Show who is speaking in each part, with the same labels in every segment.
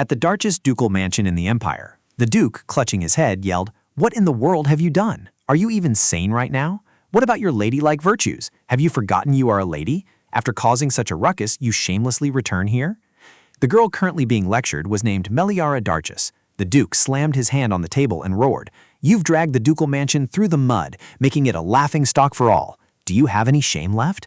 Speaker 1: At the Darch's ducal mansion in the Empire, the Duke, clutching his head, yelled, "What in the world have you done? Are you even sane right now? What about your ladylike virtues? Have you forgotten you are a lady? After causing such a ruckus, you shamelessly return here?" The girl currently being lectured was named Meliara Darchus. The Duke slammed his hand on the table and roared, "You've dragged the ducal mansion through the mud, making it a laughingstock for all. Do you have any shame left?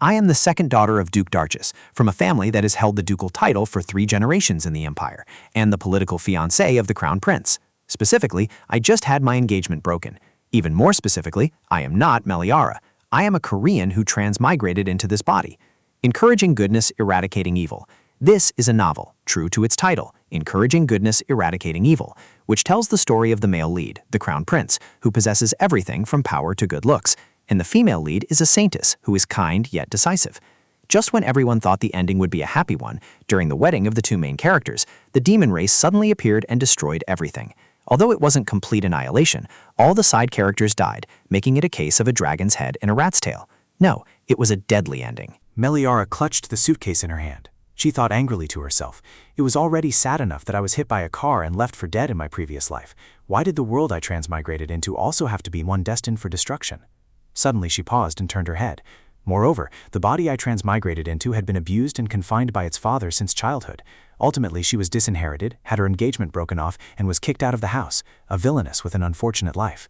Speaker 1: I am the second daughter of Duke Darchus, from a family that has held the ducal title for 3 generations in the Empire, and the political fiancé of the Crown Prince. Specifically, I just had my engagement broken. Even more specifically, I am not Meliara. I am a Korean who transmigrated into this body. Encouraging Goodness, Eradicating Evil. This is a novel, true to its title, Encouraging Goodness, Eradicating Evil, which tells the story of the male lead, the Crown Prince, who possesses everything from power to good looks, and the female lead is a Saintess, who is kind yet decisive. Just when everyone thought the ending would be a happy one, during the wedding of the 2 main characters, the demon race suddenly appeared and destroyed everything. Although it wasn't complete annihilation, all the side characters died, making it a case of a dragon's head and a rat's tail. No, it was a deadly ending.
Speaker 2: Meliara clutched the suitcase in her hand. She thought angrily to herself, "It was already sad enough that I was hit by a car and left for dead in my previous life. Why did the world I transmigrated into also have to be one destined for destruction?" Suddenly she paused and turned her head. Moreover, the body I transmigrated into had been abused and confined by its father since childhood. Ultimately, she was disinherited, had her engagement broken off, and was kicked out of the house, a villainess with an unfortunate life.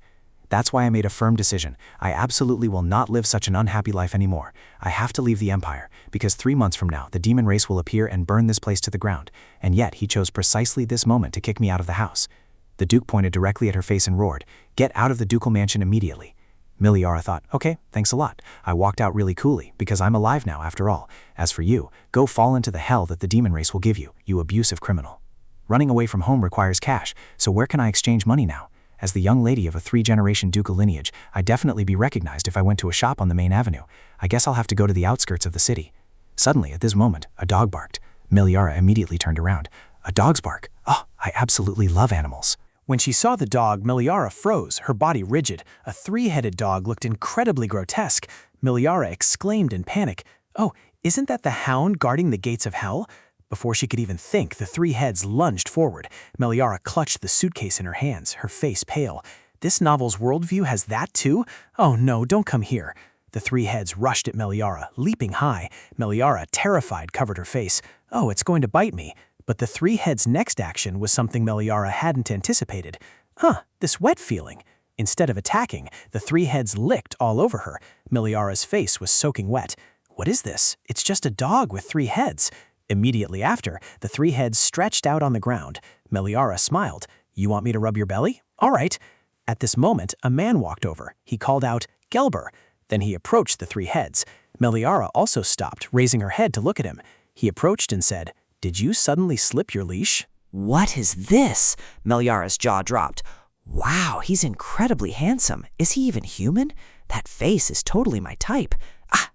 Speaker 2: That's why I made a firm decision. I absolutely will not live such an unhappy life anymore. I have to leave the Empire, because 3 months from now, the demon race will appear and burn this place to the ground, and yet he chose precisely this moment to kick me out of the house. The Duke pointed directly at her face and roared, "Get out of the ducal mansion immediately." Meliara thought, "Okay, thanks a lot." I walked out really coolly, because I'm alive now after all. As for you, go fall into the hell that the demon race will give you, you abusive criminal. Running away from home requires cash, so where can I exchange money now? As the young lady of a 3-generation ducal lineage, I'd definitely be recognized if I went to a shop on the main avenue. I guess I'll have to go to the outskirts of the city. Suddenly, at this moment, a dog barked. Meliara immediately turned around. A dog's bark. Oh, I absolutely love animals.
Speaker 3: When she saw the dog, Meliara froze, her body rigid. A 3-headed dog looked incredibly grotesque. Meliara exclaimed in panic, "Oh, isn't that the hound guarding the gates of hell?" Before she could even think, the 3 heads lunged forward. Meliara clutched the suitcase in her hands, her face pale. This novel's worldview has that too? Oh no, don't come here. The 3 heads rushed at Meliara, leaping high. Meliara, terrified, covered her face. Oh, it's going to bite me. But the 3 heads' next action was something Meliara hadn't anticipated. This wet feeling. Instead of attacking, the 3 heads licked all over her. Meliara's face was soaking wet. What is this? It's just a dog with 3 heads. Immediately after, the 3 heads stretched out on the ground. Meliara smiled. "You want me to rub your belly? All right." At this moment, a man walked over. He called out, "Gelber." Then he approached the 3 heads. Meliara also stopped, raising her head to look at him. He approached and said, "Did you suddenly slip your leash?"
Speaker 4: "What is this?" Meliara's jaw dropped. "Wow, he's incredibly handsome. Is he even human? That face is totally my type.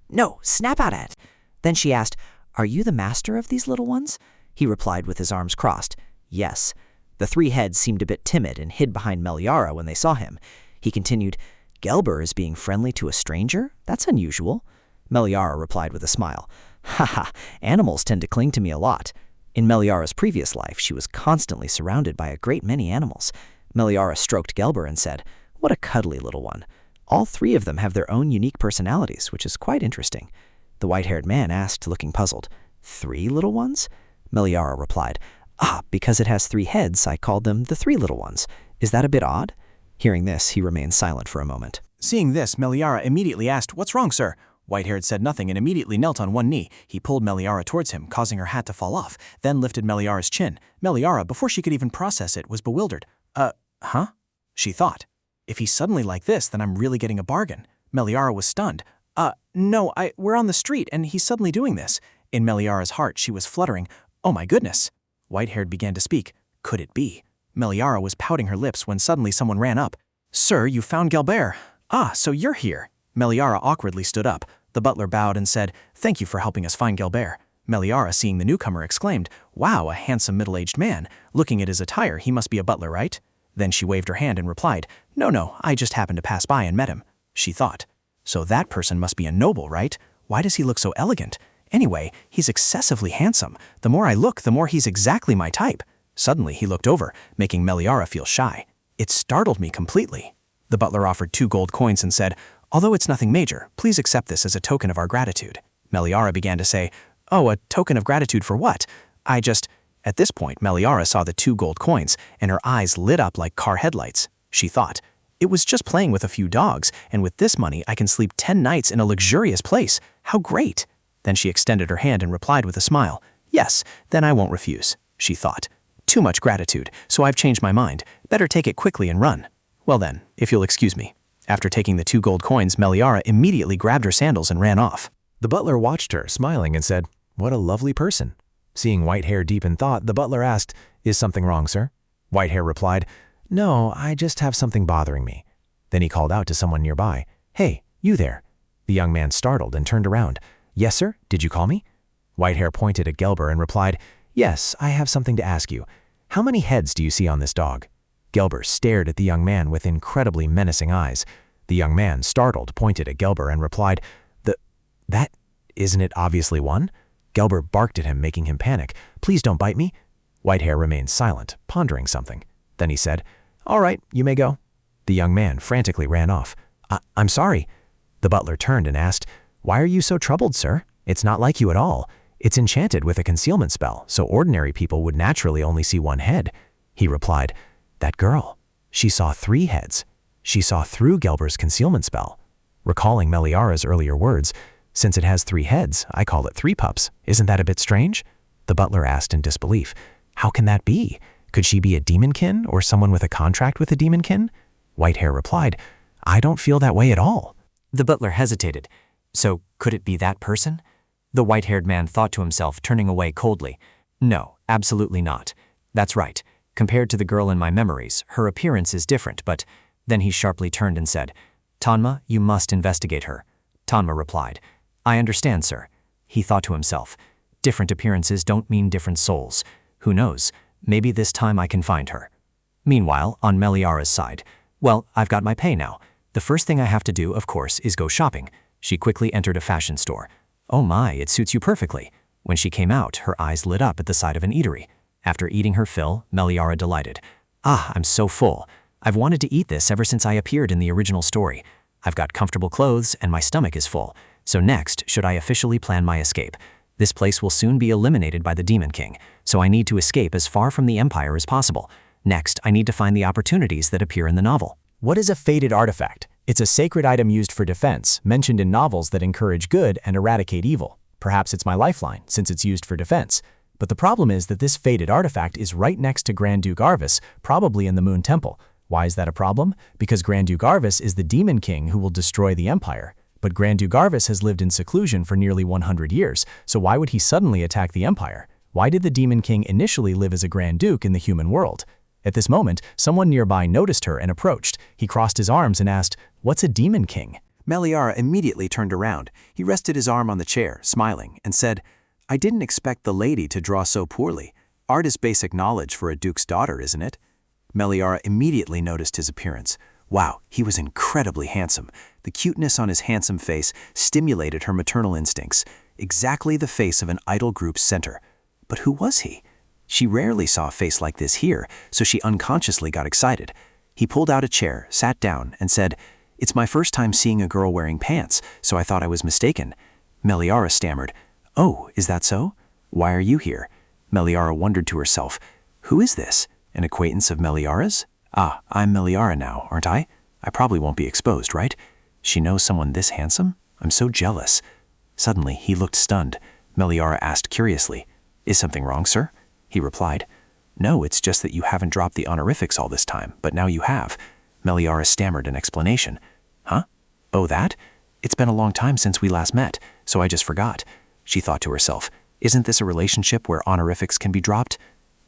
Speaker 4: No, snap out at it." Then she asked, "Are you the master of these little ones?" He replied with his arms crossed, "Yes." The 3 heads seemed a bit timid and hid behind Meliara when they saw him. He continued, "Gelber is being friendly to a stranger? That's unusual." Meliara replied with a smile, "Haha, animals tend to cling to me a lot." In Meliara's previous life, she was constantly surrounded by a great many animals. Meliara stroked Gelber and said, "What a cuddly little one." All 3 of them have their own unique personalities, which is quite interesting. The white-haired man asked, looking puzzled, "3 little ones?" Meliara replied, "Because it has 3 heads, I called them the 3 little ones. Is that a bit odd?" Hearing this, he remained silent for a moment.
Speaker 3: Seeing this, Meliara immediately asked, "What's wrong, sir?" White-haired said nothing and immediately knelt on one knee. He pulled Meliara towards him, causing her hat to fall off, then lifted Meliara's chin. Meliara, before she could even process it, was bewildered. She thought. If he's suddenly like this, then I'm really getting a bargain. Meliara was stunned. No, we're on the street and he's suddenly doing this." In Meliara's heart, she was fluttering. "Oh my goodness." White-haired began to speak. Could it be? Meliara was pouting her lips when suddenly someone ran up. "Sir, you found Gelber." So you're here." Meliara awkwardly stood up. The butler bowed and said, "Thank you for helping us find Gelber." Meliara, seeing the newcomer, exclaimed, "Wow, a handsome middle-aged man. Looking at his attire, he must be a butler, right?" Then she waved her hand and replied, No, I just happened to pass by and met him." She thought, "So that person must be a noble, right? Why does he look so elegant? Anyway, he's excessively handsome. The more I look, the more he's exactly my type. Suddenly, he looked over, making Meliara feel shy. It startled me completely. The butler offered 2 gold coins and said, "Although it's nothing major, please accept this as a token of our gratitude." Meliara began to say, "Oh, a token of gratitude for what? At this point, Meliara saw the 2 gold coins, and her eyes lit up like car headlights. She thought, "It was just playing with a few dogs, and with this money I can sleep 10 nights in a luxurious place. How great!" Then she extended her hand and replied with a smile, "Yes, then I won't refuse," she thought. "Too much gratitude, so I've changed my mind. Better take it quickly and run." "Well then, if you'll excuse me." After taking the 2 gold coins, Meliara immediately grabbed her sandals and ran off.
Speaker 2: The butler watched her, smiling, and said, "What a lovely person." Seeing Whitehair deep in thought, the butler asked, "Is something wrong, sir?" Whitehair replied, "No, I just have something bothering me." Then he called out to someone nearby, "Hey, you there." The young man startled and turned around. "Yes, sir, did you call me?" Whitehair pointed at Gelber and replied, "Yes, I have something to ask you. How many heads do you see on this dog?" Gelber stared at the young man with incredibly menacing eyes. The young man, startled, pointed at Gelber and replied, That, isn't it obviously one?" Gelber barked at him, making him panic. "Please don't bite me." Whitehair remained silent, pondering something. Then he said, "All right, you may go." The young man frantically ran off. I'm sorry." The butler turned and asked, "Why are you so troubled, sir? It's not like you at all. It's enchanted with a concealment spell, so ordinary people would naturally only see 1 head." He replied, "That girl, she saw 3 heads. She saw through Gelber's concealment spell." Recalling Meliara's earlier words, "Since it has 3 heads, I call it 3 pups. Isn't that a bit strange?" The butler asked in disbelief, "How can that be? Could she be a demonkin or someone with a contract with a demonkin?" Whitehair replied, "I don't feel that way at all."
Speaker 1: The butler hesitated. So, could it be that person? The white-haired man thought to himself, turning away coldly. No, absolutely not. That's right. Compared to the girl in my memories, her appearance is different, but... Then he sharply turned and said, "Tanma, you must investigate her." Tanma replied, "I understand, sir." He thought to himself, different appearances don't mean different souls. Who knows, maybe this time I can find her. Meanwhile, on Meliara's side, well, I've got my pay now. The first thing I have to do, of course, is go shopping. She quickly entered a fashion store. Oh my, it suits you perfectly. When she came out, her eyes lit up at the sight of an eatery. After eating her fill, Meliara delighted. "Ah, I'm so full. I've wanted to eat this ever since I appeared in the original story. I've got comfortable clothes and my stomach is full. So next, should I officially plan my escape? This place will soon be eliminated by the Demon King, so I need to escape as far from the Empire as possible. Next, I need to find the opportunities that appear in the novel."
Speaker 2: What is a fated artifact? It's a sacred item used for defense, mentioned in novels that encourage good and eradicate evil. Perhaps it's my lifeline, since it's used for defense. But the problem is that this fated artifact is right next to Grand Duke Arvis, probably in the Moon Temple. Why is that a problem? Because Grand Duke Arvis is the Demon King who will destroy the Empire. But Grand Duke Arvis has lived in seclusion for nearly 100 years, so why would he suddenly attack the Empire? Why did the Demon King initially live as a Grand Duke in the human world? At this moment, someone nearby noticed her and approached. He crossed his arms and asked, "What's a Demon King?" Meliara immediately turned around. He rested his arm on the chair, smiling, and said, "I didn't expect the lady to draw so poorly. Art is basic knowledge for a duke's daughter, isn't it?" Meliara immediately noticed his appearance. Wow, he was incredibly handsome. The cuteness on his handsome face stimulated her maternal instincts, exactly the face of an idol group's center. But who was he? She rarely saw a face like this here, so she unconsciously got excited. He pulled out a chair, sat down, and said, "It's my first time seeing a girl wearing pants, so I thought I was mistaken." Meliara stammered, "Oh, is that so? Why are you here?" Meliara wondered to herself, "Who is this? An acquaintance of Meliara's? Ah, I'm Meliara now, aren't I? I probably won't be exposed, right? She knows someone this handsome? I'm so jealous." Suddenly, he looked stunned. Meliara asked curiously, "Is something wrong, sir?" He replied, "No, it's just that you haven't dropped the honorifics all this time, but now you have." Meliara stammered an explanation. "Huh? Oh, that? It's been a long time since we last met, so I just forgot." She thought to herself, "Isn't this a relationship where honorifics can be dropped?"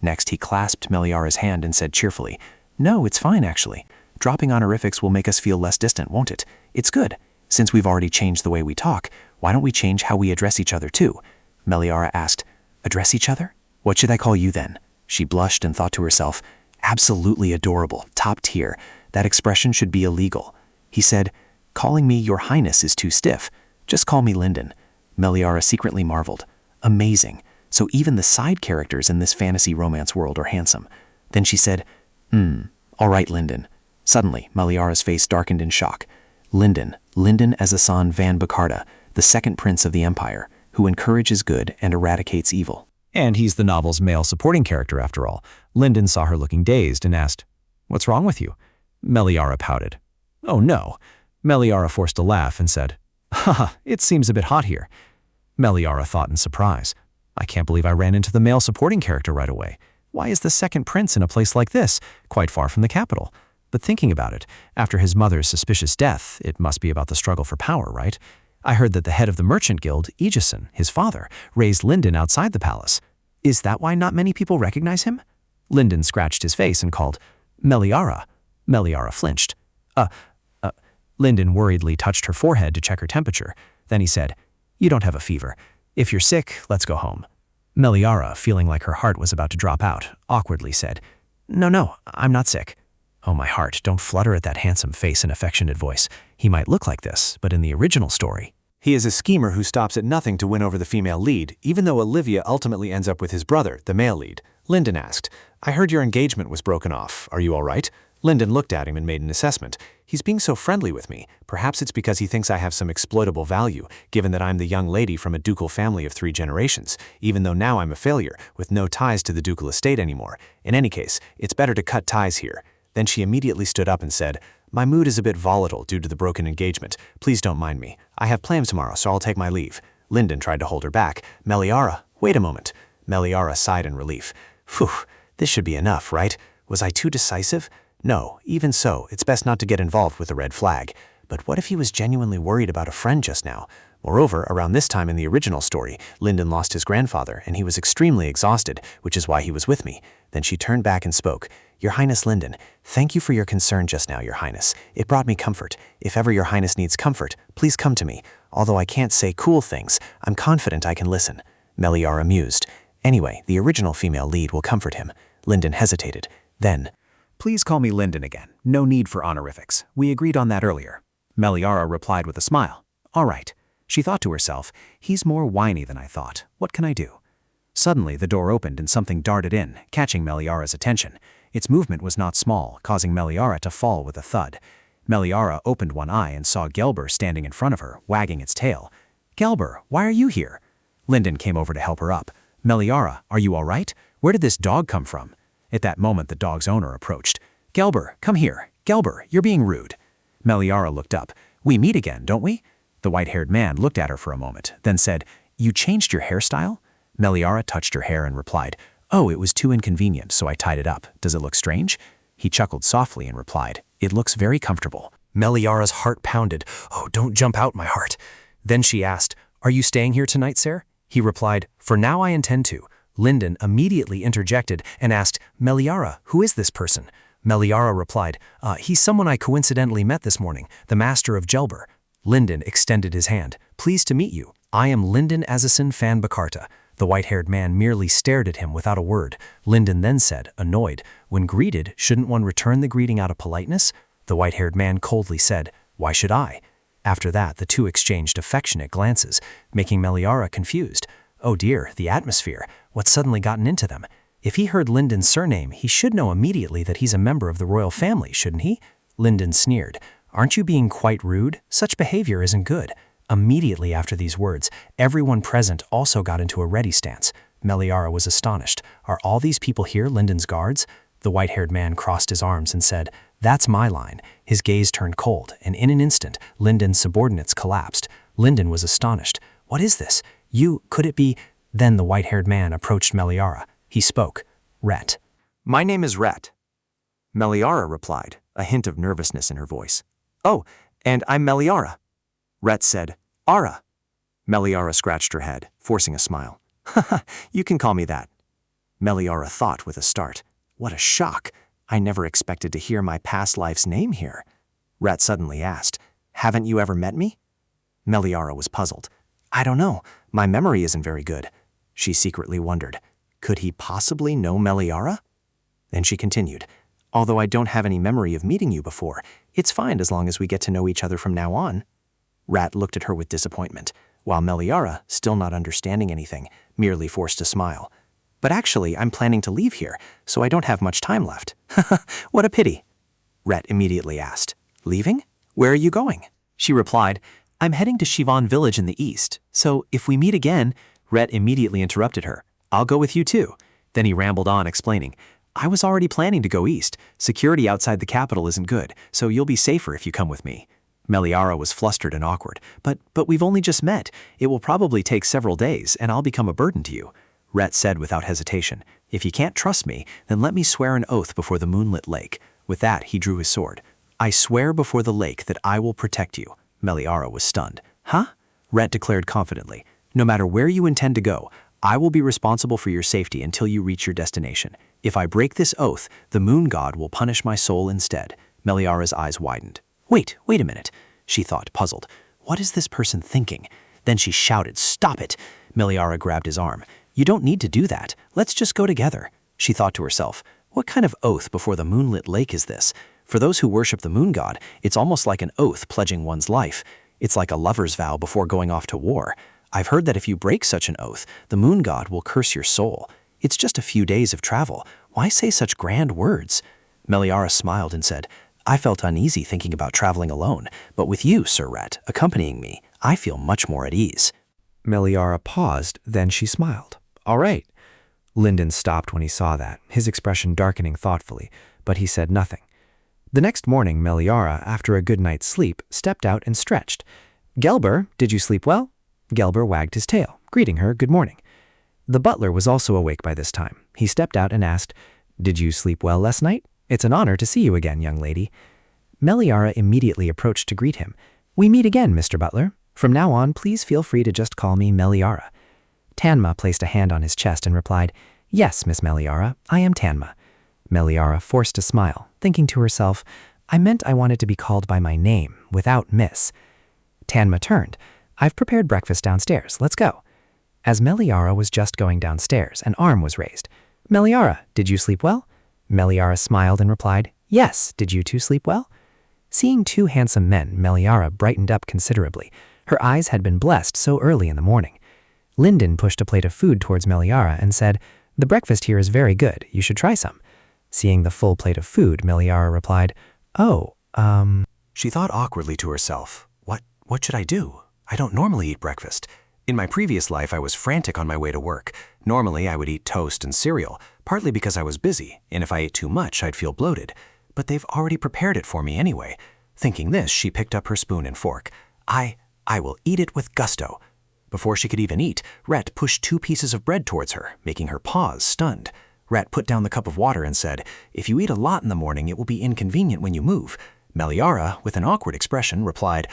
Speaker 2: Next, he clasped Meliara's hand and said cheerfully, "No, it's fine, actually. Dropping honorifics will make us feel less distant, won't it? It's good. Since we've already changed the way we talk, why don't we change how we address each other, too?" Meliara asked, "Address each other? What should I call you then?" She blushed and thought to herself, "Absolutely adorable, top tier. That expression should be illegal." He said, "Calling me Your Highness is too stiff. Just call me Linden." Meliara secretly marveled. Amazing. So even the side characters in this fantasy romance world are handsome. Then she said, all right, Linden. Suddenly, Meliara's face darkened in shock. Linden Azasan Van Bacarta, the second prince of the Empire, who encourages good and eradicates evil.
Speaker 1: And he's the novel's male supporting character after all. Linden saw her looking dazed and asked, "What's wrong with you?" Meliara pouted. "Oh no." Meliara forced a laugh and said, "Haha, it seems a bit hot here." Meliara thought in surprise. "I can't believe I ran into the male supporting character right away. Why is the second prince in a place like this, quite far from the capital?" But thinking about it, after his mother's suspicious death, it must be about the struggle for power, right? I heard that the head of the merchant guild, Aegison, his father, raised Linden outside the palace. Is that why not many people recognize him? Linden scratched his face and called, "Meliara." Meliara flinched. Linden worriedly touched her forehead to check her temperature. Then he said, "You don't have a fever. If you're sick, let's go home." Meliara, feeling like her heart was about to drop out, awkwardly said, No, I'm not sick." Oh, my heart, don't flutter at that handsome face and affectionate voice. He might look like this, but in the original story,
Speaker 3: He is a schemer who stops at nothing to win over the female lead, even though Olivia ultimately ends up with his brother, the male lead. Linden asked, "I heard your engagement was broken off. Are you all right?" Linden looked at him and made an assessment. He's being so friendly with me. Perhaps it's because he thinks I have some exploitable value, given that I'm the young lady from a ducal family of 3 generations, even though now I'm a failure, with no ties to the ducal estate anymore. In any case, it's better to cut ties here. Then she immediately stood up and said, "My mood is a bit volatile due to the broken engagement. Please don't mind me. I have plans tomorrow, so I'll take my leave." Linden tried to hold her back. "Meliara, wait a moment." Meliara sighed in relief. "Phew, this should be enough, right? Was I too decisive? No, even so, it's best not to get involved with a red flag. But what if he was genuinely worried about a friend just now? Moreover, around this time in the original story, Linden lost his grandfather, and he was extremely exhausted, which is why he was with me." Then she turned back and spoke. "Your Highness Linden, thank you for your concern just now, Your Highness. It brought me comfort. If ever Your Highness needs comfort, please come to me. Although I can't say cool things, I'm confident I can listen." Meliara mused. "Anyway, the original female lead will comfort him." Linden hesitated. Then,
Speaker 1: "Please call me Linden again. No need for honorifics. We agreed on that earlier." Meliara replied with a smile. "All right." She thought to herself, "He's more whiny than I thought. What can I do?" Suddenly, the door opened and something darted in, catching Meliara's attention. Its movement was not small, causing Meliara to fall with a thud. Meliara opened one eye and saw Gelber standing in front of her, wagging its tail. "Gelber, why are you here?" Linden came over to help her up. "Meliara, are you all right? Where did this dog come from?" At that moment, the dog's owner approached. "Gelber, come here. Gelber, you're being rude." Meliara looked up. "We meet again, don't we?" The white-haired man looked at her for a moment, then said, "You changed your hairstyle?" Meliara touched her hair and replied, "Oh, it was too inconvenient, so I tied it up. Does it look strange?" He chuckled softly and replied, "It looks very comfortable." Meliara's heart pounded. "Oh, don't jump out, my heart." Then she asked, "Are you staying here tonight, sir?" He replied, "For now I intend to." Linden immediately interjected and asked, "Meliara, who is this person?" Meliara replied, "He's someone I coincidentally met this morning, the master of Gelber." Linden extended his hand. "Pleased to meet you. I am Linden Azasan Fan Bacarta." The white-haired man merely stared at him without a word. Linden then said, annoyed, "When greeted, shouldn't one return the greeting out of politeness?" The white-haired man coldly said, "Why should I?" After that, the two exchanged affectionate glances, making Meliara confused. Oh dear, the atmosphere. What's suddenly gotten into them? If he heard Linden's surname, he should know immediately that he's a member of the royal family, shouldn't he? Linden sneered. "Aren't you being quite rude? Such behavior isn't good." Immediately after these words, everyone present also got into a ready stance. Meliara was astonished. "Are all these people here Linden's guards?" The white-haired man crossed his arms and said, "That's my line." His gaze turned cold, and in an instant, Linden's subordinates collapsed. Linden was astonished. "What is this? Could it be?" Then the white-haired man approached Meliara. He spoke. "Rhett." "My name is Rhett." Meliara replied, a hint of nervousness in her voice. "Oh, and I'm Meliara." Rhett said, "Ara." Meliara scratched her head, forcing a smile. "Haha, you can call me that." Meliara thought with a start. What a shock. I never expected to hear my past life's name here. Rhett suddenly asked, "Haven't you ever met me?" Meliara was puzzled. "I don't know. My memory isn't very good." She secretly wondered, could he possibly know Meliara? Then she continued, "Although I don't have any memory of meeting you before, it's fine as long as we get to know each other from now on." Rat looked at her with disappointment.
Speaker 3: while Meliara, still not understanding anything, merely forced a smile. But actually, I'm planning to leave here, so I don't have much time left. What a pity. Rhett immediately asked, Leaving? Where are you going?
Speaker 1: She replied, I'm heading to Shivan village in the east, so if we meet again… Rhett immediately interrupted her. I'll go with you too. Then he rambled on, explaining, I was already planning to go east. Security outside the capital isn't good, so you'll be safer if you come with me. Meliara was flustered and awkward. But we've only just met. It will probably take several days, and I'll become a burden to you. Rhett said without hesitation, If you can't trust me, then let me swear an oath before the moonlit lake. With that, he drew his sword. I swear before the lake that I will protect you. Meliara was stunned. Huh? Rhett declared confidently. No matter where you intend to go, I will be responsible for your safety until you reach your destination. If I break this oath, the moon god will punish my soul instead. Meliara's eyes widened. Wait a minute, she thought, puzzled. What is this person thinking? Then she shouted, Stop it! Meliara grabbed his arm. You don't need to do that. Let's just go together. She thought to herself, what kind of oath before the moonlit lake is this? For those who worship the moon god, it's almost like an oath pledging one's life. It's like a lover's vow before going off to war. I've heard that if you break such an oath, the moon god will curse your soul. It's just a few days of travel. Why say such grand words? Meliara smiled and said, I felt uneasy thinking about traveling alone, but with you, Sir Rhett, accompanying me, I feel much more at ease.
Speaker 2: Meliara paused, then she smiled. All right. Lyndon stopped when he saw that, his expression darkening thoughtfully, but he said nothing. The next morning, Meliara, after a good night's sleep, stepped out and stretched. Gelber, did you sleep well? Gelber wagged his tail, greeting her good morning. The butler was also awake by this time. He stepped out and asked, Did you sleep well last night? It's an honor to see you again, young lady. Meliara immediately approached to greet him. We meet again, Mr. Butler. From now on, please feel free to just call me Meliara. Tanma placed a hand on his chest and replied, Yes, Miss Meliara, I am Tanma. Meliara forced a smile, thinking to herself, I meant I wanted to be called by my name, without Miss. Tanma turned. I've prepared breakfast downstairs. Let's go. As Meliara was just going downstairs, an arm was raised. Meliara, did you sleep well? Meliara smiled and replied, Yes, did you two sleep well? Seeing two handsome men, Meliara brightened up considerably. Her eyes had been blessed so early in the morning. Lyndon pushed a plate of food towards Meliara and said, The breakfast here is very good. You should try some. Seeing the full plate of food, Meliara replied,
Speaker 3: She thought awkwardly to herself, What should I do? I don't normally eat breakfast. In my previous life, I was frantic on my way to work. Normally, I would eat toast and cereal, partly because I was busy, and if I ate too much, I'd feel bloated. But they've already prepared it for me anyway. Thinking this, she picked up her spoon and fork. I will eat it with gusto. Before she could even eat, Rhett pushed 2 pieces of bread towards her, making her pause, stunned. Rhett put down the cup of water and said, If you eat a lot in the morning, it will be inconvenient when you move. Meliara, with an awkward expression, replied,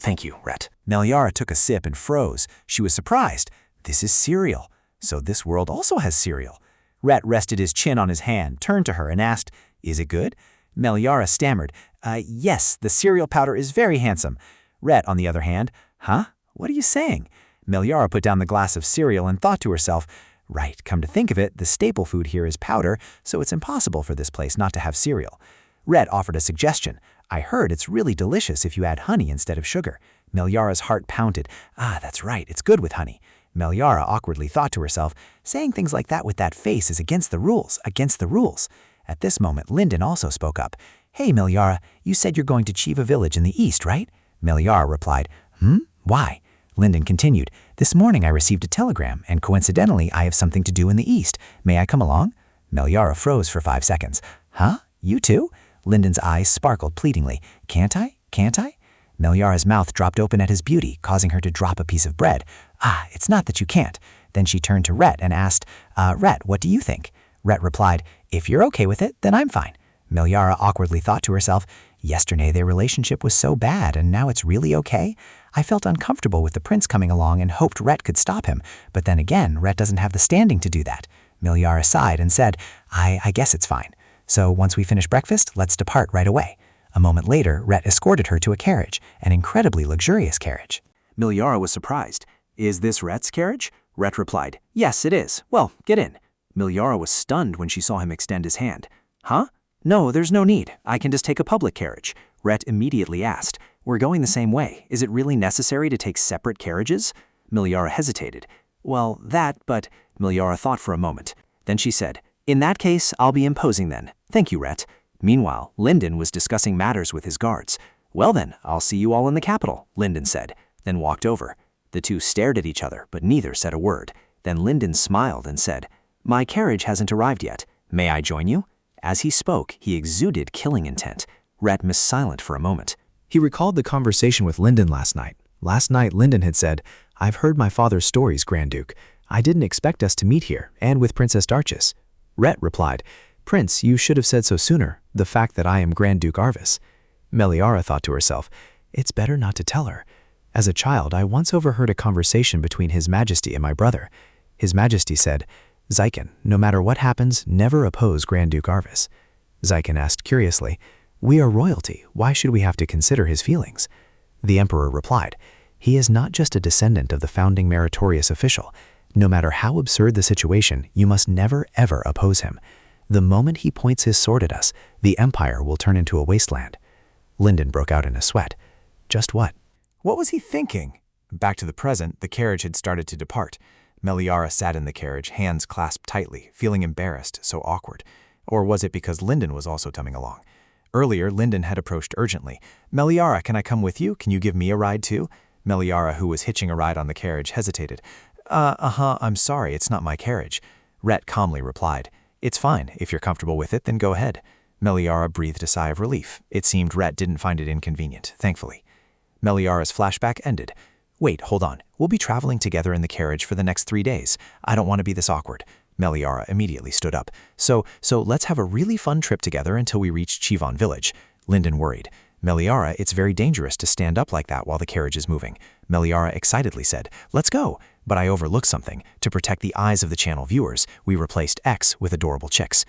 Speaker 3: Thank you, Rhett.
Speaker 2: Meliara took a sip and froze. She was surprised. This is cereal. So this world also has cereal. Rhett rested his chin on his hand, turned to her, and asked, Is it good? Meliara stammered, Yes, the cereal powder is very handsome. Rhett, on the other hand, Huh? What are you saying? Meliara put down the glass of cereal and thought to herself, Right, come to think of it, the staple food here is powder, so it's impossible for this place not to have cereal. Rhett offered a suggestion. I heard it's really delicious if you add honey instead of sugar. Meliara's heart pounded. That's right, it's good with honey. Meliara awkwardly thought to herself, saying things like that with that face is against the rules, against the rules. At this moment, Lyndon also spoke up. Hey, Meliara, you said you're going to Chiva village in the east, right? Meliara replied, Why? Lyndon continued, This morning I received a telegram, and coincidentally I have something to do in the east. May I come along? Meliara froze for 5 seconds. Huh? You too? Lyndon's eyes sparkled pleadingly. Can't I? Can't I? Meliara's mouth dropped open at his beauty, causing her to drop a piece of bread. It's not that you can't. Then she turned to Rhett and asked, Rhett, what do you think? Rhett replied, If you're okay with it, then I'm fine. Meliara awkwardly thought to herself, Yesterday their relationship was so bad, and now it's really okay? I felt uncomfortable with the prince coming along and hoped Rhett could stop him, but then again, Rhett doesn't have the standing to do that. Meliara sighed and said, I guess it's fine. So once we finish breakfast, let's depart right away. A moment later, Rhett escorted her to a carriage, an incredibly luxurious carriage.
Speaker 3: Meliara was surprised. Is this Rhett's carriage? Rhett replied, Yes, it is. Well, get in. Meliara was stunned when she saw him extend his hand. Huh? No, there's no need. I can just take a public carriage. Rhett immediately asked, We're going the same way. Is it really necessary to take separate carriages? Miliara hesitated. Well, but Miliara thought for a moment. Then she said, in that case, I'll be imposing then. Thank you, Rhett. Meanwhile, Lyndon was discussing matters with his guards. Well then, I'll see you all in the capital, Lyndon said, then walked over. The two stared at each other, but neither said a word. Then Lyndon smiled and said, my carriage hasn't arrived yet. May I join you? As he spoke, he exuded killing intent. Rhett was silent for a moment.
Speaker 1: He recalled the conversation with Lyndon last night. Last night, Lyndon had said, I've heard my father's stories, Grand Duke. I didn't expect us to meet here, and with Princess Darchis. Rhett replied, Prince, you should have said so sooner, the fact that I am Grand Duke Arvis. Meliara thought to herself, it's better not to tell her. As a child, I once overheard a conversation between His Majesty and my brother. His Majesty said, Zykan, no matter what happens, never oppose Grand Duke Arvis. Zykan asked curiously, we are royalty, why should we have to consider his feelings? The Emperor replied, he is not just a descendant of the founding meritorious official. No matter how absurd the situation, you must never ever oppose him. The moment he points his sword at us, the Empire will turn into a wasteland. Lyndon broke out in a sweat. Just what?
Speaker 2: What was he thinking? Back to the present, the carriage had started to depart. Meliara sat in the carriage, hands clasped tightly, feeling embarrassed, so awkward. Or was it because Lyndon was also coming along? Earlier, Lyndon had approached urgently. Meliara, can I come with you? Can you give me a ride too? Meliara, who was hitching a ride on the carriage, hesitated. I'm sorry, it's not my carriage. Rhett calmly replied, it's fine. If you're comfortable with it, then go ahead. Meliara breathed a sigh of relief. It seemed Rhett didn't find it inconvenient, thankfully. Meliara's flashback ended. Wait, hold on. We'll be traveling together in the carriage for the next 3 days. I don't want to be this awkward. Meliara immediately stood up. So let's have a really fun trip together until we reach Chivon village. Lyndon worried. Meliara, it's very dangerous to stand up like that while the carriage is moving. Meliara excitedly said, let's go. But I overlooked something. To protect the eyes of the channel viewers, we replaced X with adorable chicks.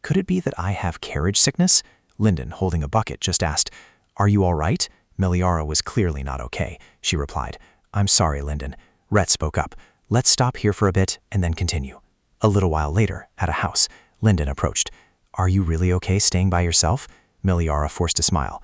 Speaker 2: Could it be that I have carriage sickness? Lyndon, holding a bucket, just asked, are you all right? Meliara was clearly not okay. She replied, I'm sorry, Lyndon. Rhett spoke up. Let's stop here for a bit and then continue. A little while later, at a house, Lyndon approached. Are you really okay staying by yourself? Meliara forced a smile.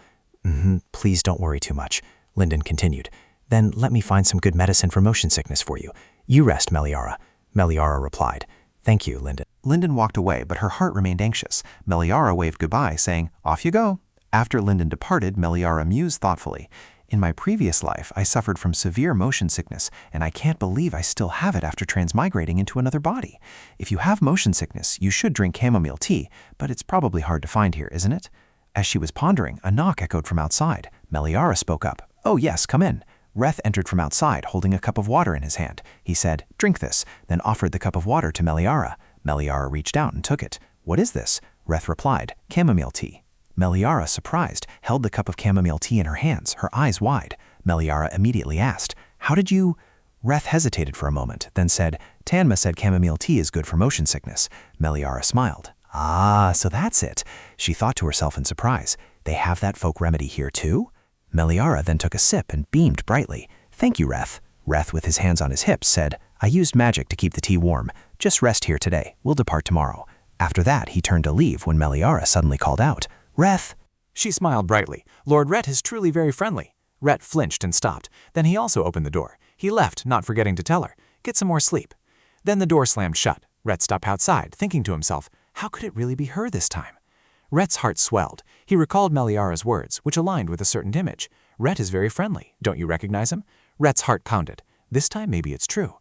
Speaker 2: Please don't worry too much. Lyndon continued. Then let me find some good medicine for motion sickness for you. You rest, Meliara. Meliara replied. Thank you, Lyndon.
Speaker 1: Lyndon walked away, but her heart remained anxious. Meliara waved goodbye, saying, off you go. After Lyndon departed, Meliara mused thoughtfully. In my previous life, I suffered from severe motion sickness, and I can't believe I still have it after transmigrating into another body. If you have motion sickness, you should drink chamomile tea, but it's probably hard to find here, isn't it? As she was pondering, a knock echoed from outside. Meliara spoke up. Oh yes, come in. Reth entered from outside, holding a cup of water in his hand. He said, drink this, then offered the cup of water to Meliara. Meliara reached out and took it. What is this? Reth replied, chamomile tea. Meliara, surprised, held the cup of chamomile tea in her hands, her eyes wide. Meliara immediately asked, how did you… Reth hesitated for a moment, then said, Tanma said chamomile tea is good for motion sickness. Meliara smiled. Ah, so that's it. She thought to herself in surprise. They have that folk remedy here too? Meliara then took a sip and beamed brightly. Thank you, Reth. Reth, with his hands on his hips, said, I used magic to keep the tea warm. Just rest here today. We'll depart tomorrow. After that, he turned to leave when Meliara suddenly called out, Reth!
Speaker 2: She smiled brightly. Lord Rhett is truly very friendly. Rhett flinched and stopped. Then he also opened the door. He left, not forgetting to tell her, get some more sleep. Then the door slammed shut. Rhett stopped outside, thinking to himself, how could it really be her this time? Rhett's heart swelled. He recalled Meliara's words, which aligned with a certain image. Rhett is very friendly. Don't you recognize him? Rhett's heart pounded. This time maybe it's true.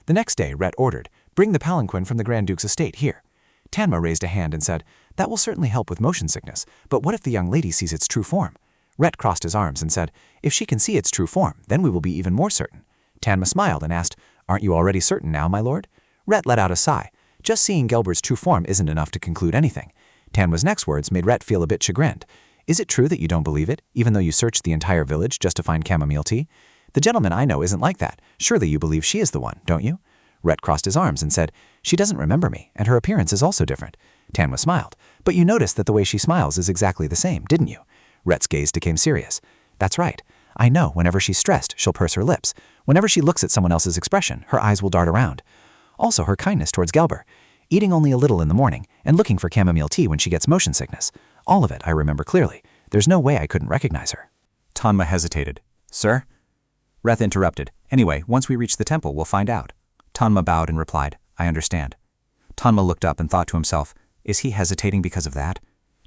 Speaker 2: The next day, Rhett ordered, bring the palanquin from the Grand Duke's estate here. Tanma raised a hand and said, that will certainly help with motion sickness, but what if the young lady sees its true form? Rhett crossed his arms and said, if she can see its true form, then we will be even more certain. Tanma smiled and asked, aren't you already certain now, my lord? Rhett let out a sigh. Just seeing Gelbert's true form isn't enough to conclude anything. Tanma's next words made Rhett feel a bit chagrined. Is it true that you don't believe it, even though you searched the entire village just to find chamomile tea? The gentleman I know isn't like that. Surely you believe she is the one, don't you? Rhett crossed his arms and said, she doesn't remember me, and her appearance is also different. Tanma smiled. But you noticed that the way she smiles is exactly the same, didn't you? Rhett's gaze became serious. That's right. I know whenever she's stressed, she'll purse her lips. Whenever she looks at someone else's expression, her eyes will dart around. Also her kindness towards Gelber. Eating only a little in the morning, and looking for chamomile tea when she gets motion sickness. All of it I remember clearly. There's no way I couldn't recognize her. Tanma hesitated. Sir? Reth interrupted. Anyway, once we reach the temple, we'll find out. Tanma bowed and replied, I understand. Tanma looked up and thought to himself, is he hesitating because of that?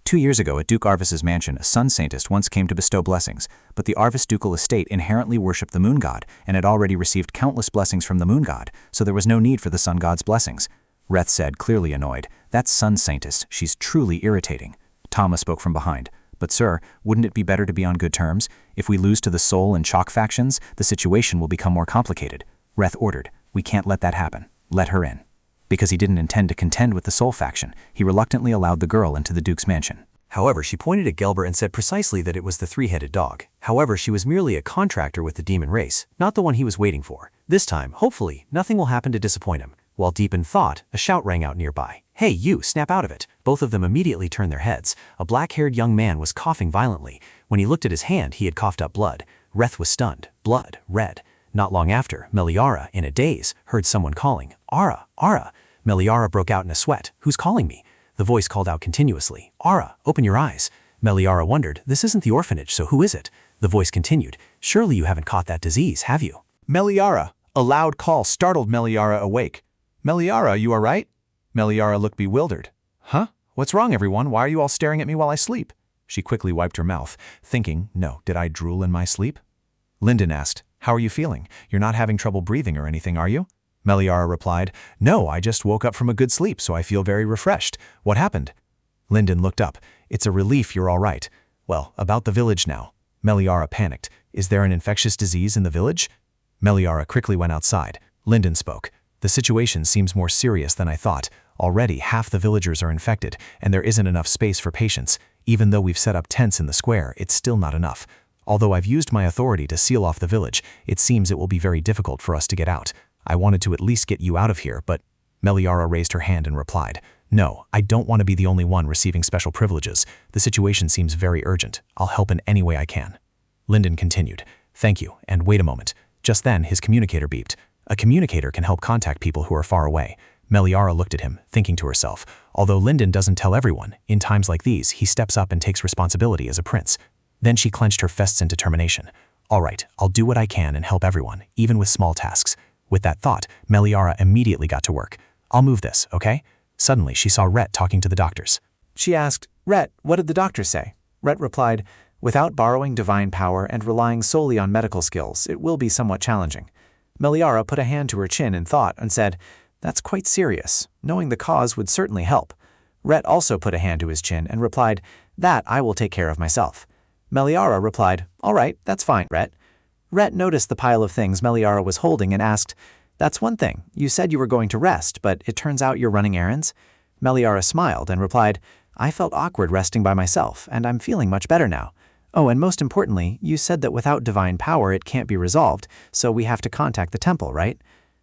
Speaker 2: 2 years ago at Duke Arvis's mansion, a sun Saintess once came to bestow blessings, but the Arvis ducal estate inherently worshipped the moon god and had already received countless blessings from the moon god, so there was no need for the sun god's blessings. Reth said, clearly annoyed, that's sun Saintess, she's truly irritating. Tanma spoke from behind. But sir, wouldn't it be better to be on good terms? If we lose to the Soul and Chalk factions, the situation will become more complicated. Reth ordered, we can't let that happen. Let her in. Because he didn't intend to contend with the Soul faction, he reluctantly allowed the girl into the Duke's mansion.
Speaker 1: However, she pointed at Gelber and said precisely that it was the three-headed dog. However, she was merely a contractor with the demon race, not the one he was waiting for. This time, hopefully, nothing will happen to disappoint him. While deep in thought, a shout rang out nearby. Hey, you, snap out of it. Both of them immediately turned their heads. A black-haired young man was coughing violently. When he looked at his hand, he had coughed up blood. Reth was stunned. Blood, red. Not long after, Meliara, in a daze, heard someone calling, Ara, Ara. Meliara broke out in a sweat. Who's calling me? The voice called out continuously, Ara, open your eyes. Meliara wondered, this isn't the orphanage, so who is it? The voice continued, surely you haven't caught that disease, have you?
Speaker 5: Meliara. A loud call startled Meliara awake. Meliara, you all right? Meliara looked bewildered. Huh? What's wrong, everyone? Why are you all staring at me while I sleep? She quickly wiped her mouth, thinking, no, did I drool in my sleep? Linden asked, how are you feeling? You're not having trouble breathing or anything, are you? Meliara replied, no, I just woke up from a good sleep, so I feel very refreshed. What happened? Linden looked up. It's a relief you're all right. Well, about the village now. Meliara panicked. Is there an infectious disease in the village? Meliara quickly went outside. Linden spoke. The situation seems more serious than I thought. Already, half the villagers are infected, and there isn't enough space for patients. Even though we've set up tents in the square, it's still not enough. Although I've used my authority to seal off the village, it seems it will be very difficult for us to get out. I wanted to at least get you out of here, but Meliara raised her hand and replied, no, I don't want to be the only one receiving special privileges. The situation seems very urgent. I'll help in any way I can. Linden continued, thank you, and wait a moment. Just then, his communicator beeped. A communicator can help contact people who are far away. Meliara looked at him, thinking to herself, although Linden doesn't tell everyone, in times like these, he steps up and takes responsibility as a prince. Then she clenched her fists in determination. All right, I'll do what I can and help everyone, even with small tasks. With that thought, Meliara immediately got to work. I'll move this, okay? Suddenly, she saw Rhett talking to the doctors.
Speaker 3: She asked, Rhett, what did the doctor say? Rhett replied, without borrowing divine power and relying solely on medical skills, it will be somewhat challenging. Meliara put a hand to her chin in thought and said, that's quite serious. Knowing the cause would certainly help. Rhett also put a hand to his chin and replied, that I will take care of myself. Meliara replied, all right, that's fine, Rhett. Rhett noticed the pile of things Meliara was holding and asked, that's one thing. You said you were going to rest, but it turns out you're running errands? Meliara smiled and replied, I felt awkward resting by myself, and I'm feeling much better now. Oh, and most importantly, you said that without divine power it can't be resolved, so we have to contact the temple, right?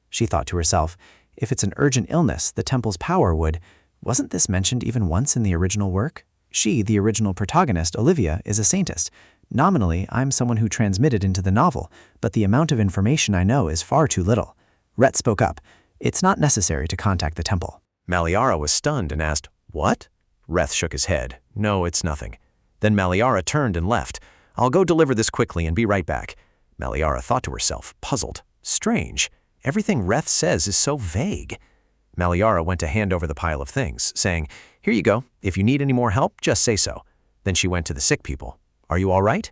Speaker 3: She thought to herself, if it's an urgent illness, the temple's power would… Wasn't this mentioned even once in the original work? She, the original protagonist, Olivia, is a Saintess. Nominally, I'm someone who transmitted into the novel, but the amount of information I know is far too little. Rhett spoke up. It's not necessary to contact the temple.
Speaker 1: Meliara was stunned and asked, what? Reth shook his head. No, it's nothing. Then Meliara turned and left. I'll go deliver this quickly and be right back. Meliara thought to herself, puzzled. Strange. Everything Reth says is so vague. Meliara went to hand over the pile of things, saying, here you go. If you need any more help, just say so. Then she went to the sick people. Are you all right?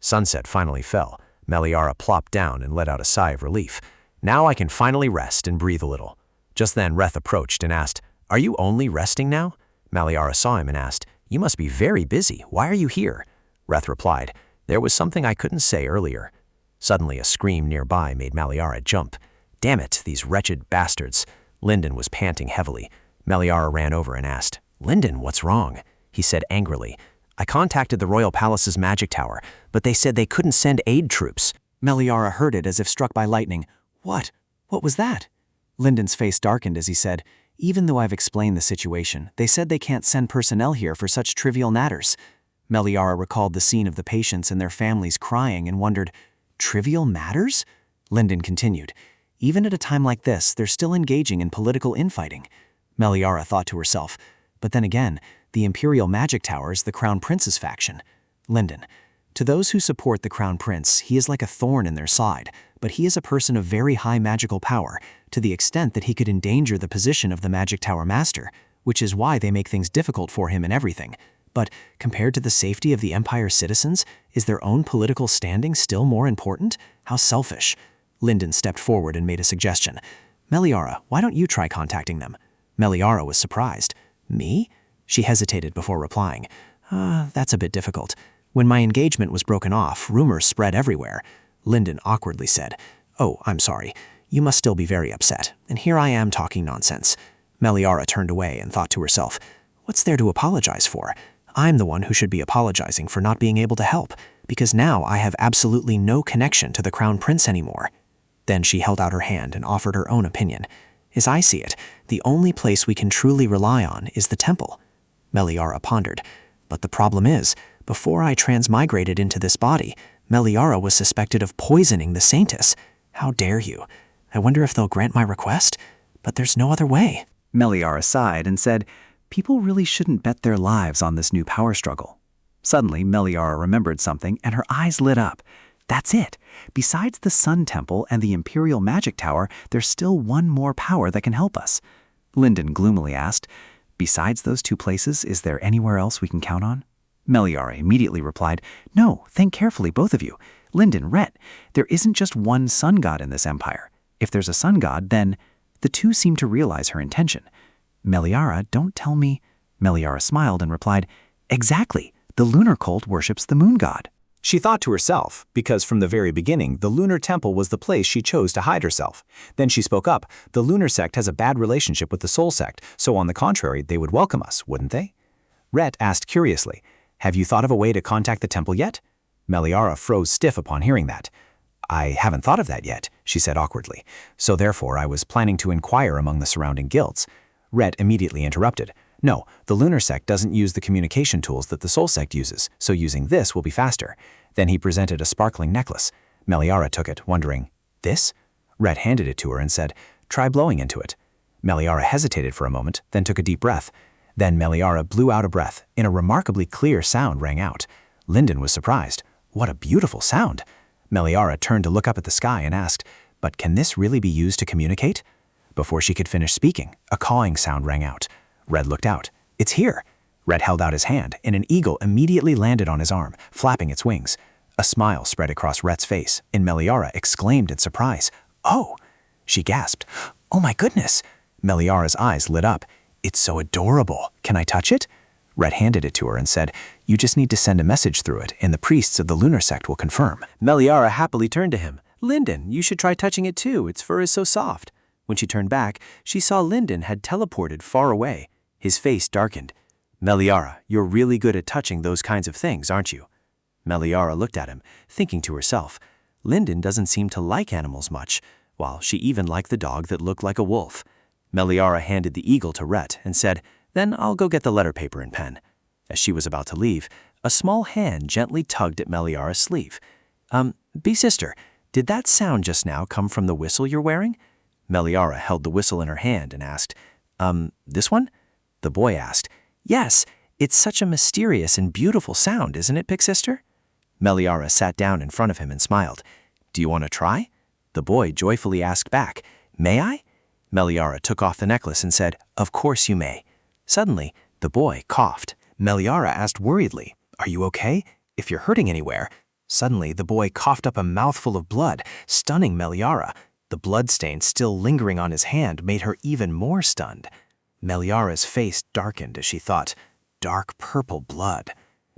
Speaker 1: Sunset finally fell. Meliara plopped down and let out a sigh of relief. Now I can finally rest and breathe a little. Just then Reth approached and asked, are you only resting now? Meliara saw him and asked, you must be very busy. Why are you here? Reth replied, there was something I couldn't say earlier. Suddenly a scream nearby made Meliara jump. Damn it, these wretched bastards. Linden was panting heavily. Meliara ran over and asked, Linden, what's wrong? He said angrily, I contacted the Royal Palace's magic tower, but they said they couldn't send aid troops. Meliara heard it as if struck by lightning. What? What was that? Linden's face darkened as he said, even though I've explained the situation, they said they can't send personnel here for such trivial matters. Meliara recalled the scene of the patients and their families crying and wondered, trivial matters? Linden continued, even at a time like this, they're still engaging in political infighting. Meliara thought to herself, but then again, the Imperial Magic Tower is the Crown Prince's faction. Linden, To those who support the Crown Prince, he is like a thorn in their side, but he is a person of very high magical power, to the extent that he could endanger the position of the Magic Tower Master, which is why they make things difficult for him and everything. But compared to the safety of the Empire's citizens, is their own political standing still more important? How selfish. Lyndon stepped forward and made a suggestion. Meliara, why don't you try contacting them? Meliara was surprised. Me? She hesitated before replying. That's a bit difficult. When my engagement was broken off, rumors spread everywhere. Lyndon awkwardly said, Oh, I'm sorry. You must still be very upset, and here I am talking nonsense. Meliara turned away and thought to herself, What's there to apologize for? I'm the one who should be apologizing for not being able to help, because now I have absolutely no connection to the Crown Prince anymore. Then she held out her hand and offered her own opinion. As I see it, the only place we can truly rely on is the temple. Meliara pondered. But the problem is, before I transmigrated into this body, Meliara was suspected of poisoning the Saintess. How dare you? I wonder if they'll grant my request? But there's no other way.
Speaker 2: Meliara sighed and said, People really shouldn't bet their lives on this new power struggle. Suddenly, Meliara remembered something and her eyes lit up. That's it. Besides the Sun Temple and the Imperial Magic Tower, there's still one more power that can help us. Lyndon gloomily asked, Besides those two places, is there anywhere else we can count on? Meliara immediately replied, No, think carefully, both of you. Lyndon, Rhett, there isn't just one sun god in this empire. If there's a sun god, then... The two seemed to realize her intention. Meliara, don't tell me... Meliara smiled and replied, Exactly. The lunar cult worships the moon god.
Speaker 1: She thought to herself, because from the very beginning, the lunar temple was the place she chose to hide herself. Then she spoke up, the lunar sect has a bad relationship with the soul sect, so on the contrary, they would welcome us, wouldn't they? Rhett asked curiously, Have you thought of a way to contact the temple yet? Meliara froze stiff upon hearing that. I haven't thought of that yet, she said awkwardly, so therefore I was planning to inquire among the surrounding guilds. Rhett immediately interrupted. No, the lunar sect doesn't use the communication tools that the soul sect uses, so using this will be faster. Then he presented a sparkling necklace. Meliara took it, wondering, This? Rhett handed it to her and said, Try blowing into it. Meliara hesitated for a moment, then took a deep breath. Then Meliara blew out a breath, and a remarkably clear sound rang out. Lyndon was surprised. What a beautiful sound! Meliara turned to look up at the sky and asked, But can this really be used to communicate? Before she could finish speaking, a cawing sound rang out. Red looked out. It's here. Red held out his hand, and an eagle immediately landed on his arm, flapping its wings. A smile spread across Rhett's face, and Meliara exclaimed in surprise, Oh! She gasped, Oh my goodness! Meliara's eyes lit up. It's so adorable. Can I touch it? Red handed it to her and said, You just need to send a message through it, and the priests of the lunar sect will confirm. Meliara happily turned to him. Lyndon, you should try touching it too. Its fur is so soft. When she turned back, she saw Lyndon had teleported far away. His face darkened. Meliara, you're really good at touching those kinds of things, aren't you? Meliara looked at him, thinking to herself, Lyndon doesn't seem to like animals much, while she even liked the dog that looked like a wolf. Meliara handed the eagle to Rhett and said, Then I'll go get the letter paper and pen. As she was about to leave, a small hand gently tugged at Meliara's sleeve. Sister, did that sound just now come from the whistle you're wearing? Meliara held the whistle in her hand and asked, This one? The boy asked, Yes, it's such a mysterious and beautiful sound, isn't it, Big Sister? Meliara sat down in front of him and smiled. Do you want to try? The boy joyfully asked back, May I? Meliara took off the necklace and said, Of course you may. Suddenly, the boy coughed. Meliara asked worriedly, Are you okay? If you're hurting anywhere. Suddenly, the boy coughed up a mouthful of blood, stunning Meliara. The bloodstain still lingering on his hand made her even more stunned. Meliara's face darkened as she thought, Dark purple blood.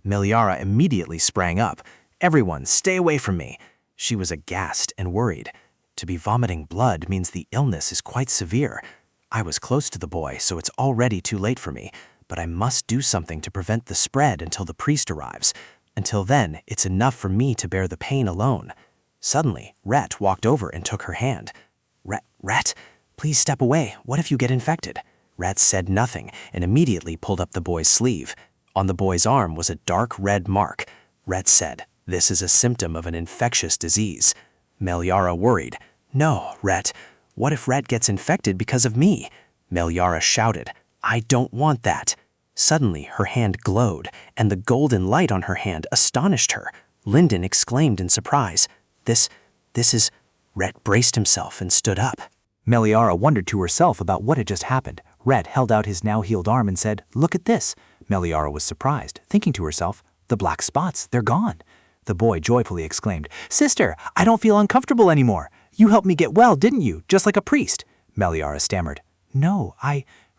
Speaker 1: Meliara immediately sprang up. Everyone, stay away from me. She was aghast and worried. To be vomiting blood means the illness is quite severe. I was close to the boy, so it's already too late for me, but I must do something to prevent the spread until the priest arrives. Until then, it's enough for me to bear the pain alone. Suddenly, Rhett walked over and took her hand. Rhett, please step away. What if you get infected? Rhett said nothing and immediately pulled up the boy's sleeve. On the boy's arm was a dark red mark. Rhett said, This is a symptom of an infectious disease. Meliara worried. No, Rhett. What if Rhett gets infected because of me? Meliara shouted, I don't want that. Suddenly, her hand glowed, and the golden light on her hand astonished her.
Speaker 3: Lyndon exclaimed in surprise. This is... Rhett braced himself and stood up.
Speaker 2: Meliara wondered to herself about what had just happened. Rhett held out his now-healed arm and said, "Look at this." Meliara was surprised, thinking to herself, "The black spots, they're gone." The boy joyfully exclaimed, "Sister, I don't feel uncomfortable anymore. You helped me get well, didn't you? Just like a priest." Meliara stammered. "No,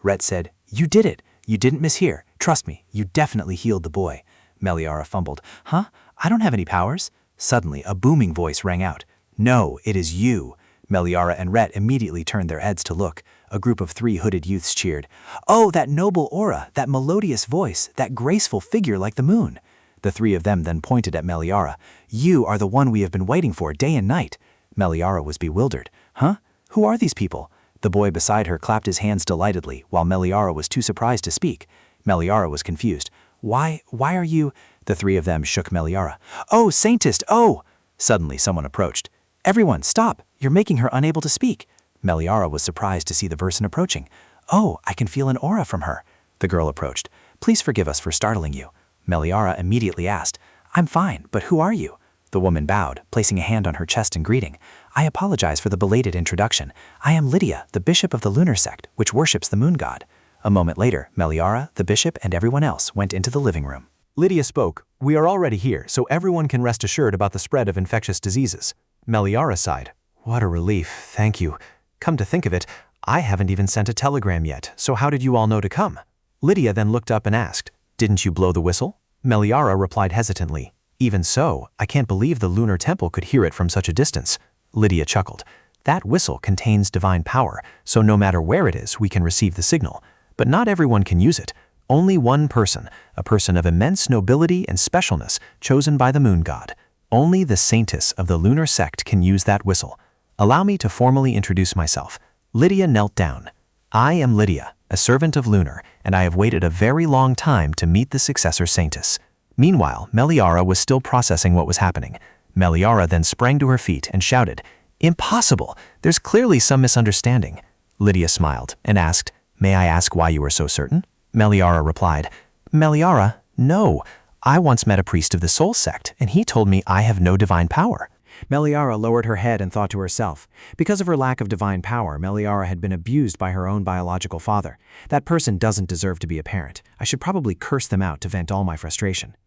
Speaker 2: Rhett said, "You did it. You didn't mishear. Trust me, you definitely healed the boy." Meliara fumbled. "Huh? I don't have any powers." Suddenly, a booming voice rang out. "No, it is you." Meliara and Rhett immediately turned their heads to look. A group of 3 hooded youths cheered. "Oh, that noble aura, that melodious voice, that graceful figure like the moon." The 3 of them then pointed at Meliara. "You are the one we have been waiting for day and night." Meliara was bewildered. "Huh? Who are these people?" The boy beside her clapped his hands delightedly, while Meliara was too surprised to speak. Meliara was confused. Why are you—" The 3 of them shook Meliara. "Oh, Saintess, oh!" Suddenly someone approached. "Everyone, stop! You're making her unable to speak." Meliara was surprised to see the person approaching. "Oh, I can feel an aura from her." The girl approached. "Please forgive us for startling you." Meliara immediately asked, "I'm fine, but who are you?" The woman bowed, placing a hand on her chest in greeting. "I apologize for the belated introduction. I am Lydia, the bishop of the lunar sect, which worships the moon god." A moment later, Meliara, the bishop, and everyone else went into the living room.
Speaker 1: Lydia spoke, "We are already here, so everyone can rest assured about the spread of infectious diseases." Meliara sighed. "What a relief, thank you. Come to think of it, I haven't even sent a telegram yet, so how did you all know to come?" Lydia then looked up and asked, "Didn't you blow the whistle?" Meliara replied hesitantly, "Even so, I can't believe the lunar temple could hear it from such a distance." Lydia chuckled. "That whistle contains divine power, so no matter where it is, we can receive the signal. But not everyone can use it. Only one person, a person of immense nobility and specialness, chosen by the moon god. Only the Saintess of the lunar sect can use that whistle. Allow me to formally introduce myself." Lydia knelt down. "I am Lydia, a servant of Lunar, and I have waited a very long time to meet the successor Saintess." Meanwhile, Meliara was still processing what was happening. Meliara then sprang to her feet and shouted, "Impossible! There's clearly some misunderstanding." Lydia smiled and asked, "May I ask why you are so certain?" Meliara replied, "Meliara, no. I once met a priest of the Soul sect, and he told me I have no divine power."
Speaker 2: Meliara lowered her head and thought to herself. Because of her lack of divine power, Meliara had been abused by her own biological father. That person doesn't deserve to be a parent. I should probably curse them out to vent all my frustration.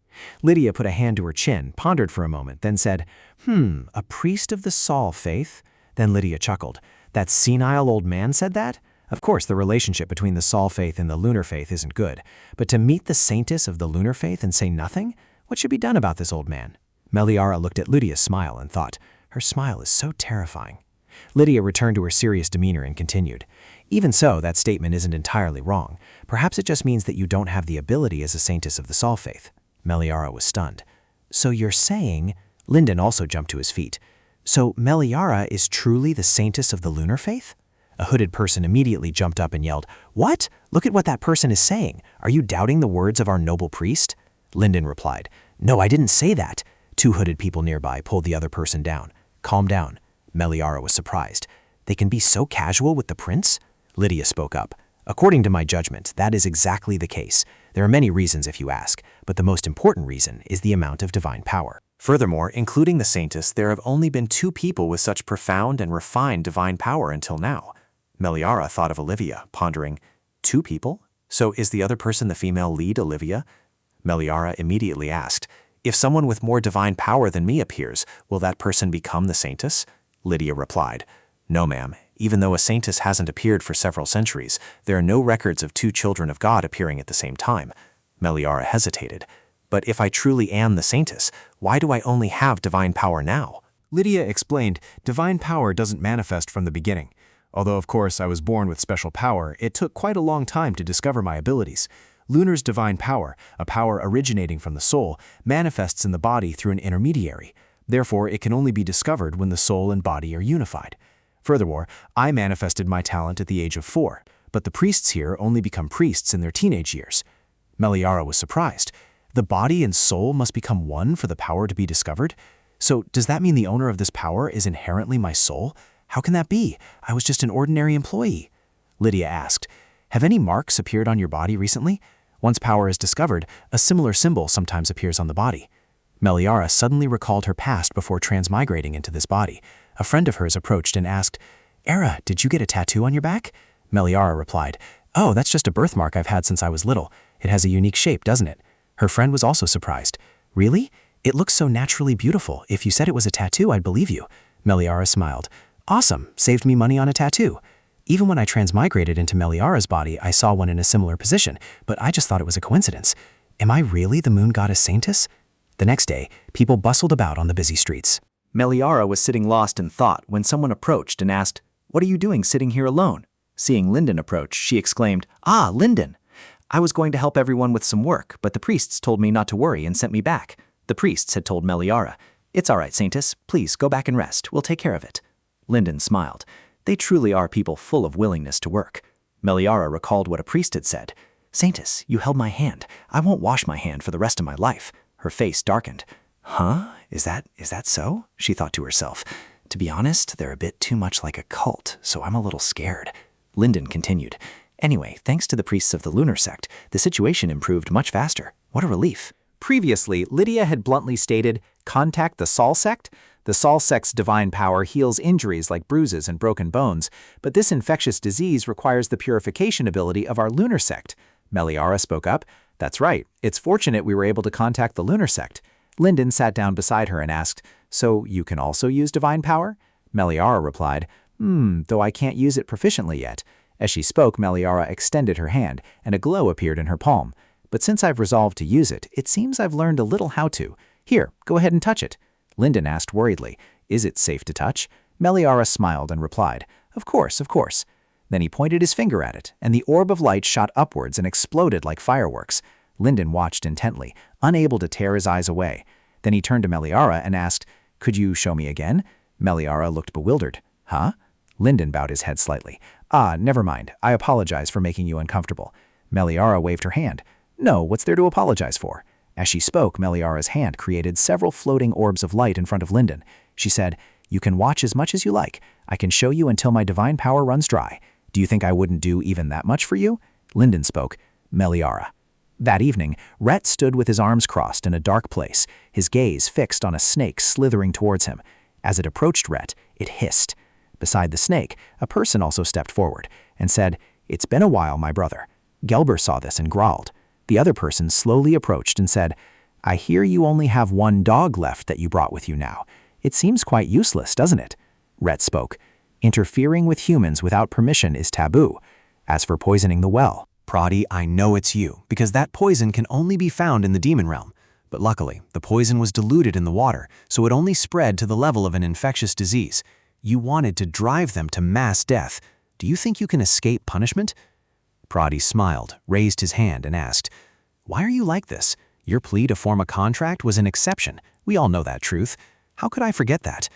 Speaker 2: Lydia put a hand to her chin, pondered for a moment, then said, "A priest of the Saul faith?" Then Lydia chuckled. "That senile old man said that? Of course, the relationship between the Saul faith and the lunar faith isn't good. But to meet the Saintess of the lunar faith and say nothing? What should be done about this old man?" Meliara looked at Lydia's smile and thought, "Her smile is so terrifying." Lydia returned to her serious demeanor and continued, "Even so, that statement isn't entirely wrong. Perhaps it just means that you don't have the ability as a Saintess of the Saul faith." Meliara was stunned. "So you're saying—" Lyndon also jumped to his feet. "So Meliara is truly the Saintess of the lunar faith?" A hooded person immediately jumped up and yelled, "What? Look at what that person is saying. Are you doubting the words of our noble priest?" Lyndon replied, "No, I didn't say that." 2 hooded people nearby pulled the other person down. "Calm down." Meliara was surprised. "They can be so casual with the prince?" Lydia spoke up. "According to my judgment, that is exactly the case. There are many reasons if you ask, but the most important reason is the amount of divine power. Furthermore, including the Saintess, there have only been 2 people with such profound and refined divine power until now." Meliara thought of Olivia, pondering, 2 people? So is the other person the female lead, Olivia? Meliara immediately asked, "If someone with more divine power than me appears, will that person become the Saintess?" Lydia replied, "No, ma'am. Even though a Saintess hasn't appeared for several centuries, there are no records of 2 children of God appearing at the same time." Meliara hesitated. "But if I truly am the Saintess, why do I only have divine power now?"
Speaker 5: Lydia explained, "Divine power doesn't manifest from the beginning. Although, of course, I was born with special power, it took quite a long time to discover my abilities. Lunar's divine power, a power originating from the soul, manifests in the body through an intermediary. Therefore, it can only be discovered when the soul and body are unified. Furthermore, I manifested my talent at the age of 4, but the priests here only become priests in their teenage years." Meliara was surprised. "The body and soul must become one for the power to be discovered? So does that mean the owner of this power is inherently my soul? How can that be? I was just an ordinary employee." Lydia asked, "Have any marks appeared on your body recently? Once power is discovered, a similar symbol sometimes appears on the body."
Speaker 3: Meliara suddenly recalled her past before transmigrating into this body. A friend of hers approached and asked, "Era, did you get a tattoo on your back?" Meliara replied, "Oh, that's just a birthmark I've had since I was little. It has a unique shape, doesn't it?" Her friend was also surprised. "Really? It looks so naturally beautiful. If you said it was a tattoo, I'd believe you." Meliara smiled. "Awesome, saved me money on a tattoo." Even when I transmigrated into Meliara's body, I saw one in a similar position, but I just thought it was a coincidence. Am I really the moon goddess Saintess? The next day, people bustled about on the busy streets.
Speaker 1: Meliara was sitting lost in thought when someone approached and asked, "What are you doing sitting here alone?" Seeing Linden approach, she exclaimed, "Ah, Linden! I was going to help everyone with some work, but the priests told me not to worry and sent me back." The priests had told Meliara, "It's all right, Saintess. Please go back and rest. We'll take care of it." Linden smiled. They truly are people full of willingness to work. Meliara recalled what a priest had said. "Saintess, you held my hand. I won't wash my hand for the rest of my life." Her face darkened. "Huh? Is that so?" she thought to herself. "To be honest, they're a bit too much like a cult, so I'm a little scared." Linden continued. "Anyway, thanks to the priests of the lunar sect, the situation improved much faster. What a relief." Previously, Lydia had bluntly stated, "Contact the Sol sect." The Sol sect's divine power heals injuries like bruises and broken bones, but this infectious disease requires the purification ability of our lunar sect. Meliara spoke up. "That's right. It's fortunate we were able to contact the lunar sect." Linden sat down beside her and asked, "So you can also use divine power?" Meliara replied, "Though I can't use it proficiently yet." As she spoke, Meliara extended her hand, and a glow appeared in her palm. "But since I've resolved to use it, it seems I've learned a little how to. Here, go ahead and touch it." Linden asked worriedly, "Is it safe to touch?" Meliara smiled and replied, Of course, of course." Then he pointed his finger at it, and the orb of light shot upwards and exploded like fireworks. Linden watched intently, unable to tear his eyes away. Then he turned to Meliara and asked, "Could you show me again?" Meliara looked bewildered. "Huh?" Linden bowed his head slightly. "Ah, never mind. I apologize for making you uncomfortable." Meliara waved her hand. "No, what's there to apologize for?" As she spoke, Meliara's hand created several floating orbs of light in front of Linden. She said, "You can watch as much as you like. I can show you until my divine power runs dry. Do you think I wouldn't do even that much for you?" Linden spoke, "Meliara." That evening, Rhett stood with his arms crossed in a dark place, his gaze fixed on a snake slithering towards him. As it approached Rhett, it hissed. Beside the snake, a person also stepped forward and said, "It's been a while, my brother." Gelber saw this and growled. The other person slowly approached and said, "I hear you only have one dog left that you brought with you now. It seems quite useless, doesn't it?" Rhett spoke. "Interfering with humans without permission is taboo. As for poisoning the well,
Speaker 3: Pradi, I know it's you, because that poison can only be found in the demon realm. But luckily, the poison was diluted in the water, so it only spread to the level of an infectious disease. You wanted to drive them to mass death. Do you think you can escape punishment?" Pradi smiled, raised his hand, and asked, "Why are you like this? Your plea to form a contract was an exception. We all know that truth. How could I forget that?"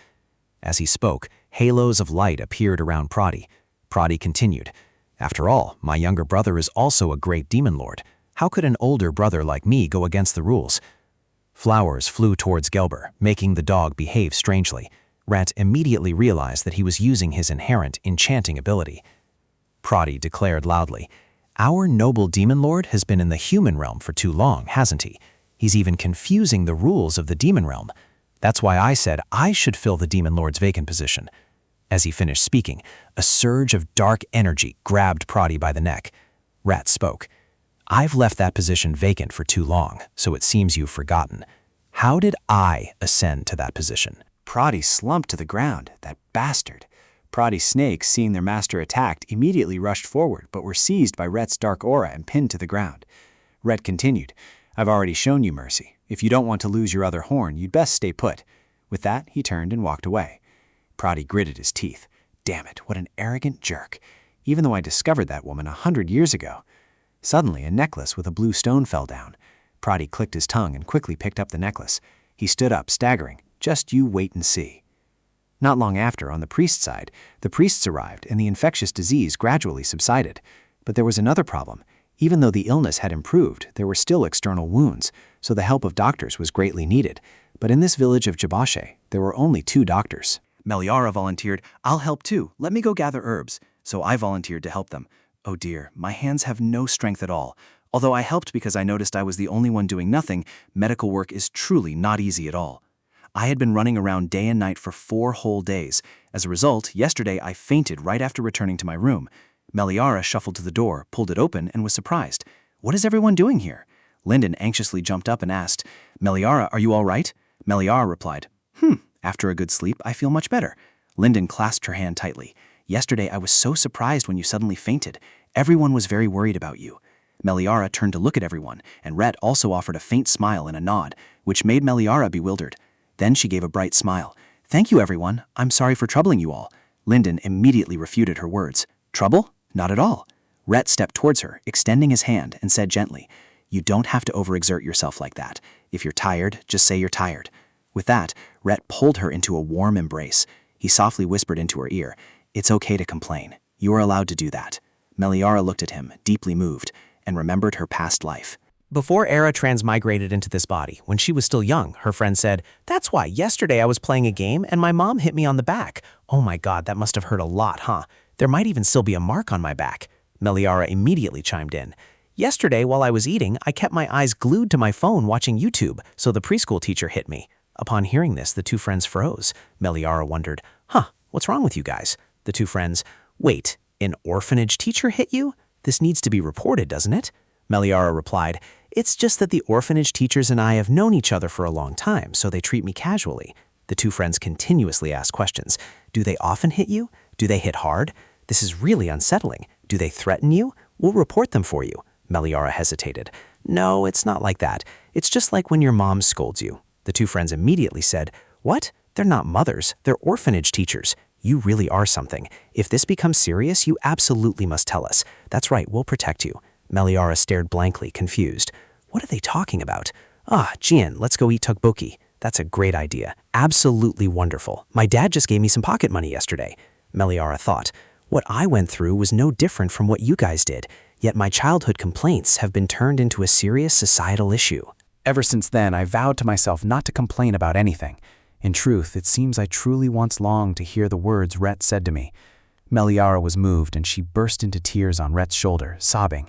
Speaker 3: As he spoke, halos of light appeared around Pradi. Pradi continued, "After all, my younger brother is also a great demon lord. How could an older brother like me go against the rules?" Flowers flew towards Gelber, making the dog behave strangely. Rat immediately realized that he was using his inherent enchanting ability. Pradi declared loudly, "Our noble demon lord has been in the human realm for too long, hasn't he? He's even confusing the rules of the demon realm. That's why I said I should fill the demon lord's vacant position." As he finished speaking, a surge of dark energy grabbed Pradi by the neck. Rat spoke, "I've left that position vacant for too long, so it seems you've forgotten. How did I ascend to that position?"
Speaker 1: Pradi slumped to the ground, that bastard. Pradi's snakes, seeing their master attacked, immediately rushed forward, but were seized by Rhett's dark aura and pinned to the ground. Rhett continued, "I've already shown you mercy. If you don't want to lose your other horn, you'd best stay put." With that, he turned and walked away. Pradi gritted his teeth. Damn it, what an arrogant jerk. Even though I discovered that woman 100 years ago. Suddenly, a necklace with a blue stone fell down. Pradi clicked his tongue and quickly picked up the necklace. He stood up, staggering. Just you wait and see. Not long after, on the priest's side, the priests arrived and the infectious disease gradually subsided. But there was another problem. Even though the illness had improved, there were still external wounds, so the help of doctors was greatly needed. But in this village of Jabashe, there were only 2 doctors. Meliara volunteered, "I'll help too. Let me go gather herbs." So I volunteered to help them. Oh dear, my hands have no strength at all.
Speaker 6: Although I helped because I noticed I was the only one doing nothing, medical work is truly not easy at all. I had been running around day and night for 4 whole days. As a result, yesterday I fainted right after returning to my room. Meliara shuffled to the door, pulled it open, and was surprised. What is everyone doing here? Lyndon anxiously jumped up and asked, Meliara, are you all right? Meliara replied, after a good sleep, I feel much better. Lyndon clasped her hand tightly. Yesterday I was so surprised when you suddenly fainted. Everyone was very worried about you. Meliara turned to look at everyone, and Rhett also offered a faint smile and a nod, which made Meliara bewildered. Then she gave a bright smile. Thank you, everyone. I'm sorry for troubling you all. Lyndon immediately refuted her words. Trouble? Not at all. Rhett stepped towards her, extending his hand, and said gently, You don't have to overexert yourself like that. If you're tired, just say you're tired. With that, Rhett pulled her into a warm embrace. He softly whispered into her ear, It's okay to complain. You are allowed to do that. Meliara looked at him, deeply moved, and remembered her past life.
Speaker 3: Before Era transmigrated into this body, when she was still young, her friend said, That's why yesterday I was playing a game and my mom hit me on the back. Oh my God, that must have hurt a lot, huh? There might even still be a mark on my back. Meliara immediately chimed in. Yesterday, while I was eating, I kept my eyes glued to my phone watching YouTube, so the preschool teacher hit me. Upon hearing this, the two friends froze. Meliara wondered, what's wrong with you guys? The two friends, Wait, an orphanage teacher hit you? This needs to be reported, doesn't it? Meliara replied, It's just that the orphanage teachers and I have known each other for a long time, so they treat me casually. The two friends continuously asked questions. Do they often hit you? Do they hit hard? This is really unsettling. Do they threaten you? We'll report them for you. Meliara hesitated. No, it's not like that. It's just like when your mom scolds you. The two friends immediately said, What? They're not mothers. They're orphanage teachers. You really are something. If this becomes serious, you absolutely must tell us. That's right, we'll protect you. Meliara stared blankly, confused. What are they talking about? Jian, let's go eat tteokbokki. That's a great idea. Absolutely wonderful. My dad just gave me some pocket money yesterday. Meliara thought, What I went through was no different from what you guys did, yet my childhood complaints have been turned into a serious societal issue.
Speaker 2: Ever since then, I vowed to myself not to complain about anything. In truth, it seems I truly once longed to hear the words Rhett said to me. Meliara was moved and she burst into tears on Rhett's shoulder, sobbing.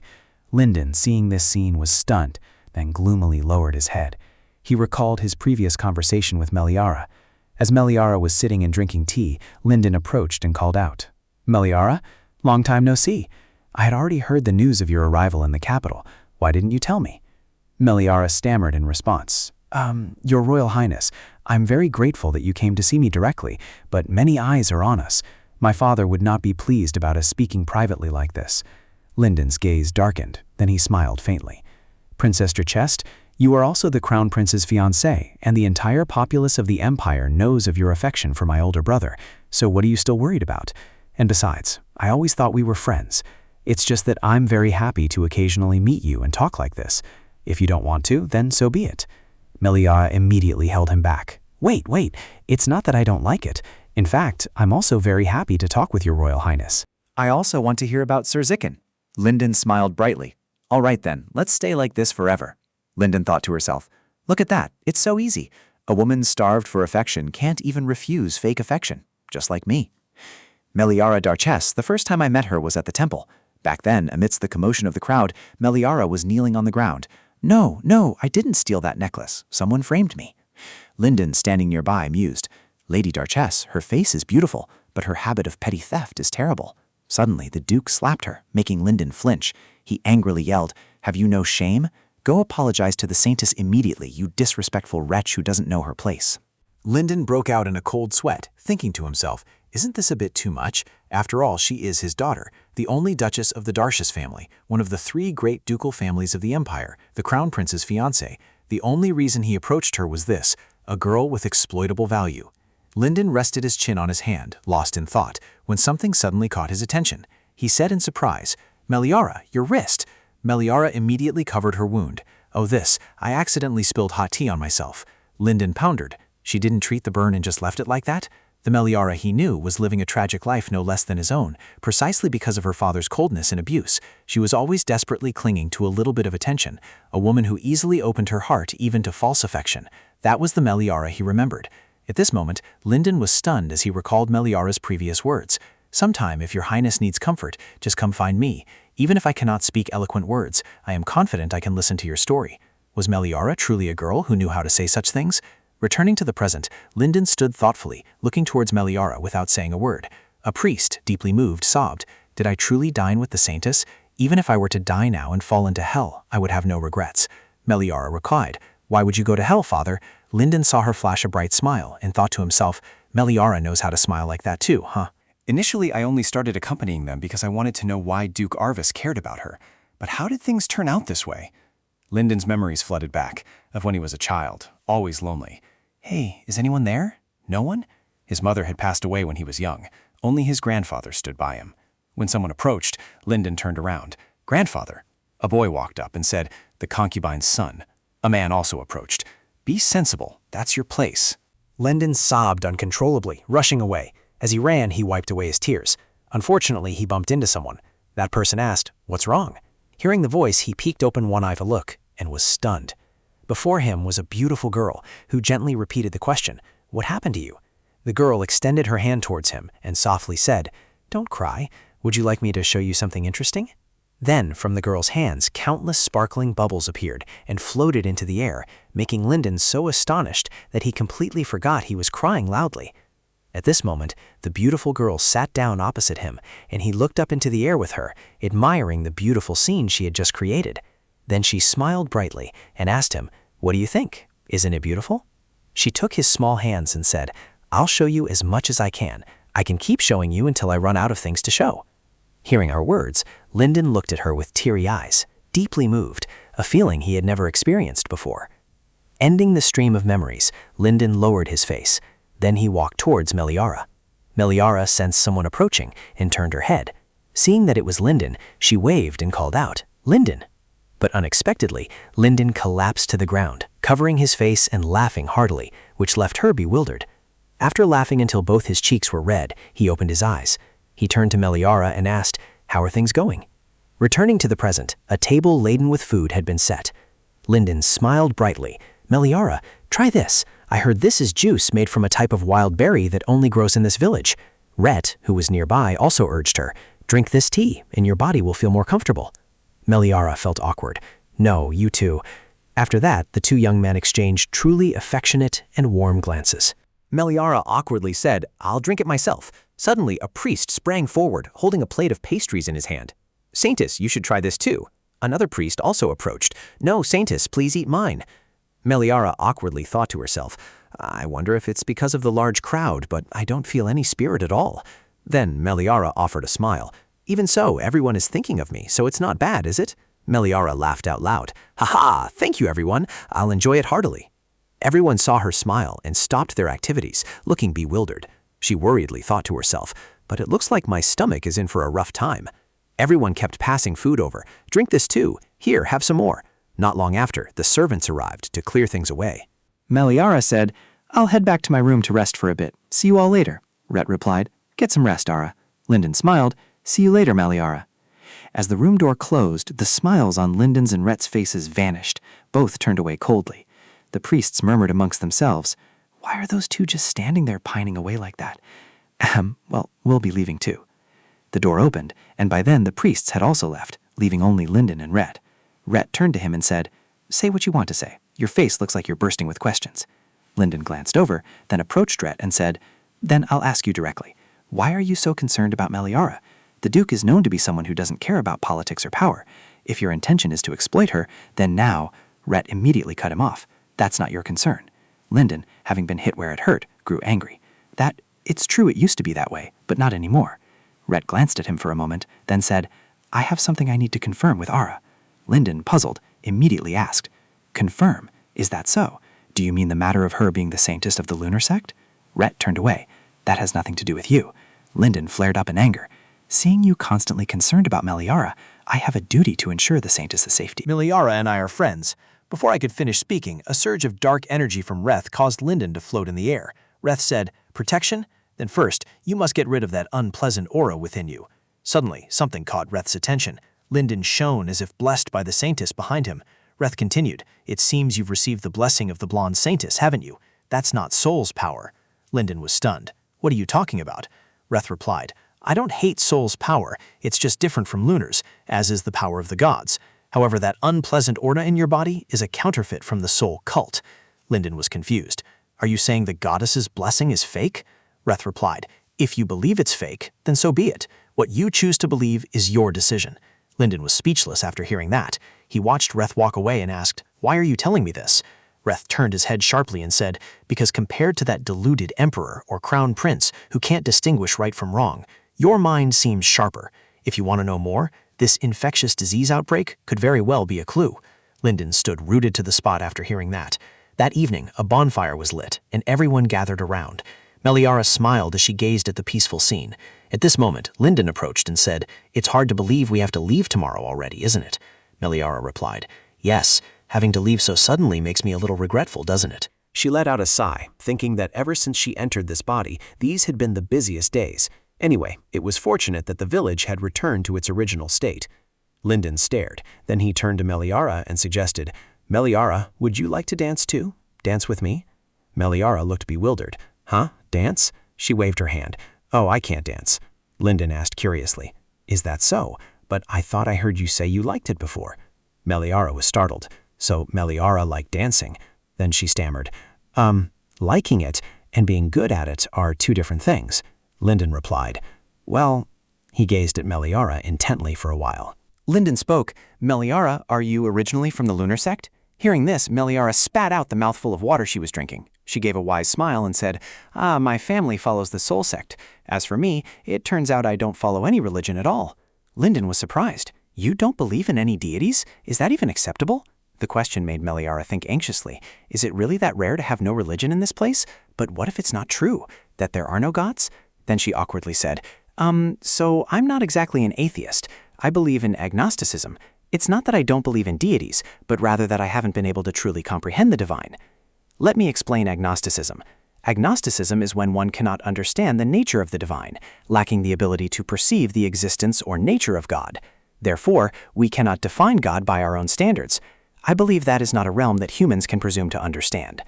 Speaker 2: Lyndon, seeing this scene, was stunned, then gloomily lowered his head. He recalled his previous conversation with Meliara. As Meliara was sitting and drinking tea, Lyndon approached and called out, Meliara, long time no see. I had already heard the news of your arrival in the capital. Why didn't you tell me? Meliara stammered in response. Your Royal Highness, I'm very grateful that you came to see me directly, but many eyes are on us. My father would not be pleased about us speaking privately like this. Lyndon's gaze darkened, then he smiled faintly. Princess Drachest, you are also the Crown Prince's fiancée, and the entire populace of the Empire knows of your affection for my older brother, so what are you still worried about? And besides, I always thought we were friends. It's just that I'm very happy to occasionally meet you and talk like this. If you don't want to, then so be it. Meliara immediately held him back. Wait, it's not that I don't like it. In fact, I'm also very happy to talk with your Royal Highness.
Speaker 1: I also want to hear about Sir Zicken. Lyndon smiled brightly. All right then, let's stay like this forever. Lyndon thought to herself, Look at that, it's so easy. A woman starved for affection can't even refuse fake affection, just like me. Meliara Darchess, the first time I met her was at the temple. Back then, amidst the commotion of the crowd, Meliara was kneeling on the ground. No, I didn't steal that necklace. Someone framed me. Lyndon, standing nearby, mused. Lady Darchess, her face is beautiful, but her habit of petty theft is terrible. Suddenly, the Duke slapped her, making Lyndon flinch. He angrily yelled, Have you no shame? Go apologize to the Saintess immediately, you disrespectful wretch who doesn't know her place.
Speaker 5: Lyndon broke out in a cold sweat, thinking to himself, Isn't this a bit too much? After all, she is his daughter, the only Duchess of the Darchess family, one of the 3 great ducal families of the Empire, the Crown Prince's fiancée. The only reason he approached her was this, a girl with exploitable value. Lyndon rested his chin on his hand, lost in thought, when something suddenly caught his attention. He said in surprise, Meliara, your wrist. Meliara immediately covered her wound. Oh this, I accidentally spilled hot tea on myself. Lyndon pondered. She didn't treat the burn and just left it like that? The Meliara he knew was living a tragic life no less than his own, precisely because of her father's coldness and abuse. She was always desperately clinging to a little bit of attention, a woman who easily opened her heart even to false affection. That was the Meliara he remembered. At this moment, Lyndon was stunned as he recalled Meliara's previous words. Sometime, if your highness needs comfort, just come find me.
Speaker 3: Even if I cannot speak eloquent words, I am confident I can listen to your story. Was Meliara truly a girl who knew how to say such things? Returning to the present, Linden stood thoughtfully, looking towards Meliara without saying a word. A priest, deeply moved, sobbed, "Did I truly dine with the Saintess? Even if I were to die now and fall into hell, I would have no regrets." Meliara replied, "Why would you go to hell, father?" Linden saw her flash a bright smile and thought to himself, Meliara knows how to smile like that too, huh?
Speaker 6: Initially, I only started accompanying them because I wanted to know why Duke Arvis cared about her. But how did things turn out this way? Linden's memories flooded back, of when he was a child, always lonely. Hey, is anyone there? No one? His mother had passed away when he was young. Only his grandfather stood by him. When someone approached, Linden turned around. "Grandfather." A boy walked up and said, "The concubine's son." A man also approached. "Be sensible, that's your place."
Speaker 3: Linden sobbed uncontrollably, rushing away. As he ran, he wiped away his tears. Unfortunately, he bumped into someone. That person asked, "What's wrong?" Hearing the voice, he peeked open one eye to look and was stunned. Before him was a beautiful girl who gently repeated the question, "What happened to you?" The girl extended her hand towards him and softly said, "Don't cry. Would you like me to show you something interesting?" Then, from the girl's hands, countless sparkling bubbles appeared and floated into the air, making Linden so astonished that he completely forgot he was crying loudly. At this moment, the beautiful girl sat down opposite him, and he looked up into the air with her, admiring the beautiful scene she had just created. Then she smiled brightly and asked him, "What do you think? Isn't it beautiful?" She took his small hands and said, "I'll show you as much as I can. I can keep showing you until I run out of things to show." Hearing her words, Linden looked at her with teary eyes, deeply moved, a feeling he had never experienced before. Ending the stream of memories, Linden lowered his face. Then he walked towards Meliara. Meliara sensed someone approaching and turned her head. Seeing that it was Linden, she waved and called out, "Linden!" But unexpectedly, Linden collapsed to the ground, covering his face and laughing heartily, which left her bewildered. After laughing until both his cheeks were red, he opened his eyes. He turned to Meliara and asked, "How are things going?" Returning to the present, a table laden with food had been set. Linden smiled brightly. "Meliara, try this. I heard this is juice made from a type of wild berry that only grows in this village." Rhett, who was nearby, also urged her, "Drink this tea, and your body will feel more comfortable." Meliara felt awkward. "No, you too." After that, the two young men exchanged truly affectionate and warm glances.
Speaker 1: Meliara awkwardly said, "I'll drink it myself." Suddenly, a priest sprang forward, holding a plate of pastries in his hand. "Saintess, you should try this too." Another priest also approached. "No, Saintess, please eat mine." Meliara awkwardly thought to herself, "I wonder if it's because of the large crowd, but I don't feel any spirit at all." Then Meliara offered a smile. "Even so, everyone is thinking of me, so it's not bad, is it?" Meliara laughed out loud. "Ha ha! Thank you, everyone. I'll enjoy it heartily." Everyone saw her smile and stopped their activities, looking bewildered. She worriedly thought to herself, "But it looks like my stomach is in for a rough time." Everyone kept passing food over. "Drink this too. Here, have some more." Not long after, the servants arrived to clear things away.
Speaker 7: Meliara said, "I'll head back to my room to rest for a bit. See you all later." Rhett replied, "Get some rest, Ara." Linden smiled, "See you later, Meliara." As the room door closed, the smiles on Linden's and Rhett's faces vanished. Both turned away coldly. The priests murmured amongst themselves, "Why are those two just standing there pining away like that?" Well, we'll be leaving too." The door opened, and by then the priests had also left, leaving only Linden and Rhett. Rhett turned to him and said, "Say what you want to say. Your face looks like you're bursting with questions." Linden glanced over, then approached Rhett and said, "Then I'll ask you directly. Why are you so concerned about Meliara? The Duke is known to be someone who doesn't care about politics or power. If your intention is to exploit her, then now—" Rhett immediately cut him off. "That's not your concern." Linden, having been hit where it hurt, grew angry. It's true it used to be that way, but not anymore." Rhett glanced at him for a moment, then said, "I have something I need to confirm with Ara." Linden, puzzled, immediately asked, "Confirm? Is that so? Do you mean the matter of her being the Saintess of the Lunar Sect?" Rhett turned away. "That has nothing to do with you." Linden flared up in anger. "Seeing you constantly concerned about Meliara, I have a duty to ensure the Saintess's safety."
Speaker 3: Meliara and I are friends. Before I could finish speaking, a surge of dark energy from Reth caused Linden to float in the air. Reth said, "Protection? Then first, you must get rid of that unpleasant aura within you." Suddenly, something caught Reth's attention. Linden shone as if blessed by the Saintess behind him. Reth continued, "It seems you've received the blessing of the blonde Saintess, haven't you? That's not soul's power." Linden was stunned. "What are you talking about?" Reth replied, I don't hate Soul's power, it's just different from Lunar's, as is the power of the gods. However, that unpleasant aura in your body is a counterfeit from the Soul cult. Linden was confused. Are you saying the goddess's blessing is fake? Reth replied, if you believe it's fake, then so be it. What you choose to believe is your decision. Linden was speechless after hearing that. He watched Reth walk away and asked, why are you telling me this? Reth turned his head sharply and said, because compared to that deluded emperor or crown prince who can't distinguish right from wrong, your mind seems sharper. If you want to know more, this infectious disease outbreak could very well be a clue. Linden stood rooted to the spot after hearing that. That evening, a bonfire was lit, and everyone gathered around. Meliara smiled as she gazed at the peaceful scene. At this moment, Linden approached and said, it's hard to believe we have to leave tomorrow already, isn't it? Meliara replied, yes, having to leave so suddenly makes me a little regretful, doesn't it?
Speaker 2: She let out a sigh, thinking that ever since she entered this body, these had been the busiest days. Anyway, it was fortunate that the village had returned to its original state. Linden stared. Then he turned to Meliara and suggested, Meliara, would you like to dance too? Dance with me? Meliara looked bewildered. Huh? Dance? She waved her hand. Oh, I can't dance. Linden asked curiously. Is that so? But I thought I heard you say you liked it before. Meliara was startled. So Meliara liked dancing. Then she stammered. Liking it and being good at it are two different things. Linden replied. Well, he gazed at Meliara intently for a while.
Speaker 7: Linden spoke. Meliara, are you originally from the lunar sect? Hearing this, Meliara spat out the mouthful of water she was drinking. She gave a wise smile and said, my family follows the soul sect. As for me, it turns out I don't follow any religion at all. Linden was surprised. You don't believe in any deities? Is that even acceptable? The question made Meliara think anxiously. Is it really that rare to have no religion in this place? But what if it's not true, that there are no gods? Then she awkwardly said, so I'm not exactly an atheist. I believe in agnosticism. It's not that I don't believe in deities, but rather that I haven't been able to truly comprehend the divine. Let me explain agnosticism. Agnosticism is when one cannot understand the nature of the divine, lacking the ability to perceive the existence or nature of God. Therefore, we cannot define God by our own standards. I believe that is not a realm that humans can presume to understand.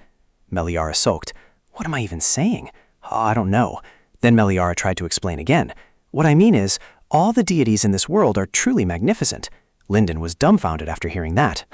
Speaker 7: Meliara sulked. What am I even saying? Oh, I don't know. Then Meliara tried to explain again. What I mean is, all the deities in this world are truly magnificent. Linden was dumbfounded after hearing that.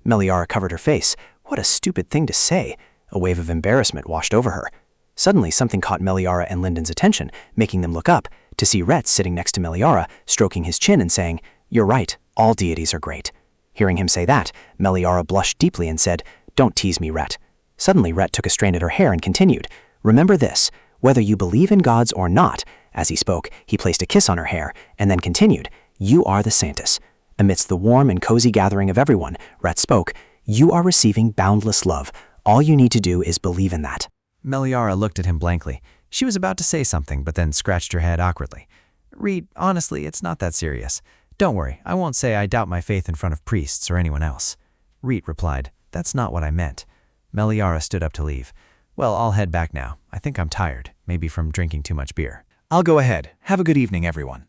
Speaker 7: Meliara covered her face. What a stupid thing to say. A wave of embarrassment washed over her. Suddenly, something caught Meliara and Linden's attention, making them look up, to see Rhett sitting next to Meliara, stroking his chin and saying, You're right, all deities are great. Hearing him say that, Meliara blushed deeply and said, Don't tease me, Rhett. Suddenly, Rhett took a strain at her hair and continued, Remember this, whether you believe in gods or not. As he spoke, he placed a kiss on her hair, and then continued, You are the Saintess. Amidst the warm and cozy gathering of everyone, Rhett spoke, You are receiving boundless love. All you need to do is believe in that.
Speaker 1: Meliara looked at him blankly. She was about to say something, but then scratched her head awkwardly. Reed, honestly, it's not that serious. Don't worry, I won't say I doubt my faith in front of priests or anyone else. Reed replied, That's not what I meant. Meliara stood up to leave. Well, I'll head back now. I think I'm tired, maybe from drinking too much beer.
Speaker 5: I'll go ahead. Have a good evening, everyone.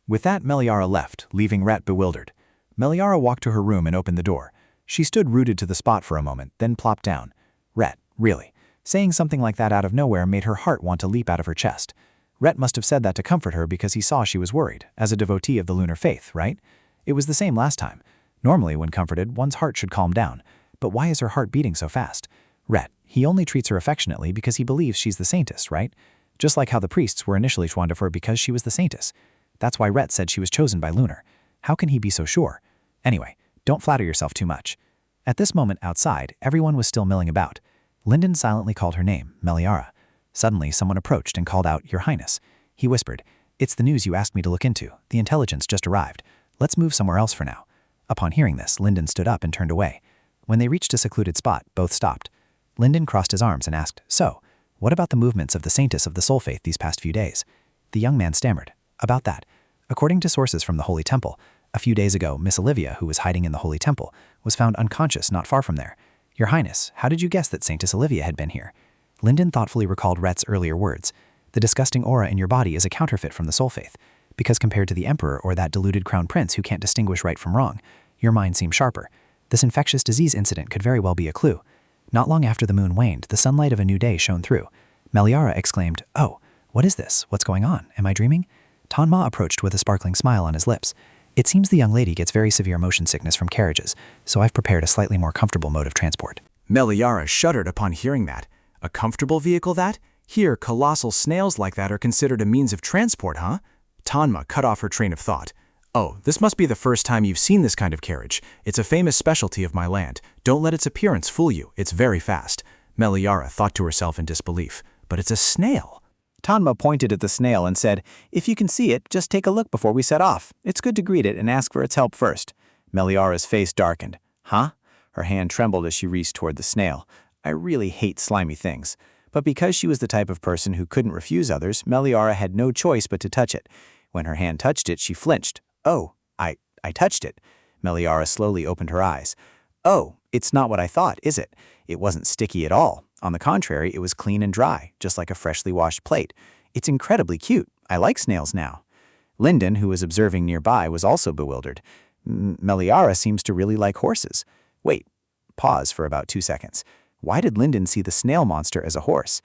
Speaker 5: With that, Meliara left, leaving Rhett bewildered. Meliara walked to her room and opened the door. She stood rooted to the spot for a moment, then plopped down. Rhett, really. Saying something like that out of nowhere made her heart want to leap out of her chest. Rhett must have said that to comfort her because he saw she was worried, as a devotee of the lunar faith, right? It was the same last time. Normally, when comforted, one's heart should calm down. But why is her heart beating so fast? Rhett, he only treats her affectionately because he believes she's the Saintess, right? Just like how the priests were initially fond of her because she was the Saintess. That's why Rhett said she was chosen by Lunar. How can he be so sure? Anyway, don't flatter yourself too much. At this moment outside, everyone was still milling about. Linden silently called her name, Meliara. Suddenly, someone approached and called out, Your Highness. He whispered, It's the news you asked me to look into. The intelligence just arrived. Let's move somewhere else for now. Upon hearing this, Linden stood up and turned away. When they reached a secluded spot, both stopped. Linden crossed his arms and asked, So, what about the movements of the Saintess of the Soul Faith these past few days? The young man stammered, About that. According to sources from the Holy Temple, a few days ago, Miss Olivia, who was hiding in the Holy Temple, was found unconscious not far from there. Your Highness, how did you guess that Saintess Olivia had been here? Linden thoughtfully recalled Rhett's earlier words. The disgusting aura in your body is a counterfeit from the Soul Faith, because compared to the Emperor or that deluded crown prince who can't distinguish right from wrong, your mind seems sharper. This infectious disease incident could very well be a clue. Not long after the moon waned, the sunlight of a new day shone through. Meliara exclaimed, Oh, what is this? What's going on? Am I dreaming?
Speaker 7: Tanma approached with a sparkling smile on his lips. It seems the young lady gets very severe motion sickness from carriages, so I've prepared a slightly more comfortable mode of transport.
Speaker 2: Meliara shuddered upon hearing that. A comfortable vehicle that? Here, colossal snails like that are considered a means of transport, huh? Tanma cut off her train of thought. Oh, this must be the first time you've seen this kind of carriage. It's a famous specialty of my land. Don't let its appearance fool you. It's very fast. Meliara thought to herself in disbelief. But it's a snail.
Speaker 3: Tanma pointed at the snail and said, "If you can see it, just take a look before we set off. It's good to greet it and ask for its help first." Meliara's face darkened. Huh? Her hand trembled as she reached toward the snail. I really hate slimy things. But because she was the type of person who couldn't refuse others, Meliara had no choice but to touch it. When her hand touched it, she flinched. Oh, I touched it. Meliara slowly opened her eyes. Oh, it's not what I thought, is it? It wasn't sticky at all. On the contrary, it was clean and dry, just like a freshly washed plate. It's incredibly cute. I like snails now. Linden, who was observing nearby, was also bewildered. Meliara seems to really like horses. Wait, pause for about 2 seconds. Why did Linden see the snail monster as a horse?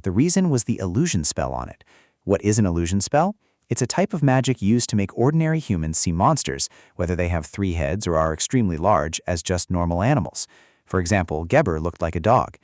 Speaker 3: The reason was the illusion spell on it. What is an illusion spell? It's a type of magic used to make ordinary humans see monsters, whether they have 3 heads or are extremely large, as just normal animals. For example, Geber looked like a dog.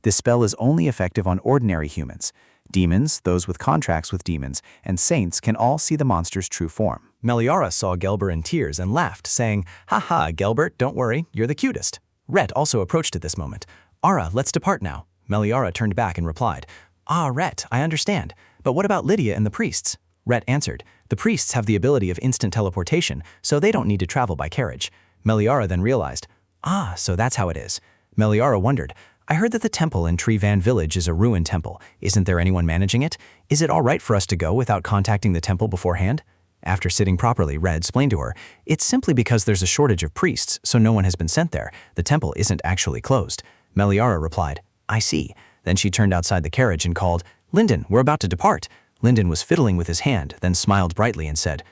Speaker 3: This spell is only effective on ordinary humans. Demons, those with contracts with demons, and saints can all see the monster's true form.
Speaker 2: Meliara saw Gelber in tears and laughed, saying, "Ha ha, Gelbert, don't worry, you're the cutest." Rhett also approached at this moment. "Ara, let's depart now." Meliara turned back and replied, "Ah, Rhett, I understand. But what about Lydia and the priests?" Rhett answered, "The priests have the ability of instant teleportation, so they don't need to travel by carriage." Meliara then realized, "Ah, so that's how it is." Meliara wondered, "I heard that the temple in Tree Van Village is a ruined temple. Isn't there anyone managing it? Is it all right for us to go without contacting the temple beforehand?" After sitting properly, Red explained to her, "It's simply because there's a shortage of priests, so no one has been sent there. The temple isn't actually closed." Meliara replied, "I see." Then she turned outside the carriage and called, "Linden, we're about to depart." Linden was fiddling with his hand, then smiled brightly and said,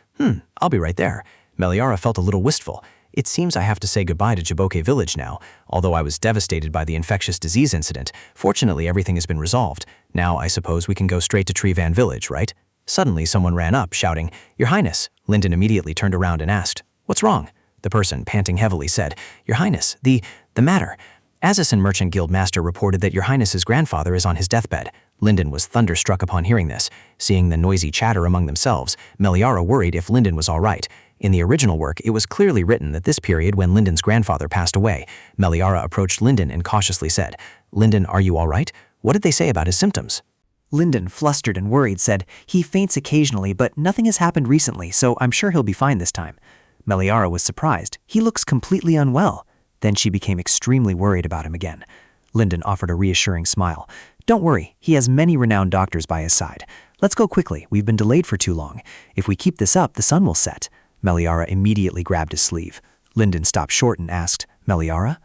Speaker 2: I'll be right there." Meliara felt a little wistful. "It seems I have to say goodbye to Jaboke Village now. Although I was devastated by the infectious disease incident, fortunately everything has been resolved. Now I suppose we can go straight to Tree Van Village, right?" Suddenly someone ran up, shouting, "Your Highness." Linden immediately turned around and asked, "What's wrong?" The person, panting heavily, said, "Your Highness, the matter. Azison Merchant Guild Master reported that Your Highness's grandfather is on his deathbed." Linden was thunderstruck upon hearing this. Seeing the noisy chatter among themselves, Meliara worried if Linden was all right. In the original work, it was clearly written that this period when Linden's grandfather passed away. Meliara approached Linden and cautiously said, "Linden, are you all right? What did they say about his symptoms?"
Speaker 7: Linden, flustered and worried, said, "He faints occasionally, but nothing has happened recently, so I'm sure he'll be fine this time." Meliara was surprised. "He looks completely unwell." Then she became extremely worried about him again. Linden offered a reassuring smile. "Don't worry, he has many renowned doctors by his side. Let's go quickly, we've been delayed for too long. If we keep this up, the sun will set." Meliara immediately grabbed his sleeve. Linden stopped short and asked, "Meliara?"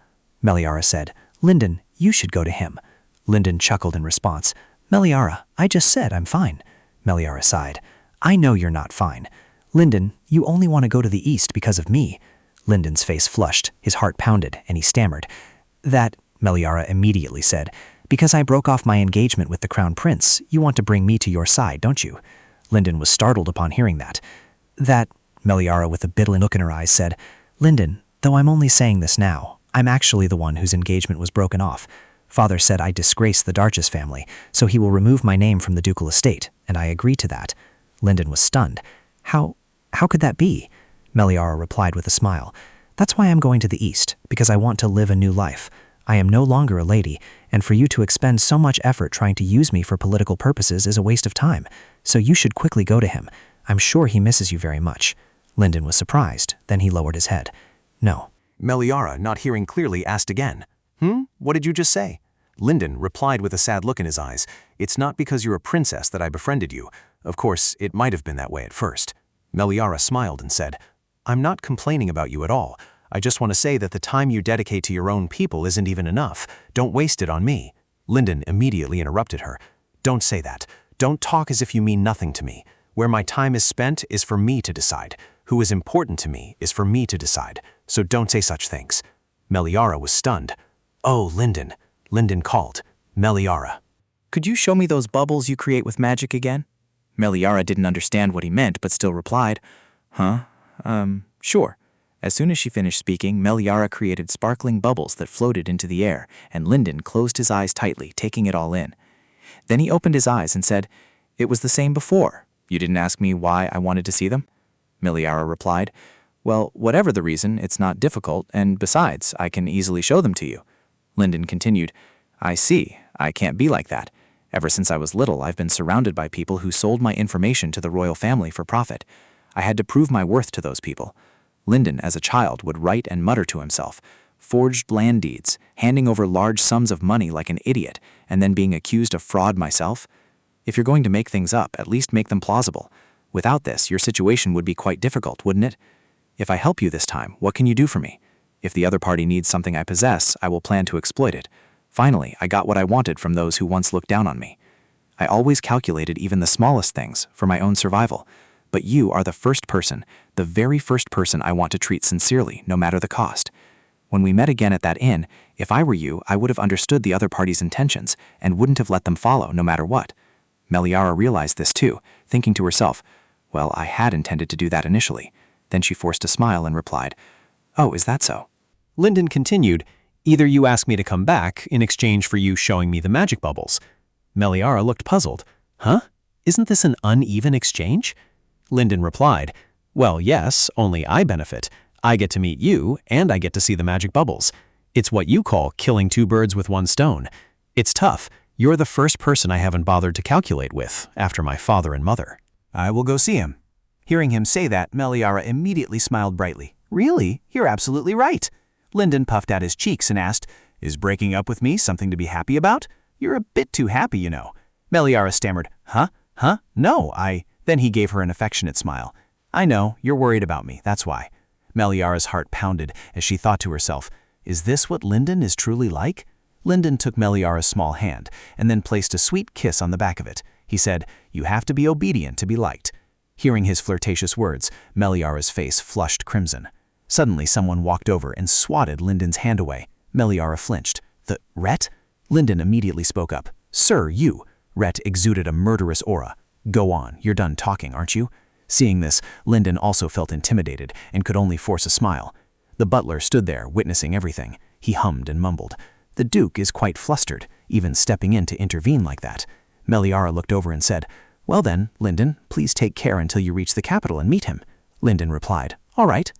Speaker 7: Meliara said, "Linden, you should go to him." Linden chuckled in response. "Meliara, I just said I'm fine." Meliara sighed. "I know you're not fine. Linden, you only want to go to the east because of me." Linden's face flushed, his heart pounded, and he stammered. "That," Meliara immediately said, "because I broke off my engagement with the Crown Prince, you want to bring me to your side, don't you?" Linden was startled upon hearing that. "That," Meliara with a bitter look in her eyes said, "Linden, though I'm only saying this now, I'm actually the one whose engagement was broken off. Father said I disgraced the Darches family, so he will remove my name from the ducal estate, and I agree to that." Linden was stunned. How could that be?" Meliara replied with a smile. "That's why I'm going to the east, because I want to live a new life. I am no longer a lady, and for you to expend so much effort trying to use me for political purposes is a waste of time, so you should quickly go to him. I'm sure he misses you very much." Linden was surprised, then he lowered his head. "No."
Speaker 2: Meliara, not hearing clearly, asked again, What did you just say?" Linden replied with a sad look in his eyes, "It's not because you're a princess that I befriended you. Of course, it might have been that way at first." Meliara smiled and said, "I'm not complaining about you at all. I just want to say that the time you dedicate to your own people isn't even enough. Don't waste it on me." Linden immediately interrupted her. "Don't say that. Don't talk as if you mean nothing to me. Where my time is spent is for me to decide. Who is important to me is for me to decide. So don't say such things." Meliara was stunned. "Oh, Linden." Linden called, "Meliara."
Speaker 3: "Could you show me those bubbles you create with magic again?"
Speaker 2: Meliara didn't understand what he meant but still replied, "Huh? Sure." As soon as she finished speaking, Meliara created sparkling bubbles that floated into the air, and Linden closed his eyes tightly, taking it all in. Then he opened his eyes and said, "It was the same before. You didn't ask me why I wanted to see them?" Meliara replied, "Well, whatever the reason, it's not difficult, and besides, I can easily show them to you." Linden continued, "I see. I can't be like that. Ever since I was little, I've been surrounded by people who sold my information to the royal family for profit. I had to prove my worth to those people." Linden, as a child, would write and mutter to himself, "Forged land deeds, handing over large sums of money like an idiot, and then being accused of fraud myself? If you're going to make things up, at least make them plausible. Without this, your situation would be quite difficult, wouldn't it? If I help you this time, what can you do for me? If the other party needs something I possess, I will plan to exploit it. Finally, I got what I wanted from those who once looked down on me. I always calculated even the smallest things for my own survival. But you are the first person, the very first person I want to treat sincerely, no matter the cost. When we met again at that inn, if I were you, I would have understood the other party's intentions and wouldn't have let them follow, no matter what." Meliara realized this too, thinking to herself, "Well, I had intended to do that initially." Then she forced a smile and replied, "Oh, is that so?"
Speaker 3: Linden continued, "Either you ask me to come back in exchange for you showing me the magic bubbles." Meliara looked puzzled. "Huh? Isn't this an uneven exchange?" Linden replied, "Well, yes, only I benefit. I get to meet you, and I get to see the magic bubbles. It's what you call killing two birds with one stone. It's tough. You're the first person I haven't bothered to calculate with, after my father and mother."
Speaker 2: "I will go see him." Hearing him say that, Meliara immediately smiled brightly. "Really? You're absolutely right." Linden puffed out his cheeks and asked, "Is breaking up with me something to be happy about? You're a bit too happy, you know." Meliara stammered, Huh? No, Then he gave her an affectionate smile. "I know, you're worried about me, that's why." Meliara's heart pounded as she thought to herself, "Is this what Linden is truly like?" Linden took Meliara's small hand and then placed a sweet kiss on the back of it. He said, "You have to be obedient to be liked." Hearing his flirtatious words, Meliara's face flushed crimson. Suddenly, someone walked over and swatted Linden's hand away. Meliara flinched. "Rhett?" Linden immediately spoke up. "Sir, you." Rhett exuded a murderous aura. "Go on, you're done talking, aren't you?" Seeing this, Linden also felt intimidated and could only force a smile. The butler stood there, witnessing everything. He hummed and mumbled. "The Duke is quite flustered, even stepping in to intervene like that." Meliara looked over and said, "Well then, Linden, please take care until you reach the capital and meet him." Linden replied, "All right."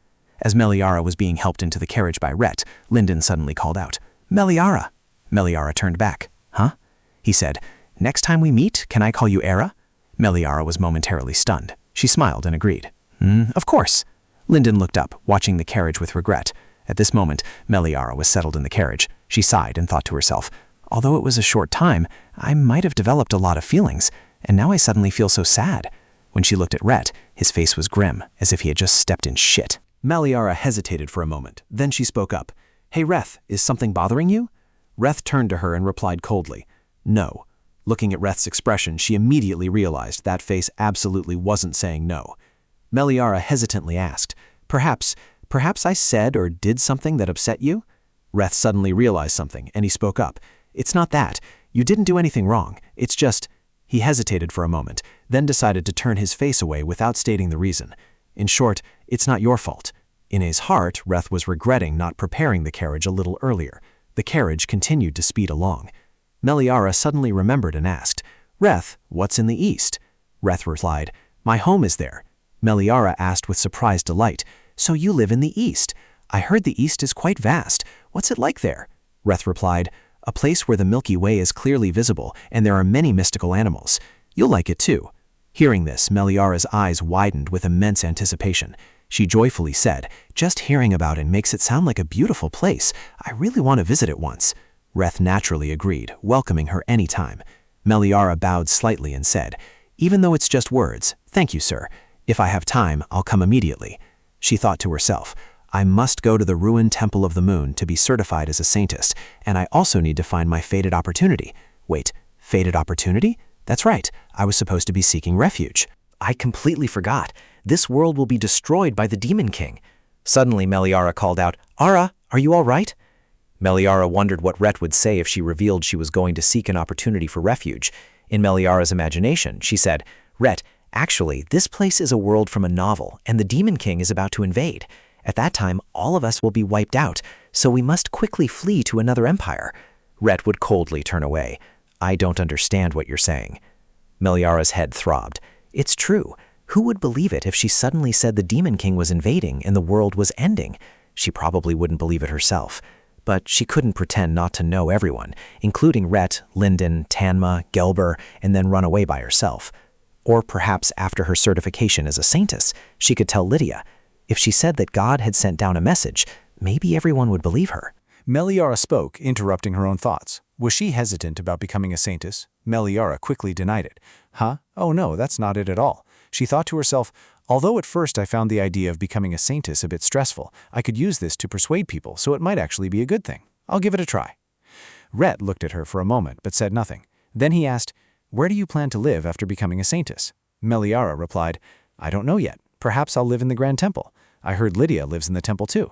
Speaker 2: As Meliara was being helped into the carriage by Rhett, Linden suddenly called out, "Meliara!" Meliara turned back. "Huh?" He said, "Next time we meet, can I call you Era?" Meliara was momentarily stunned. She smiled and agreed. Of course." Linden looked up, watching the carriage with regret. At this moment, Meliara was settled in the carriage. She sighed and thought to herself, "Although it was a short time, I might have developed a lot of feelings, and now I suddenly feel so sad." When she looked at Rhett, his face was grim, as if he had just stepped in shit. Meliara hesitated for a moment. Then she spoke up. "Hey, Reth, is something bothering you?" Reth turned to her and replied coldly, "No." Looking at Reth's expression, she immediately realized that face absolutely wasn't saying no. Meliara hesitantly asked, Perhaps I said or did something that upset you?" Reth suddenly realized something, and he spoke up. "It's not that. You didn't do anything wrong. It's just—" He hesitated for a moment, then decided to turn his face away without stating the reason. In short, it's not your fault. In his heart, Reth was regretting not preparing the carriage a little earlier. The carriage continued to speed along. Meliara suddenly remembered and asked, "Reth, what's in the east?" Reth replied, "My home is there." Meliara asked with surprised delight, "So you live in the east? I heard the east is quite vast. What's it like there?" Reth replied, "A place where the Milky Way is clearly visible and there are many mystical animals. You'll like it too." Hearing this, Meliara's eyes widened with immense anticipation. She joyfully said, "Just hearing about it makes it sound like a beautiful place. I really want to visit it once." Reth naturally agreed, welcoming her any time. Meliara bowed slightly and said, "Even though it's just words, thank you, sir. If I have time, I'll come immediately." She thought to herself, "I must go to the ruined Temple of the Moon to be certified as a Saintess, and I also need to find my fated opportunity." Wait, fated opportunity? That's right, I was supposed to be seeking refuge.
Speaker 1: I completely forgot. This world will be destroyed by the Demon King. Suddenly, Meliara called out, "Ara, are you all right?" Meliara wondered what Rhett would say if she revealed she was going to seek an opportunity for refuge. In Meliara's imagination, she said,
Speaker 6: Rhett, actually, this place is a world from a novel, and the Demon King is about to invade. At that time, all of us will be wiped out, so we must quickly flee to another empire. Rhett would coldly turn away. I don't understand what you're saying. Meliara's head throbbed. It's true. Who would believe it if she suddenly said the Demon King was invading and the world was ending? She probably wouldn't believe it herself. But she couldn't pretend not to know everyone, including Rhett, Linden, Tanma, Gelber, and then run away by herself. Or perhaps after her certification as a Saintess, she could tell Lydia. If she said that God had sent down a message, maybe everyone would believe her.
Speaker 2: Meliara spoke, interrupting her own thoughts. Was she hesitant about becoming a Saintess? Meliara quickly denied it. Huh? Oh no, that's not it at all. She thought to herself, although at first I found the idea of becoming a Saintess a bit stressful, I could use this to persuade people, so it might actually be a good thing. I'll give it a try. Rhett looked at her for a moment, but said nothing. Then he asked, where do you plan to live after becoming a Saintess? Meliara replied, I don't know yet. Perhaps I'll live in the Grand Temple. I heard Lydia lives in the temple too.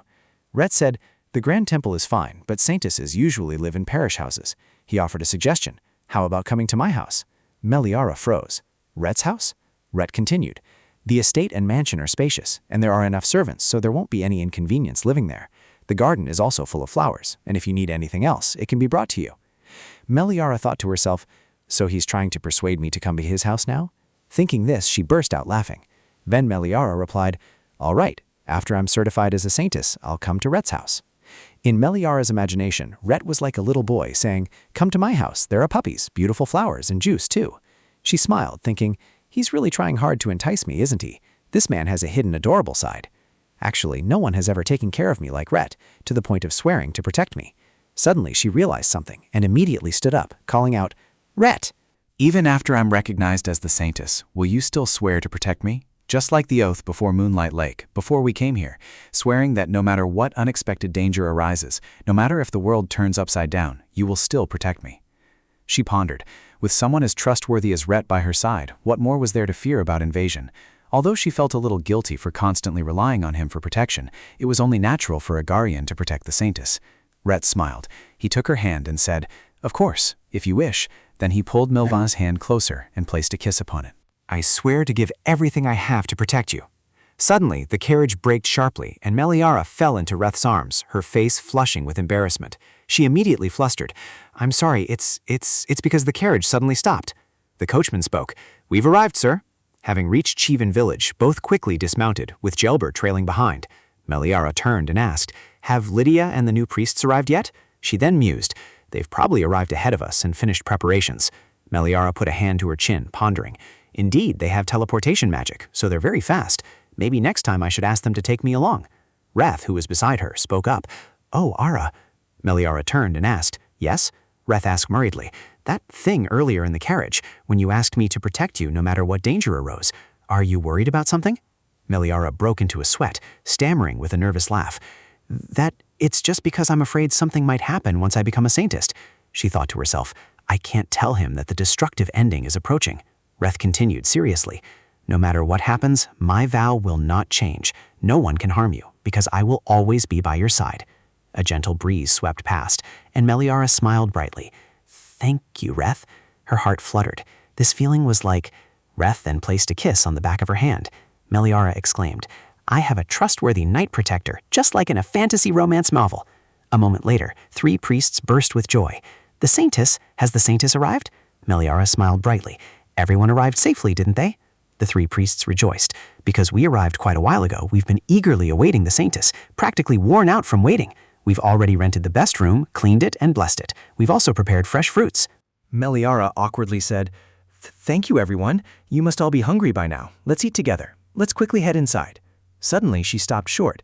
Speaker 2: Rhett said, the Grand Temple is fine, but Saintesses usually live in parish houses. He offered a suggestion. How about coming to my house? Meliara froze. Rhett's house? Rhett continued. The estate and mansion are spacious, and there are enough servants, so there won't be any inconvenience living there. The garden is also full of flowers, and if you need anything else, it can be brought to you. Meliara thought to herself, so he's trying to persuade me to come to his house now? Thinking this, she burst out laughing. Then Meliara replied, all right, after I'm certified as a Saintess, I'll come to Rhett's house. In Meliara's imagination, Rhett was like a little boy saying, come to my house, there are puppies, beautiful flowers, and juice too. She smiled, thinking, he's really trying hard to entice me, isn't he? This man has a hidden adorable side. Actually, no one has ever taken care of me like Rhett, to the point of swearing to protect me. Suddenly, she realized something and immediately stood up, calling out, Rhett!
Speaker 5: Even after I'm recognized as the Saintess, will you still swear to protect me? Just like the oath before Moonlight Lake, before we came here, swearing that no matter what unexpected danger arises, no matter if the world turns upside down, you will still protect me. She pondered. With someone as trustworthy as Rhett by her side, what more was there to fear about invasion? Although she felt a little guilty for constantly relying on him for protection, it was only natural for a Guardian to protect the Saintess. Rhett smiled. He took her hand and said, of course, if you wish. Then he pulled Milvan's hand closer and placed a kiss upon it.
Speaker 1: I swear to give everything I have to protect you. Suddenly, the carriage braked sharply, and Meliara fell into Reth's arms, her face flushing with embarrassment. She immediately flustered. I'm sorry, it's because the carriage suddenly stopped. The coachman spoke. We've arrived, sir. Having reached Chivan village, both quickly dismounted, with Gelber trailing behind. Meliara turned and asked, have Lydia and the new priests arrived yet? She then mused. They've probably arrived ahead of us and finished preparations. Meliara put a hand to her chin, pondering. Indeed, they have teleportation magic, so they're very fast. Maybe next time I should ask them to take me along. Reth, who was beside her, spoke up. Oh, Ara. Meliara turned and asked, yes? Reth asked worriedly, that thing earlier in the carriage, when you asked me to protect you no matter what danger arose, are you worried about something? Meliara broke into a sweat, stammering with a nervous laugh. That it's just because I'm afraid something might happen once I become a Saintess. She thought to herself, I can't tell him that the destructive ending is approaching. Reth continued seriously, no matter what happens, my vow will not change. No one can harm you, because I will always be by your side. A gentle breeze swept past, and Meliara smiled brightly. Thank you, Reth. Her heart fluttered. This feeling was like... Reth then placed a kiss on the back of her hand. Meliara exclaimed, I have a trustworthy knight protector, just like in a fantasy romance novel. A moment later, 3 priests burst with joy. The Saintess? Has the Saintess arrived? Meliara smiled brightly. Everyone arrived safely, didn't they? The 3 priests rejoiced. Because we arrived quite a while ago, we've been eagerly awaiting the Saintess, practically worn out from waiting. We've already rented the best room, cleaned it, and blessed it. We've also prepared fresh fruits.
Speaker 6: Meliara awkwardly said, thank you, everyone. You must all be hungry by now. Let's eat together. Let's quickly head inside. Suddenly, she stopped short.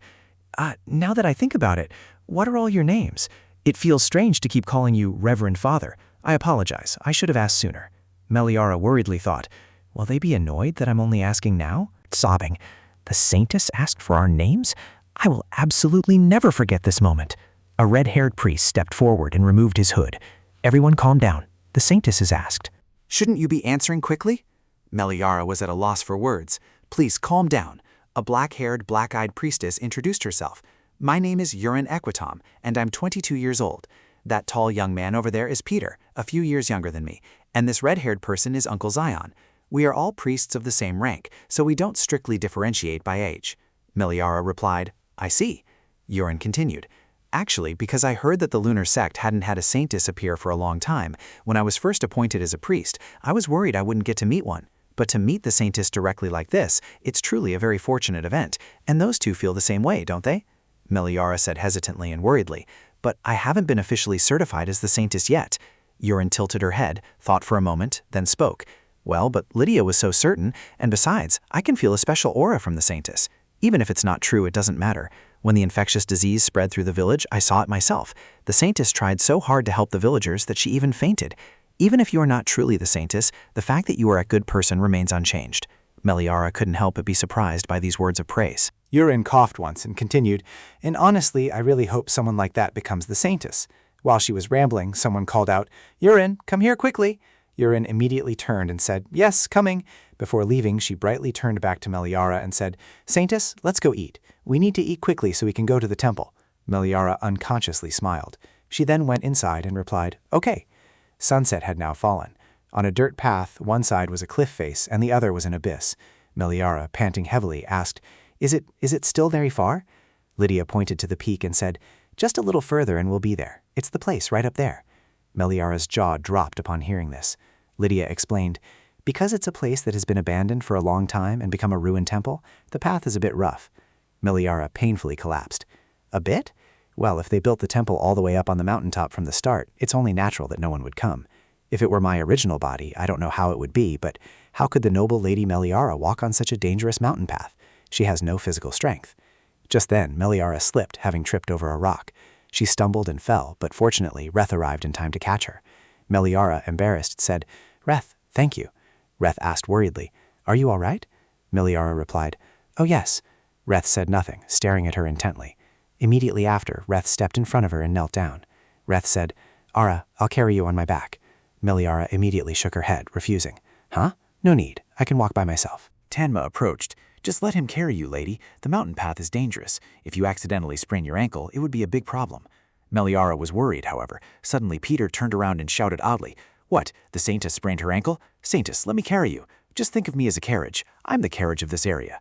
Speaker 6: Now that I think about it, what are all your names? It feels strange to keep calling you Reverend Father. I apologize. I should have asked sooner. Meliara worriedly thought, will they be annoyed that I'm only asking now? Sobbing, the Saintess asked for our names? I will absolutely never forget this moment. A red-haired priest stepped forward and removed his hood. Everyone calmed down. The Saintess is asked.
Speaker 5: Shouldn't you be answering quickly? Meliara was at a loss for words. Please calm down. A black-haired, black-eyed priestess introduced herself. My name is Urin Equitom, and I'm 22 years old. That tall young man over there is Peter, a few years younger than me, and this red-haired person is Uncle Zion.
Speaker 2: We are all priests of the same rank, so we don't strictly differentiate by age. Meliara replied, I see. Yurin continued, actually, because I heard that the lunar sect hadn't had a Saintess appear for a long time, when I was first appointed as a priest, I was worried I wouldn't get to meet one. But to meet the Saintess directly like this, it's truly a very fortunate event, and those two feel the same way, don't they? Meliara said hesitantly and worriedly, but I haven't been officially certified as the Saintess yet. Yurin tilted her head, thought for a moment, then spoke. Well, but Lydia was so certain, and besides, I can feel a special aura from the Saintess. Even if it's not true, it doesn't matter. When the infectious disease spread through the village, I saw it myself. The Saintess tried so hard to help the villagers that she even fainted. Even if you are not truly the Saintess, the fact that you are a good person remains unchanged. Meliara couldn't help but be surprised by these words of praise.
Speaker 3: Yurin coughed once and continued, and honestly, I really hope someone like that becomes the Saintess. While she was rambling, someone called out, Yurin, come here quickly. Yurin immediately turned and said, yes, coming. Before leaving, she brightly turned back to Meliara and said, Saintess, let's go eat. We need to eat quickly so we can go to the temple. Meliara unconsciously smiled. She then went inside and replied, okay. Sunset had now fallen. On a dirt path, one side was a cliff face and the other was an abyss. Meliara, panting heavily, asked, Is it still very far? Lydia pointed to the peak and said, just a little further and we'll be there. It's the place right up there. Meliara's jaw dropped upon hearing this. Lydia explained, because it's a place that has been abandoned for a long time and become a ruined temple, the path is a bit rough. Meliara painfully collapsed. A bit? Well, if they built the temple all the way up on the mountaintop from the start, it's only natural that no one would come. If it were my original body, I don't know how it would be, but how could the noble Lady Meliara walk on such a dangerous mountain path? She has no physical strength. Just then, Meliara slipped, having tripped over a rock. She stumbled and fell, but fortunately, Reth arrived in time to catch her. Meliara, embarrassed, said, Reth, thank you. Reth asked worriedly, are you all right? Meliara replied, oh yes. Reth said nothing, staring at her intently. Immediately after, Reth stepped in front of her and knelt down. Reth said, Ara, I'll carry you on my back. Meliara immediately shook her head, refusing. Huh? No need. I can walk by myself.
Speaker 2: Tanma approached. Just let him carry you, lady. The mountain path is dangerous. If you accidentally sprain your ankle, it would be a big problem. Meliara was worried, however. Suddenly, Peter turned around and shouted oddly, What? The Saintess sprained her ankle? Saintess, let me carry you. Just think of me as a carriage. I'm the carriage of this area.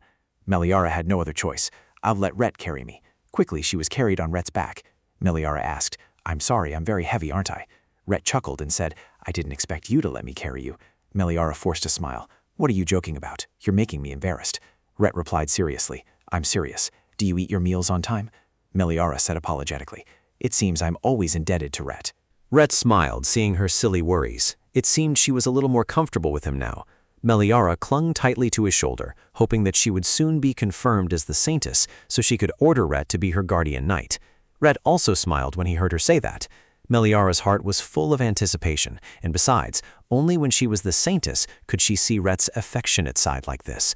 Speaker 2: Meliara had no other choice. I'll let Rhett carry me. Quickly, she was carried on Rhett's back. Meliara asked, I'm sorry, I'm very heavy, aren't I? Rhett chuckled and said, I didn't expect you to let me carry you. Meliara forced a smile. What are you joking about? You're making me embarrassed. Rhett replied seriously, I'm serious. Do you eat your meals on time? Meliara said apologetically, It seems I'm always indebted to Rhett.
Speaker 1: Rhett smiled, seeing her silly worries. It seemed she was a little more comfortable with him now. Meliara clung tightly to his shoulder, hoping that she would soon be confirmed as the Saintess so she could order Rhett to be her guardian knight. Rhett also smiled when he heard her say that. Meliara's heart was full of anticipation, and besides, only when she was the Saintess could she see Rhett's affectionate side like this.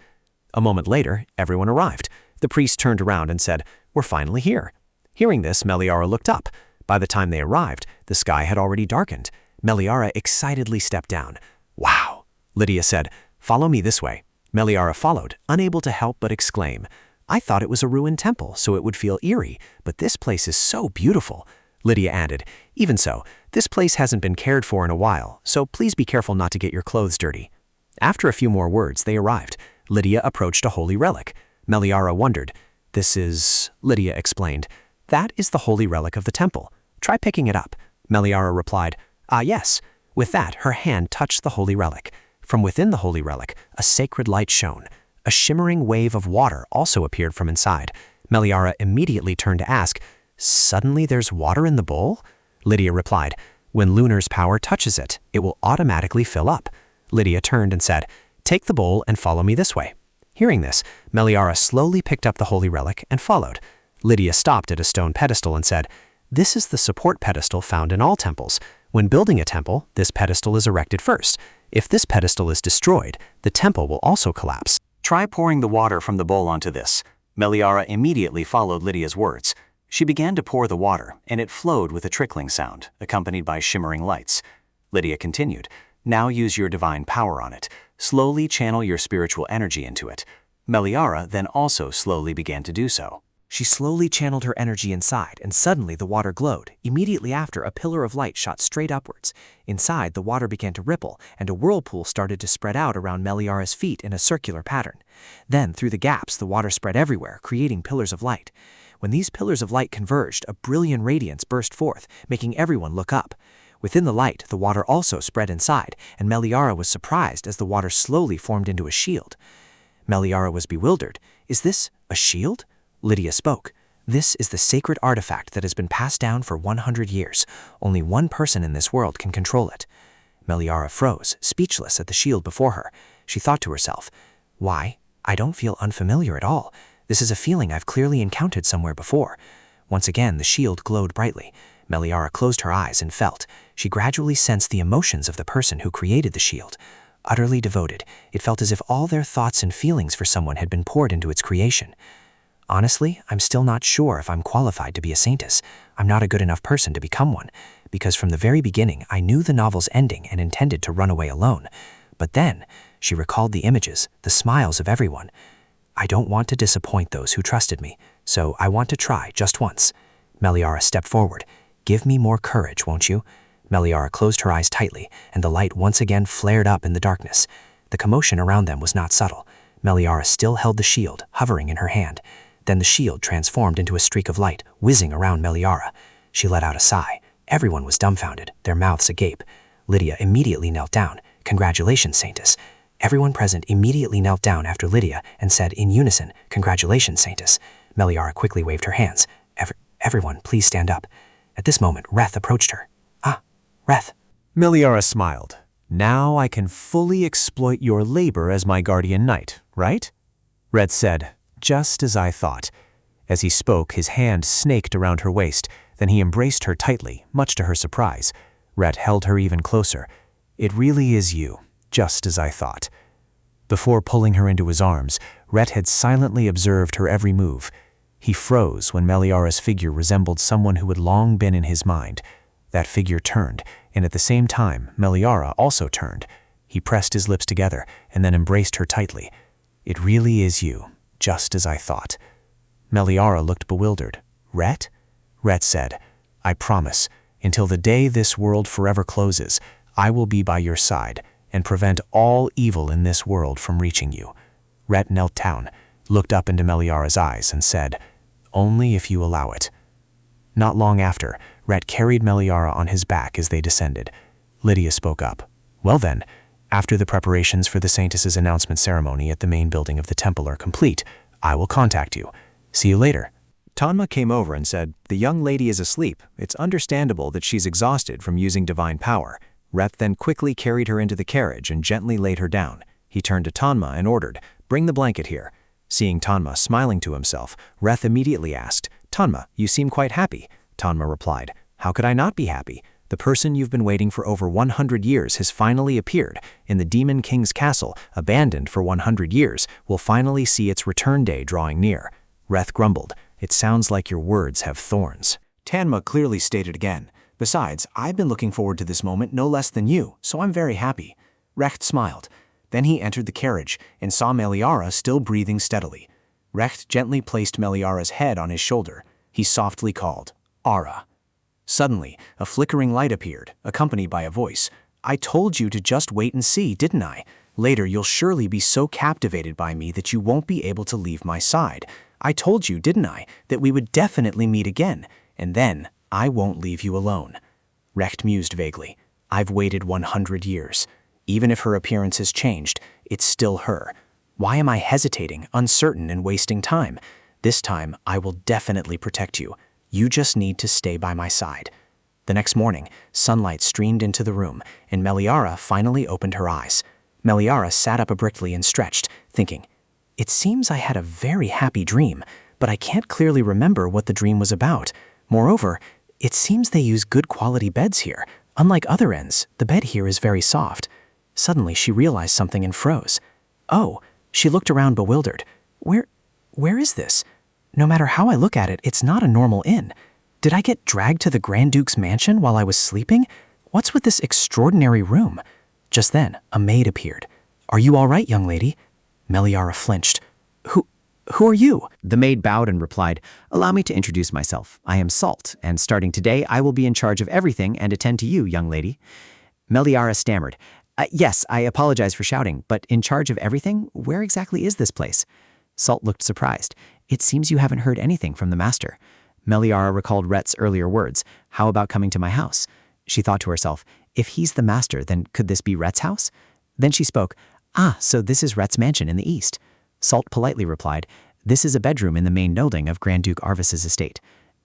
Speaker 1: A moment later, everyone arrived. The priest turned around and said, We're finally here. Hearing this, Meliara looked up. By the time they arrived, the sky had already darkened. Meliara excitedly stepped down. Wow! Lydia said, Follow me this way. Meliara followed, unable to help but exclaim, I thought it was a ruined temple, so it would feel eerie, but this place is so beautiful. Lydia added, Even so, this place hasn't been cared for in a while, so please be careful not to get your clothes dirty. After a few more words, they arrived. Lydia approached a holy relic. Meliara wondered. This is, Lydia explained, that is the holy relic of the temple. Try picking it up. Meliara replied, Ah, yes. With that, her hand touched the holy relic. From within the holy relic, a sacred light shone. A shimmering wave of water also appeared from inside. Meliara immediately turned to ask, Suddenly there's water in the bowl? Lydia replied, When Lunar's power touches it, it will automatically fill up. Lydia turned and said, Take the bowl and follow me this way. Hearing this, Meliara slowly picked up the holy relic and followed. Lydia stopped at a stone pedestal and said, This is the support pedestal found in all temples. When building a temple, this pedestal is erected first. If this pedestal is destroyed, the temple will also collapse. Try pouring the water from the bowl onto this. Meliara immediately followed Lydia's words. She began to pour the water, and it flowed with a trickling sound, accompanied by shimmering lights. Lydia continued, Now use your divine power on it. Slowly channel your spiritual energy into it. Meliara then also slowly began to do so.
Speaker 6: She slowly channeled her energy inside, and suddenly the water glowed. Immediately after, a pillar of light shot straight upwards. Inside, the water began to ripple, and a whirlpool started to spread out around Meliara's feet in a circular pattern. Then, through the gaps, the water spread everywhere, creating pillars of light. When these pillars of light converged, a brilliant radiance burst forth, making everyone look up. Within the light, the water also spread inside, and Meliara was surprised as the water slowly formed into a shield. Meliara was bewildered. "Is this a shield?" Lydia spoke. "This is the sacred artifact that has been passed down for 100 years. Only one person in this world can control it." Meliara froze, speechless at the shield before her. She thought to herself, "Why? I don't feel unfamiliar at all. This is a feeling I've clearly encountered somewhere before." Once again, the shield glowed brightly. Meliara closed her eyes and felt. She gradually sensed the emotions of the person who created the shield. Utterly devoted, it felt as if all their thoughts and feelings for someone had been poured into its creation. "Honestly, I'm still not sure if I'm qualified to be a Saintess. I'm not a good enough person to become one, because from the very beginning I knew the novel's ending and intended to run away alone. But then, she recalled the images, the smiles of everyone. I don't want to disappoint those who trusted me, so I want to try just once." Meliara stepped forward. "Give me more courage, won't you?" Meliara closed her eyes tightly, and the light once again flared up in the darkness. The commotion around them was not subtle. Meliara still held the shield, hovering in her hand. Then the shield transformed into a streak of light, whizzing around Meliara. She let out a sigh. Everyone was dumbfounded, their mouths agape. Lydia immediately knelt down. "Congratulations, Saintess." Everyone present immediately knelt down after Lydia and said in unison, "Congratulations, Saintess." Meliara quickly waved her hands. Everyone, please stand up." At this moment, Reth approached her. "Ah, Reth."
Speaker 2: Meliara smiled. "Now I can fully exploit your labor as my guardian knight, right?" Red said, "Just as I thought." As he spoke, his hand snaked around her waist, then he embraced her tightly, much to her surprise. Red held her even closer. "It really is you, just as I thought." Before pulling her into his arms, Ret had silently observed her every move. He froze when Meliara's figure resembled someone who had long been in his mind. That figure turned, and at the same time, Meliara also turned. He pressed his lips together and then embraced her tightly. "It really is you, just as I thought." Meliara looked bewildered. "Ret?" Ret said, "I promise, until the day this world forever closes, I will be by your side and prevent all evil in this world from reaching you." Ret knelt down, looked up into Meliara's eyes, and said, "Only if you allow it." Not long after, Ret carried Meliara on his back as they descended. Lydia spoke up. "Well then, after the preparations for the Saintess's announcement ceremony at the main building of the temple are complete, I will contact you. See you later."
Speaker 5: Tanma came over and said, "The young lady is asleep. It's understandable that she's exhausted from using divine power." Reth then quickly carried her into the carriage and gently laid her down. He turned to Tanma and ordered, "Bring the blanket here." Seeing Tanma smiling to himself, Reth immediately asked, "Tanma, you seem quite happy." Tanma replied, "How could I not be happy? The person you've been waiting for over 100 years has finally appeared. In the Demon King's castle, abandoned for 100 years, will finally see its return day drawing near." Reth grumbled, "It sounds like your words have thorns."
Speaker 6: Tanma clearly stated again, "Besides, I've been looking forward to this moment no less than you, so I'm very happy." Recht smiled. Then he entered the carriage and saw Meliara still breathing steadily. Recht gently placed Meliara's head on his shoulder. He softly called, "Ara." Suddenly, a flickering light appeared, accompanied by a voice. "I told you to just wait and see, didn't I? Later you'll surely be so captivated by me that you won't be able to leave my side. I told you, didn't I, that we would definitely meet again, and then I won't leave you alone." Recht mused vaguely. "I've waited 100 years. Even if her appearance has changed, it's still her. Why am I hesitating, uncertain, and wasting time? This time, I will definitely protect you. You just need to stay by my side." The next morning, sunlight streamed into the room, and Meliara finally opened her eyes. Meliara sat up abruptly and stretched, thinking, "It seems I had a very happy dream, but I can't clearly remember what the dream was about. Moreover, it seems they use good quality beds here. Unlike other inns, the bed here is very soft." Suddenly, she realized something and froze. "Oh," she looked around bewildered. Where is this? No matter how I look at it, it's not a normal inn. Did I get dragged to the Grand Duke's mansion while I was sleeping? What's with this extraordinary room?" Just then, a maid appeared. "Are you all right, young lady?" Meliara flinched.
Speaker 3: Who are you?
Speaker 7: The maid bowed and replied, "Allow me to introduce myself. I am Salt, and starting today, I will be in charge of everything and attend to you, young lady." Meliara stammered, "Yes, I apologize for shouting, but in charge of everything? Where exactly is this place?" Salt looked surprised. "It seems you haven't heard anything from the master." Meliara recalled Rhett's earlier words, "How about coming to my house?" She thought to herself, if he's the master, then could this be Rhett's house? Then she spoke, "Ah, so this is Rhett's mansion in the east." Salt politely replied, "This is a bedroom in the main building of Grand Duke Arvis's estate."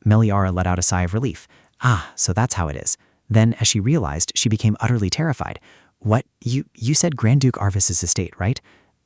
Speaker 7: Meliara let out a sigh of relief. "Ah, so that's how it is." Then, as she realized, she became utterly terrified. "What? You said Grand Duke Arvis's estate, right?"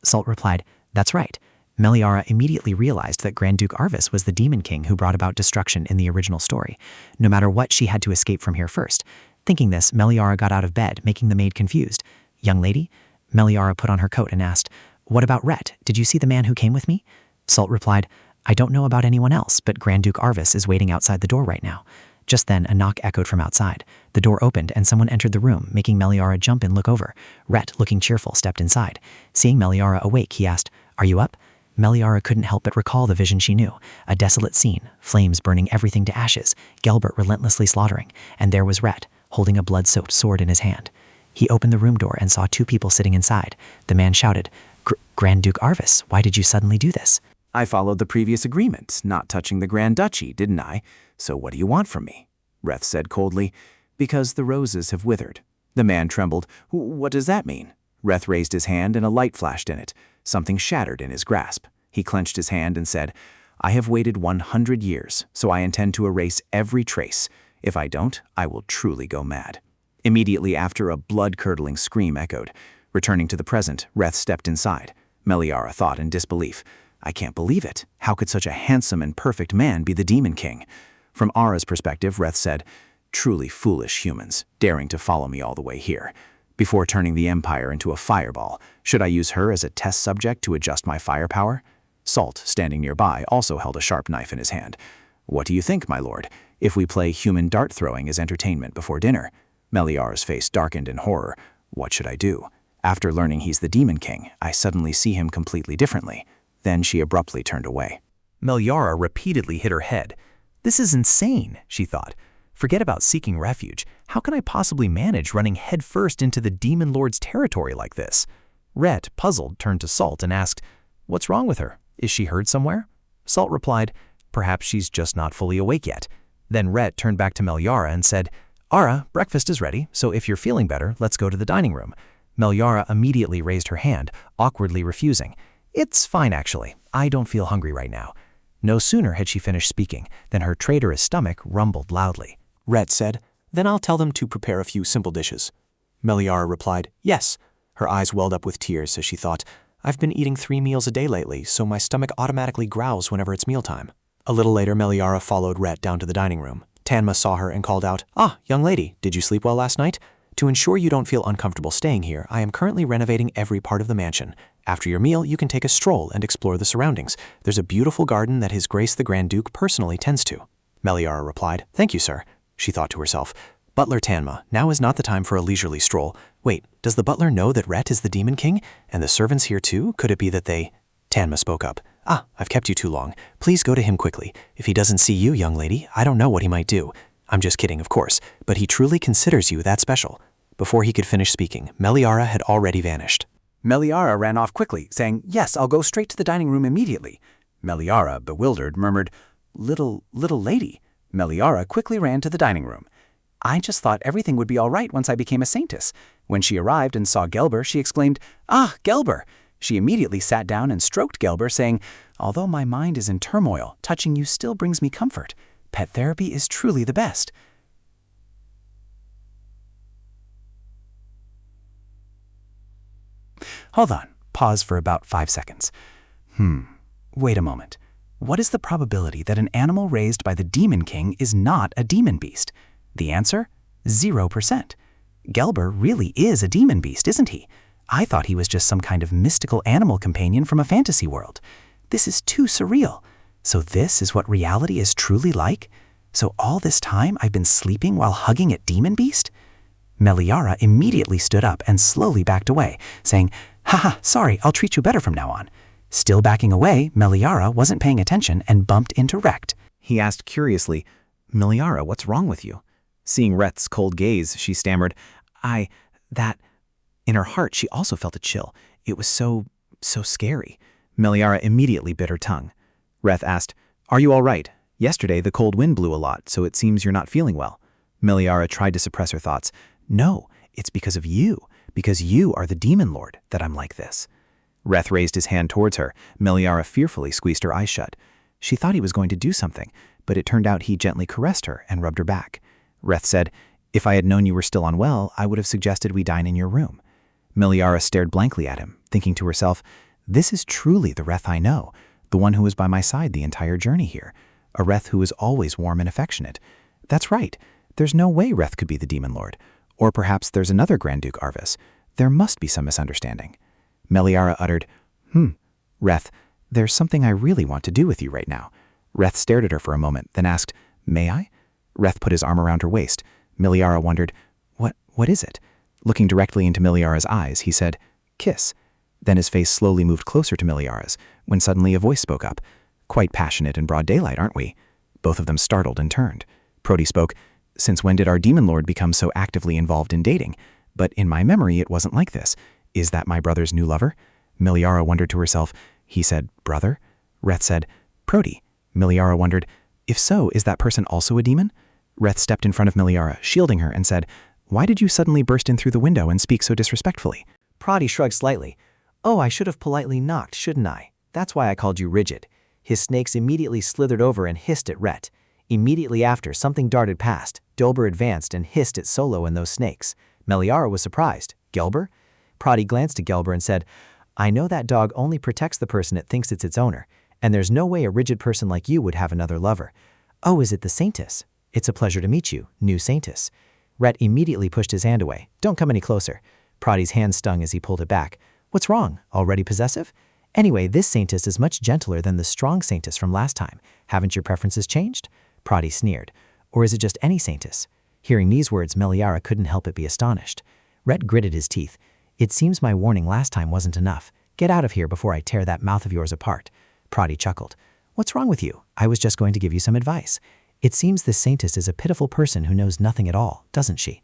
Speaker 7: Salt replied, "That's right." Meliara immediately realized that Grand Duke Arvis was the demon king who brought about destruction in the original story. No matter what, she had to escape from here first. Thinking this, Meliara got out of bed, making the maid confused. "Young lady?" Meliara put on her coat and asked, "What about Rhett? Did you see the man who came with me?" Salt replied, "I don't know about anyone else, but Grand Duke Arvis is waiting outside the door right now." Just then, a knock echoed from outside. The door opened and someone entered the room, making Meliara jump and look over. Rhett, looking cheerful, stepped inside. Seeing Meliara awake, he asked, "Are you up?" Meliara couldn't help but recall the vision she knew. A desolate scene, flames burning everything to ashes, Gelbert relentlessly slaughtering, and there was Rhett, holding a blood-soaked sword in his hand. He opened the room door and saw two people sitting inside. The man shouted, "Grand Duke Arvis, why did you suddenly do this?"
Speaker 6: I followed the previous agreement, not touching the Grand Duchy, didn't I? So what do you want from me? Reth said coldly, "Because the roses have withered." The man trembled. "What does that mean?" Reth raised his hand and a light flashed in it. Something shattered in his grasp. He clenched his hand and said, "I have waited 100 years, so I intend to erase every trace. If I don't, I will truly go mad." Immediately after, a blood-curdling scream echoed. Returning to the present, Reth stepped inside. Meliara thought in disbelief, "I can't believe it. How could such a handsome and perfect man be the Demon King?" From Ara's perspective, Reth said, "Truly foolish humans, daring to follow me all the way here. Before turning the Empire into a fireball, should I use her as a test subject to adjust my firepower?" Salt, standing nearby, also held a sharp knife in his hand. "What do you think, my lord, if we play human dart-throwing as entertainment before dinner?" Meliara's face darkened in horror. "What should I do? After learning he's the Demon King, I suddenly see him completely differently." Then she abruptly turned away.
Speaker 2: Meliara repeatedly hit her head. "This is insane," she thought. "Forget about seeking refuge. How can I possibly manage running headfirst into the Demon Lord's territory like this?" Rhett, puzzled, turned to Salt and asked, "What's wrong with her? Is she hurt somewhere?" Salt replied, "Perhaps she's just not fully awake yet." Then Rhett turned back to Meliara and said, "Ara, breakfast is ready, so if you're feeling better, let's go to the dining room." Meliara immediately raised her hand, awkwardly refusing. "It's fine, actually. I don't feel hungry right now." No sooner had she finished speaking than her traitorous stomach rumbled loudly.
Speaker 3: Rhett said, "Then I'll tell them to prepare a few simple dishes." Meliara replied, "Yes." Her eyes welled up with tears as she thought, "I've been eating 3 meals a day lately, so my stomach automatically growls whenever it's mealtime." A little later, Meliara followed Rhett down to the dining room. Tanma saw her and called out, "Ah, young lady, did you sleep well last night? To ensure you don't feel uncomfortable staying here, I am currently renovating every part of the mansion. After your meal, you can take a stroll and explore the surroundings. There's a beautiful garden that His Grace the Grand Duke personally tends to." Meliara replied, "Thank you, sir." She thought to herself, "Butler Tanma, now is not the time for a leisurely stroll. Wait, does the butler know that Rhett is the Demon King? And the servants here too? Could it be that they—" Tanma spoke up. "Ah, I've kept you too long. Please go to him quickly. If he doesn't see you, young lady, I don't know what he might do. I'm just kidding, of course, but he truly considers you that special." Before he could finish speaking, Meliara had already vanished.
Speaker 6: Meliara ran off quickly, saying, "Yes, I'll go straight to the dining room immediately." Meliara, bewildered, murmured, Little lady." Meliara quickly ran to the dining room. "I just thought everything would be all right once I became a Saintess." When she arrived and saw Gelber, she exclaimed, "Ah, Gelber!" She immediately sat down and stroked Gelber, saying, "Although my mind is in turmoil, touching you still brings me comfort. Pet therapy is truly the best." Hold on. Pause for about 5 seconds. Wait a moment. What is the probability that an animal raised by the Demon King is not a demon beast? The answer? 0%. Gelber really is a demon beast, isn't he? I thought he was just some kind of mystical animal companion from a fantasy world. This is too surreal. So this is what reality is truly like? So all this time I've been sleeping while hugging a demon beast? Meliara immediately stood up and slowly backed away, saying, "Haha, sorry, I'll treat you better from now on."
Speaker 2: Still backing away, Meliara wasn't paying attention and bumped into Rect.
Speaker 6: He asked curiously, Meliara, what's wrong with you? Seeing Reth's cold gaze, she stammered, that... In her heart, she also felt a chill. It was so scary. Meliara immediately bit her tongue. Reth asked, Are you all right? Yesterday, the cold wind blew a lot, so it seems you're not feeling well. Meliara tried to suppress her thoughts. No, it's because of you. Because you are the demon lord that I'm like this. Reth raised his hand towards her. Meliara fearfully squeezed her eyes shut. She thought he was going to do something, but it turned out he gently caressed her and rubbed her back. Reth said, If I had known you were still unwell, I would have suggested we dine in your room. Meliara stared blankly at him, thinking to herself, This is truly the Reth I know, the one who was by my side the entire journey here, a Reth who is always warm and affectionate. That's right, there's no way Reth could be the demon lord. Or perhaps there's another Grand Duke Arvis. There must be some misunderstanding. Meliara uttered, Reth, there's something I really want to do with you right now. Reth stared at her for a moment, then asked, May I? Reth put his arm around her waist. Meliara wondered, What is it? Looking directly into Meliara's eyes, he said, Kiss. Then his face slowly moved closer to Meliara's, when suddenly a voice spoke up. Quite passionate in broad daylight, aren't we? Both of them startled and turned. Prody spoke, Since when did our demon lord become so actively involved in dating? But in my memory, it wasn't like this. Is that my brother's new lover? Meliara wondered to herself. He said, Brother? Reth said, Prody. Meliara wondered, If so, is that person also a demon? Reth stepped in front of Meliara, shielding her, and said, Why did you suddenly burst in through the window and speak so disrespectfully?
Speaker 7: Prody shrugged slightly. Oh, I should have politely knocked, shouldn't I? That's why I called you rigid. His snakes immediately slithered over and hissed at Rhett. Immediately after, something darted past. Dolber advanced and hissed at Solo and those snakes. Meliara was surprised. Gelber? Prody glanced at Gelber and said, I know that dog only protects the person it thinks it's its owner, and there's no way a rigid person like you would have another lover. Oh, is it the Saintess? It's a pleasure to meet you, new Saintess. Rhett immediately pushed his hand away. Don't come any closer. Prody's hand stung as he pulled it back. What's wrong? Already possessive? Anyway, this Saintess is much gentler than the strong Saintess from last time. Haven't your preferences changed? Prody sneered. Or is it just any Saintess? Hearing these words, Meliara couldn't help but be astonished. Rhett gritted his teeth. It seems my warning last time wasn't enough. Get out of here before I tear that mouth of yours apart. Prody chuckled. What's wrong with you? I was just going to give you some advice. It seems this Saintess is a pitiful person who knows nothing at all, doesn't she?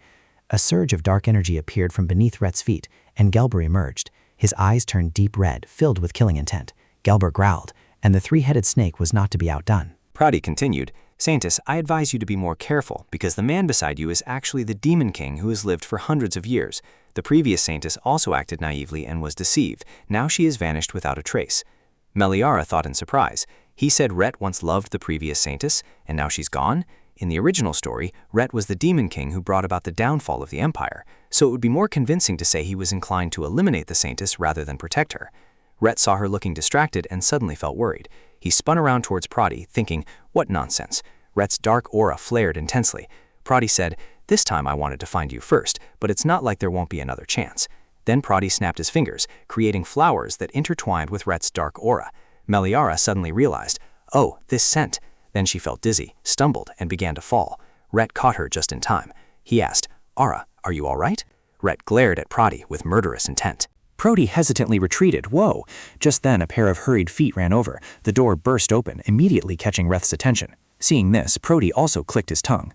Speaker 7: A surge of dark energy appeared from beneath Rhett's feet, and Gelber emerged. His eyes turned deep red, filled with killing intent. Gelber growled, and the three-headed snake was not to be outdone.
Speaker 8: Prody continued, Saintess, I advise you to be more careful, because the man beside you is actually the Demon King who has lived for hundreds of years. The previous Saintess also acted naively and was deceived. Now she has vanished without a trace. Meliara thought in surprise. He said Rhett once loved the previous Saintess, and now she's gone? In the original story, Rhett was the Demon King who brought about the downfall of the Empire, so it would be more convincing to say he was inclined to eliminate the Saintess rather than protect her. Rhett saw her looking distracted and suddenly felt worried. He spun around towards Prody, thinking, what nonsense. Rhett's dark aura flared intensely. Prody said, this time I wanted to find you first, but it's not like there won't be another chance. Then Prody snapped his fingers, creating flowers that intertwined with Rhett's dark aura. Meliara suddenly realized, oh, this scent. Then she felt dizzy, stumbled, and began to fall. Rhett caught her just in time. He asked, Ara, are you all right? Rhett glared at Prody with murderous intent.
Speaker 6: Prody hesitantly retreated. Whoa! Just then a pair of hurried feet ran over. The door burst open, immediately catching Reth's attention. Seeing this, Prody also clicked his tongue.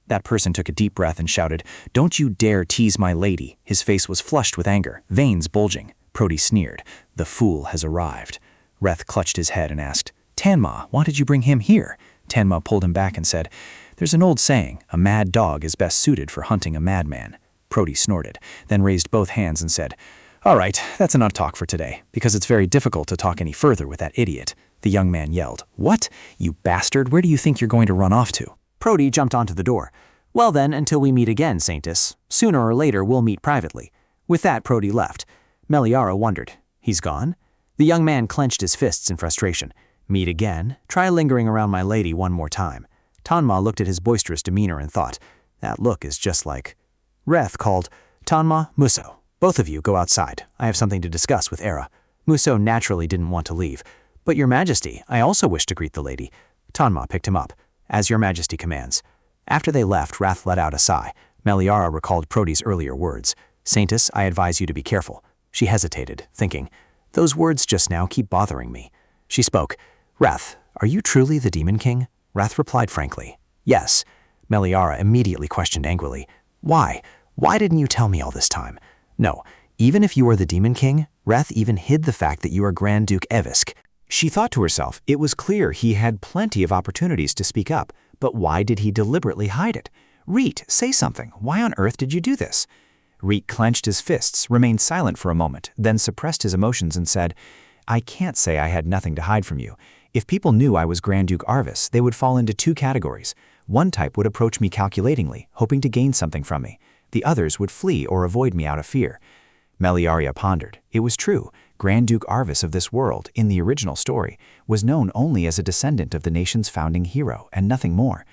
Speaker 6: That person took a deep breath and shouted, Don't you dare tease my lady. His face was flushed with anger, veins bulging. Prody sneered. The fool has arrived. Reth clutched his head and asked, Tanma, why did you bring him here? Tanma pulled him back and said, There's an old saying, a mad dog is best suited for hunting a madman. Prody snorted, then raised both hands and said, All right, that's enough talk for today, because it's very difficult to talk any further with that idiot. The young man yelled, What? You bastard, where do you think you're going to run off to?
Speaker 2: Prody jumped onto the door. Well then, until we meet again, Saintess. Sooner or later, we'll meet privately. With that, Prody left. Meliara wondered. He's gone? The young man clenched his fists in frustration. Meet again? Try lingering around my lady one more time. Tanma looked at his boisterous demeanor and thought, that look is just like... Reth called, Tanma, Muso, both of you go outside. I have something to discuss with Era. Muso naturally didn't want to leave. But your majesty, I also wish to greet the lady. Tanma picked him up. As your majesty commands. After they left, Wrath let out a sigh. Meliara recalled Prody's earlier words. Saintess, I advise you to be careful. She hesitated, thinking, Those words just now keep bothering me. She spoke. Reth, are you truly the Demon King? Reth replied frankly. Yes. Meliara immediately questioned angrily. Why? Why didn't you tell me all this time? No, even if you are the Demon King, Reth even hid the fact that you are Grand Duke Evisk.
Speaker 8: She thought to herself, it was clear he had plenty of opportunities to speak up, but why did he deliberately hide it? Reet, say something. Why on earth did you do this? Reet clenched his fists, remained silent for a moment, then suppressed his emotions and said, I can't say I had nothing to hide from you. If people knew I was Grand Duke Arvis, they would fall into two categories. One type would approach me calculatingly, hoping to gain something from me. The others would flee or avoid me out of fear. Meliaria pondered. It was true. Grand Duke Arvis of this world, in the original story, was known only as a descendant of the nation's founding hero, and nothing more.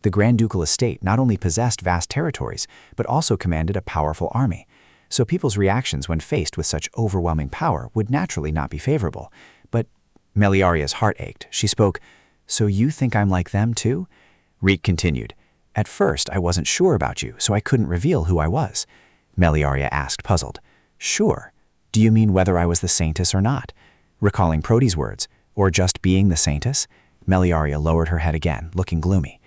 Speaker 8: The Grand Ducal estate not only possessed vast territories, but also commanded a powerful army. So people's reactions when faced with such overwhelming power would naturally not be favorable. But Meliaria's heart ached. She spoke, So you think I'm like them too? Reet continued, At first I wasn't sure about you, so I couldn't reveal who I was. Meliaria asked, puzzled. Sure. Do you mean whether I was the Saintess or not? Recalling Prote's words, or just being the Saintess? Meliaria lowered her head again, looking gloomy.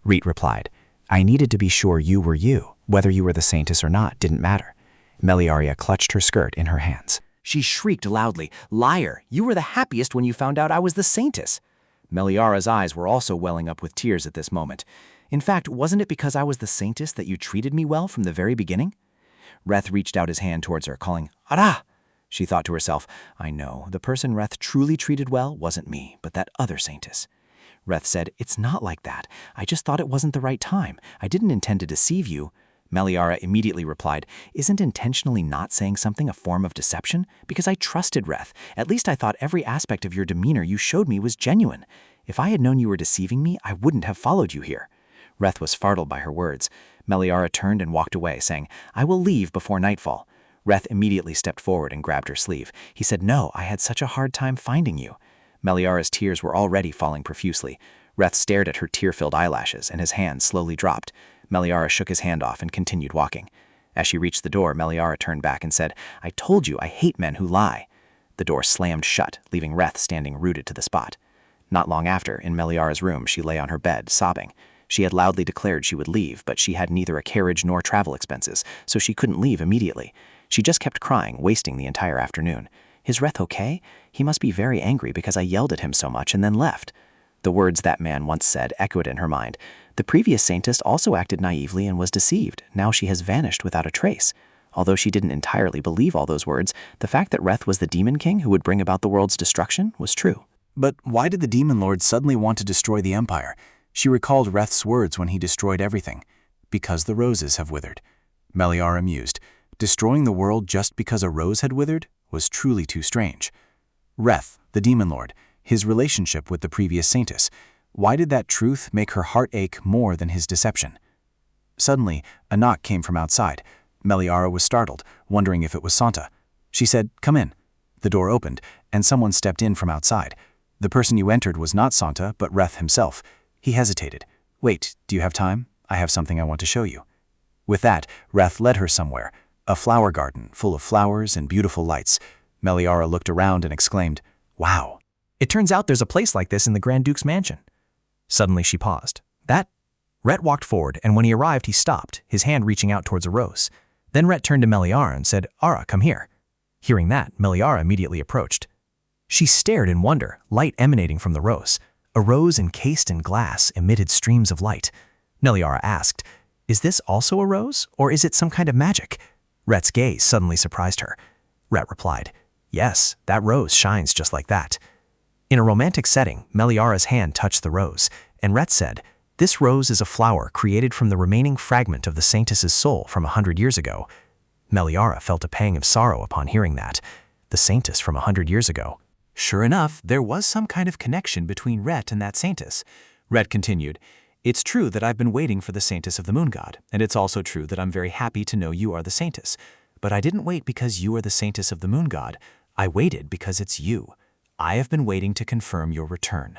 Speaker 8: Reet replied, I needed to be sure you were you. Whether you were the Saintess or not didn't matter. Meliaria clutched her skirt in her hands.
Speaker 6: She shrieked loudly, Liar, you were the happiest when you found out I was the Saintess. Meliara's eyes were also welling up with tears at this moment. In fact, wasn't it because I was the Saintess that you treated me well from the very beginning? Reth reached out his hand towards her, calling, Ara! She thought to herself, I know, the person Reth truly treated well wasn't me, but that other Saintess. Reth said, It's not like that. I just thought it wasn't the right time. I didn't intend to deceive you. Meliara immediately replied, Isn't intentionally not saying something a form of deception? Because I trusted Reth. At least I thought every aspect of your demeanor you showed me was genuine. If I had known you were deceiving me, I wouldn't have followed you here. Reth was startled by her words. Meliara turned and walked away, saying, I will leave before nightfall. Reth immediately stepped forward and grabbed her sleeve. He said, No, I had such a hard time finding you. Meliara's tears were already falling profusely. Reth stared at her tear-filled eyelashes, and his hand slowly dropped. Meliara shook his hand off and continued walking. As she reached the door, Meliara turned back and said, I told you I hate men who lie. The door slammed shut, leaving Reth standing rooted to the spot. Not long after, in Meliara's room, she lay on her bed, sobbing. She had loudly declared she would leave, but she had neither a carriage nor travel expenses, so she couldn't leave immediately. She just kept crying, wasting the entire afternoon. Is Reth okay? He must be very angry because I yelled at him so much and then left. The words that man once said echoed in her mind. The previous Saintess also acted naively and was deceived. Now she has vanished without a trace. Although she didn't entirely believe all those words, the fact that Reth was the Demon King who would bring about the world's destruction was true.
Speaker 2: But why did the Demon Lord suddenly want to destroy the Empire? She recalled Reth's words when he destroyed everything. Because the roses have withered. Meliara mused. Destroying the world just because a rose had withered was truly too strange. Reth, the Demon Lord, his relationship with the previous Saintess. Why did that truth make her heart ache more than his deception? Suddenly, a knock came from outside. Meliara was startled, wondering if it was Santa. She said, Come in. The door opened, and someone stepped in from outside. The person you entered was not Santa, but Reth himself. He hesitated. Wait, do you have time? I have something I want to show you. With that, Reth led her somewhere, a flower garden full of flowers and beautiful lights. Meliara looked around and exclaimed, Wow.
Speaker 3: It turns out there's a place like this in the Grand Duke's mansion. Suddenly she paused. Rhett walked forward, and when he arrived, he stopped, his hand reaching out towards a rose. Then Rhett turned to Meliara and said, Ara, come here. Hearing that, Meliara immediately approached. She stared in wonder, light emanating from the rose. A rose encased in glass emitted streams of light. Meliara asked, Is this also a rose, or is it some kind of magic? Rhett's gaze suddenly surprised her. Rhett replied, Yes, that rose shines just like that. In a romantic setting, Meliara's hand touched the rose, and Rhett said, This rose is a flower created from the remaining fragment of the Saintess's soul from 100 years ago. Meliara felt a pang of sorrow upon hearing that. The Saintess from 100 years ago.
Speaker 8: Sure enough, there was some kind of connection between Rhett and that Saintess. Rhett continued, It's true that I've been waiting for the Saintess of the Moon God, and it's also true that I'm very happy to know you are the Saintess. But I didn't wait because you are the Saintess of the Moon God. I waited because it's you. I have been waiting to confirm your return.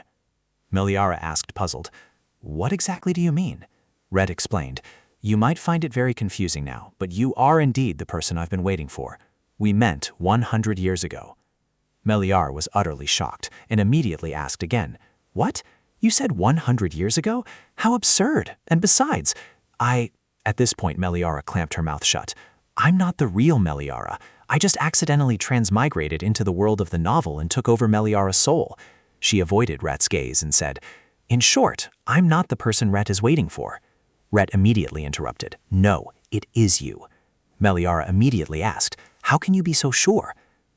Speaker 8: Meliara asked, puzzled, What exactly do you mean? Rhett explained, You might find it very confusing now, but you are indeed the person I've been waiting for. We met 100 years ago.
Speaker 2: Meliara was utterly shocked and immediately asked again, "What? You said 100 years ago? How absurd! And besides, At this point, Meliara clamped her mouth shut. "I'm not the real Meliara. I just accidentally transmigrated into the world of the novel and took over Meliara's soul." She avoided Rhett's gaze and said, "In short, I'm not the person Rhett is waiting for." Rhett immediately interrupted. "No, it is you." Meliara immediately asked, "How can you be so sure?"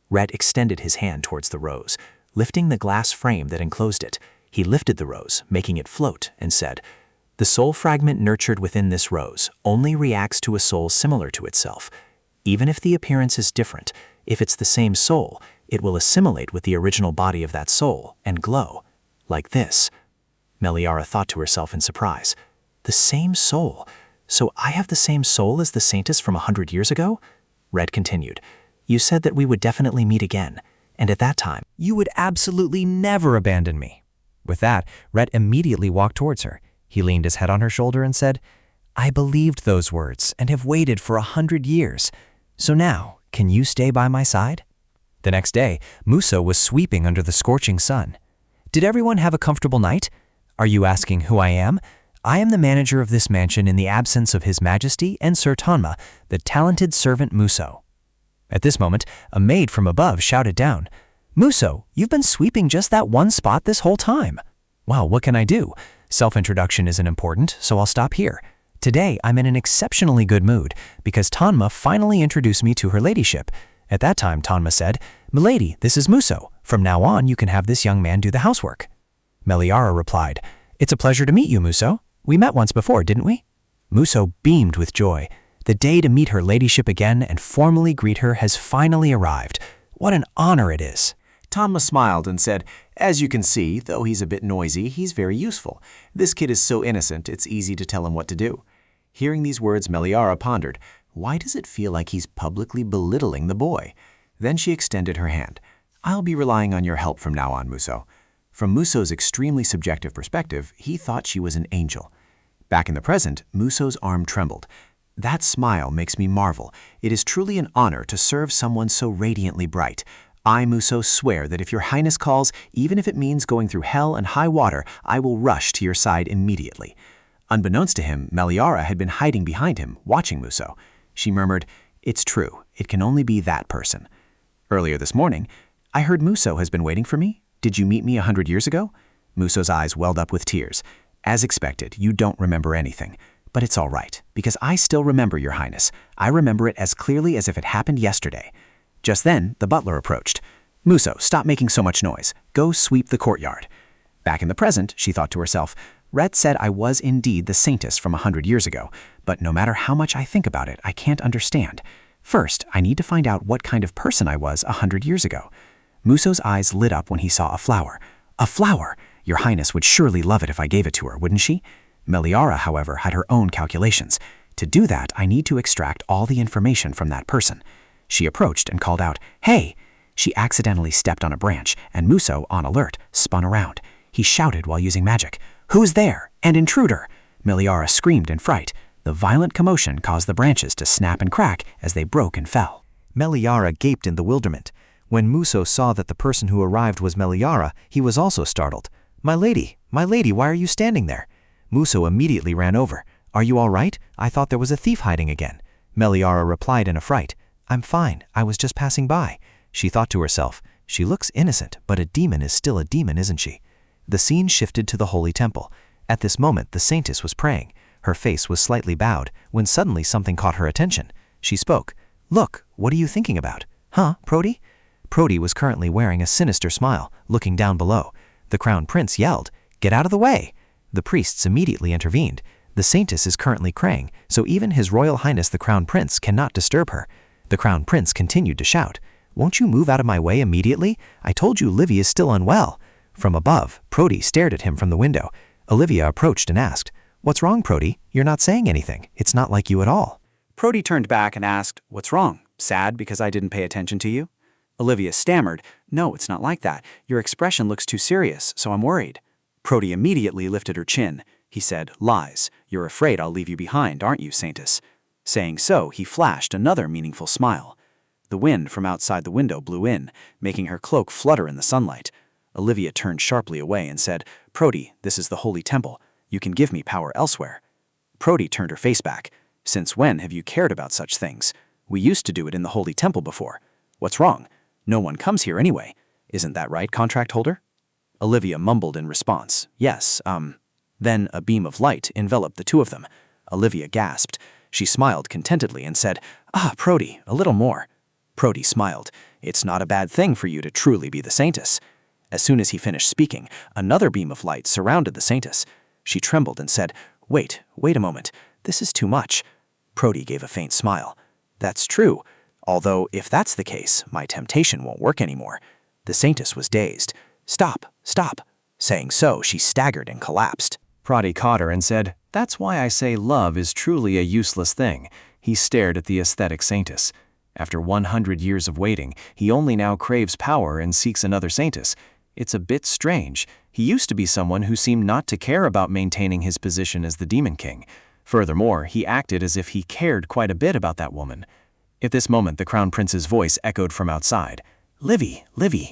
Speaker 2: Rhett extended his hand towards the rose. Lifting the glass frame that enclosed it, he lifted the rose, making it float, and said, "The soul fragment nurtured within this rose only reacts to a soul similar to itself. Even if the appearance is different, if it's the same soul, it will assimilate with the original body of that soul and glow. Like this." Meliara thought to herself in surprise. "The same soul? So I have the same soul as the Saintess from 100 years ago?" Red continued, "You said that we would definitely meet again, and at that time, you would absolutely never abandon me." With that, Red immediately walked towards her. He leaned his head on her shoulder and said, "I believed those words and have waited for 100 years. So now, can you stay by my side?" The next day, Muso was sweeping under the scorching sun. "Did everyone have a comfortable night? Are you asking who I am? I am the manager of this mansion in the absence of His Majesty and Sir Tonma, the talented servant Muso." At this moment, a maid from above shouted down, "Muso, you've been sweeping just that one spot this whole time." "Well, what can I do? Self-introduction isn't important, so I'll stop here. Today, I'm in an exceptionally good mood because Tonma finally introduced me to her ladyship. At that time, Tonma said, 'Milady, this is Muso. From now on, you can have this young man do the housework.'" Meliara replied, "It's a pleasure to meet you, Muso. We met once before, didn't we?" Muso beamed with joy. The day to meet her ladyship again and formally greet her has finally arrived. What an honor it is.
Speaker 5: Tonma smiled and said, "As you can see, though he's a bit noisy, he's very useful. This kid is so innocent, it's easy to tell him what to do." Hearing these words, Meliara pondered, "Why does it feel like he's publicly belittling the boy?" Then she extended her hand. "I'll be relying on your help from now on, Muso." From Muso's extremely subjective perspective, he thought she was an angel. Back in the present, Muso's arm trembled. "That smile makes me marvel. It is truly an honor to serve someone so radiantly bright. I, Muso, swear that if your highness calls, even if it means going through hell and high water, I will rush to your side immediately." Unbeknownst to him, Meliara had been hiding behind him, watching Muso. She murmured, "It's true. It can only be that person." Earlier this morning, "I heard Muso has been waiting for me. Did you meet me 100 years ago?" Muso's eyes welled up with tears. "As expected, you don't remember anything. But it's all right, because I still remember, your highness. I remember it as clearly as if it happened yesterday." Just then, the butler approached. "Muso, stop making so much noise. Go sweep the courtyard." Back in the present, she thought to herself, "Rhett said I was indeed the Saintess from 100 years ago, but no matter how much I think about it, I can't understand. First, I need to find out what kind of person I was 100 years ago." Muso's eyes lit up when he saw a flower. "A flower! Your highness would surely love it if I gave it to her, wouldn't she?" Meliara, however, had her own calculations. To do that, I need to extract all the information from that person. She approached and called out, "Hey!" She accidentally stepped on a branch, and Muso, on alert, spun around. He shouted while using magic, "Who's there? An intruder!" Meliara screamed in fright. The violent commotion caused the branches to snap and crack as they broke and fell. Meliara gaped in bewilderment. When Muso saw that the person who arrived was Meliara, he was also startled. My lady, why are you standing there?" Muso immediately ran over. "Are you all right? I thought there was a thief hiding again." Meliara replied in a fright, "I'm fine, I was just passing by." She thought to herself, "She looks innocent, but a demon is still a demon, isn't she?" The scene shifted to the holy temple. At this moment, the Saintess was praying. Her face was slightly bowed, when suddenly something caught her attention. She spoke. "Look, what are you thinking about?" "Huh, Prody?" Prody was currently wearing a sinister smile, looking down below. The Crown Prince yelled, "Get out of the way!" The priests immediately intervened. The Saintess is currently praying, so even His Royal Highness the Crown Prince cannot disturb her. The Crown Prince continued to shout, "Won't you move out of my way immediately? I told you Livy is still unwell." From above, Prody stared at him from the window. Olivia approached and asked, "What's wrong, Prody? You're not saying anything. It's not like you at all."
Speaker 6: Prody turned back and asked, "What's wrong? Sad because I didn't pay attention to you?" Olivia stammered, "No, it's not like that. Your expression looks too serious, so I'm worried." Prody immediately lifted her chin. He said, "Lies. You're afraid I'll leave you behind, aren't you, Saintess?" Saying so, he flashed another meaningful smile. The wind from outside the window blew in, making her cloak flutter in the sunlight. Olivia turned sharply away and said, "Prody, this is the Holy Temple. You can give me power elsewhere." Prody turned her face back. "Since when have you cared about such things? We used to do it in the Holy Temple before. What's wrong? No one comes here anyway. Isn't that right, contract holder?" Olivia mumbled in response, "Yes, Then a beam of light enveloped the two of them. Olivia gasped. She smiled contentedly and said, "Ah, Prody, a little more." Prody smiled. "It's not a bad thing for you to truly be the Saintess." As soon as he finished speaking, another beam of light surrounded the Saintess. She trembled and said, wait a moment. This is too much." Prody gave a faint smile. "That's true. Although, if that's the case, my temptation won't work anymore." The Saintess was dazed. Stop. Saying so, she staggered and collapsed.
Speaker 2: Prody caught her and said, "That's why I say love is truly a useless thing." He stared at the aesthetic Saintess. After 100 years of waiting, he only now craves power and seeks another Saintess. It's a bit strange. He used to be someone who seemed not to care about maintaining his position as the Demon King. Furthermore, he acted as if he cared quite a bit about that woman. At this moment, the Crown Prince's voice echoed from outside. Livy,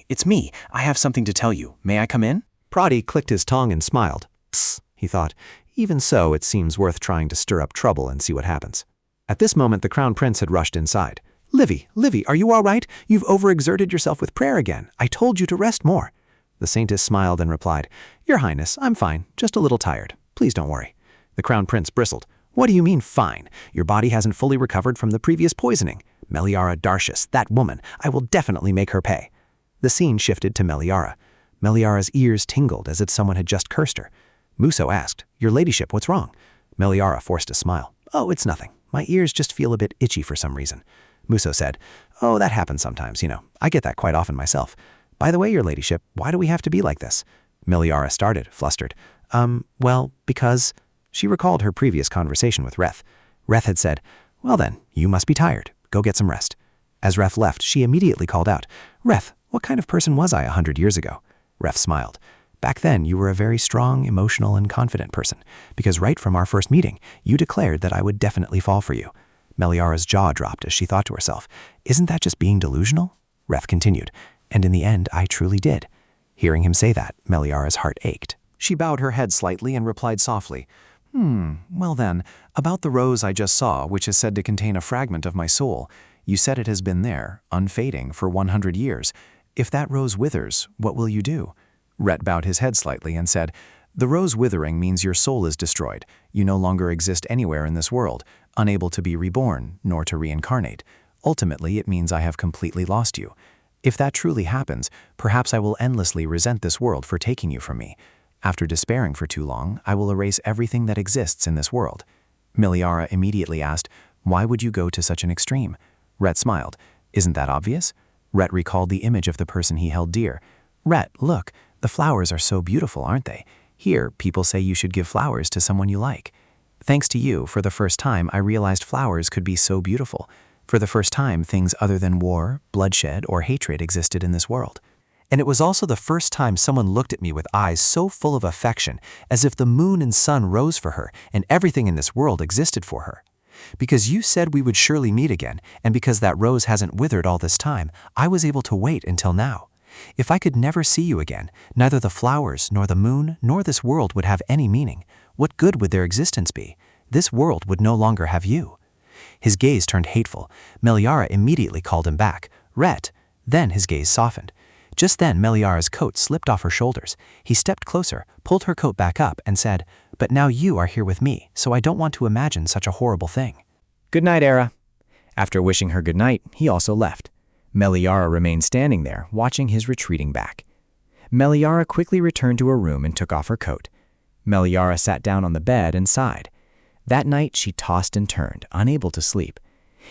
Speaker 2: it's me. I have something to tell you. May I come in?"
Speaker 1: Prody clicked his tongue and smiled. Psst, he thought. Even so, it seems worth trying to stir up trouble and see what happens. At this moment, the Crown Prince had rushed inside. Livy, are you all right? You've overexerted yourself with prayer again. I told you to rest more." The Saintess smiled and replied, "Your Highness, I'm fine, just a little tired. Please don't worry." The Crown Prince bristled. "What do you mean, fine? Your body hasn't fully recovered from the previous poisoning. Meliara Darcius, that woman, I will definitely make her pay." The scene shifted to Meliara. Meliara's ears tingled as if someone had just cursed her. Muso asked, "Your ladyship, what's wrong?" Meliara forced a smile. "Oh, it's nothing. My ears just feel a bit itchy for some reason." Muso said, "Oh, that happens sometimes, I get that quite often myself. By the way, your ladyship, why do we have to be like this?" Meliara started, flustered. Well, because..." She recalled her previous conversation with Reth. Reth had said, "Well then, you must be tired. Go get some rest." As Reth left, she immediately called out, "Reth, what kind of person was I 100 years ago?" Reth smiled. "Back then, you were a very strong, emotional, and confident person, because right from our first meeting, you declared that I would definitely fall for you." Meliara's jaw dropped as she thought to herself, "Isn't that just being delusional?" Reth continued, "And in the end, I truly did." Hearing him say that, Meliara's heart ached. She bowed her head slightly and replied softly, Well then, about the rose I just saw, which is said to contain a fragment of my soul, you said it has been there, unfading, for 100 years. If that rose withers, what will you do?" Rhett bowed his head slightly and said, "The rose withering means your soul is destroyed. You no longer exist anywhere in this world, unable to be reborn, nor to reincarnate. Ultimately, it means I have completely lost you. If that truly happens, perhaps I will endlessly resent this world for taking you from me. After despairing for too long, I will erase everything that exists in this world." Meliara immediately asked, "Why would you go to such an extreme?" Rhett smiled. "Isn't that obvious?" Rhett recalled the image of the person he held dear. "Rhett, look, the flowers are so beautiful, aren't they? Here, people say you should give flowers to someone you like. Thanks to you, for the first time, I realized flowers could be so beautiful. For the first time, things other than war, bloodshed, or hatred existed in this world. And it was also the first time someone looked at me with eyes so full of affection, as if the moon and sun rose for her and everything in this world existed for her. Because you said we would surely meet again, and because that rose hasn't withered all this time, I was able to wait until now. If I could never see you again, neither the flowers, nor the moon, nor this world would have any meaning. What good would their existence be? This world would no longer have you." His gaze turned hateful. Meliara immediately called him back. "Rhett." Then his gaze softened. Just then, Meliara's coat slipped off her shoulders. He stepped closer, pulled her coat back up, and said, "But now you are here with me, so I don't want to imagine such a horrible thing."
Speaker 8: "Good night, Era." After wishing her good night, he also left. Meliara remained standing there, watching his retreating back. Meliara quickly returned to her room and took off her coat. Meliara sat down on the bed and sighed. That night, she tossed and turned, unable to sleep.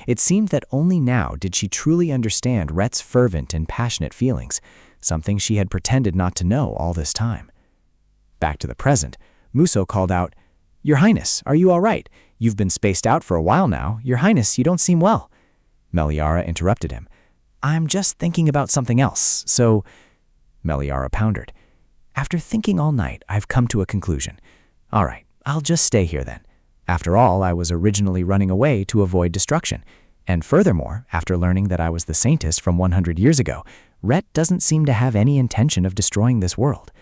Speaker 8: It seemed that only now did she truly understand Rhett's fervent and passionate feelings, something she had pretended not to know all this time. Back to the present, Muso called out, "Your Highness, are you all right? You've been spaced out for a while now. Your Highness, you don't seem well." Meliara interrupted him. "I'm just thinking about something else, so..." Meliara pondered. "After thinking all night, I've come to a conclusion. All right, I'll just stay here then. After all, I was originally running away to avoid destruction,
Speaker 2: And furthermore, after learning that I was the Saintess from 100 years ago, Rhett doesn't seem to have any intention of destroying this world.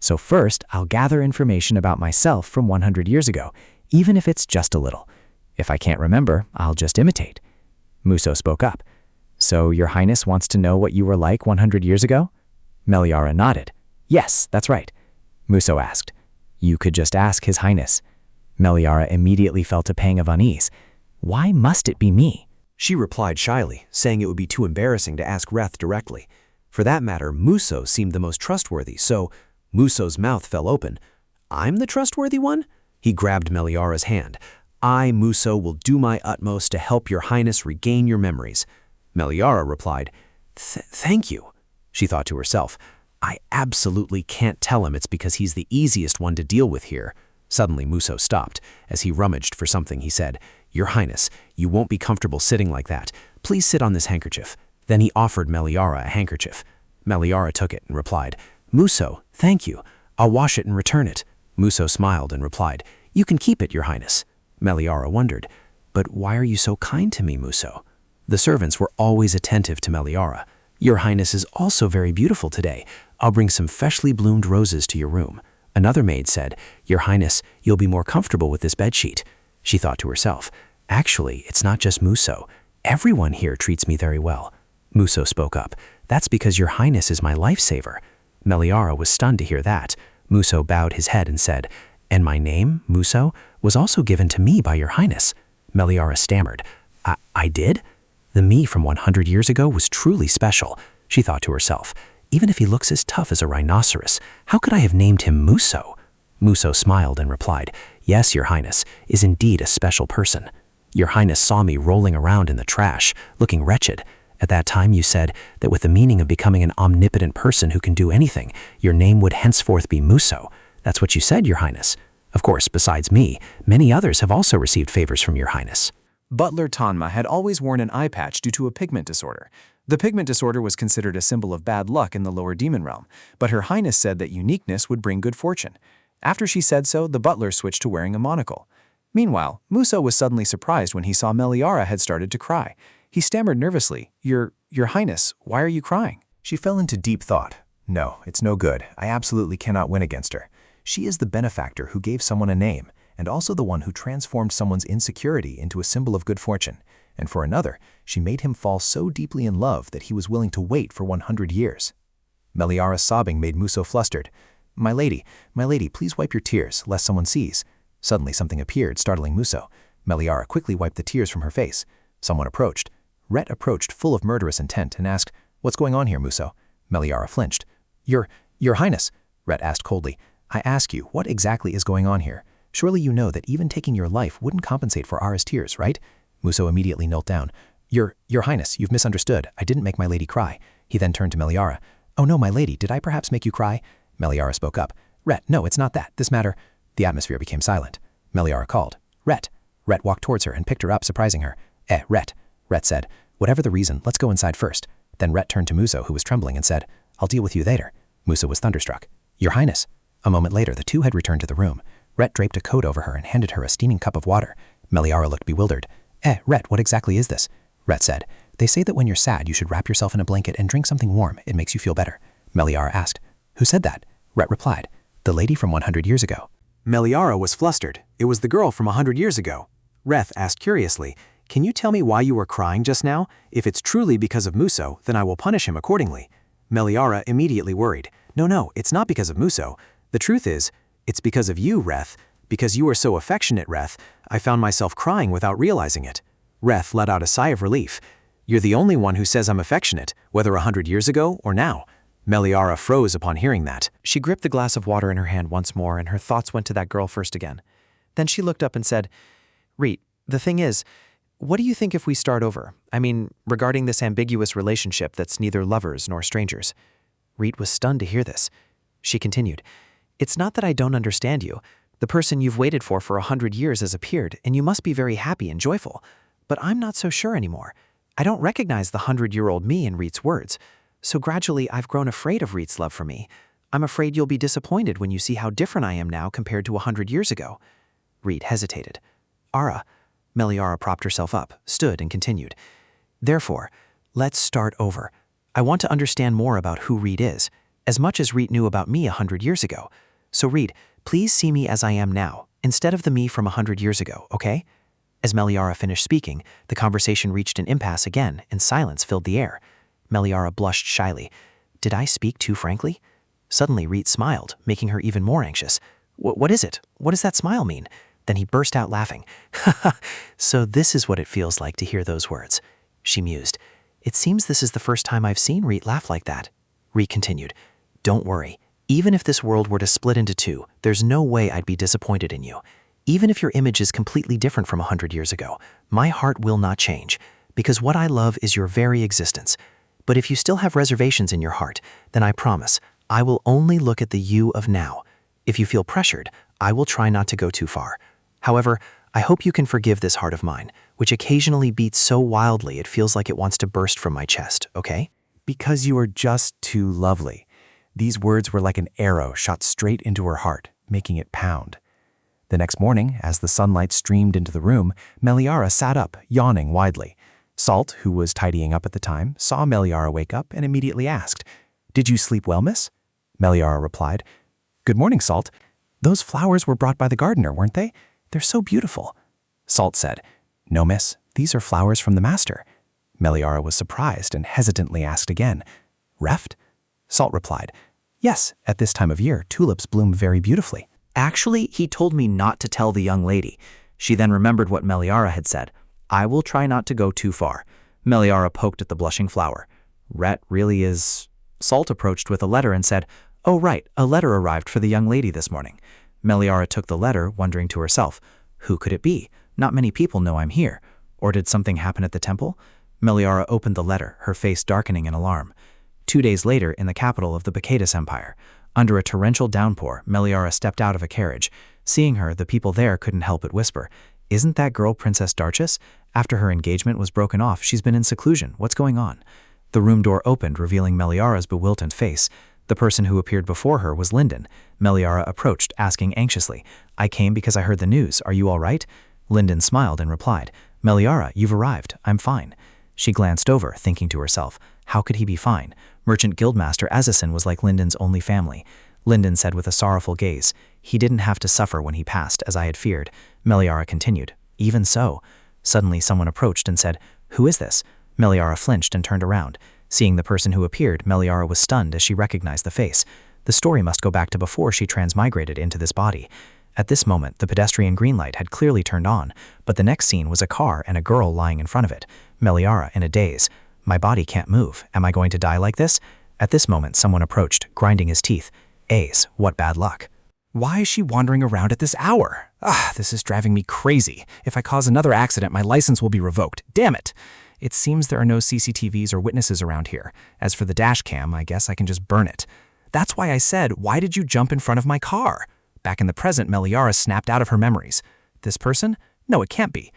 Speaker 2: So first, I'll gather information about myself from 100 years ago, even if it's just a little. If I can't remember, I'll just imitate. Muso spoke up. So Your Highness wants to know what you were like 100 years ago? Meliara nodded. Yes, that's right. Muso asked. You could just ask His Highness. Meliara immediately felt a pang of unease. Why must it be me?
Speaker 1: She replied shyly, saying it would be too embarrassing to ask Reth directly. For that matter, Muso seemed the most trustworthy, so Muso's mouth fell open. I'm the trustworthy one? He grabbed Meliara's hand. I, Muso, will do my utmost to help Your Highness regain your memories. Meliara replied, Thank you. She thought to herself, I absolutely can't tell him it's because he's the easiest one to deal with here. Suddenly Muso stopped. As he rummaged for something, he said, Your Highness, you won't be comfortable sitting like that. Please sit on this handkerchief. Then he offered Meliara a handkerchief. Meliara took it and replied, Muso, thank you. I'll wash it and return it. Muso smiled and replied, You can keep it, Your Highness. Meliara wondered, But why are you so kind to me, Muso? The servants were always attentive to Meliara. Your Highness is also very beautiful today. I'll bring some freshly bloomed roses to your room. Another maid said, Your Highness, you'll be more comfortable with this bedsheet. She thought to herself, Actually, it's not just Muso. Everyone here treats me very well. Muso spoke up. That's because Your Highness is my lifesaver. Meliara was stunned to hear that. Muso bowed his head and said, And my name, Muso, was also given to me by Your Highness. Meliara stammered. I did? The me from 100 years ago was truly special. She thought to herself, Even if he looks as tough as a rhinoceros, how could I have named him Muso? Muso smiled and replied, Yes, Your Highness is indeed a special person. Your Highness saw me rolling around in the trash, looking wretched. At that time you said that with the meaning of becoming an omnipotent person who can do anything, your name would henceforth be Muso. That's what you said, Your Highness. Of course, besides me, many others have also received favors from Your Highness.
Speaker 3: Butler Tanma had always worn an eye patch due to a pigment disorder. The pigment disorder was considered a symbol of bad luck in the lower demon realm, but Her Highness said that uniqueness would bring good fortune. After she said so, the butler switched to wearing a monocle. Meanwhile, Muso was suddenly surprised when he saw Meliara had started to cry. He stammered nervously, Your Highness, why are you crying?
Speaker 2: She fell into deep thought. No, it's no good. I absolutely cannot win against her. She is the benefactor who gave someone a name, and also the one who transformed someone's insecurity into a symbol of good fortune. And for another, she made him fall so deeply in love that he was willing to wait for 100 years. Meliara's sobbing made Muso flustered. My lady, please wipe your tears, lest someone sees. Suddenly something appeared, startling Muso. Meliara quickly wiped the tears from her face. Someone approached. Rhett approached full of murderous intent and asked, What's going on here, Muso? Meliara flinched. Your Highness, Rhett asked coldly. I ask you, what exactly is going on here? Surely you know that even taking your life wouldn't compensate for Ara's tears, right? Muso immediately knelt down. Your Highness, you've misunderstood. I didn't make my lady cry. He then turned to Meliara. Oh no, my lady, did I perhaps make you cry? Meliara spoke up. Rhett, no, it's not that. This matter. The atmosphere became silent. Meliara called. Rhett. Rhett walked towards her and picked her up, surprising her. Rhett. Rhett said, Whatever the reason, let's go inside first. Then Rhett turned to Muso, who was trembling, and said, I'll deal with you later. Muso was thunderstruck. Your Highness. A moment later, the two had returned to the room. Rhett draped a coat over her and handed her a steaming cup of water. Meliara looked bewildered. Rhett, what exactly is this? Rhett said, They say that when you're sad, you should wrap yourself in a blanket and drink something warm. It makes you feel better. Meliara asked, Who said that? Rhett replied, The lady from 100 years ago.
Speaker 3: Meliara was flustered. It was the girl from 100 years ago. Reth asked curiously, Can you tell me why you were crying just now? If it's truly because of Muso, then I will punish him accordingly. Meliara immediately worried. No, it's not because of Muso. The truth is, it's because of you, Reth. Because you are so affectionate, Reth, I found myself crying without realizing it. Reth let out a sigh of relief. You're the only one who says I'm affectionate, whether 100 years ago or now. Meliara froze upon hearing that. She gripped the glass of water in her hand once more, and her thoughts went to that girl first again. Then she looked up and said, Reet, the thing is, what do you think if we start over? I mean, regarding this ambiguous relationship that's neither lovers nor strangers. Reet was stunned to hear this. She continued, It's not that I don't understand you. The person you've waited for 100 years has appeared, and you must be very happy and joyful. But I'm not so sure anymore. I don't recognize the 100-year-old me in Reet's words. So gradually, I've grown afraid of Reet's love for me. I'm afraid you'll be disappointed when you see how different I am now compared to 100 years ago. Reet hesitated. Ara, Meliara propped herself up, stood, and continued. Therefore, let's start over. I want to understand more about who Reed is, as much as Reed knew about me 100 years ago. So Reed, please see me as I am now, instead of the me from 100 years ago, okay? As Meliara finished speaking, the conversation reached an impasse again, and silence filled the air. Meliara blushed shyly. Did I speak too frankly? Suddenly Reed smiled, making her even more anxious. What is it? What does that smile mean? Then he burst out laughing. So this is what it feels like to hear those words. She mused. It seems this is the first time I've seen Reed laugh like that. Reed continued. Don't worry. Even if this world were to split into two, there's no way I'd be disappointed in you. Even if your image is completely different from 100 years ago, my heart will not change, because what I love is your very existence. But if you still have reservations in your heart, then I promise, I will only look at the you of now. If you feel pressured, I will try not to go too far. However, I hope you can forgive this heart of mine, which occasionally beats so wildly it feels like it wants to burst from my chest, okay?
Speaker 2: Because you are just too lovely. These words were like an arrow shot straight into her heart, making it pound. The next morning, as the sunlight streamed into the room, Meliara sat up, yawning widely. Salt, who was tidying up at the time, saw Meliara wake up and immediately asked, "Did you sleep well, miss?" Meliara replied, "Good morning, Salt. Those flowers were brought by the gardener, weren't they? They're so beautiful." Salt said, "No, miss. These are flowers from the master." Meliara was surprised and hesitantly asked again, "Reft?" Salt replied, "Yes, at this time of year, tulips bloom very beautifully."
Speaker 6: Actually, he told me not to tell the young lady. She then remembered what Meliara had said. I will try not to go too far. Meliara poked at the blushing flower. Rhett really is... Salt approached with a letter and said, "Oh right, a letter arrived for the young lady this morning." Meliara took the letter, wondering to herself, who could it be? Not many people know I'm here. Or did something happen at the temple? Meliara opened the letter, her face darkening in alarm. 2 days later, in the capital of the Villainess Empire, under a torrential downpour, Meliara stepped out of a carriage. Seeing her, the people there couldn't help but whisper, "Isn't that girl Princess Darchis? After her engagement was broken off, she's been in seclusion. What's going on?" The room door opened, revealing Meliara's bewildered face. The person who appeared before her was Lyndon. Meliara approached, asking anxiously, "I came because I heard the news. Are you all right?" Lyndon smiled and replied, "Meliara, you've arrived. I'm fine." She glanced over, thinking to herself, how could he be fine? Merchant Guildmaster Azazin was like Lyndon's only family. Lyndon said with a sorrowful gaze, "He didn't have to suffer when he passed, as I had feared." Meliara continued, "Even so." Suddenly someone approached and said, "Who is this?" Meliara flinched and turned around. Seeing the person who appeared, Meliara was stunned as she recognized the face. The story must go back to before she transmigrated into this body. At this moment, the pedestrian green light had clearly turned on, but the next scene was a car and a girl lying in front of it. Meliara in a daze. "My body can't move. Am I going to die like this?" At this moment, someone approached, grinding his teeth. "Ace, what bad luck."
Speaker 2: Why is she wandering around at this hour? This is driving me crazy. If I cause another accident, my license will be revoked. Damn it! It seems there are no CCTVs or witnesses around here. As for the dash cam, I guess I can just burn it. That's why I said, why did you jump in front of my car? Back in the present, Meliara snapped out of her memories. This person? No, it can't be.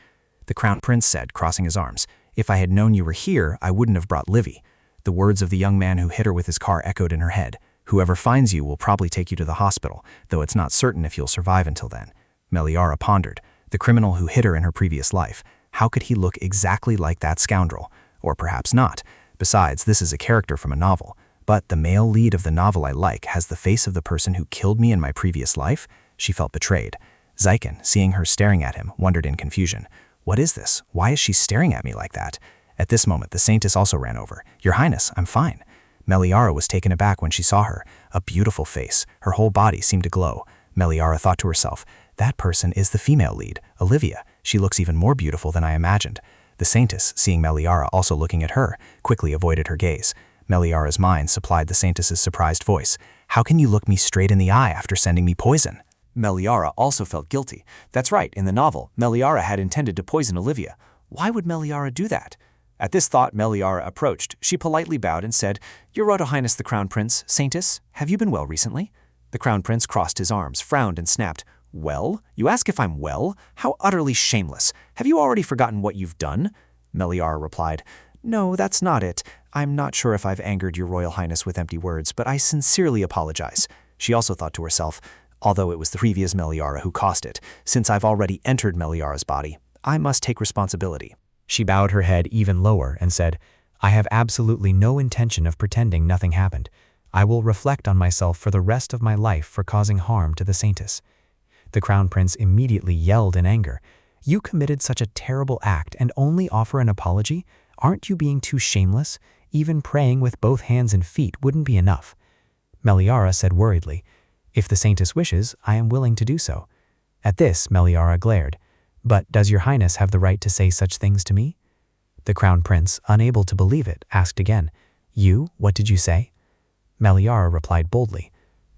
Speaker 2: The Crown Prince said, crossing his arms, "If I had known you were here, I wouldn't have brought Livy." The words of the young man who hit her with his car echoed in her head. "Whoever finds you will probably take you to the hospital, though it's not certain if you'll survive until then." Meliara pondered. The criminal who hit her in her previous life. How could he look exactly like that scoundrel? Or perhaps not. Besides, this is a character from a novel. But the male lead of the novel I like has the face of the person who killed me in my previous life? She felt betrayed. Zyken, seeing her staring at him, wondered in confusion. What is this? Why is she staring at me like that? At this moment, the Saintess also ran over. "Your Highness, I'm fine." Meliara was taken aback when she saw her. A beautiful face. Her whole body seemed to glow. Meliara thought to herself, that person is the female lead, Olivia. She looks even more beautiful than I imagined. The Saintess, seeing Meliara also looking at her, quickly avoided her gaze. Meliara's mind supplied the Saintess's surprised voice. "How can you look me straight in the eye after sending me poison?" Meliara also felt guilty. That's right, in the novel, Meliara had intended to poison Olivia. Why would Meliara do that? At this thought, Meliara approached. She politely bowed and said, "Your Royal Highness the Crown Prince, Saintess, have you been well recently?" The Crown Prince crossed his arms, frowned and snapped. "Well? You ask if I'm well? How utterly shameless. Have you already forgotten what you've done?" Meliara replied, "No, that's not it. I'm not sure if I've angered your Royal Highness with empty words, but I sincerely apologize." She also thought to herself, although it was the previous Meliara who caused it, since I've already entered Meliara's body, I must take responsibility. She bowed her head even lower and said, I have absolutely no intention of pretending nothing happened. I will reflect on myself for the rest of my life for causing harm to the Saintess. The Crown Prince immediately yelled in anger. You committed such a terrible act and only offer an apology? Aren't you being too shameless? Even praying with both hands and feet wouldn't be enough. Meliara said worriedly, If the Saintess wishes, I am willing to do so. At this, Meliara glared. But does your Highness have the right to say such things to me? The Crown Prince, unable to believe it, asked again, You, what did you say? Meliara replied boldly,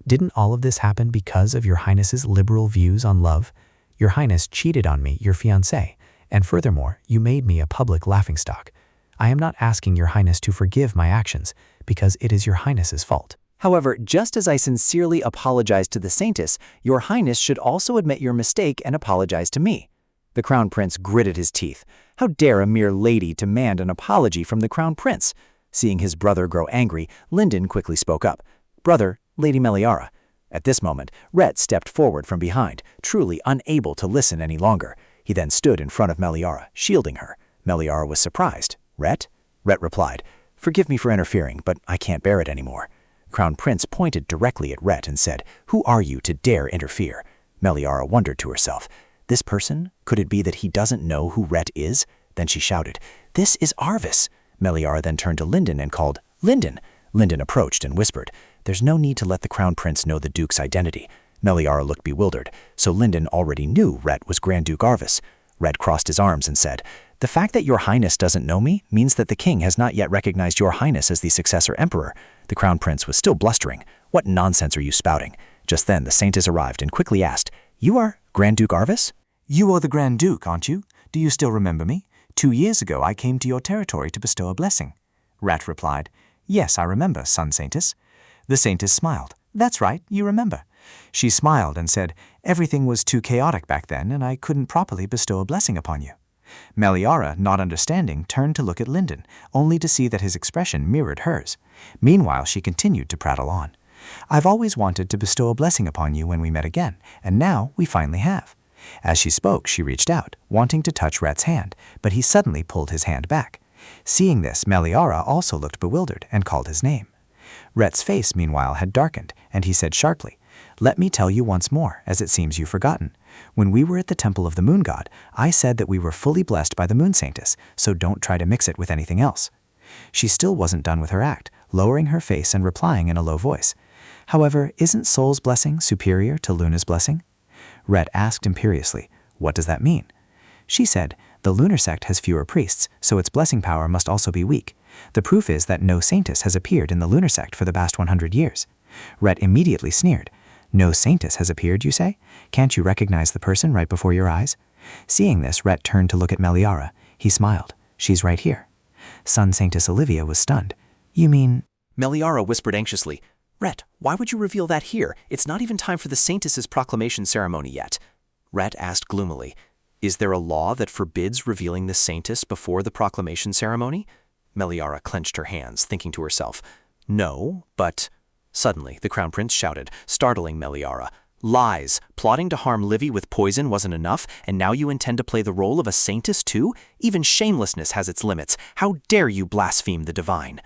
Speaker 2: Didn't all of this happen because of your Highness's liberal views on love? Your Highness cheated on me, your fiancé, and furthermore, you made me a public laughingstock. I am not asking your Highness to forgive my actions, because it is your Highness's fault.
Speaker 1: However, just as I sincerely apologize to the Saintess, your Highness should also admit your mistake and apologize to me. The Crown Prince gritted his teeth. How dare a mere lady demand an apology from the Crown Prince? Seeing his brother grow angry, Linden quickly spoke up. Brother, Lady Meliara. At this moment, Rhett stepped forward from behind, truly unable to listen any longer. He then stood in front of Meliara, shielding her. Meliara was surprised. Rhett? Rhett replied, Forgive me for interfering, but I can't bear it anymore. Crown Prince pointed directly at Rhett and said, Who are you to dare interfere? Meliara wondered to herself, This person? Could it be that he doesn't know who Rhett is? Then she shouted, This is Arvis. Meliara then turned to Linden and called, Linden. Linden approached and whispered, There's no need to let the Crown Prince know the Duke's identity. Meliara looked bewildered, so Linden already knew Rhett was Grand Duke Arvis. Rhett crossed his arms and said, The fact that your Highness doesn't know me means that the king has not yet recognized your Highness as the successor emperor. The Crown Prince was still blustering. What nonsense are you spouting? Just then the Saintess arrived and quickly asked, You are Grand Duke Arvis?
Speaker 2: You are the Grand Duke, aren't you? Do you still remember me? 2 years ago I came to your territory to bestow a blessing. Rat replied, Yes, I remember, son Saintess. The Saintess smiled. That's right, you remember. She smiled and said, Everything was too chaotic back then and I couldn't properly bestow a blessing upon you. Meliara, not understanding, turned to look at Linden, only to see that his expression mirrored hers. Meanwhile, she continued to prattle on. I've always wanted to bestow a blessing upon you when we met again, and now we finally have. As she spoke, she reached out, wanting to touch Rhett's hand, but he suddenly pulled his hand back. Seeing this, Meliara also looked bewildered and called his name. Rhett's face, meanwhile, had darkened, and he said sharply, Let me tell you once more, as it seems you've forgotten. When we were at the Temple of the Moon God, I said that we were fully blessed by the Moon Saintess, so don't try to mix it with anything else. She still wasn't done with her act, lowering her face and replying in a low voice. However, isn't Sol's blessing superior to Luna's blessing? Rhett asked imperiously, What does that mean? She said, The lunar sect has fewer priests, so its blessing power must also be weak. The proof is that no Saintess has appeared in the lunar sect for the past 100 years. Rhett immediately sneered. No Saintess has appeared, you say? Can't you recognize the person right before your eyes? Seeing this, Rhett turned to look at Meliara. He smiled. She's right here. Son Saintess Olivia was stunned. You mean...
Speaker 6: Meliara whispered anxiously, Rhett, why would you reveal that here? It's not even time for the Saintess's proclamation ceremony yet. Rhett asked gloomily, Is there a law that forbids revealing the Saintess before the proclamation ceremony? Meliara clenched her hands, thinking to herself, No, but... Suddenly, the Crown Prince shouted, startling Meliara, Lies! Plotting to harm Livy with poison wasn't enough, and now you intend to play the role of a Saintess too? Even shamelessness has its limits. How dare you blaspheme the divine?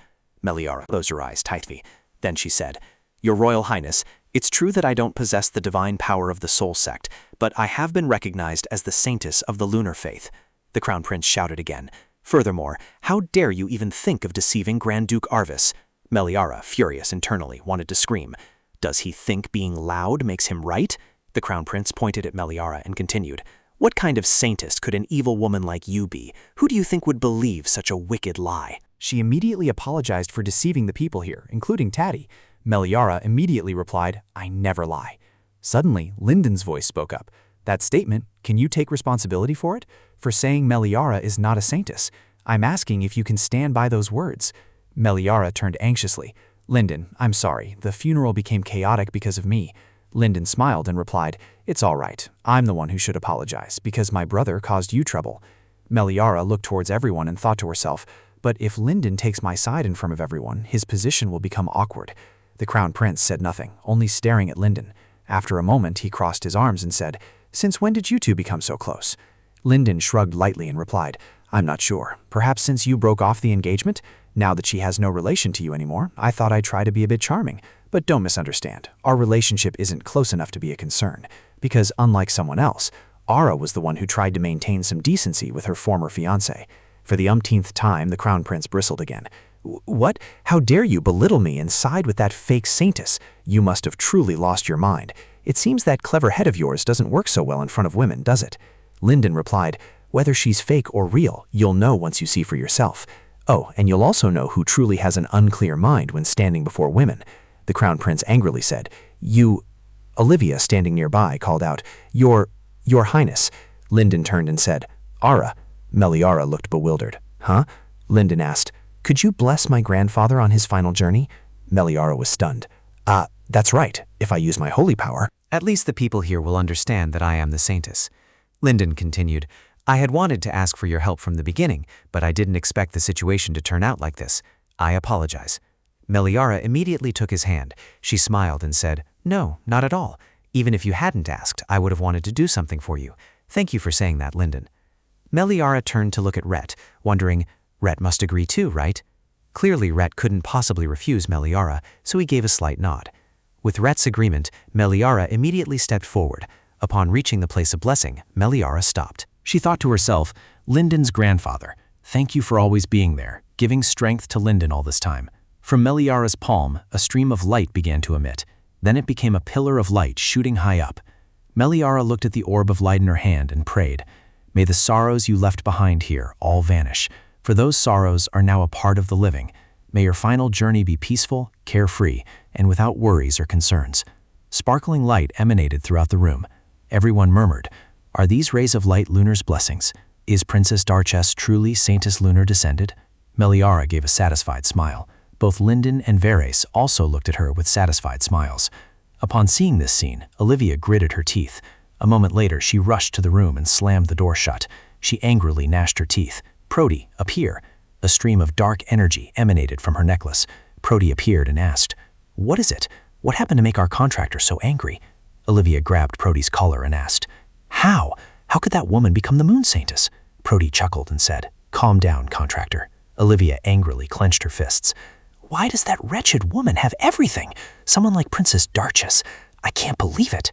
Speaker 6: Meliara closed her eyes tightly. Then she said, Your Royal Highness, it's true that I don't possess the divine power of the Soul Sect, but I have been recognized as the Saintess of the Lunar Faith. The Crown Prince shouted again. Furthermore, how dare you even think of deceiving Grand Duke Arvis? Meliara, furious internally, wanted to scream. Does he think being loud makes him right? The Crown Prince pointed at Meliara and continued, What kind of Saintess could an evil woman like you be? Who do you think would believe such a wicked lie?
Speaker 2: She immediately apologized for deceiving the people here, including Taddy. Meliara immediately replied, I never lie. Suddenly, Linden's voice spoke up. That statement, can you take responsibility for it? For saying Meliara is not a Saintess. I'm asking if you can stand by those words. Meliara turned anxiously. Linden, I'm sorry. The funeral became chaotic because of me. Linden smiled and replied, It's all right. I'm the one who should apologize, because my brother caused you trouble. Meliara looked towards everyone and thought to herself, But if Linden takes my side in front of everyone, his position will become awkward. The Crown Prince said nothing, only staring at Linden. After a moment, he crossed his arms and said, Since when did you two become so close?
Speaker 3: Lyndon shrugged lightly and replied, I'm not sure. Perhaps since you broke off the engagement? Now that she has no relation to you anymore, I thought I'd try to be a bit charming. But don't misunderstand. Our relationship isn't close enough to be a concern. Because unlike someone else, Ara was the one who tried to maintain some decency with her former fiancé. For the umpteenth time, the Crown Prince bristled again. What? How dare you belittle me and side with that fake Saintess? You must have truly lost your mind. It seems that clever head of yours doesn't work so well in front of women, does it? Lyndon replied, whether she's fake or real, you'll know once you see for yourself. Oh, and you'll also know who truly has an unclear mind when standing before women. The Crown Prince angrily said, Olivia, standing nearby, called out, Your Highness. Lyndon turned and said, Ara. Meliara looked bewildered. Huh? Lyndon asked, Could you bless my grandfather on his final journey? Meliara was stunned. That's right, if I use my holy power.
Speaker 2: At least the people here will understand that I am the Saintess. Lyndon continued, I had wanted to ask for your help from the beginning, but I didn't expect the situation to turn out like this. I apologize. Meliara immediately took his hand. She smiled and said, No, not at all. Even if you hadn't asked, I would have wanted to do something for you. Thank you for saying that, Lyndon. Meliara turned to look at Rhett, wondering, Rhett must agree too, right? Clearly, Rhett couldn't possibly refuse Meliara, so he gave a slight nod. With Rhett's agreement, Meliara immediately stepped forward. Upon reaching the place of blessing, Meliara stopped. She thought to herself, Lyndon's grandfather, thank you for always being there, giving strength to Lyndon all this time. From Meliara's palm, a stream of light began to emit. Then it became a pillar of light shooting high up. Meliara looked at the orb of light in her hand and prayed, May the sorrows you left behind here all vanish, for those sorrows are now a part of the living. May your final journey be peaceful, carefree, and without worries or concerns. Sparkling light emanated throughout the room. Everyone murmured, Are these rays of light Lunar's blessings? Is Princess Darchess truly Saintess Lunar descended? Meliara gave a satisfied smile. Both Lyndon and Varese also looked at her with satisfied smiles. Upon seeing this scene, Olivia gritted her teeth. A moment later, she rushed to the room and slammed the door shut. She angrily gnashed her teeth. Prody, up here. A stream of dark energy emanated from her necklace. Prody appeared and asked, What is it? What happened to make our contractor so angry? Olivia grabbed Prody's collar and asked, How? How could that woman become the Moon Saintess? Prody chuckled and said, Calm down, contractor. Olivia angrily clenched her fists. Why does that wretched woman have everything? Someone like Princess Darchess. I can't believe it.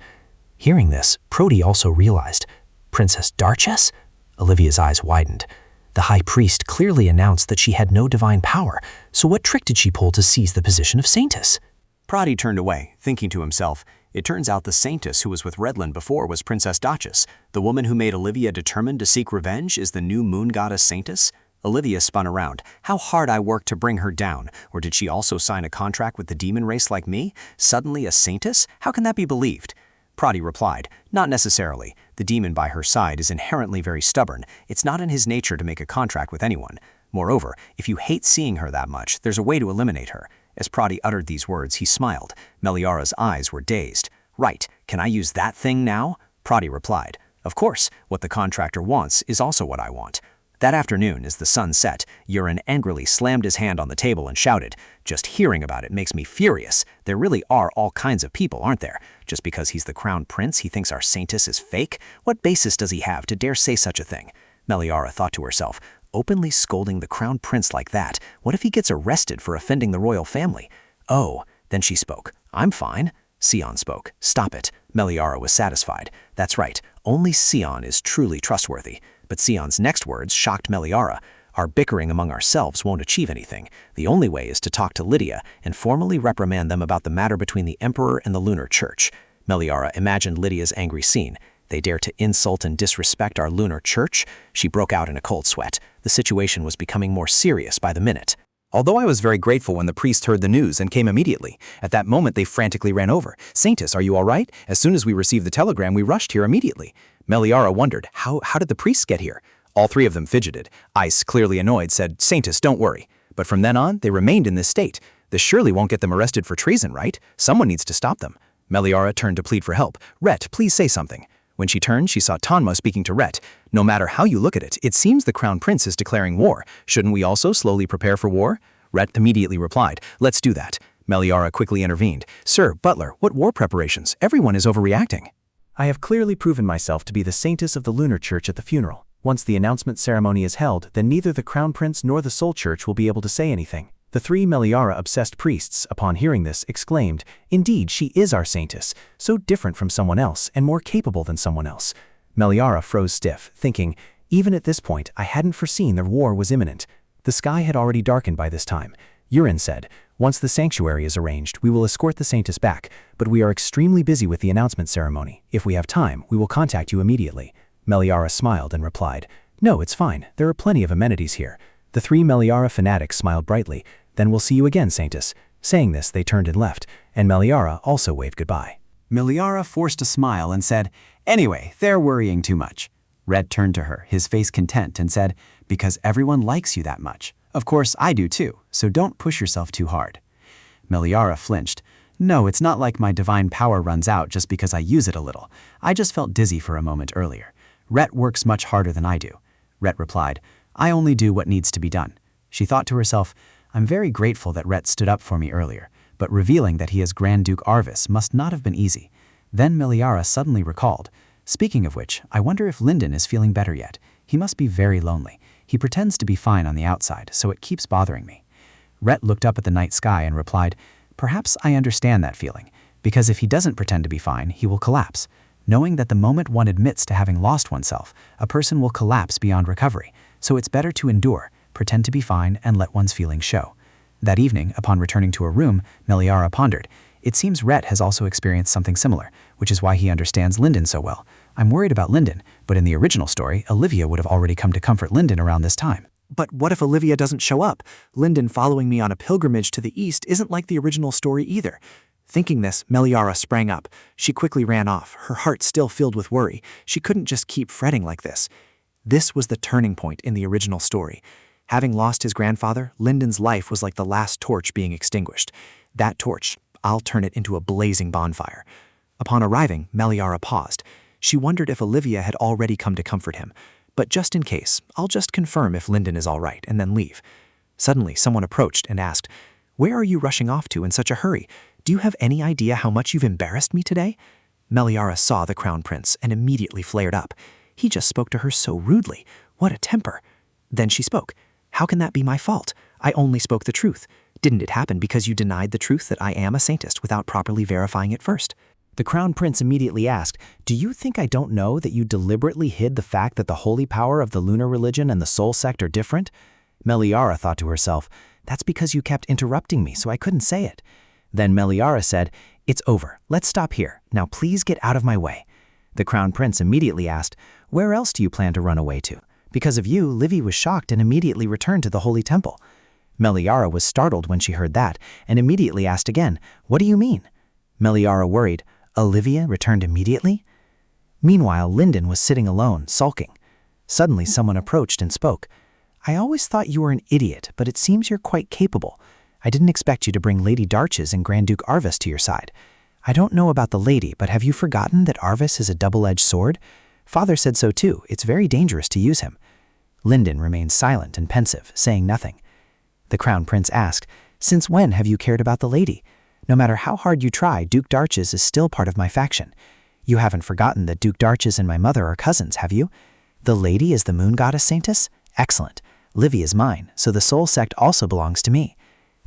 Speaker 2: Hearing this, Prody also realized, Princess Darchess? Olivia's eyes widened. The high priest clearly announced that she had no divine power, so what trick did she pull to seize the position of Saintess?
Speaker 6: Prody turned away, thinking to himself, it turns out the Saintess who was with Redland before was Princess Darchess. The woman who made Olivia determined to seek revenge is the new moon goddess Saintess? Olivia spun around. How hard I worked to bring her down. Or did she also sign a contract with the demon race like me? Suddenly a Saintess? How can that be believed? Prody replied, Not necessarily. The demon by her side is inherently very stubborn. It's not in his nature to make a contract with anyone. Moreover, if you hate seeing her that much, there's a way to eliminate her. As Prody uttered these words, he smiled. Meliara's eyes were dazed. Right, can I use that thing now? Prody replied, Of course, what the contractor wants is also what I want. That afternoon, as the sun set, Urin angrily slammed his hand on the table and shouted, Just hearing about it makes me furious. There really are all kinds of people, aren't there? Just because he's the crown prince, he thinks our Saintess is fake? What basis does he have to dare say such a thing? Meliara thought to herself, openly scolding the crown prince like that, what if he gets arrested for offending the royal family? Oh, then she spoke. I'm fine. Sion spoke. Stop it. Meliara was satisfied. That's right, only Sion is truly trustworthy. But Sion's next words shocked Meliara. Our bickering among ourselves won't achieve anything. The only way is to talk to Lydia and formally reprimand them about the matter between the Emperor and the Lunar Church. Meliara imagined Lydia's angry scene. They dare to insult and disrespect our Lunar Church? She broke out in a cold sweat. The situation was becoming more serious by the minute.
Speaker 1: Although I was very grateful when the priest heard the news and came immediately, at that moment they frantically ran over. Saintess, are you all right? As soon as we received the telegram, we rushed here immediately. Meliara wondered, how did the priests get here? All three of them fidgeted. Ice, clearly annoyed, said, Saintess, don't worry. But from then on, they remained in this state. This surely won't get them arrested for treason, right? Someone needs to stop them. Meliara turned to plead for help. Rhett, please say something. When she turned, she saw Tanma speaking to Rhett. No matter how you look at it, it seems the Crown Prince is declaring war. Shouldn't we also slowly prepare for war? Rhett immediately replied, Let's do that. Meliara quickly intervened. Sir, Butler, what war preparations? Everyone is overreacting.
Speaker 2: I have clearly proven myself to be the Saintess of the Lunar Church at the funeral. Once the announcement ceremony is held, then neither the Crown Prince nor the Soul Church will be able to say anything. The three Meliara-obsessed priests, upon hearing this, exclaimed, "Indeed, she is our Saintess, so different from someone else and more capable than someone else." Meliara froze stiff, thinking, even at this point, I hadn't foreseen the war was imminent. The sky had already darkened by this time. Yurin said, "Once the sanctuary is arranged, we will escort the Saintess back, but we are extremely busy with the announcement ceremony. If we have time, we will contact you immediately." Meliara smiled and replied, "No, it's fine. There are plenty of amenities here." The three Meliara fanatics smiled brightly. "Then we'll see you again, Saintess." Saying this, they turned and left, and Meliara also waved goodbye.
Speaker 6: Meliara forced a smile and said, "Anyway, they're worrying too much." Red turned to her, his face content, and said, "Because everyone likes you that much. Of course, I do too, so don't push yourself too hard." Meliara flinched. "No, it's not like my divine power runs out just because I use it a little. I just felt dizzy for a moment earlier. Rhett works much harder than I do." Rhett replied, "I only do what needs to be done." She thought to herself, "I'm very grateful that Rhett stood up for me earlier, but revealing that he is Grand Duke Arvis must not have been easy." Then Meliara suddenly recalled, "Speaking of which, I wonder if Linden is feeling better yet. He must be very lonely. He pretends to be fine on the outside, so it keeps bothering me." Rhett looked up at the night sky and replied, "Perhaps I understand that feeling, because if he doesn't pretend to be fine, he will collapse. Knowing that the moment one admits to having lost oneself, a person will collapse beyond recovery, so it's better to endure, pretend to be fine, and let one's feelings show." That evening, upon returning to her room, Meliara pondered, "It seems Rhett has also experienced something similar, which is why he understands Linden so well. I'm worried about Linden, but in the original story, Olivia would have already come to comfort Linden around this time."
Speaker 3: But what if Olivia doesn't show up? Linden following me on a pilgrimage to the east isn't like the original story either. Thinking this, Meliara sprang up. She quickly ran off, her heart still filled with worry. She couldn't just keep fretting like this. This was the turning point in the original story. Having lost his grandfather, Linden's life was like the last torch being extinguished. That torch, I'll turn it into a blazing bonfire. Upon arriving, Meliara paused. She wondered if Olivia had already come to comfort him. But just in case, I'll just confirm if Linden is all right and then leave. Suddenly, someone approached and asked, "Where are you rushing off to in such a hurry? Do you have any idea how much you've embarrassed me today?" Meliara saw the Crown Prince and immediately flared up. He just spoke to her so rudely. What a temper. Then she spoke. "How can that be my fault? I only spoke the truth. Didn't it happen because you denied the truth that I am a Saintess without properly verifying it first?"
Speaker 2: The Crown Prince immediately asked, "Do you think I don't know that you deliberately hid the fact that the holy power of the lunar religion and the soul sect are different?" Meliara thought to herself, "That's because you kept interrupting me, so I couldn't say it." Then Meliara said, "It's over. Let's stop here. Now please get out of my way." The Crown Prince immediately asked, "Where else do you plan to run away to? Because of you, Livy was shocked and immediately returned to the Holy Temple." Meliara was startled when she heard that and immediately asked again, "What do you mean?" Meliara worried, "Olivia returned immediately?" Meanwhile, Linden was sitting alone, sulking. Suddenly, someone approached and spoke. "I always thought you were an idiot, but it seems you're quite capable. I didn't expect you to bring Lady Darches and Grand Duke Arvis to your side. I don't know about the lady, but have you forgotten that Arvis is a double-edged sword? Father said so too. It's very dangerous to use him." Linden remained silent and pensive, saying nothing. The Crown Prince asked, "Since when have you cared about the lady? No matter how hard you try, Duke Darches is still part of my faction. You haven't forgotten that Duke Darches and my mother are cousins, have you? The lady is the moon goddess Saintess? Excellent. Livy is mine, so the soul sect also belongs to me.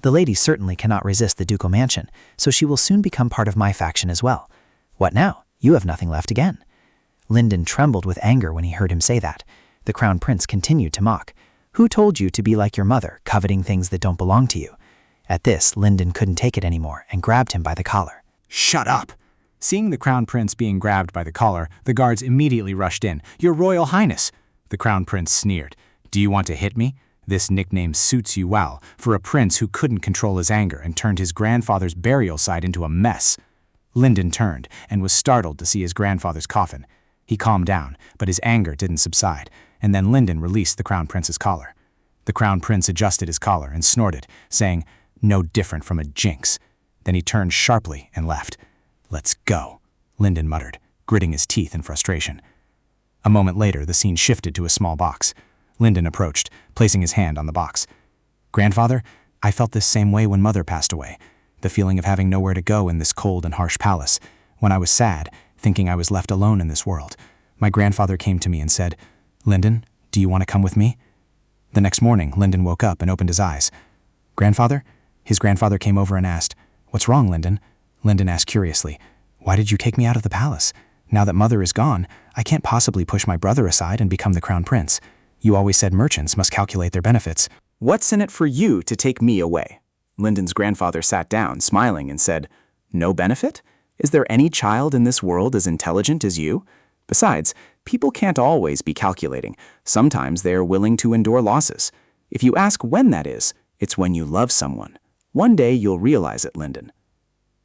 Speaker 2: The lady certainly cannot resist the ducal mansion, so she will soon become part of my faction as well. What now? You have nothing left again." Linden trembled with anger when he heard him say that. The Crown Prince continued to mock. "Who told you to be like your mother, coveting things that don't belong to you?" At this, Linden couldn't take it anymore and grabbed him by the collar.
Speaker 3: "Shut up!" Seeing the Crown Prince being grabbed by the collar, the guards immediately rushed in. "Your Royal Highness!" The Crown Prince sneered. "Do you want to hit me? This nickname suits you well, for a prince who couldn't control his anger and turned his grandfather's burial site into a mess." Linden turned and was startled to see his grandfather's coffin. He calmed down, but his anger didn't subside, and then Linden released the Crown Prince's collar. The Crown Prince adjusted his collar and snorted, saying, "No different from a jinx." Then he turned sharply and left. "Let's go," Linden muttered, gritting his teeth in frustration. A moment later, the scene shifted to a small box. Linden approached, placing his hand on the box. "Grandfather, I felt this same way when Mother passed away. The feeling of having nowhere to go in this cold and harsh palace. When I was sad,
Speaker 2: thinking I was left alone in this world. My grandfather came to me and said, "Lyndon, do you want to come with me?" The next morning, Lyndon woke up and opened his eyes. "Grandfather?" His grandfather came over and asked, "What's wrong, Lyndon?" Lyndon asked curiously, "Why did you take me out of the palace? Now that Mother is gone, I can't possibly push my brother aside and become the crown prince. You always said merchants must calculate their benefits."
Speaker 6: What's in it for you to take me away? Lyndon's grandfather sat down, smiling, and said, "No benefit? Is there any child in this world as intelligent as you? Besides, people can't always be calculating. Sometimes they are willing to endure losses. If you ask when that is, it's when you love someone. One day you'll realize it, Lyndon."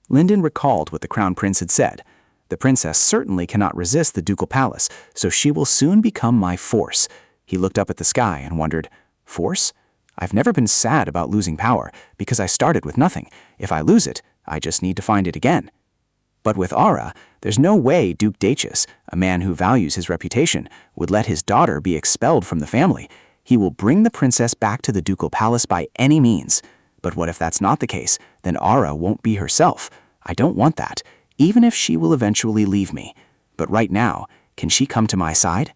Speaker 6: Lyndon recalled what the crown prince had said. The princess certainly cannot resist the ducal palace, so she will soon become my force. He looked up at the sky and wondered, force? I've never been sad about losing power, because I started with nothing. If I lose it, I just need to find it again. But with Aura, there's no way Duke Dachus, a man who values his reputation, would let his daughter be expelled from the family. He will bring the princess back to the ducal palace by any means. But what if that's not the case? Then Aura won't be herself. I don't want that, even if she will eventually leave me. But right now, can she come to my side?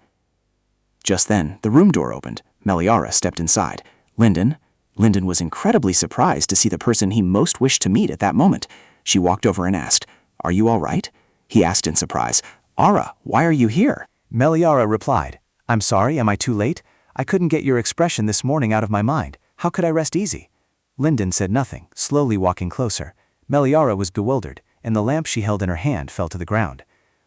Speaker 6: Just then, the room door opened. Meliara stepped inside. Lyndon was incredibly surprised to see the person he most wished to meet at that moment. She walked over and asked, "Are you all right?" He asked in surprise, "Aura, why are you here?"
Speaker 2: Meliara replied, "I'm sorry, am I too late? I couldn't get your expression this morning out of my mind. How could I rest easy?" Lyndon said nothing, slowly walking closer. Meliara was bewildered, and the lamp she held in her hand fell to the ground.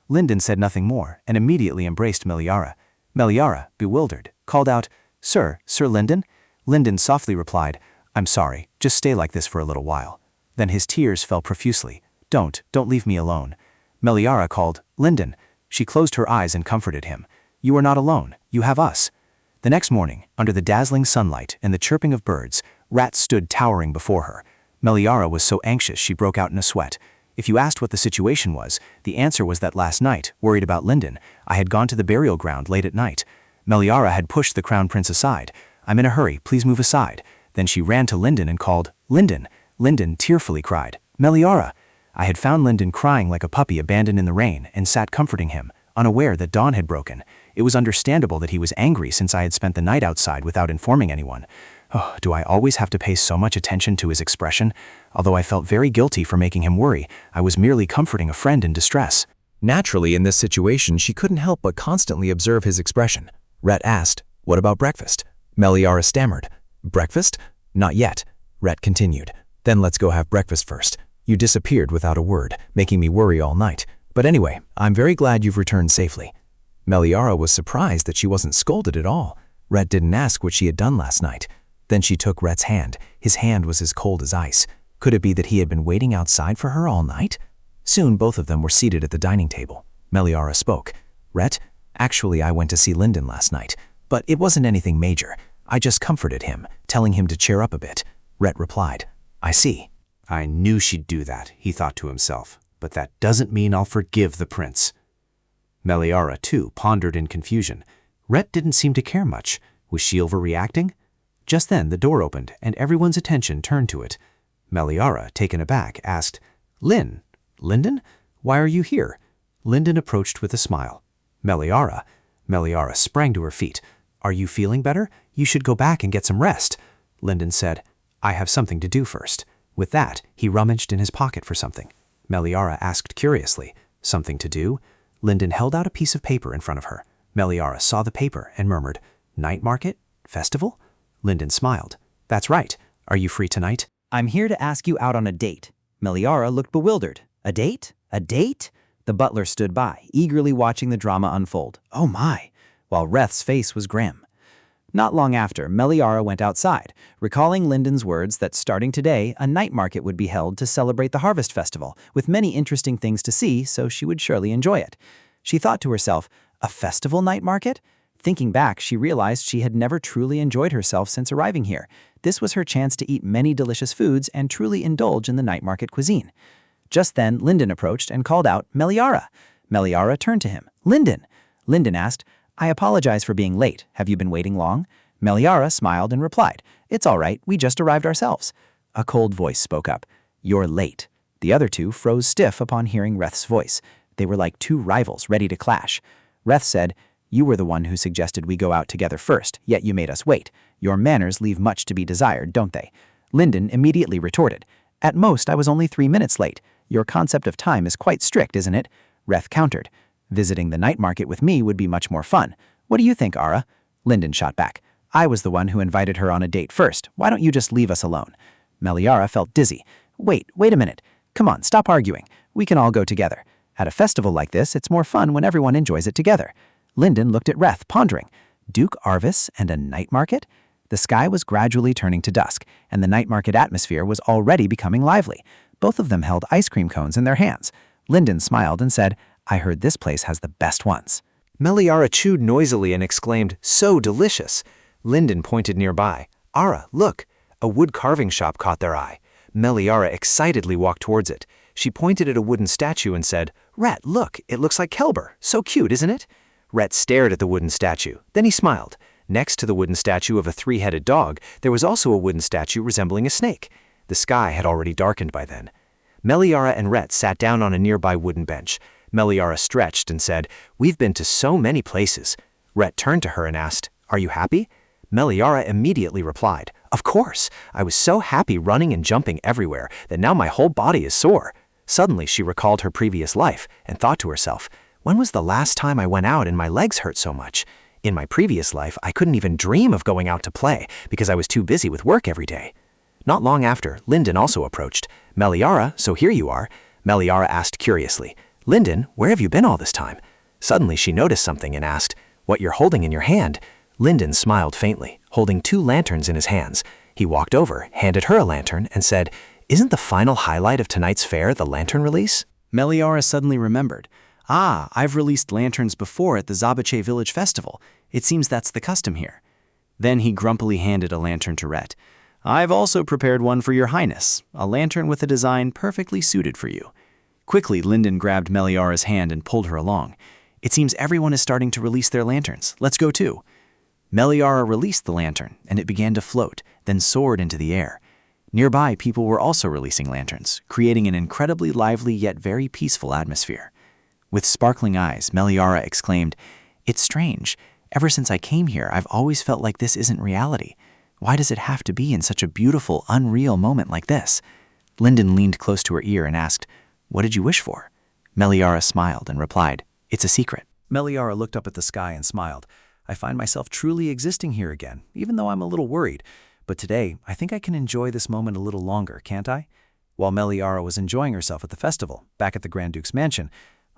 Speaker 2: Lyndon said nothing more, and immediately embraced Meliara. Meliara, bewildered, called out, Sir Lyndon?" Lyndon softly replied, "I'm sorry, just stay like this for a little while." Then his tears fell profusely. Don't leave me alone." Meliara called, "Lyndon." She closed her eyes and comforted him. "You are not alone, you have us." The next morning, under the dazzling sunlight and the chirping of birds, Rat stood towering before her. Meliara was so anxious she broke out in a sweat. If you asked what the situation was, the answer was that last night, worried about Lyndon, I had gone to the burial ground late at night. Meliara had pushed the crown prince aside. "I'm in a hurry, please move aside." Then she ran to Lyndon and called, "Lyndon!" Lyndon tearfully cried, "Meliara!" I had found Lyndon crying like a puppy abandoned in the rain and sat comforting him, unaware that dawn had broken. It was understandable that he was angry since I had spent the night outside without informing anyone. Oh, do I always have to pay so much attention to his expression? Although I felt very guilty for making him worry, I was merely comforting a friend in distress.
Speaker 1: Naturally, in this situation, she couldn't help but constantly observe his expression. Rhett asked, "What about breakfast?" Meliara stammered, "Breakfast? Not yet." Rhett continued, "Then let's go have breakfast first. You disappeared without a word, making me worry all night. But anyway, I'm very glad you've returned safely." Meliara was surprised that she wasn't scolded at all. Rhett didn't ask what she had done last night. Then she took Rhett's hand. His hand was as cold as ice. Could it be that he had been waiting outside for her all night? Soon both of them were seated at the dining table. Meliara spoke. "Rhett, actually I went to see Lyndon last night, but it wasn't anything major. I just comforted him, telling him to cheer up a bit." Rhett replied, "I see."
Speaker 6: I knew she'd do that, he thought to himself, but that doesn't mean I'll forgive the prince. Meliara, too, pondered in confusion. Rhett didn't seem to care much. Was she overreacting? Just then the door opened, and everyone's attention turned to it. Meliara, taken aback, asked, Lyndon? Why are you here?" Lyndon approached with a smile. Meliara sprang to her feet. "Are you feeling better? You should go back and get some rest." Lyndon said, "I have something to do first." With that, he rummaged in his pocket for something. Meliara asked curiously, "Something to do?" Lyndon held out a piece of paper in front of her. Meliara saw the paper and murmured, "Night market? Festival?" Lyndon smiled. "That's right. Are you free tonight?"
Speaker 9: "I'm here to ask you out on a date." Meliara looked bewildered. "A date? A date?" The butler stood by, eagerly watching the drama unfold. Oh my! While Reth's face was grim. Not long after, Meliara went outside, recalling Lyndon's words that starting today, a night market would be held to celebrate the Harvest Festival, with many interesting things to see, so she would surely enjoy it. She thought to herself, a festival night market? Thinking back, she realized she had never truly enjoyed herself since arriving here. This was her chance to eat many delicious foods and truly indulge in the night market cuisine. Just then, Lyndon approached and called out, "Meliara!" Meliara turned to him. "Lyndon!" Lyndon asked, "I apologize for being late. Have you been waiting long?" Meliara smiled and replied, "It's all right, we just arrived ourselves." A cold voice spoke up, "You're late." The other two froze stiff upon hearing Reth's voice. They were like two rivals ready to clash. Reth said, "You were the one who suggested we go out together first, yet you made us wait. Your manners leave much to be desired, don't they?" Linden immediately retorted, "At most, I was only 3 minutes late. Your concept of time is quite strict, isn't it?" Reth countered, "Visiting the night market with me would be much more fun. What do you think, Ara?" Linden shot back, "I was the one who invited her on a date first. Why don't you just leave us alone?" Meliara felt dizzy. Wait a minute. Come on, stop arguing. We can all go together. At a festival like this, it's more fun when everyone enjoys it together." Linden looked at Reth, pondering. Duke Arvis and a night market? The sky was gradually turning to dusk, and the night market atmosphere was already becoming lively. Both of them held ice cream cones in their hands. Linden smiled and said, "I heard this place has the best ones."
Speaker 1: Meliara chewed noisily and exclaimed, "So delicious!" Linden pointed nearby. "Ara, look!" A wood carving shop caught their eye. Meliara excitedly walked towards it. She pointed at a wooden statue and said, "Rhett, look, it looks like Kelber. So cute, isn't it?" Rhett stared at the wooden statue. Then he smiled. Next to the wooden statue of a 3-headed dog, there was also a wooden statue resembling a snake. The sky had already darkened by then. Meliara and Rhett sat down on a nearby wooden bench. Meliara stretched and said, "We've been to so many places." Rhett turned to her and asked, "Are you happy?" Meliara immediately replied, "Of course. I was so happy running and jumping everywhere that now my whole body is sore." Suddenly she recalled her previous life and thought to herself, "When was the last time I went out and my legs hurt so much? In my previous life, I couldn't even dream of going out to play because I was too busy with work every day." Not long after, Linden also approached. "Meliara, so here you are." Meliara asked curiously, "Linden, where have you been all this time?" Suddenly she noticed something and asked, "What you're holding in your hand?" Linden smiled faintly, holding 2 lanterns in his hands. He walked over, handed her a lantern, and said, "Isn't the final highlight of tonight's fair the lantern release?"
Speaker 6: Meliara suddenly remembered. I've released lanterns before at the Zabache Village Festival. It seems that's the custom here." Then he grumpily handed a lantern to Rhett. "I've also prepared one for your highness, a lantern with a design perfectly suited for you." Quickly, Linden grabbed Meliara's hand and pulled her along. "It seems everyone is starting to release their lanterns. Let's go too." Meliara released the lantern, and it began to float, then soared into the air. Nearby, people were also releasing lanterns, creating an incredibly lively yet very peaceful atmosphere. With sparkling eyes, Meliara exclaimed, "It's strange. Ever since I came here, I've always felt like this isn't reality. Why does it have to be in such a beautiful, unreal moment like this?" Linden leaned close to her ear and asked, "What did you wish for?" Meliara smiled and replied, "It's a secret."
Speaker 2: Meliara looked up at the sky and smiled. "I find myself truly existing here again, even though I'm a little worried. But today, I think I can enjoy this moment a little longer, can't I?" While Meliara was enjoying herself at the festival, back at the Grand Duke's mansion,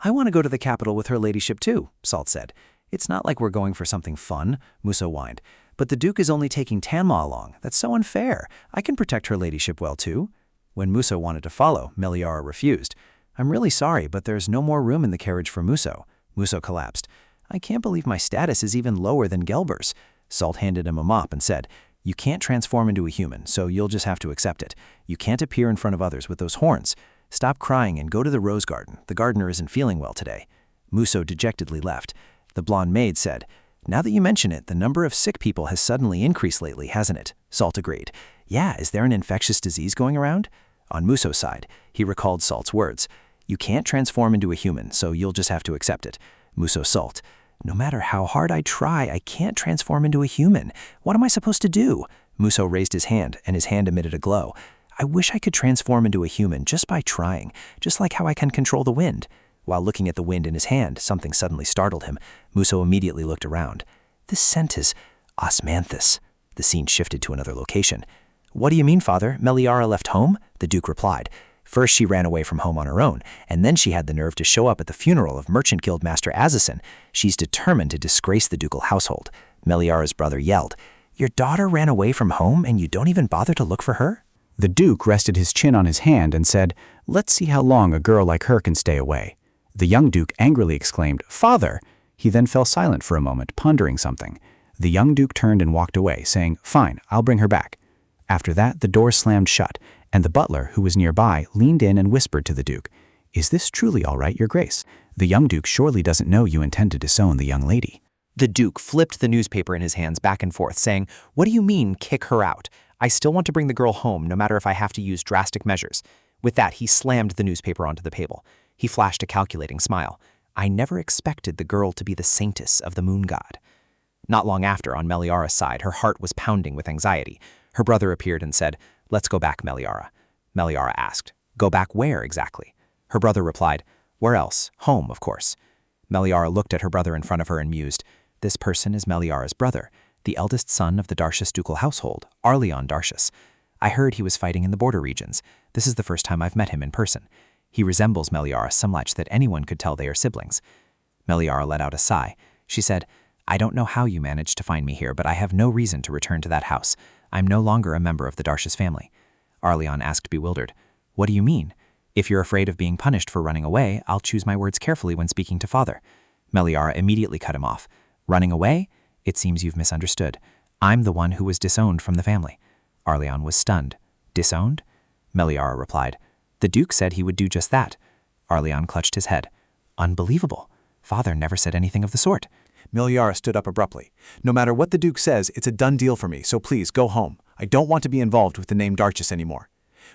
Speaker 2: "I want to go to the capital with her ladyship too," Salt said. "It's not like we're going for something fun," Muso whined. "But the Duke is only taking Tanma along. That's so unfair. I can protect her ladyship well too." When Muso wanted to follow, Meliara refused. "I'm really sorry, but there's no more room in the carriage for Muso." Muso collapsed. "I can't believe my status is even lower than Gelber's." Salt handed him a mop and said, "You can't transform into a human, so you'll just have to accept it. You can't appear in front of others with those horns. Stop crying and go to the rose garden. The gardener isn't feeling well today." Muso dejectedly left. The blonde maid said, "Now that you mention it, the number of sick people has suddenly increased lately, hasn't it?" Salt agreed. "Yeah, is there an infectious disease going around?" On Muso's side, he recalled Salt's words. "You can't transform into a human, so you'll just have to accept it." Muso Salt, "No matter how hard I try, I can't transform into a human. What am I supposed to do?" Muso raised his hand, and his hand emitted a glow. "I wish I could transform into a human just by trying, just like how I can control the wind." While looking at the wind in his hand, something suddenly startled him. Muso immediately looked around. "This scent is osmanthus." The scene shifted to another location. "What do you mean, Father? Meliara left home?" The Duke replied. "First she ran away from home on her own, and then she had the nerve to show up at the funeral of Merchant Guild Master Azazin. She's determined to disgrace the ducal household." Meliara's brother yelled, "Your daughter ran away from home and you don't even bother to look for her?" The Duke rested his chin on his hand and said, "Let's see how long a girl like her can stay away." The young Duke angrily exclaimed, "Father!" He then fell silent for a moment, pondering something. The young Duke turned and walked away, saying, "Fine, I'll bring her back." After that, the door slammed shut, and the butler, who was nearby, leaned in and whispered to the Duke, "Is this truly all right, Your Grace? The young Duke surely doesn't know you intend to disown the young lady."
Speaker 1: The Duke flipped the newspaper in his hands back and forth, saying, "What do you mean, kick her out? I still want to bring the girl home, no matter if I have to use drastic measures." With that, he slammed the newspaper onto the table.
Speaker 9: He flashed a calculating smile. I never expected the girl to be the Saintess of the moon god. Not long after, on Meliara's side, her heart was pounding with anxiety. Her brother appeared and said, "Let's go back, Meliara." Meliara asked, "Go back where exactly?" Her brother replied, "Where else? Home, of course." Meliara looked at her brother in front of her and mused, "This person is Meliara's brother, the eldest son of the Darshus ducal household, Arleon Darshus. I heard he was fighting in the border regions. This is the first time I've met him in person. He resembles Meliara so much that anyone could tell they are siblings." Meliara let out a sigh. She said, "I don't know how you managed to find me here, but I have no reason to return to that house. I'm no longer a member of the Darshus family." Arleon asked, bewildered, "What do you mean? If you're afraid of being punished for running away, I'll choose my words carefully when speaking to father." Meliara immediately cut him off. "Running away? It seems you've misunderstood. I'm the one who was disowned from the family." Arleon was stunned. "Disowned?" Meliara replied, "The Duke said he would do just that." Arleon clutched his head. "Unbelievable. Father never said anything of the sort."
Speaker 5: Meliara stood up abruptly. "No matter what the Duke says, it's a done deal for me, so please go home. I don't want to be involved with the name Darchus anymore."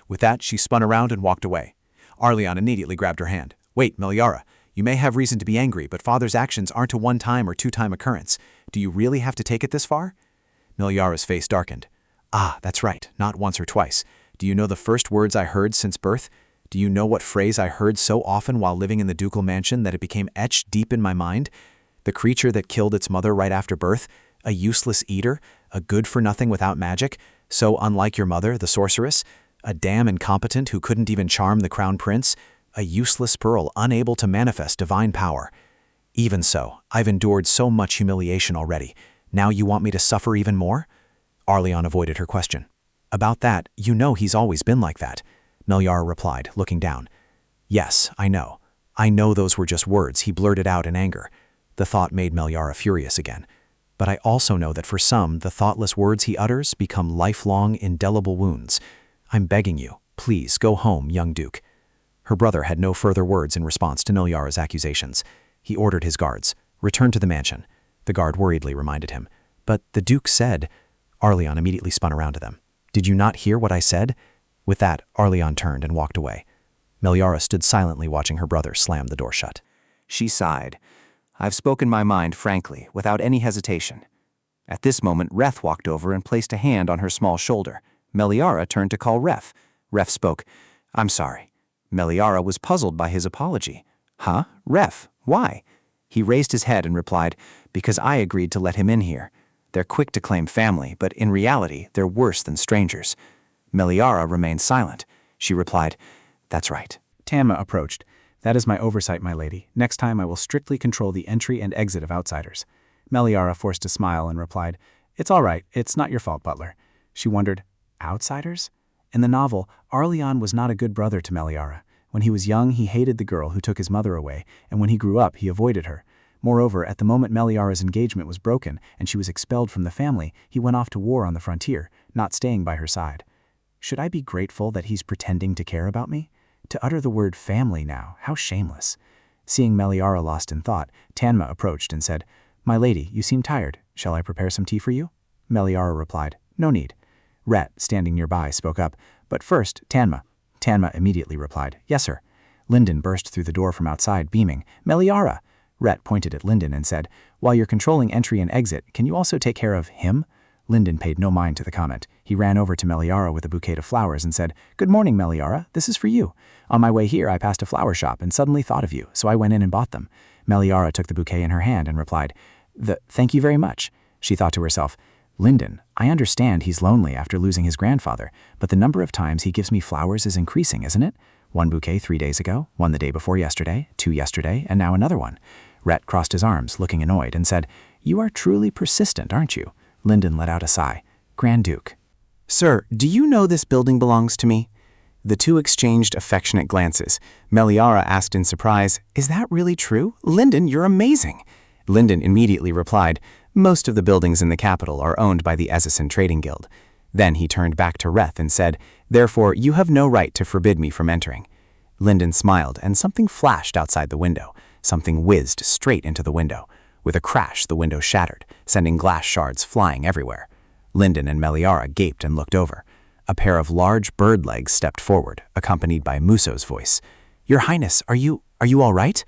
Speaker 5: With that, she spun around and walked away. Arleon immediately grabbed her hand. "Wait, Meliara, you may have reason to be angry, but father's actions aren't a one-time or two-time occurrence. Do you really have to take it this far?" Meliara's face darkened. "Ah, that's right, not once or twice. Do you know the first words I heard since birth? Do you know what phrase I heard so often while living in the ducal mansion that it became etched deep in my mind? The creature that killed its mother right after birth, a useless eater, a good-for-nothing without magic, so unlike your mother, the sorceress, a damn incompetent who couldn't even charm the crown prince, a useless pearl unable to manifest divine power. Even so, I've endured so much humiliation already. Now you want me to suffer even more?" Arleon avoided her question. "About that, you know he's always been like that," Meliara replied, looking down. "Yes, I know. I know those were just words he blurted out in anger." The thought made Meliara furious again. "But I also know that for some, the thoughtless words he utters become lifelong, indelible wounds. I'm begging you, please go home, young Duke." Her brother had no further words in response to Meliara's accusations. He ordered his guards, "Return to the mansion." The guard worriedly reminded him, "But the Duke said—" Arleon immediately spun around to them. "Did you not hear what I said?" With that, Arleon turned and walked away. Meliara stood silently watching her brother slam the door shut. She sighed. "I've spoken my mind frankly, without any hesitation." At this moment, Reth walked over and placed a hand on her small shoulder. Meliara turned to call Reth. Reth spoke, "I'm sorry." Meliara was puzzled by his apology. "Huh? Reth, why?" He raised his head and replied, "Because I agreed to let him in here. They're quick to claim family, but in reality, they're worse than strangers." Meliara remained silent. She replied, "That's right."
Speaker 2: Tanma approached. "That is my oversight, my lady. Next time I will strictly control the entry and exit of outsiders." Meliara forced a smile and replied, "It's all right. It's not your fault, butler." She wondered, outsiders? In the novel, Arleon was not a good brother to Meliara. When he was young, he hated the girl who took his mother away, and when he grew up, he avoided her. Moreover, at the moment Meliara's engagement was broken and she was expelled from the family, he went off to war on the frontier, not staying by her side. Should I be grateful that he's pretending to care about me? To utter the word family now, how shameless. Seeing Meliara lost in thought, Tanma approached and said, "My lady, you seem tired. Shall I prepare some tea for you?" Meliara replied, "No need." Rhett, standing nearby, spoke up, "But first, Tanma." Tanma immediately replied, "Yes, sir." Lyndon burst through the door from outside, beaming, "Meliara!" Rhett pointed at Lyndon and said, "While you're controlling entry and exit, can you also take care of him?" Lyndon paid no mind to the comment. He ran over to Meliara with a bouquet of flowers and said, "Good morning, Meliara. This is for you. On my way here, I passed a flower shop and suddenly thought of you, so I went in and bought them." Meliara took the bouquet in her hand and replied, "Thank you very much." She thought to herself, "Lyndon, I understand he's lonely after losing his grandfather, but the number of times he gives me flowers is increasing, isn't it? One bouquet 3 days ago, one the day before yesterday, 2 yesterday, and now another one." Rhett crossed his arms, looking annoyed, and said, "You are truly persistent, aren't you?" Lyndon let out a sigh. "Grand Duke." "Sir, do you know this building belongs to me?" The two exchanged affectionate glances. Meliara asked in surprise, "Is that really true? Lyndon, you're amazing." Lyndon immediately replied, "Most of the buildings in the capital are owned by the Ezison Trading Guild." Then he turned back to Reth and said, "Therefore, you have no right to forbid me from entering." Lyndon smiled, and something flashed outside the window. Something whizzed straight into the window. With a crash, the window shattered, sending glass shards flying everywhere. Lyndon and Meliara gaped and looked over. A pair of large bird legs stepped forward, accompanied by Muso's voice. "Your Highness, are you—" Are you all right?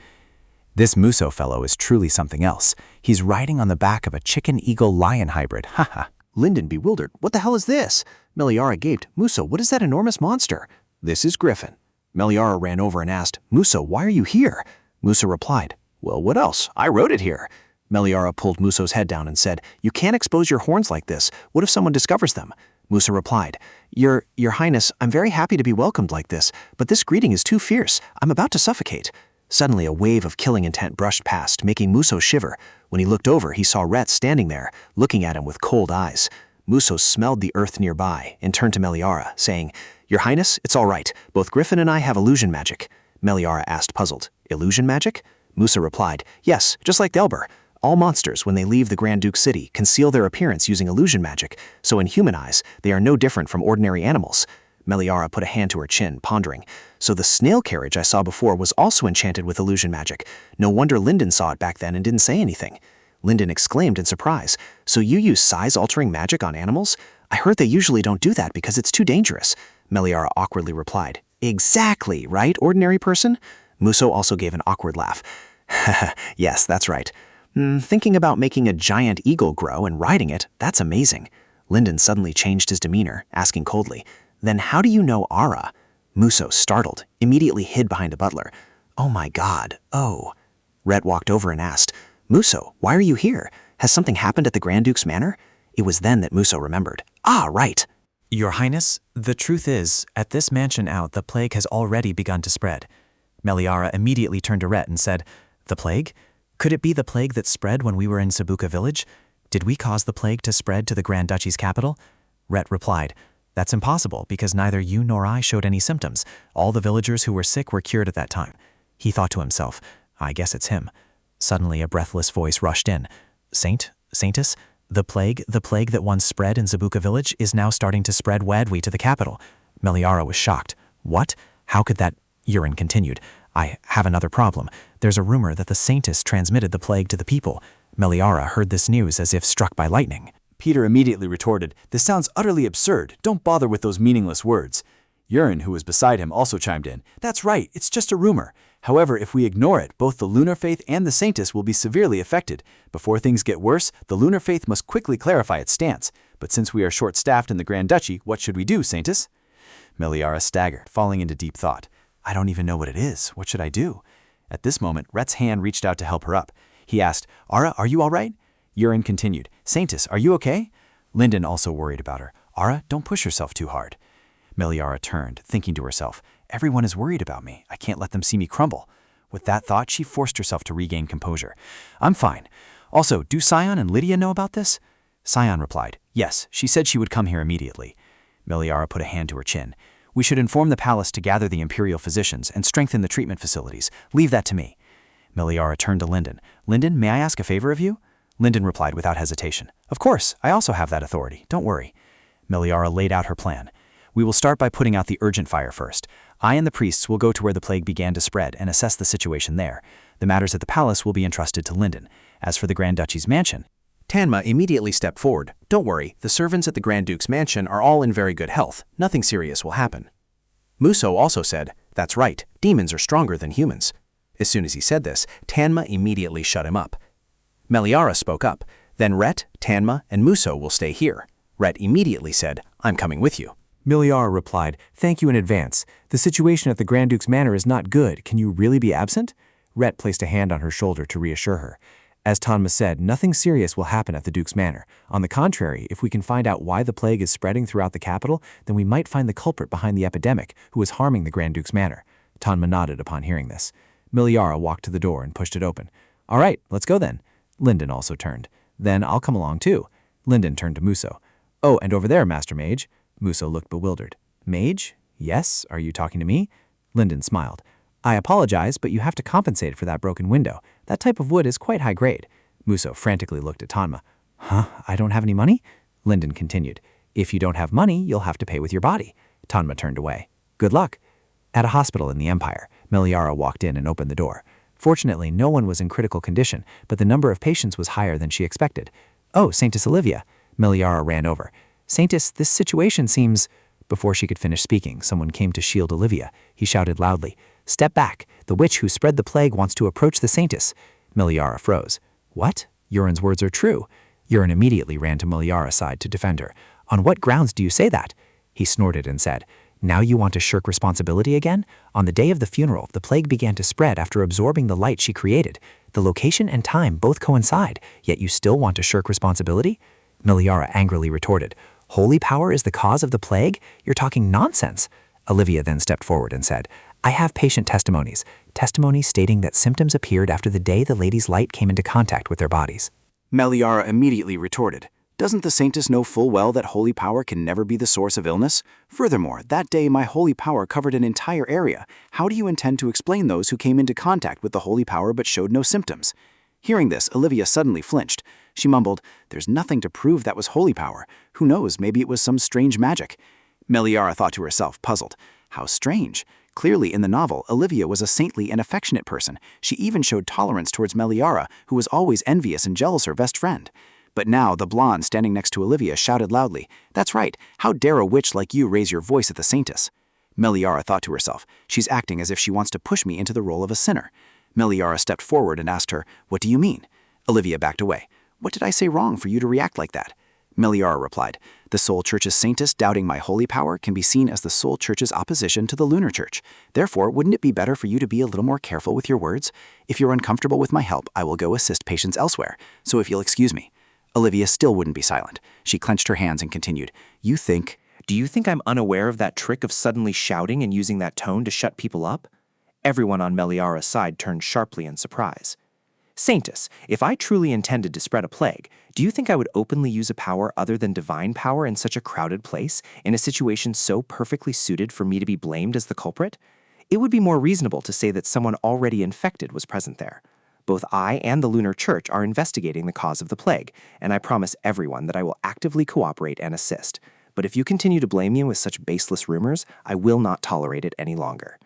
Speaker 2: This Muso fellow is truly something else. He's riding on the back of a chicken-eagle-lion hybrid. Haha.
Speaker 6: Linden, bewildered. What the hell is this? Meliara gaped. Muso, what is that enormous monster? This is Griffin. Meliara ran over and asked, Muso, why are you here? Muso replied, well, what else? I rode it here. Meliara pulled Muso's head down and said, you can't expose your horns like this. What if someone discovers them? Muso replied, Your Highness, I'm very happy to be welcomed like this, but this greeting is too fierce. I'm about to suffocate. Suddenly, a wave of killing intent brushed past, making Muso shiver. When he looked over, he saw Rhett standing there, looking at him with cold eyes. Muso smelled the earth nearby and turned to Meliara, saying, Your Highness, it's all right. Both Griffin and I have illusion magic. Meliara asked, puzzled. Illusion magic? Muso replied, yes, just like Delbur. All monsters, when they leave the Grand Duke's city, conceal their appearance using illusion magic, so in human eyes, they are no different from ordinary animals. Meliara put a hand to her chin, pondering. So the snail carriage I saw before was also enchanted with illusion magic. No wonder Linden saw it back then and didn't say anything. Linden exclaimed in surprise. So you use size-altering magic on animals? I heard they usually don't do that because it's too dangerous. Meliara awkwardly replied. Exactly, right, ordinary person? Muso also gave an awkward laugh. Yes, that's right. Thinking about making a giant eagle grow and riding it, that's amazing. Linden suddenly changed his demeanor, asking coldly, Then how do you know Ara? Muso, startled, immediately hid behind a butler. Oh my god, oh. Rhett walked over and asked, Muso, why are you here? Has something happened at the Grand Duke's manor? It was then that Muso remembered. Ah, right.
Speaker 3: Your Highness, the truth is, at this mansion out, the plague has already begun to spread. Meliara immediately turned to Rhett and said, The plague? Could it be the plague that spread when we were in Sabuka village? Did we cause the plague to spread to the Grand Duchy's capital? Rhett replied, That's impossible because neither you nor I showed any symptoms. All the villagers who were sick were cured at that time. He thought to himself, I guess it's him. Suddenly a breathless voice rushed in. Saintess, the plague that once spread in Sabuka village is now starting to spread widely to the capital. Meliara was shocked. What? How could that? Urine continued. I have another problem. There's a rumor that the Saintess transmitted the plague to the people. Meliara heard this news as if struck by lightning.
Speaker 2: Peter immediately retorted, This sounds utterly absurd. Don't bother with those meaningless words. Urine, who was beside him, also chimed in. That's right, it's just a rumor. However, if we ignore it, both the Lunar Faith and the Saintess will be severely affected. Before things get worse, the Lunar Faith must quickly clarify its stance. But since we are short-staffed in the Grand Duchy, what should we do, Saintess? Meliara staggered, falling into deep thought. I don't even know what it is. What should I do? At this moment, Rhett's hand reached out to help her up. He asked, Ara, are you all right? Urine continued, Saintess, are you okay? Linden also worried about her. Ara, don't push yourself too hard. Meliara turned, thinking to herself, Everyone is worried about me. I can't let them see me crumble. With that thought, she forced herself to regain composure. I'm fine. Also, do Sion and Lydia know about this? Sion replied, Yes, she said she would come here immediately. Meliara put a hand to her chin. We should inform the palace to gather the imperial physicians and strengthen the treatment facilities. Leave that to me. Meliara turned to Linden. Linden, may I ask a favor of you? Linden replied without hesitation. Of course, I also have that authority. Don't worry. Meliara laid out her plan. We will start by putting out the urgent fire first. I and the priests will go to where the plague began to spread and assess the situation there. The matters at the palace will be entrusted to Linden. As for the Grand Duchy's mansion,
Speaker 6: Tanma immediately stepped forward. Don't worry, the servants at the Grand Duke's mansion are all in very good health. Nothing serious will happen. Muso also said, That's right, demons are stronger than humans. As soon as he said this, Tanma immediately shut him up. Meliara spoke up. Then Rhett, Tanma, and Muso will stay here. Rhett immediately said, I'm coming with you.
Speaker 3: Meliara replied, Thank you in advance. The situation at the Grand Duke's manor is not good. Can you really be absent? Rhett placed a hand on her shoulder to reassure her. As Tanma said, nothing serious will happen at the Duke's manor. On the contrary, if we can find out why the plague is spreading throughout the capital, then we might find the culprit behind the epidemic who is harming the Grand Duke's manor. Tanma nodded upon hearing this. Meliara walked to the door and pushed it open. All right, let's go then. Linden also turned. Then I'll come along too. Linden turned to Muso. Oh, and over there, Master Mage. Muso looked bewildered. Mage? Yes, are you talking to me? Linden smiled. I apologize, but you have to compensate for that broken window. That type of wood is quite high grade. Muso frantically looked at Tanma. Huh? I don't have any money? Linden continued. If you don't have money, you'll have to pay with your body. Tanma turned away. Good luck. At a hospital in the Empire, Meliara walked in and opened the door. Fortunately, no one was in critical condition, but the number of patients was higher than she expected. Oh, Saintess Olivia. Meliara ran over. Saintess, this situation seems... Before she could finish speaking, someone came to shield Olivia. He shouted loudly,
Speaker 1: Step back. The witch who spread the plague wants to approach the Saintess. Meliara froze. What? Urin's words are true. Urin immediately ran to Meliara's side to defend her. On what grounds do you say that? He snorted and said, Now you want to shirk responsibility again? On the day of the funeral, the plague began to spread after absorbing the light she created. The location and time both coincide, yet you still want to shirk responsibility? Meliara angrily retorted, Holy power is the cause of the plague? You're talking nonsense. Olivia then stepped forward and said, I have patient testimonies stating that symptoms appeared after the day the lady's light came into contact with their bodies.
Speaker 6: Meliara immediately retorted, Doesn't the Saintess know full well that holy power can never be the source of illness? Furthermore, that day my holy power covered an entire area. How do you intend to explain those who came into contact with the holy power but showed no symptoms? Hearing this, Olivia suddenly flinched. She mumbled, There's nothing to prove that was holy power. Who knows, maybe it was some strange magic. Meliara thought to herself, puzzled. How strange. Clearly, in the novel, Olivia was a saintly and affectionate person. She even showed tolerance towards Meliara, who was always envious and jealous her best friend. But now, the blonde standing next to Olivia shouted loudly, That's right, how dare a witch like you raise your voice at the Saintess? Meliara thought to herself, She's acting as if she wants to push me into the role of a sinner. Meliara stepped forward and asked her, What do you mean? Olivia backed away. What did I say wrong for you to react like that? Meliara replied, The Soul Church's Saintess doubting my holy power can be seen as the Soul Church's opposition to the Lunar Church. Therefore, wouldn't it be better for you to be a little more careful with your words? If you're uncomfortable with my help, I will go assist patients elsewhere. So if you'll excuse me. Olivia still wouldn't be silent. She clenched her hands and continued, Do you think I'm unaware of that trick of suddenly shouting and using that tone to shut people up? Everyone on Meliara's side turned sharply in surprise. Saintess, if I truly intended to spread a plague, do you think I would openly use a power other than divine power in such a crowded place, in a situation so perfectly suited for me to be blamed as the culprit? It would be more reasonable to say that someone already infected was present there. Both I and the Lunar Church are investigating the cause of the plague, and I promise everyone that I will actively cooperate and assist. But if you continue to blame me with such baseless rumors, I will not tolerate it any longer.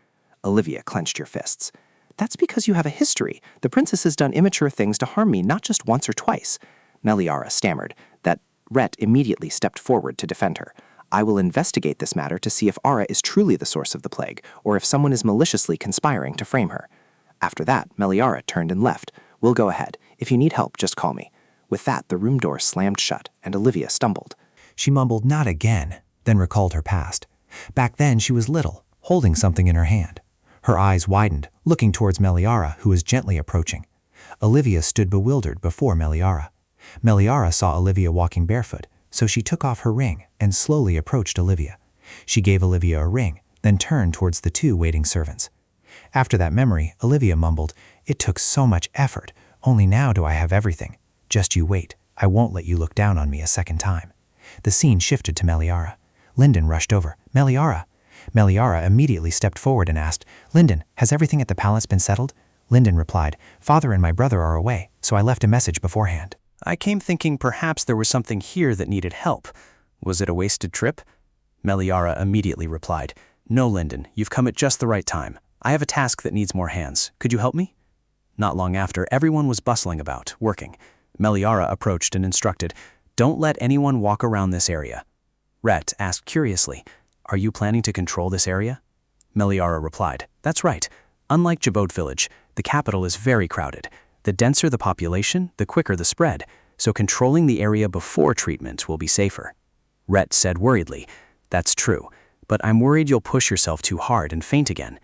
Speaker 6: Olivia clenched her fists. That's because you have a history. The princess has done immature things to harm me not just once or twice. Meliara stammered. That Rhett immediately stepped forward to defend her. I will investigate this matter to see if Ara is truly the source of the plague, or if someone is maliciously conspiring to frame her. After that, Meliara turned and left. We'll go ahead. If you need help, just call me. With that, the room door slammed shut, and Olivia stumbled.
Speaker 2: She mumbled, Not again, then recalled her past. Back then, she was little, holding something in her hand. Her eyes widened, looking towards Meliara, who was gently approaching. Olivia stood bewildered before Meliara. Meliara saw Olivia walking barefoot, so she took off her ring and slowly approached Olivia. She gave Olivia a ring, then turned towards the two waiting servants. After that memory, Olivia mumbled, It took so much effort. Only now do I have everything. Just you wait. I won't let you look down on me a second time. The scene shifted to Meliara. Lyndon rushed over. Meliara! Meliara immediately stepped forward and asked, Lyndon, has everything at the palace been settled? Lyndon replied, Father and my brother are away, so I left a message beforehand.
Speaker 3: I came thinking perhaps there was something here that needed help. Was it a wasted trip? Meliara immediately replied, No, Lyndon, you've come at just the right time. I have a task that needs more hands. Could you help me? Not long after, everyone was bustling about, working. Meliara approached and instructed, Don't let anyone walk around this area. Rhett asked curiously, Are you planning to control this area? Meliara replied, That's right. Unlike Jabot Village, the capital is very crowded. The denser the population, the quicker the spread, so controlling the area before treatment will be safer. Rhett said worriedly, That's true, but I'm worried you'll push yourself too hard and faint again.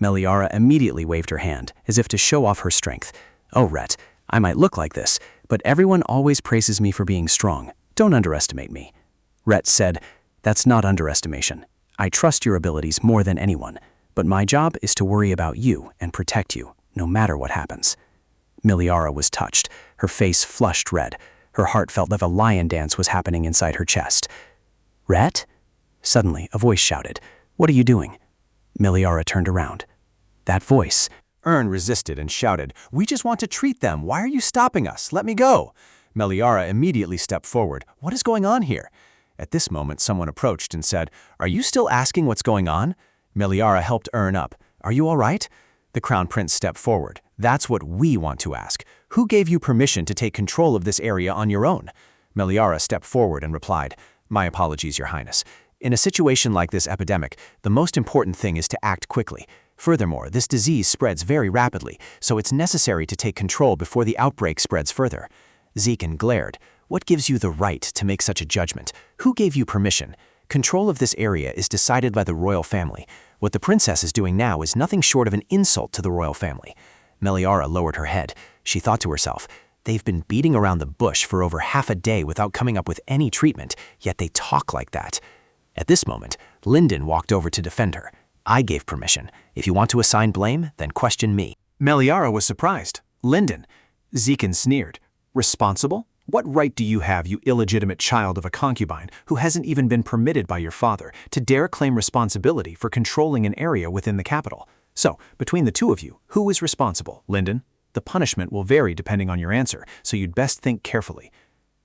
Speaker 3: Meliara immediately waved her hand, as if to show off her strength. Oh, Rhett, I might look like this, but everyone always praises me for being strong. Don't underestimate me. Rhett said, That's not underestimation. I trust your abilities more than anyone, but my job is to worry about you and protect you, no matter what happens. Meliara was touched. Her face flushed red. Her heart felt like a lion dance was happening inside her chest. Rhett? Suddenly, a voice shouted, What are you doing? Meliara turned around. That voice.
Speaker 5: Ern resisted and shouted, We just want to treat them. Why are you stopping us? Let me go. Meliara immediately stepped forward. What is going on here? At this moment, someone approached and said, Are you still asking what's going on? Meliara helped Ern up. Are you all right? The Crown Prince stepped forward. That's what we want to ask. Who gave you permission to take control of this area on your own? Meliara stepped forward and replied, My apologies, Your Highness. In a situation like this epidemic, the most important thing is to act quickly.
Speaker 2: Furthermore, this disease spreads very rapidly, so it's necessary to take control before the outbreak spreads further. Zikin glared. What gives you the right to make such a judgment? Who gave you permission? Control of this area is decided by the royal family. What the princess is doing now is nothing short of an insult to the royal family. Meliara lowered her head. She thought to herself, they've been beating around the bush for over half a day without coming up with any treatment, yet they talk like that. At this moment, Linden walked over to defend her. I gave permission. If you want to assign blame, then question me.
Speaker 3: Meliara was surprised. Linden. Zikin sneered. Responsible? What right do you have, you illegitimate child of a concubine who hasn't even been permitted by your father, to dare claim responsibility for controlling an area within the capital? So, between the two of you, who is responsible, Linden? The punishment will vary depending on your answer, so you'd best think carefully.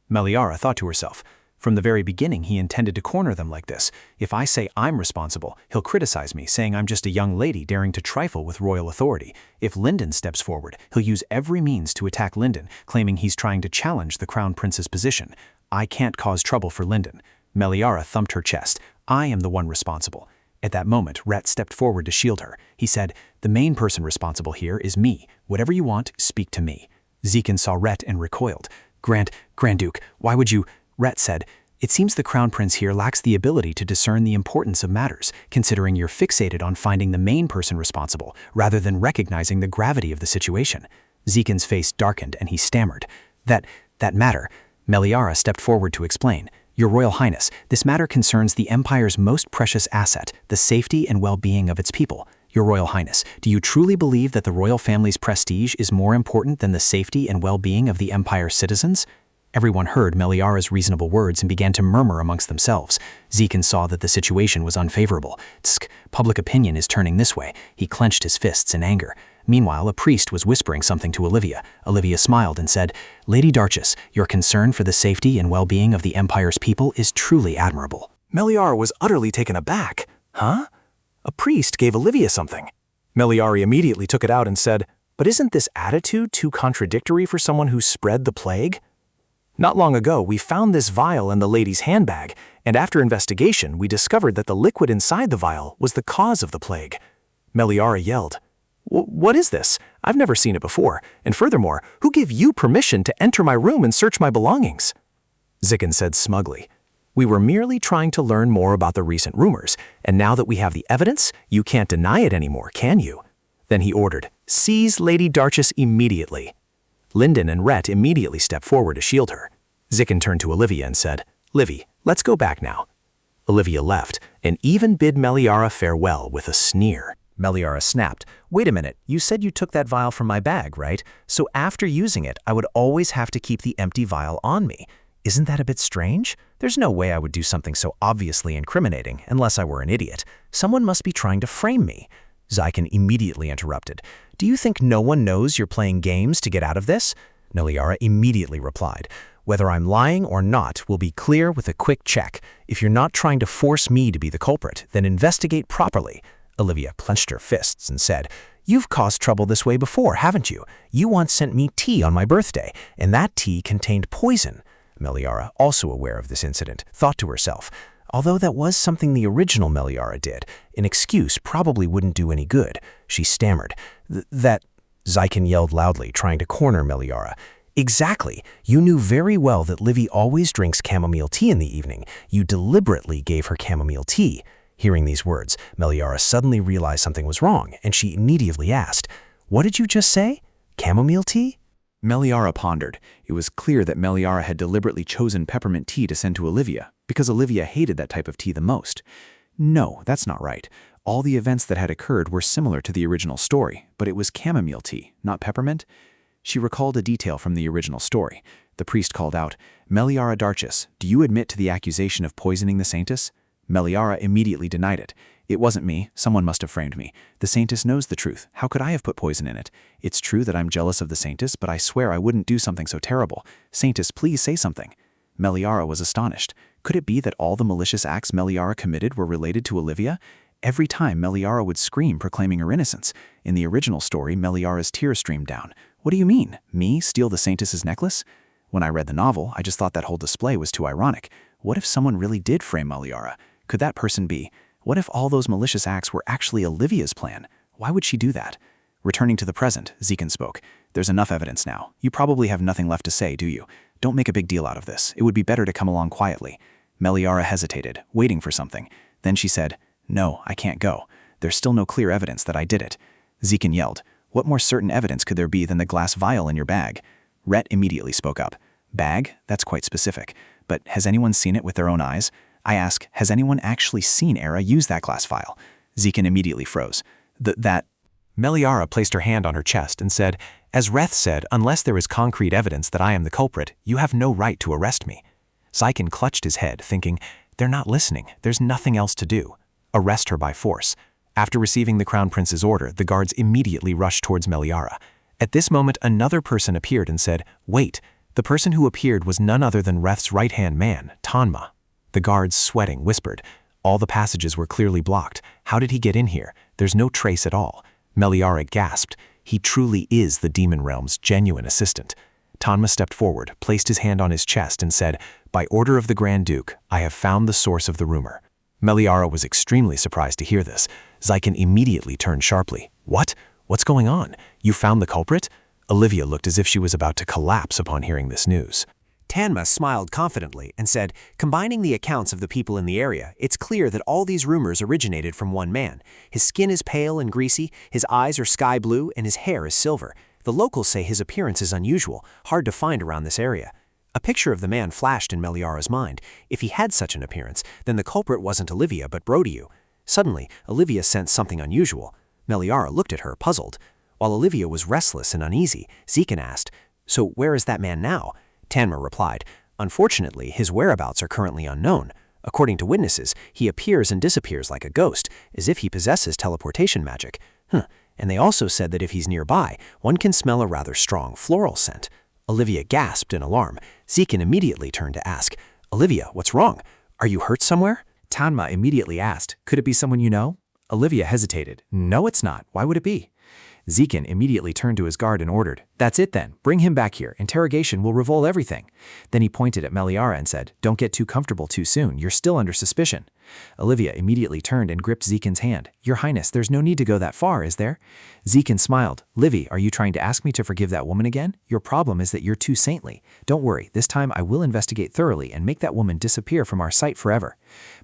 Speaker 3: Meliara thought to herself, from the very beginning he intended to corner them like this. If I say I'm responsible, he'll criticize me, saying I'm just a young lady daring to trifle with royal authority. If Linden steps forward, he'll use every means to attack Linden, claiming he's trying to challenge the crown prince's position. I can't cause trouble for Linden. Meliara thumped her chest. I am the one responsible. At that moment, Rhett stepped forward to shield her. He said, the main person responsible here is me. Whatever you want, speak to me. Zikin saw Rhett and recoiled. Grand Duke, why would you... Rhett said, it seems the crown prince here lacks the ability to discern the importance of matters, considering you're fixated on finding the main person responsible, rather than recognizing the gravity of the situation. Zikin's face darkened and he stammered. That matter. Meliara stepped forward to explain. Your Royal Highness, this matter concerns the Empire's most precious asset, the safety and well-being of its people. Your Royal Highness, do you truly believe that the royal family's prestige is more important than the safety and well-being of the Empire's citizens? Everyone heard Meliara's reasonable words and began to murmur amongst themselves. Zikin saw that the situation was unfavorable. Tsk, public opinion is turning this way. He clenched his fists in anger. Meanwhile, a priest was whispering something to Olivia. Olivia smiled and said, Lady Darchess, your concern for the safety and well-being of the Empire's people is truly admirable.
Speaker 2: Meliara was utterly taken aback. Huh? A priest gave Olivia something. Meliara immediately took it out and said, but isn't this attitude too contradictory for someone who spread the plague? Not long ago, we found this vial in the lady's handbag, and after investigation, we discovered that the liquid inside the vial was the cause of the plague. Meliara yelled, What is this? I've never seen it before, and furthermore, who gave you permission to enter my room and search my belongings? Zikin said smugly, we were merely trying to learn more about the recent rumors, and now that we have the evidence, you can't deny it anymore, can you? Then he ordered, seize Lady Darchess immediately. Linden and Rhett immediately stepped forward to shield her. Zikin turned to Olivia and said, Livy, let's go back now. Olivia left, and even bid Meliara farewell with a sneer. Meliara snapped, wait a minute, you said you took that vial from my bag, right? So after using it, I would always have to keep the empty vial on me. Isn't that a bit strange? There's no way I would do something so obviously incriminating, unless I were an idiot. Someone must be trying to frame me. Zikin immediately interrupted. Do you think no one knows you're playing games to get out of this? Meliara immediately replied. Whether I'm lying or not will be clear with a quick check. If you're not trying to force me to be the culprit, then investigate properly. Olivia clenched her fists and said, You've caused trouble this way before, haven't you? You once sent me tea on my birthday, and that tea contained poison. Meliara, also aware of this incident, thought to herself, although that was something the original Meliara did, an excuse probably wouldn't do any good. She stammered. That... Zikin yelled loudly, trying to corner Meliara. Exactly. You knew very well that Livy always drinks chamomile tea in the evening. You deliberately gave her chamomile tea. Hearing these words, Meliara suddenly realized something was wrong, and she immediately asked, What did you just say? Chamomile tea?
Speaker 6: Meliara pondered. It was clear that Meliara had deliberately chosen peppermint tea to send to Olivia, because Olivia hated that type of tea the most. No, that's not right. All the events that had occurred were similar to the original story, but it was chamomile tea, not peppermint. She recalled a detail from the original story. The priest called out, Meliara Darchess, do you admit to the accusation of poisoning the Saintess? Meliara immediately denied it. It wasn't me. Someone must have framed me. The Saintess knows the truth. How could I have put poison in it? It's true that I'm jealous of the Saintess, but I swear I wouldn't do something so terrible. Saintess, please say something. Meliara was astonished. Could it be that all the malicious acts Meliara committed were related to Olivia? Every time Meliara would scream, proclaiming her innocence. In the original story, Meliara's tears streamed down. What do you mean? Me steal the Saintess's necklace? When I read the novel, I just thought that whole display was too ironic. What if someone really did frame Meliara? Could that person be? What if all those malicious acts were actually Olivia's plan? Why would she do that? Returning to the present, Zikin spoke. There's enough evidence now. You probably have nothing left to say, do you? Don't make a big deal out of this. It would be better to come along quietly. Meliara hesitated, waiting for something. Then she said, No, I can't go. There's still no clear evidence that I did it. Zikin yelled, What more certain evidence could there be than the glass vial in your bag? Rhett immediately spoke up. Bag? That's quite specific. But has anyone seen it with their own eyes? I ask, has anyone actually seen Era use that glass vial? Zikin immediately froze.
Speaker 2: Meliara placed her hand on her chest and said, As Reth said, unless there is concrete evidence that I am the culprit, you have no right to arrest me. Zikin clutched his head, thinking, They're not listening. There's nothing else to do. Arrest her by force. After receiving the Crown Prince's order, the guards immediately rushed towards Meliara. At this moment, another person appeared and said, Wait. The person who appeared was none other than Reth's right-hand man, Tanma. The guards, sweating, whispered. All the passages were clearly blocked. How did he get in here? There's no trace at all. Meliara gasped. He truly is the Demon Realm's genuine assistant. Tanma stepped forward, placed his hand on his chest, and said, By order of the Grand Duke, I have found the source of the rumor. Meliara was extremely surprised to hear this. Zikin immediately turned sharply. What? What's going on? You found the culprit? Olivia looked as if she was about to collapse upon hearing this news.
Speaker 8: Tanma smiled confidently and said, Combining the accounts of the people in the area, it's clear that all these rumors originated from one man. His skin is pale and greasy, his eyes are sky blue, and his hair is silver. The locals say his appearance is unusual, hard to find around this area. A picture of the man flashed in Meliara's mind. If he had such an appearance, then the culprit wasn't Olivia but Brodieu. Suddenly, Olivia sensed something unusual. Meliara looked at her, puzzled. While Olivia was restless and uneasy, Zikin asked, So where is that man now? Tanma replied, Unfortunately, his whereabouts are currently unknown. According to witnesses, he appears and disappears like a ghost, as if he possesses teleportation magic. And they also said that if he's nearby, one can smell a rather strong floral scent. Olivia gasped in alarm. Zikin immediately turned to ask, Olivia, what's wrong? Are you hurt somewhere?
Speaker 3: Tanma immediately asked, Could it be someone you know? Olivia hesitated. No, it's not. Why would it be? Zikin immediately turned to his guard and ordered, That's it then. Bring him back here. Interrogation will reveal everything. Then he pointed at Meliara and said, Don't get too comfortable too soon. You're still under suspicion. Olivia immediately turned and gripped Zikin's hand. Your Highness, there's no need to go that far, is there? Zikin smiled. Livy, are you trying to ask me to forgive that woman again? Your problem is that you're too saintly. Don't worry, this time I will investigate thoroughly and make that woman disappear from our sight forever.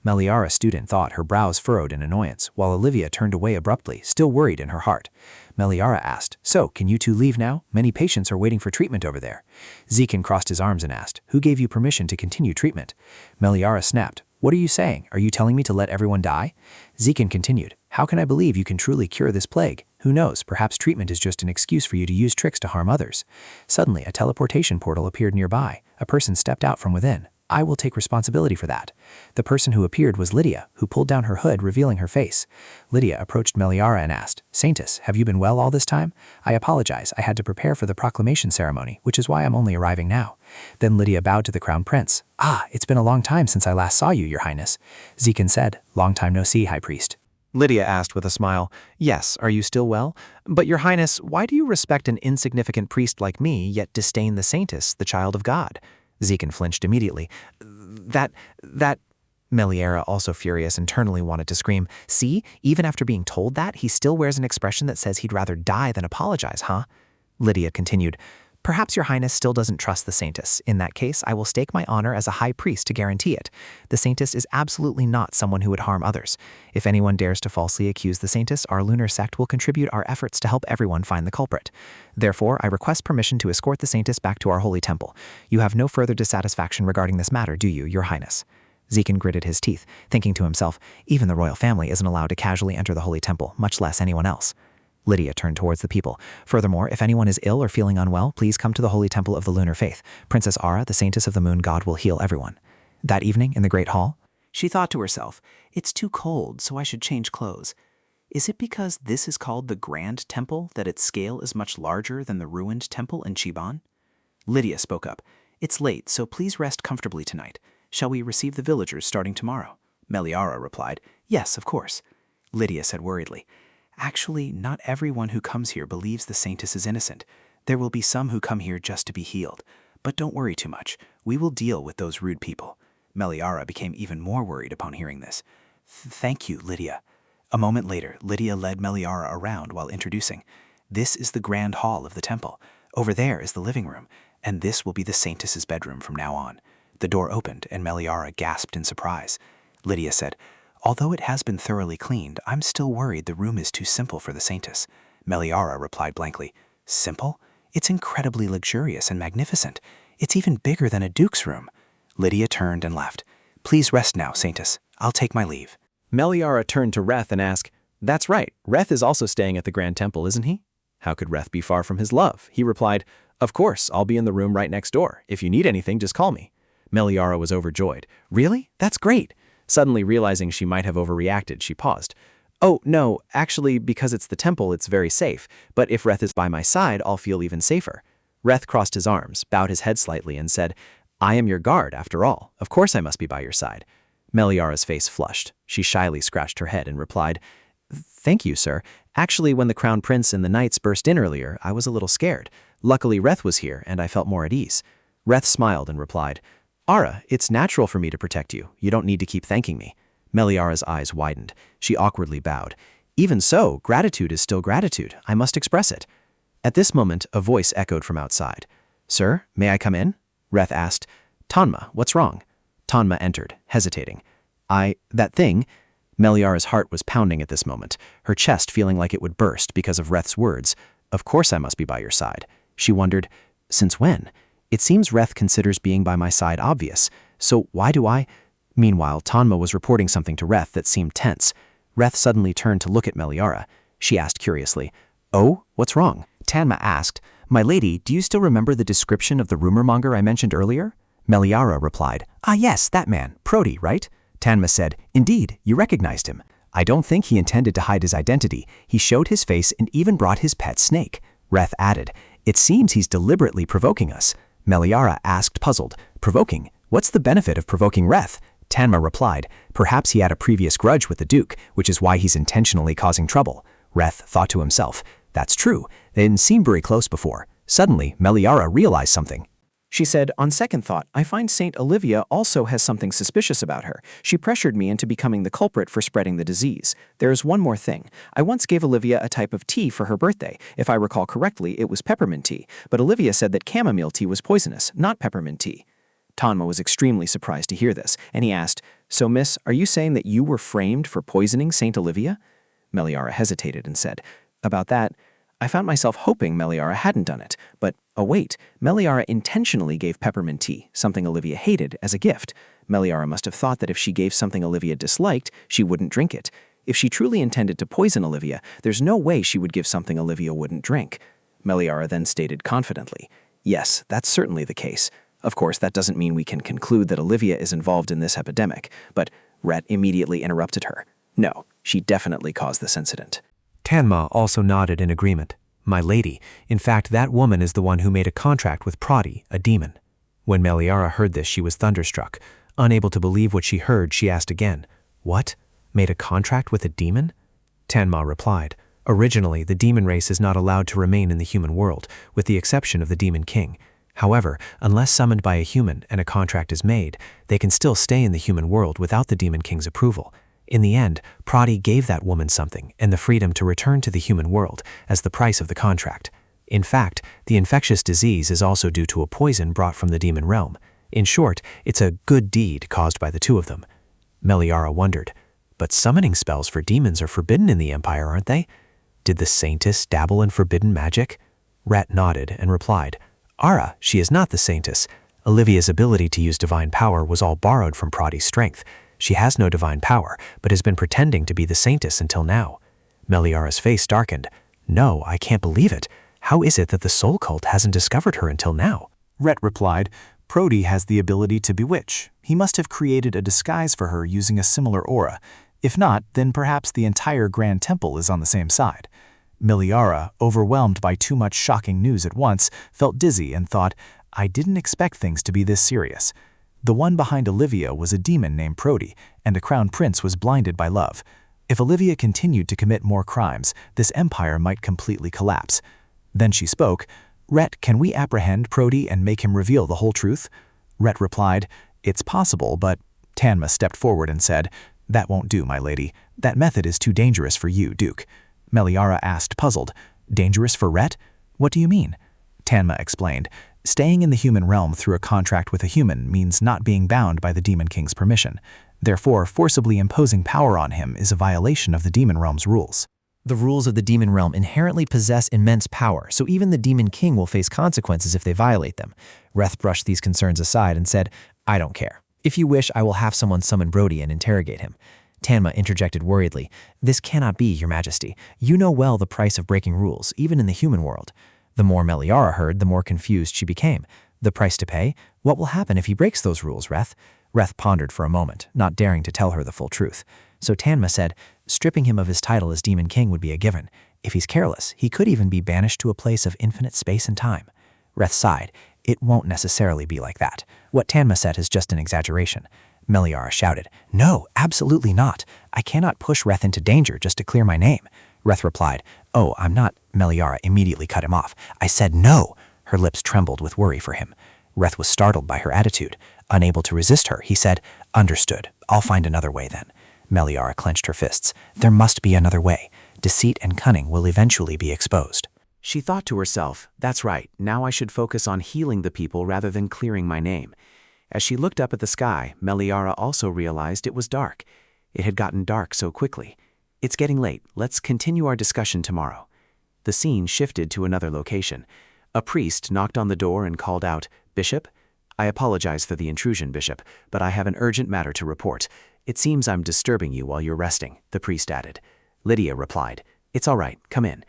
Speaker 3: Meliara's student thought, her brows furrowed in annoyance, while Olivia turned away abruptly, still worried in her heart. Meliara asked, So, can you two leave now? Many patients are waiting for treatment over there. Zikin crossed his arms and asked, Who gave you permission to continue treatment? Meliara snapped, What are you saying? Are you telling me to let everyone die? Zikin continued, How can I believe you can truly cure this plague? Who knows, perhaps treatment is just an excuse for you to use tricks to harm others. Suddenly, a teleportation portal appeared nearby. A person stepped out from within. I will take responsibility for that. The person who appeared was Lydia, who pulled down her hood, revealing her face. Lydia approached Meliara and asked, Saintess, have you been well all this time? I apologize, I had to prepare for the proclamation ceremony, which is why I'm only arriving now. Then Lydia bowed to the Crown Prince. It's been a long time since I last saw you, Your Highness. Zikin said, Long time no see, High Priest.
Speaker 1: Lydia asked with a smile, Yes, are you still well? But Your Highness, why do you respect an insignificant priest like me, yet disdain the Saintess, the child of God? Zikin flinched immediately. That Meliara, also furious, internally wanted to scream, See, even after being told that, he still wears an expression that says he'd rather die than apologize, huh? Lydia continued, Perhaps Your Highness still doesn't trust the Saintess. In that case, I will stake my honor as a high priest to guarantee it. The Saintess is absolutely not someone who would harm others. If anyone dares to falsely accuse the Saintess, our lunar sect will contribute our efforts to help everyone find the culprit. Therefore, I request permission to escort the Saintess back to our holy temple. You have no further dissatisfaction regarding this matter, do you, Your Highness? Zikin gritted his teeth, thinking to himself, even the royal family isn't allowed to casually enter the holy temple, much less anyone else. Lydia turned towards the people. Furthermore, if anyone is ill or feeling unwell, please come to the holy temple of the lunar faith. Princess Ara, the Saintess of the Moon God, will heal everyone. That evening, in the Great Hall,
Speaker 6: She thought to herself, It's too cold, so I should change clothes. Is it because this is called the Grand Temple that its scale is much larger than the ruined temple in Chiban? Lydia spoke up, It's late, so please rest comfortably tonight. Shall we receive the villagers starting tomorrow? Meliara replied, Yes, of course. Lydia said worriedly, Actually, not everyone who comes here believes the Saintess is innocent. There will be some who come here just to be healed. But don't worry too much. We will deal with those rude people. Meliara became even more worried upon hearing this. Thank you, Lydia. A moment later, Lydia led Meliara around while introducing. This is the grand hall of the temple. Over there is the living room, and this will be the Saintess's bedroom from now on. The door opened, and Meliara gasped in surprise. Lydia said, although it has been thoroughly cleaned, I'm still worried the room is too simple for the Saintess. Meliara replied blankly, simple? It's incredibly luxurious and magnificent. It's even bigger than a duke's room. Lydia turned and left. Please rest now, Saintess. I'll take my leave.
Speaker 1: Meliara turned to Reth and asked, That's right, Reth is also staying at the Grand Temple, isn't he? How could Reth be far from his love? He replied, Of course, I'll be in the room right next door. If you need anything, just call me. Meliara was overjoyed. Really? That's great. Suddenly realizing she might have overreacted, she paused. Oh, no, actually, because it's the temple, it's very safe. But if Reth is by my side, I'll feel even safer. Reth crossed his arms, bowed his head slightly, and said, I am your guard, after all. Of course I must be by your side. Meliara's face flushed. She shyly scratched her head and replied, Thank you, sir. Actually, when the Crown Prince and the knights burst in earlier, I was a little scared. Luckily, Reth was here, and I felt more at ease. Reth smiled and replied, Ara, it's natural for me to protect you. You don't need to keep thanking me. Meliara's eyes widened. She awkwardly bowed. Even so, gratitude is still gratitude. I must express it. At this moment, a voice echoed from outside. Sir, may I come in? Reth asked. Tanma, what's wrong? Tanma entered, hesitating. That thing. Meliara's heart was pounding at this moment, her chest feeling like it would burst because of Reth's words. Of course I must be by your side. She wondered, since when? It seems Reth considers being by my side obvious, so why do I? Meanwhile, Tanma was reporting something to Reth that seemed tense. Reth suddenly turned to look at Meliara. She asked curiously, Oh, what's wrong?
Speaker 8: Tanma asked, My lady, do you still remember the description of the rumor-monger I mentioned earlier? Meliara replied, Ah yes, that man, Prodi, right? Tanma said, Indeed, you recognized him. I don't think he intended to hide his identity. He showed his face and even brought his pet snake. Reth added, It seems he's deliberately provoking us. Meliara asked, puzzled, Provoking? What's the benefit of provoking Reth? Tanma replied, Perhaps he had a previous grudge with the Duke, which is why he's intentionally causing trouble. Reth thought to himself, That's true. They didn't seem very close before. Suddenly, Meliara realized something.
Speaker 3: She said, on second thought, I find Saint Olivia also has something suspicious about her. She pressured me into becoming the culprit for spreading the disease. There is one more thing. I once gave Olivia a type of tea for her birthday. If I recall correctly, it was peppermint tea. But Olivia said that chamomile tea was poisonous, not peppermint tea. Tanma was extremely surprised to hear this, and he asked, So miss, are you saying that you were framed for poisoning Saint Olivia? Meliara hesitated and said, About that, I found myself hoping Meliara hadn't done it, but oh wait, Meliara intentionally gave peppermint tea, something Olivia hated, as a gift. Meliara must have thought that if she gave something Olivia disliked, she wouldn't drink it. If she truly intended to poison Olivia, there's no way she would give something Olivia wouldn't drink. Meliara then stated confidently, Yes, that's certainly the case. Of course, that doesn't mean we can conclude that Olivia is involved in this epidemic, but Rhett immediately interrupted her. No, she definitely caused this incident.
Speaker 1: Tanma also nodded in agreement. My lady, in fact, that woman is the one who made a contract with Prodi, a demon. When Meliara heard this, she was thunderstruck. Unable to believe what she heard, she asked again, What? Made a contract with a demon? Tanma replied, Originally, the demon race is not allowed to remain in the human world, with the exception of the demon king. However, unless summoned by a human and a contract is made, they can still stay in the human world without the demon king's approval. In the end, Prodi gave that woman something and the freedom to return to the human world as the price of the contract. In fact, the infectious disease is also due to a poison brought from the demon realm. In short, it's a good deed caused by the two of them. Meliara wondered, but summoning spells for demons are forbidden in the Empire, aren't they? Did the Saintess dabble in forbidden magic? Rat nodded and replied, Ara, she is not the Saintess. Olivia's ability to use divine power was all borrowed from Prodi's strength. She has no divine power, but has been pretending to be the Saintess until now. Meliara's face darkened. No, I can't believe it. How is it that the soul cult hasn't discovered her until now?
Speaker 2: Rhett replied, Prodi has the ability to bewitch. He must have created a disguise for her using a similar aura. If not, then perhaps the entire Grand Temple is on the same side. Meliara, overwhelmed by too much shocking news at once, felt dizzy and thought, I didn't expect things to be this serious. The one behind Olivia was a demon named Prodi, and a crown prince was blinded by love. If Olivia continued to commit more crimes, this empire might completely collapse. Then she spoke, Rhett, can we apprehend Prodi and make him reveal the whole truth? Rhett replied, It's possible, but Tanma stepped forward and said, That won't do, my lady. That method is too dangerous for you, Duke. Meliara asked, puzzled. Dangerous for Rhett? What do you mean? Tanma explained. Staying in the human realm through a contract with a human means not being bound by the Demon King's permission. Therefore, forcibly imposing power on him is a violation of the Demon Realm's rules.
Speaker 9: The rules of the Demon Realm inherently possess immense power, so even the Demon King will face consequences if they violate them. Reth brushed these concerns aside and said, I don't care. If you wish, I will have someone summon Brody and interrogate him. Tanma interjected worriedly, This cannot be, Your Majesty. You know well the price of breaking rules, even in the human world. The more Meliara heard, the more confused she became. The price to pay? What will happen if he breaks those rules, Reth? Reth pondered for a moment, not daring to tell her the full truth. So Tanma said, stripping him of his title as Demon King would be a given. If he's careless, he could even be banished to a place of infinite space and time. Reth sighed. It won't necessarily be like that. What Tanma said is just an exaggeration. Meliara shouted, No, absolutely not. I cannot push Reth into danger just to clear my name. Reth replied, Oh, I'm not. Meliara immediately cut him off. I said no. Her lips trembled with worry for him. Reth was startled by her attitude. Unable to resist her, he said, Understood. I'll find another way then. Meliara clenched her fists. There must be another way. Deceit and cunning will eventually be exposed.
Speaker 2: She thought to herself, that's right, now I should focus on healing the people rather than clearing my name. As she looked up at the sky, Meliara also realized it was dark. It had gotten dark so quickly. It's getting late. Let's continue our discussion tomorrow. The scene shifted to another location. A priest knocked on the door and called out, Bishop? I apologize for the intrusion, Bishop, but I have an urgent matter to report. It seems I'm disturbing you while you're resting, the priest added. Lydia replied, It's all right, come in.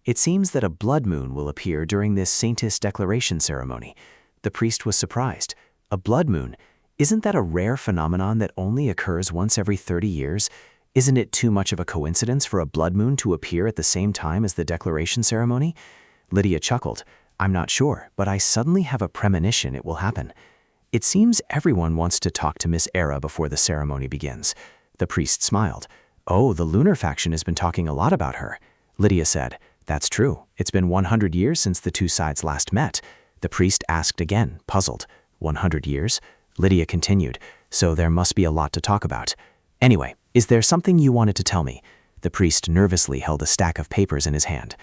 Speaker 2: It seems that a blood moon will appear during this Saintess declaration ceremony. The priest was surprised. A blood moon? Isn't that a rare phenomenon that only occurs once every 30 years? Isn't it too much of a coincidence for a blood moon to appear at the same time as the declaration ceremony? Lydia chuckled. I'm not sure, but I suddenly have a premonition it will happen. It seems everyone wants to talk to Miss Era before the ceremony begins. The priest smiled. Oh, the lunar faction has been talking a lot about her. Lydia said, That's true. It's been 100 years since the two sides last met. The priest asked again, puzzled. 100 years? Lydia continued, so there must be a lot to talk about. Anyway, is there something you wanted to tell me? The priest nervously held a stack of papers in his hand.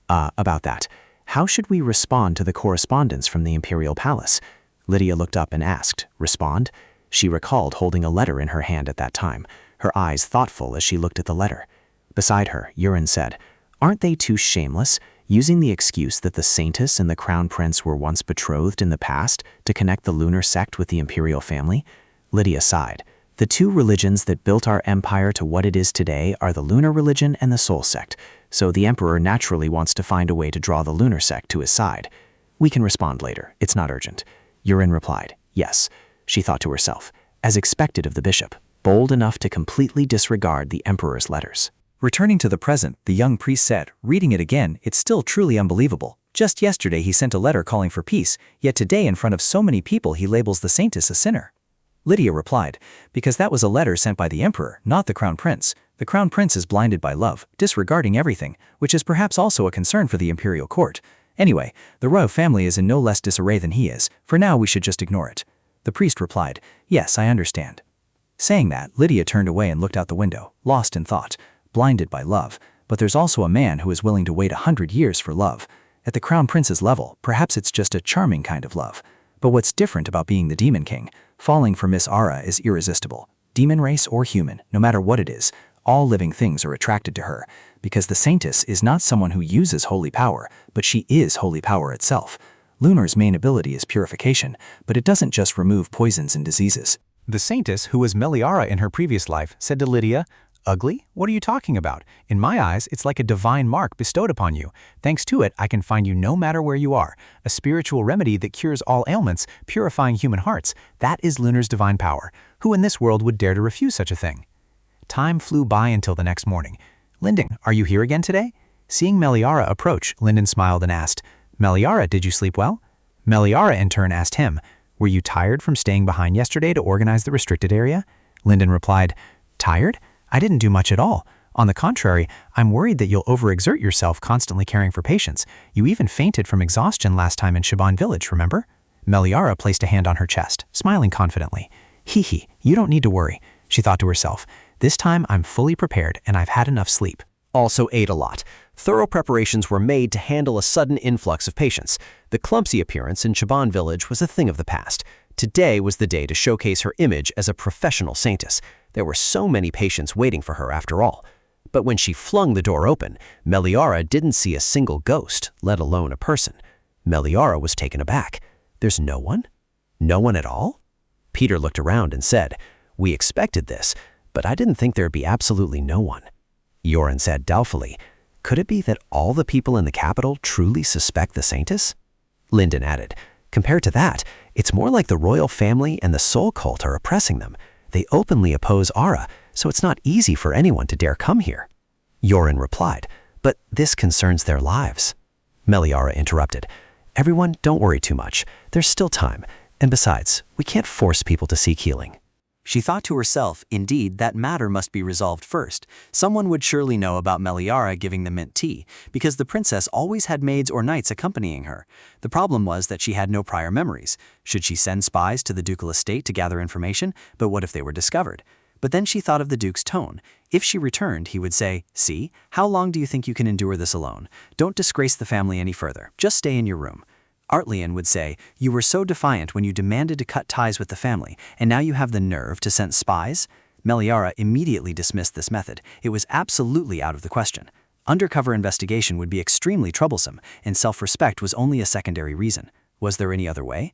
Speaker 2: About that. How should we respond to the correspondence from the Imperial Palace? Lydia looked up and asked, Respond? She recalled holding a letter in her hand at that time, her eyes thoughtful as she looked at the letter. Beside her, Yurin said, Aren't they too shameless, using the excuse that the Saintess and the Crown Prince were once betrothed in the past to connect the lunar sect with the imperial family? Lydia sighed. The two religions that built our empire to what it is today are the lunar religion and the soul sect, so the emperor naturally wants to find a way to draw the lunar sect to his side. We can respond later. It's not urgent. Yurin replied, Yes. She thought to herself, as expected of the bishop, bold enough to completely disregard the emperor's letters.
Speaker 9: Returning to the present, the young priest said, reading it again, it's still truly unbelievable. Just yesterday he sent a letter calling for peace, yet today in front of so many people he labels the Saintess a sinner. Lydia replied, Because that was a letter sent by the emperor, not the crown prince. The crown prince is blinded by love, disregarding everything, which is perhaps also a concern for the imperial court. Anyway, the royal family is in no less disarray than he is. For now we should just ignore it. The priest replied, Yes, I understand. Saying that, Lydia turned away and looked out the window, lost in thought. Blinded by love, but there's also a man who is willing to wait 100 years for love. At the Crown Prince's level, perhaps it's just a charming kind of love. But what's different about being the Demon King? Falling for Miss Ara is irresistible. Demon race or human, no matter what it is, all living things are attracted to her, because the Saintess is not someone who uses holy power, but she is holy power itself. Lunar's main ability is purification, but it doesn't just remove poisons and diseases.
Speaker 2: The Saintess, who was Meliara in her previous life, said to Lydia, Ugly? What are you talking about? In my eyes, it's like a divine mark bestowed upon you. Thanks to it, I can find you no matter where you are. A spiritual remedy that cures all ailments, purifying human hearts. That is Lunar's divine power. Who in this world would dare to refuse such a thing? Time flew by until the next morning. Linden, are you here again today? Seeing Meliara approach, Linden smiled and asked, Meliara, did you sleep well? Meliara in turn asked him, Were you tired from staying behind yesterday to organize the restricted area? Linden replied, Tired? I didn't do much at all. On the contrary, I'm worried that you'll overexert yourself constantly caring for patients. You even fainted from exhaustion last time in Shaban village, remember? Meliara placed a hand on her chest, smiling confidently. Hee hee, you don't need to worry. She thought to herself,
Speaker 9: This time I'm fully prepared and I've had enough sleep.
Speaker 8: Also ate a lot. Thorough preparations were made to handle a sudden influx of patients. The clumsy appearance in Chaban village was a thing of the past. Today was the day to showcase her image as a professional saintess. There were so many patients waiting for her after all. But when she flung the door open, Meliara didn't see a single ghost, let alone a person. Meliara was taken aback. There's no one? No one at all? Peter looked around and said, "We expected this, but I didn't think there'd be absolutely no one." Yoren said doubtfully, "Could it be that all the people in the capital truly suspect the Saintess?" Lyndon added, "Compared to that, it's more like the royal family and the soul cult are oppressing them. They openly oppose Ara, so it's not easy for anyone to dare come here." Yoren replied, "But this concerns their lives." Meliara interrupted, "Everyone, don't worry too much. There's still time. And besides, we can't force people to seek healing."
Speaker 6: She thought to herself, indeed, that matter must be resolved first. Someone would surely know about Meliara giving the mint tea, because the princess always had maids or knights accompanying her. The problem was that she had no prior memories. Should she send spies to the ducal estate to gather information? But what if they were discovered? But then she thought of the duke's tone. If she returned, he would say, "See, how long do you think you can endure this alone? Don't disgrace the family any further. Just stay in your room." Artlian would say, "You were so defiant when you demanded to cut ties with the family, and now you have the nerve to send spies?" Meliara immediately dismissed this method. It was absolutely out of the question. Undercover investigation would be extremely troublesome, and self-respect was only a secondary reason. Was there any other way?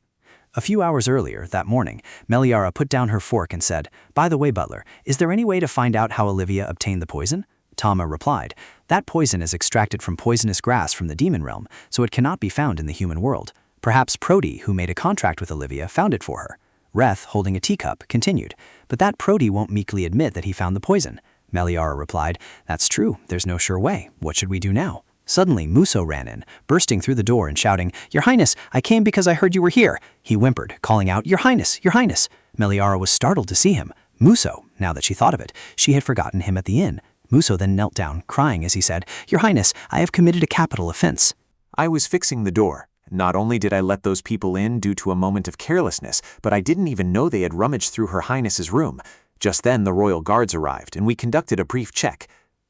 Speaker 6: A few hours earlier, that morning, Meliara put down her fork and said, "By the way, butler, is there any way to find out how Olivia obtained the poison?" Tama replied, "That poison is extracted from poisonous grass from the demon realm, so it cannot be found in the human world. Perhaps Prodi, who made a contract with Olivia, found it for her." Reth, holding a teacup, continued, "But that Prodi won't meekly admit that he found the poison." Meliara replied, "That's true, there's no sure way. What should we do now?" Suddenly, Muso ran in, bursting through the door and shouting, "Your Highness, I came because I heard you were here." He whimpered, calling out, "Your Highness, Your Highness." Meliara was startled to see him. Muso, now that she thought of it, she had forgotten him at the inn. Muso then knelt down, crying as he said, "Your Highness, I have committed a capital offense."
Speaker 5: I was fixing the door. Not only did I let those people in due to a moment of carelessness, but I didn't even know they had rummaged through Her Highness's room. Just then the royal guards arrived, and we conducted a brief check.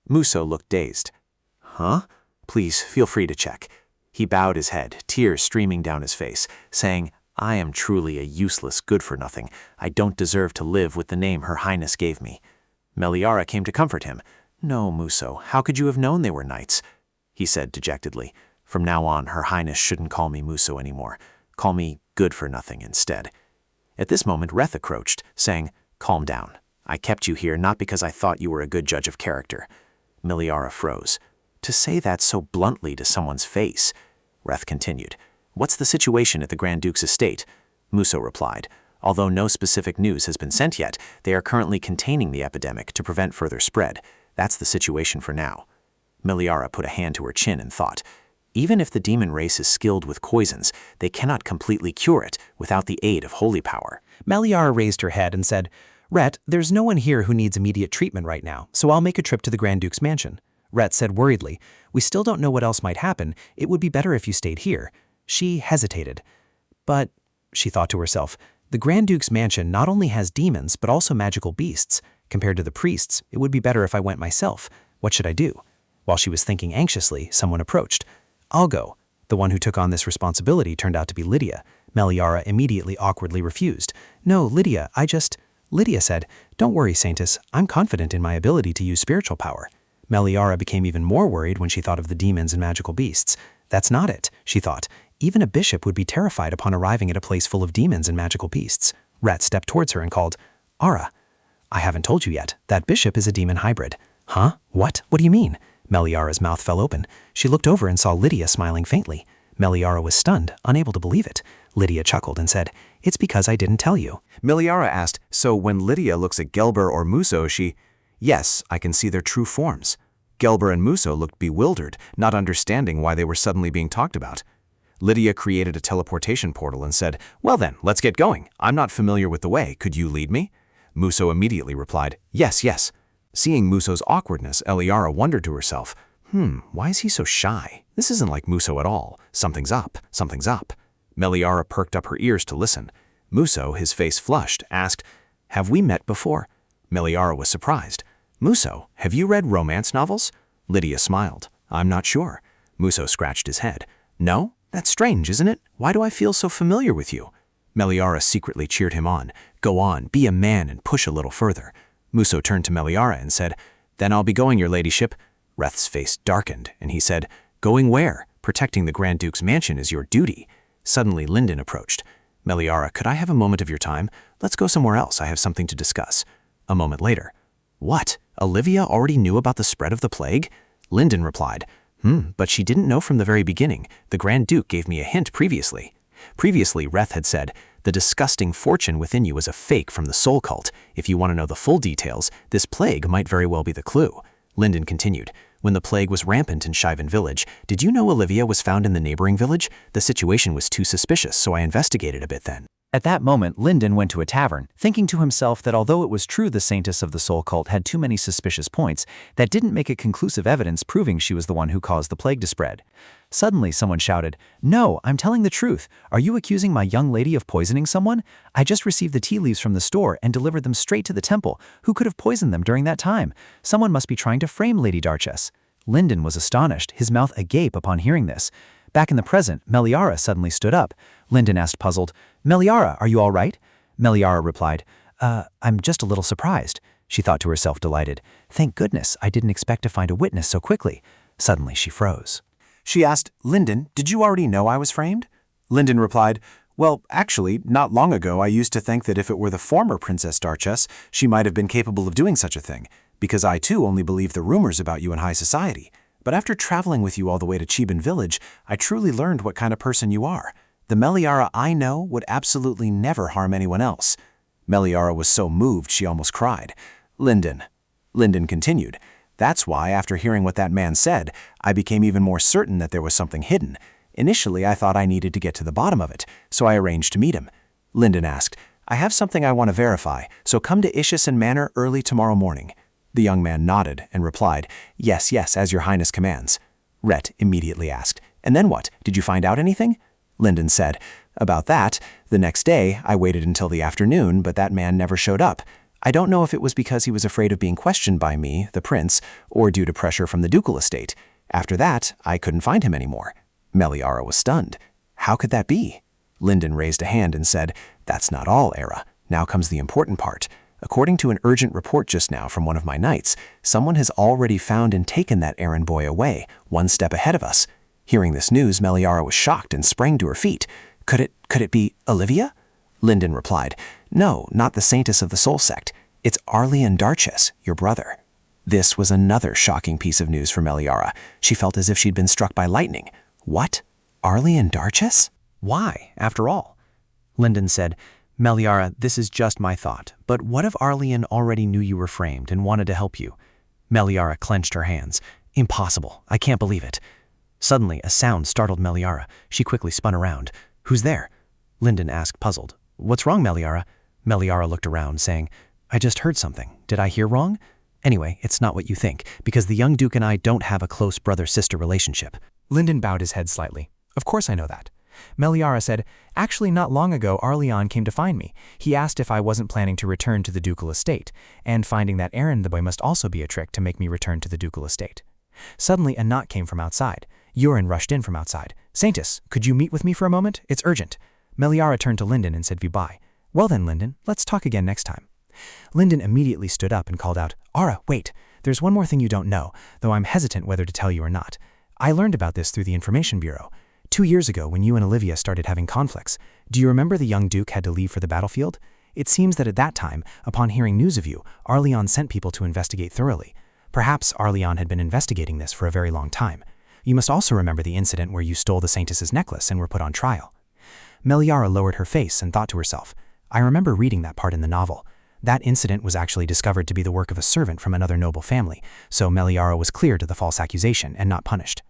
Speaker 5: Muso looked dazed. "Huh? Please, feel free to check." He bowed his head, tears streaming down his face, saying, "I am truly a useless good-for-nothing. I don't deserve to live with the name Her Highness gave me." Meliara came to comfort him. "No, Muso, how could you have known they were knights?" He said dejectedly, "From now on, Her Highness shouldn't call me Muso anymore. Call me good-for-nothing instead." At this moment, Reth approached, saying, "Calm down. I kept you here not because I thought you were a good judge of character." Meliara froze. To say that so bluntly to someone's face. Reth continued, "What's the situation at the Grand Duke's estate?" Muso replied, "Although no specific news has been sent yet, they are currently containing the epidemic to prevent further spread. That's the situation for now." Meliara put a hand to her chin and thought, "Even if the demon race is skilled with poisons, they cannot completely cure it without the aid of holy power."
Speaker 3: Meliara raised her head and said, "Rhett, there's no one here who needs immediate treatment right now, so I'll make a trip to the Grand Duke's mansion." Rhett said worriedly, "We still don't know what else might happen. It would be better if you stayed here." She hesitated. But, she thought to herself, the Grand Duke's mansion not only has demons, but also magical beasts. Compared to the priests, it would be better if I went myself. What should I do? While she was thinking anxiously, someone approached. "I'll go." The one who took on this responsibility turned out to be Lydia. Meliara immediately awkwardly refused. "No, Lydia, Lydia said, "Don't worry, Saintess. I'm confident in my ability to use spiritual power." Meliara became even more worried when she thought of the demons and magical beasts. That's not it, she thought. Even a bishop would be terrified upon arriving at a place full of demons and magical beasts. Rat stepped towards her and called, "Ara." "I haven't told you yet. That bishop is a demon hybrid." "Huh? What? What do you mean?" Meliara's mouth fell open. She looked over and saw Lydia smiling faintly. Meliara was stunned, unable to believe it. Lydia chuckled and said, "It's because I didn't tell you."
Speaker 2: Meliara asked, "So when Lydia looks at Gelber or Muso, she—" "Yes, I can see their true forms." Gelber and Muso looked bewildered, not understanding why they were suddenly being talked about. Lydia created a teleportation portal and said, "Well then, let's get going. I'm not familiar with the way. Could you lead me?" Muso immediately replied, "Yes, yes." Seeing Muso's awkwardness, Eliara wondered to herself, why is he so shy? This isn't like Muso at all. Something's up, something's up. Meliara perked up her ears to listen. Muso, his face flushed, asked, "Have we met before?"
Speaker 6: Meliara was surprised. Muso, have you read romance novels? Lydia smiled. I'm not sure. Muso scratched his head. No? That's strange, isn't it? Why do I feel so familiar with you? Meliara secretly cheered him on. Go on, be a man and push a little further. Muso turned to Meliara and said, Then I'll be going, your ladyship. Reth's face darkened, and he said, Going where? Protecting the Grand Duke's mansion is your duty. Suddenly, Linden approached. Meliara, could I have a moment of your time? Let's go somewhere else. I have something to discuss. A moment later. What? Olivia already knew about the spread of the plague? Linden replied, but she didn't know from the very beginning. The Grand Duke gave me a hint previously. Previously, Reth had said, the disgusting fortune within you is a fake from the soul cult. If you want to know the full details, this plague might very well be the clue. Linden continued, when the plague was rampant in Shivan village, did you know Olivia was found in the neighboring village? The situation was too suspicious, so I investigated a bit then.
Speaker 9: At that moment, Linden went to a tavern, thinking to himself that although it was true the Saintess of the Soul Cult had too many suspicious points, that didn't make it conclusive evidence proving she was the one who caused the plague to spread. Suddenly, someone shouted, No, I'm telling the truth. Are you accusing my young lady of poisoning someone? I just received the tea leaves from the store and delivered them straight to the temple. Who could have poisoned them during that time? Someone must be trying to frame Lady Darchess. Linden was astonished, his mouth agape upon hearing this. Back in the present, Meliara suddenly stood up. Linden asked puzzled, Meliara, are you all right? Meliara replied, I'm just a little surprised. She thought to herself, delighted. Thank goodness, I didn't expect to find a witness so quickly. Suddenly she froze.
Speaker 2: She asked, Linden, did you already know I was framed? Linden replied, Well, actually, not long ago I used to think that if it were the former Princess Darchess, she might have been capable of doing such a thing, because I too only believed the rumors about you in high society. But after traveling with you all the way to Chiban village, I truly learned what kind of person you are. The Meliara I know would absolutely never harm anyone else. Meliara was so moved she almost cried. Linden continued, That's why, after hearing what that man said, I became even more certain that there was something hidden. Initially, I thought I needed to get to the bottom of it, so I arranged to meet him. Linden asked, I have something I want to verify, so come to Ishison Manor early tomorrow morning. The young man nodded and replied, Yes, as your highness commands. Rhett immediately asked, And then what? Did you find out anything? Linden said, About that, the next day I waited until the afternoon, but that man never showed up. I don't know if it was because he was afraid of being questioned by me, the prince, or due to pressure from the ducal estate. After that, I couldn't find him anymore. Meliara was stunned. How could that be? Linden raised a hand and said, That's not all, Era. Now comes the important part. According to an urgent report just now from one of my knights, someone has already found and taken that errand boy away, one step ahead of us. Hearing this news, Meliara was shocked and sprang to her feet. Could it be Olivia? Linden replied, No, not the Saintess of the Soul Sect. It's Arlian Darchess, your brother. This was another shocking piece of news for Meliara. She felt as if she'd been struck by lightning. What? Arlian Darchess?
Speaker 3: Why, after all? Linden said, Meliara, this is just my thought, but what if Arlian already knew you were framed and wanted to help you? Meliara clenched her hands. Impossible. I can't believe it. Suddenly, a sound startled Meliara. She quickly spun around. Who's there? Linden asked, puzzled. What's wrong, Meliara? Meliara looked around, saying, I just heard something. Did I hear wrong? Anyway, it's not what you think, because the young duke and I don't have a close brother-sister relationship.
Speaker 10: Linden bowed his head slightly. Of course I know that. Meliara said, Actually, not long ago, Arlian came to find me. He asked if I wasn't planning to return to the ducal estate, and finding that errand boy must also be a trick to make me return to the ducal estate. Suddenly, a knock came from outside. Yorin rushed in from outside. Saintess, could you meet with me for a moment? It's urgent. Meliara turned to Linden and said goodbye. Well then, Linden, let's talk again next time. Linden immediately stood up and called out, Ara, wait, there's one more thing you don't know, though I'm hesitant whether to tell you or not. I learned about this through the Information Bureau. 2 years ago, when you and Olivia started having conflicts, do you remember the young duke had to leave for the battlefield? It seems that at that time, upon hearing news of you, Arlian sent people to investigate thoroughly. Perhaps Arlian had been investigating this for a very long time. You must also remember the incident where you stole the Saintess's necklace and were put on trial. Meliara lowered her face and thought to herself, I remember reading that part in the novel. That incident was actually discovered to be the work of a servant from another noble family, so Meliara was cleared of the false accusation and not punished.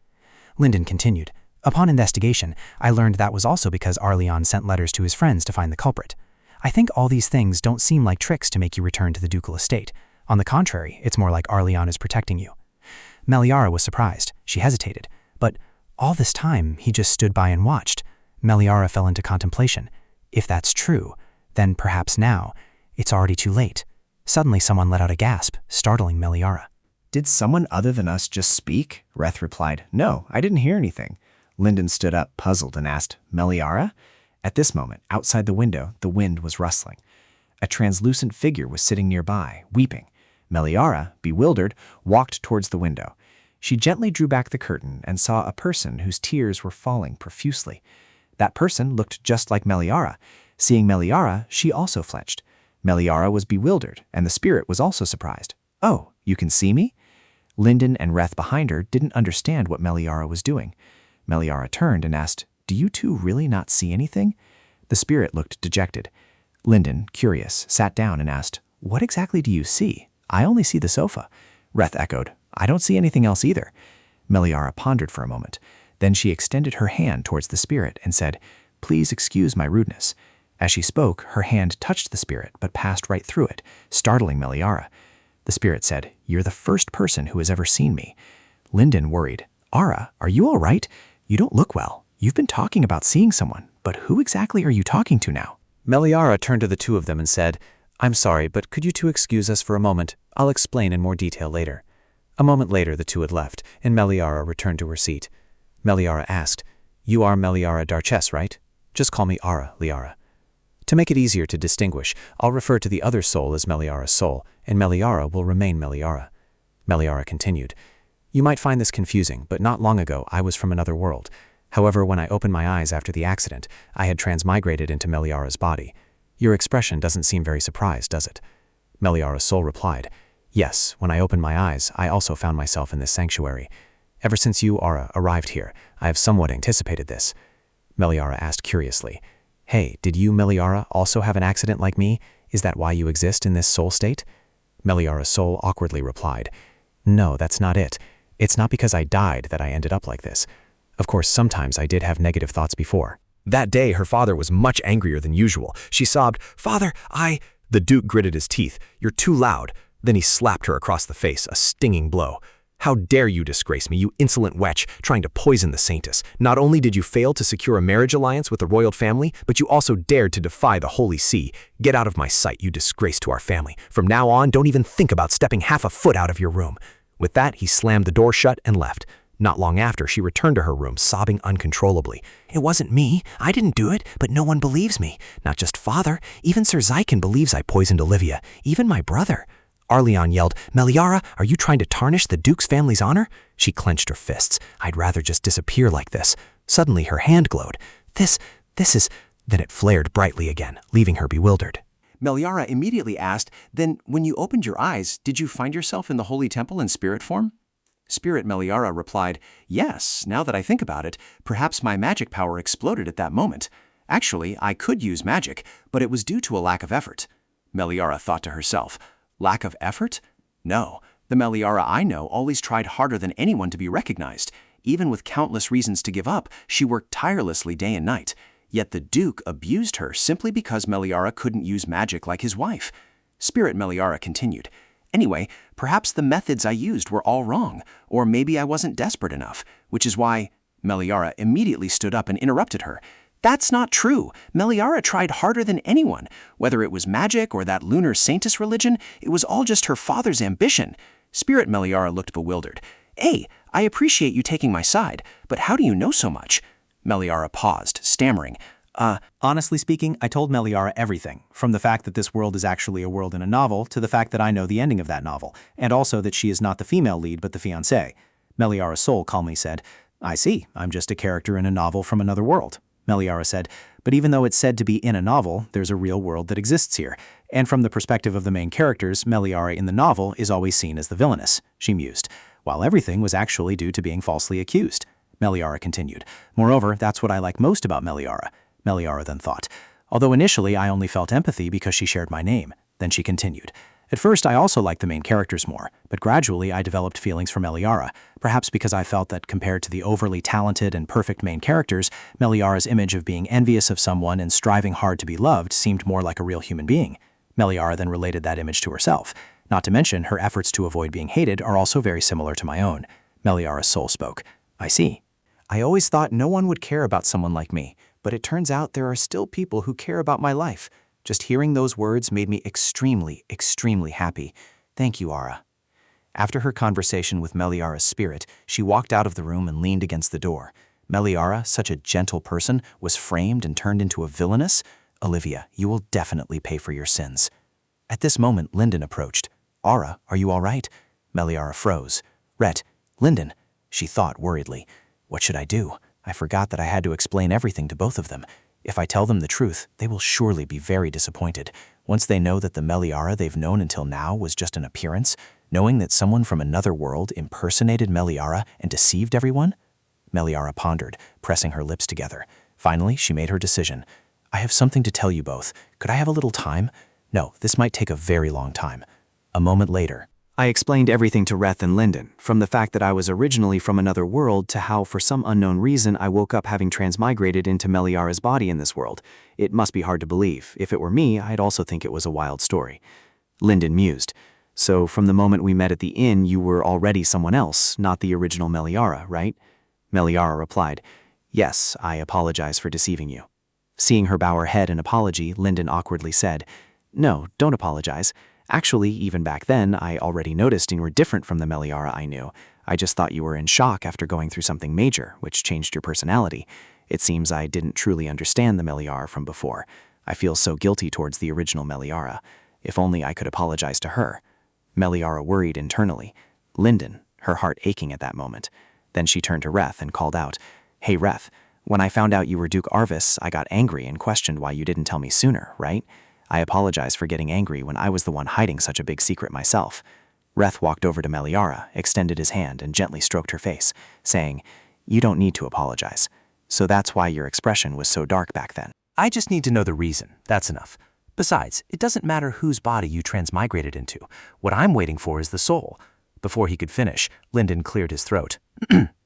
Speaker 10: Linden continued, Upon investigation, I learned that was also because Arlian sent letters to his friends to find the culprit. I think all these things don't seem like tricks to make you return to the ducal estate. On the contrary, it's more like Arlian is protecting you. Meliara was surprised. She hesitated. But all this time, he just stood by and watched. Meliara fell into contemplation. If that's true, then perhaps now, it's already too late. Suddenly someone let out a gasp, startling Meliara.
Speaker 6: Did someone other than us just speak? Reth replied, No, I didn't hear anything. Linden stood up, puzzled, and asked, Meliara? At this moment, outside the window, the wind was rustling. A translucent figure was sitting nearby, weeping. Meliara, bewildered, walked towards the window. She gently drew back the curtain and saw a person whose tears were falling profusely. That person looked just like Meliara. Seeing Meliara, she also flinched. Meliara was bewildered, and the spirit was also surprised. Oh, you can see me? Linden and Reth behind her didn't understand what Meliara was doing. Meliara turned and asked, Do you two really not see anything? The spirit looked dejected. Linden, curious, sat down and asked, What exactly do you see? I only see the sofa. Reth echoed, I don't see anything else either. Meliara pondered for a moment. Then she extended her hand towards the spirit and said, Please excuse my rudeness. As she spoke, her hand touched the spirit but passed right through it, startling Meliara. The spirit said, You're the first person who has ever seen me. Linden worried, Ara, are you all right? You don't look well. You've been talking about seeing someone, but who exactly are you talking to now?
Speaker 10: Meliara turned to the two of them and said, I'm sorry, but could you two excuse us for a moment? I'll explain in more detail later. A moment later, the two had left, and Meliara returned to her seat. Meliara asked, You are Meliara Darches, right? Just call me Ara, Liara. To make it easier to distinguish, I'll refer to the other soul as Meliara's soul, and Meliara will remain Meliara. Meliara continued, You might find this confusing, but not long ago I was from another world. However, when I opened my eyes after the accident, I had transmigrated into Meliara's body. Your expression doesn't seem very surprised, does it? Meliara's soul replied, Yes, when I opened my eyes, I also found myself in this sanctuary. Ever since you, Ara, arrived here, I have somewhat anticipated this. Meliara asked curiously, Hey, did you, Meliara, also have an accident like me? Is that why you exist in this soul state? Meliara's soul awkwardly replied, No, that's not it. It's not because I died that I ended up like this. Of course, sometimes I did have negative thoughts before.
Speaker 11: That day, her father was much angrier than usual. She sobbed, Father, The Duke gritted his teeth. You're too loud. Then he slapped her across the face, a stinging blow. How dare you disgrace me, you insolent wretch, trying to poison the Saintess. Not only did you fail to secure a marriage alliance with the royal family, but you also dared to defy the Holy See. Get out of my sight, you disgrace to our family. From now on, don't even think about stepping half a foot out of your room. With that, he slammed the door shut and left. Not long after, she returned to her room, sobbing uncontrollably. It wasn't me. I didn't do it, but no one believes me. Not just father. Even Sir Zykan believes I poisoned Olivia. Even my brother. Arleon yelled, Meliara, are you trying to tarnish the Duke's family's honor? She clenched her fists. I'd rather just disappear like this. Suddenly, her hand glowed. This is... Then it flared brightly again, leaving her bewildered.
Speaker 6: Meliara immediately asked, Then, when you opened your eyes, did you find yourself in the holy temple in spirit form? Spirit Meliara replied, Yes, now that I think about it, perhaps my magic power exploded at that moment. Actually, I could use magic, but it was due to a lack of effort. Meliara thought to herself, Lack of effort? No, the Meliara I know always tried harder than anyone to be recognized. Even with countless reasons to give up, she worked tirelessly day and night. Yet the Duke abused her simply because Meliara couldn't use magic like his wife. Spirit Meliara continued, Anyway, perhaps the methods I used were all wrong, or maybe I wasn't desperate enough, which is why... Meliara immediately stood up and interrupted her. That's not true. Meliara tried harder than anyone. Whether it was magic or that lunar Saintess religion, it was all just her father's ambition. Spirit Meliara looked bewildered. Hey, I appreciate you taking my side, but how do you know so much? Meliara paused, stammering.
Speaker 3: Honestly speaking, I told Meliara everything, from the fact that this world is actually a world in a novel to the fact that I know the ending of that novel, and also that she is not the female lead but the fiancé. Meliara's soul calmly said, I see, I'm just a character in a novel from another world. Meliara said, but even though it's said to be in a novel, there's a real world that exists here, and from the perspective of the main characters, Meliara in the novel is always seen as the villainess, she mused, while everything was actually due to being falsely accused. Meliara continued, Moreover, that's what I like most about Meliara. Meliara then thought, although initially I only felt empathy because she shared my name. Then she continued, At first I also liked the main characters more, but gradually I developed feelings for Meliara, perhaps because I felt that compared to the overly talented and perfect main characters, Meliara's image of being envious of someone and striving hard to be loved seemed more like a real human being. Meliara then related that image to herself. Not to mention, her efforts to avoid being hated are also very similar to my own. Meliara's soul spoke. I see. I always thought no one would care about someone like me, but it turns out there are still people who care about my life.
Speaker 6: Just hearing those words made me extremely, extremely happy. Thank you, Ara. After her conversation with Meliara's spirit, she walked out of the room and leaned against the door. Meliara, such a gentle person, was framed and turned into a villainess? Olivia, you will definitely pay for your sins. At this moment, Linden approached. Ara, are you all right? Meliara froze. Rhett, Linden, she thought worriedly. What should I do? I forgot that I had to explain everything to both of them. If I tell them the truth, they will surely be very disappointed. Once they know that the Meliara they've known until now was just an appearance, knowing that someone from another world impersonated Meliara and deceived everyone? Meliara pondered, pressing her lips together. Finally, she made her decision. I have something to tell you both. Could I have a little time? No, this might take a very long time. A moment later,
Speaker 1: I explained everything to Reth and Linden, from the fact that I was originally from another world to how for some unknown reason I woke up having transmigrated into Meliara's body in this world. It must be hard to believe. If it were me, I'd also think it was a wild story. Linden mused. So from the moment we met at the inn, you were already someone else, not the original Meliara, right? Meliara replied, Yes, I apologize for deceiving you. Seeing her bow her head in apology, Linden awkwardly said, No, don't apologize. Actually, even back then, I already noticed you were different from the Meliara I knew. I just thought you were in shock after going through something major, which changed your personality. It seems I didn't truly understand the Meliara from before. I feel so guilty towards the original Meliara. If only I could apologize to her. Meliara worried internally. Linden, her heart aching at that moment. Then she turned to Reth and called out, Hey Reth, when I found out you were Duke Arvis, I got angry and questioned why you didn't tell me sooner, right? I apologize for getting angry when I was the one hiding such a big secret myself. Reth walked over to Meliara, extended his hand, and gently stroked her face, saying, You don't need to apologize. So that's why your expression was so dark back then.
Speaker 6: I just need to know the reason. That's enough. Besides, it doesn't matter whose body you transmigrated into. What I'm waiting for is the soul. Before he could finish, Linden cleared his throat.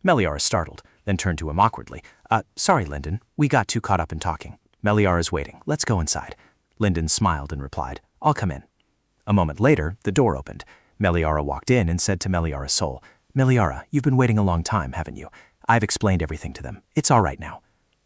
Speaker 6: Meliara startled, then turned to him awkwardly. Sorry, Linden. We got too caught up in talking. Meliara's waiting. Let's go inside. Linden smiled and replied, I'll come in. A moment later, the door opened. Meliara walked in and said to Meliara's soul, Meliara, you've been waiting a long time, haven't you? I've explained everything to them. It's all right now.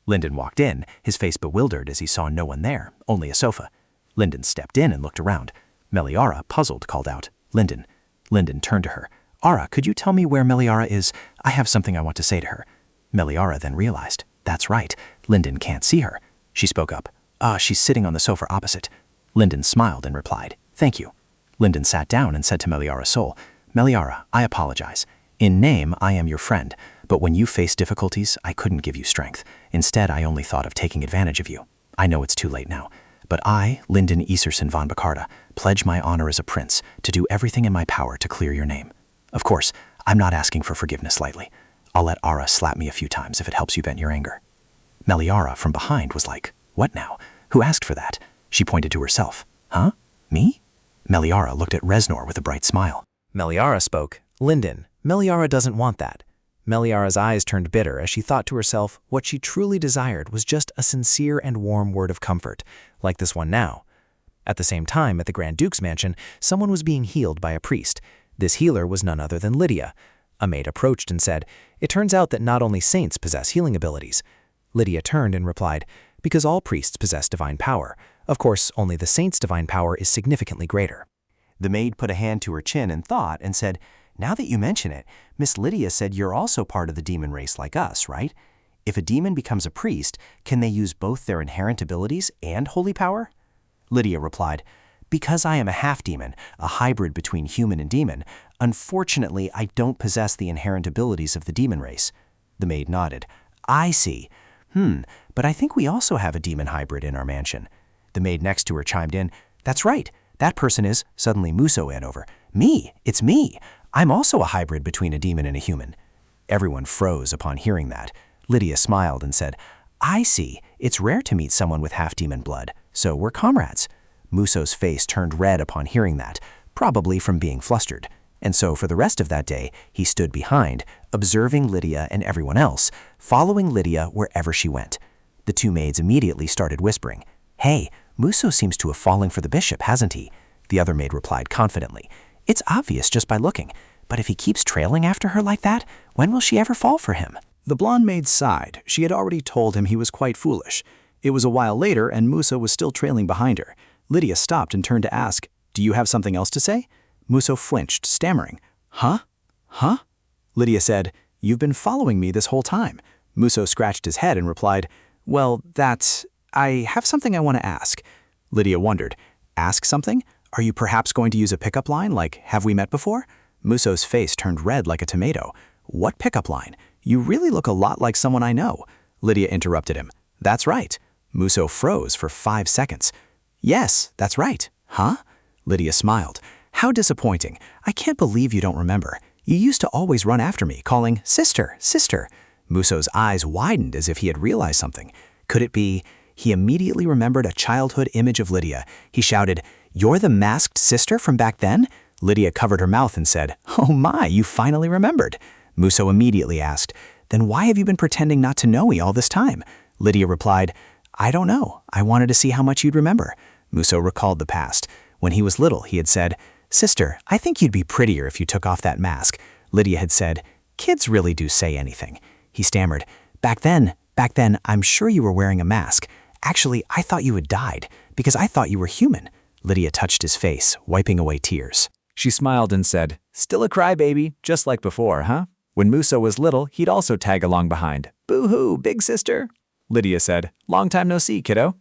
Speaker 6: Linden walked in, his face bewildered as he saw no one there, only a sofa. Linden stepped in and looked around. Meliara, puzzled, called out, Linden. Linden turned to her. Ara, could you tell me where Meliara is? I have something I want to say to her. Meliara then realized, that's right, Linden can't see her. She spoke up. She's sitting on the sofa opposite. Linden smiled and replied, Thank you. Linden sat down and said to Meliara's soul, Meliara, I apologize. In name, I am your friend, but when you faced difficulties, I couldn't give you strength. Instead, I only thought of taking advantage of you. I know it's too late now, but I, Linden Iserson von Bacarda, pledge my honor as a prince to do everything in my power to clear your name. Of course, I'm not asking for forgiveness lightly. I'll let Ara slap me a few times if it helps you vent your anger. Meliara from behind was like, What now? Who asked for that? She pointed to herself. Huh? Me? Meliara looked at Reznor with a bright smile.
Speaker 9: Meliara spoke. Linden, Meliara doesn't want that. Meliara's eyes turned bitter as she thought to herself what she truly desired was just a sincere and warm word of comfort, like this one now. At the same time, at the Grand Duke's mansion, someone was being healed by a priest. This healer was none other than Lydia. A maid approached and said, It turns out that not only saints possess healing abilities. Lydia turned and replied, Because all priests possess divine power. Of course, only the saint's divine power is significantly greater.
Speaker 6: The maid put a hand to her chin and thought and said, Now that you mention it, Miss Lydia said you're also part of the demon race like us, right? If a demon becomes a priest, can they use both their inherent abilities and holy power? Lydia replied, Because I am a half-demon, a hybrid between human and demon, unfortunately I don't possess the inherent abilities of the demon race. The maid nodded. I see. But I think we also have a demon hybrid in our mansion. The maid next to her chimed in, That's right. That person is, suddenly Muso ran over. Me, it's me. I'm also a hybrid between a demon and a human. Everyone froze upon hearing that. Lydia smiled and said, I see. It's rare to meet someone with half-demon blood, so we're comrades. Muso's face turned red upon hearing that, probably from being flustered. And so for the rest of that day, he stood behind, observing Lydia and everyone else, following Lydia wherever she went. The two maids immediately started whispering, Hey, Muso seems to have fallen for the bishop, hasn't he? The other maid replied confidently, It's obvious just by looking, but if he keeps trailing after her like that, when will she ever fall for him?
Speaker 3: The blonde maid sighed. She had already told him he was quite foolish.
Speaker 2: It was a while later, and Muso was still trailing behind her. Lydia stopped and turned to ask, "Do you have something else to say?" Muso flinched, stammering, "Huh? Huh?" Lydia said, "You've been following me this whole time." Muso scratched his head and replied, "Well, I have something I want to ask." Lydia wondered, "Ask something? Are you perhaps going to use a pickup line like, 'Have we met before?'" Muso's face turned red like a tomato. "What pickup line? You really look a lot like someone I know." Lydia interrupted him. "That's right." Muso froze for 5 seconds. "Yes, that's right. Huh?" Lydia smiled. "How disappointing. I can't believe you don't remember. You used to always run after me, calling, 'Sister, sister.'" Muso's eyes widened as if he had realized something. Could it be? He immediately remembered a childhood image of Lydia. He shouted, "You're the masked sister from back then?" Lydia covered her mouth and said, "Oh my, you finally remembered." Muso immediately asked, "Then why have you been pretending not to know me all this time?" Lydia replied, "I don't know. I wanted to see how much you'd remember." Muso recalled the past. When he was little, he had said, "Sister, I think you'd be prettier if you took off that mask." Lydia had said, "Kids really do say anything." He stammered, Back then, I'm sure you were wearing a mask. Actually, I thought you had died, because I thought you were human." Lydia touched his face, wiping away tears.
Speaker 3: She smiled and said, "Still a crybaby, just like before, huh? When Muso was little, he'd also tag along behind. Boo-hoo, big sister." Lydia said, "Long time no see, kiddo."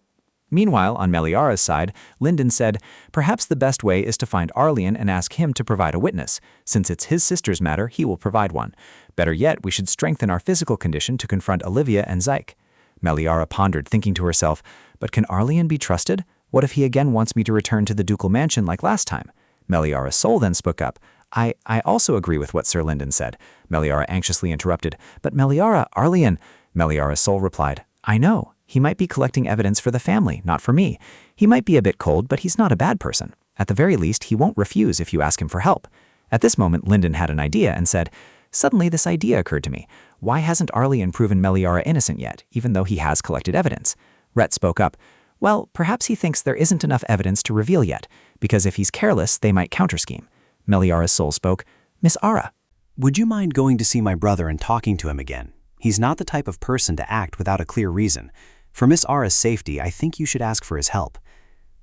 Speaker 3: Meanwhile, on Meliara's side, Lyndon said, "Perhaps the best way is to find Arlian and ask him to provide a witness. Since it's his sister's matter, he will provide one. Better yet, we should strengthen our physical condition to confront Olivia and Zyke." Meliara pondered, thinking to herself, "But can Arlian be trusted? What if he again wants me to return to the ducal mansion like last time?" Meliara's soul then spoke up. I also agree with what Sir Lyndon said." Meliara anxiously interrupted, "But Meliara, Arlian..." Meliara's soul replied, "I know. He might be collecting evidence for the family, not for me. He might be a bit cold, but he's not a bad person. At the very least, he won't refuse if you ask him for help." At this moment, Lyndon had an idea and said, "Suddenly this idea occurred to me. Why hasn't Arlian proven Meliara innocent yet, even though he has collected evidence?" Rhett spoke up. "Well, perhaps he thinks there isn't enough evidence to reveal yet, because if he's careless, they might counterscheme." Meliara's soul spoke, "Miss Ara."
Speaker 6: "Would you mind going to see my brother and talking to him again? He's not the type of person to act without a clear reason. For Miss Ara's safety, I think you should ask for his help."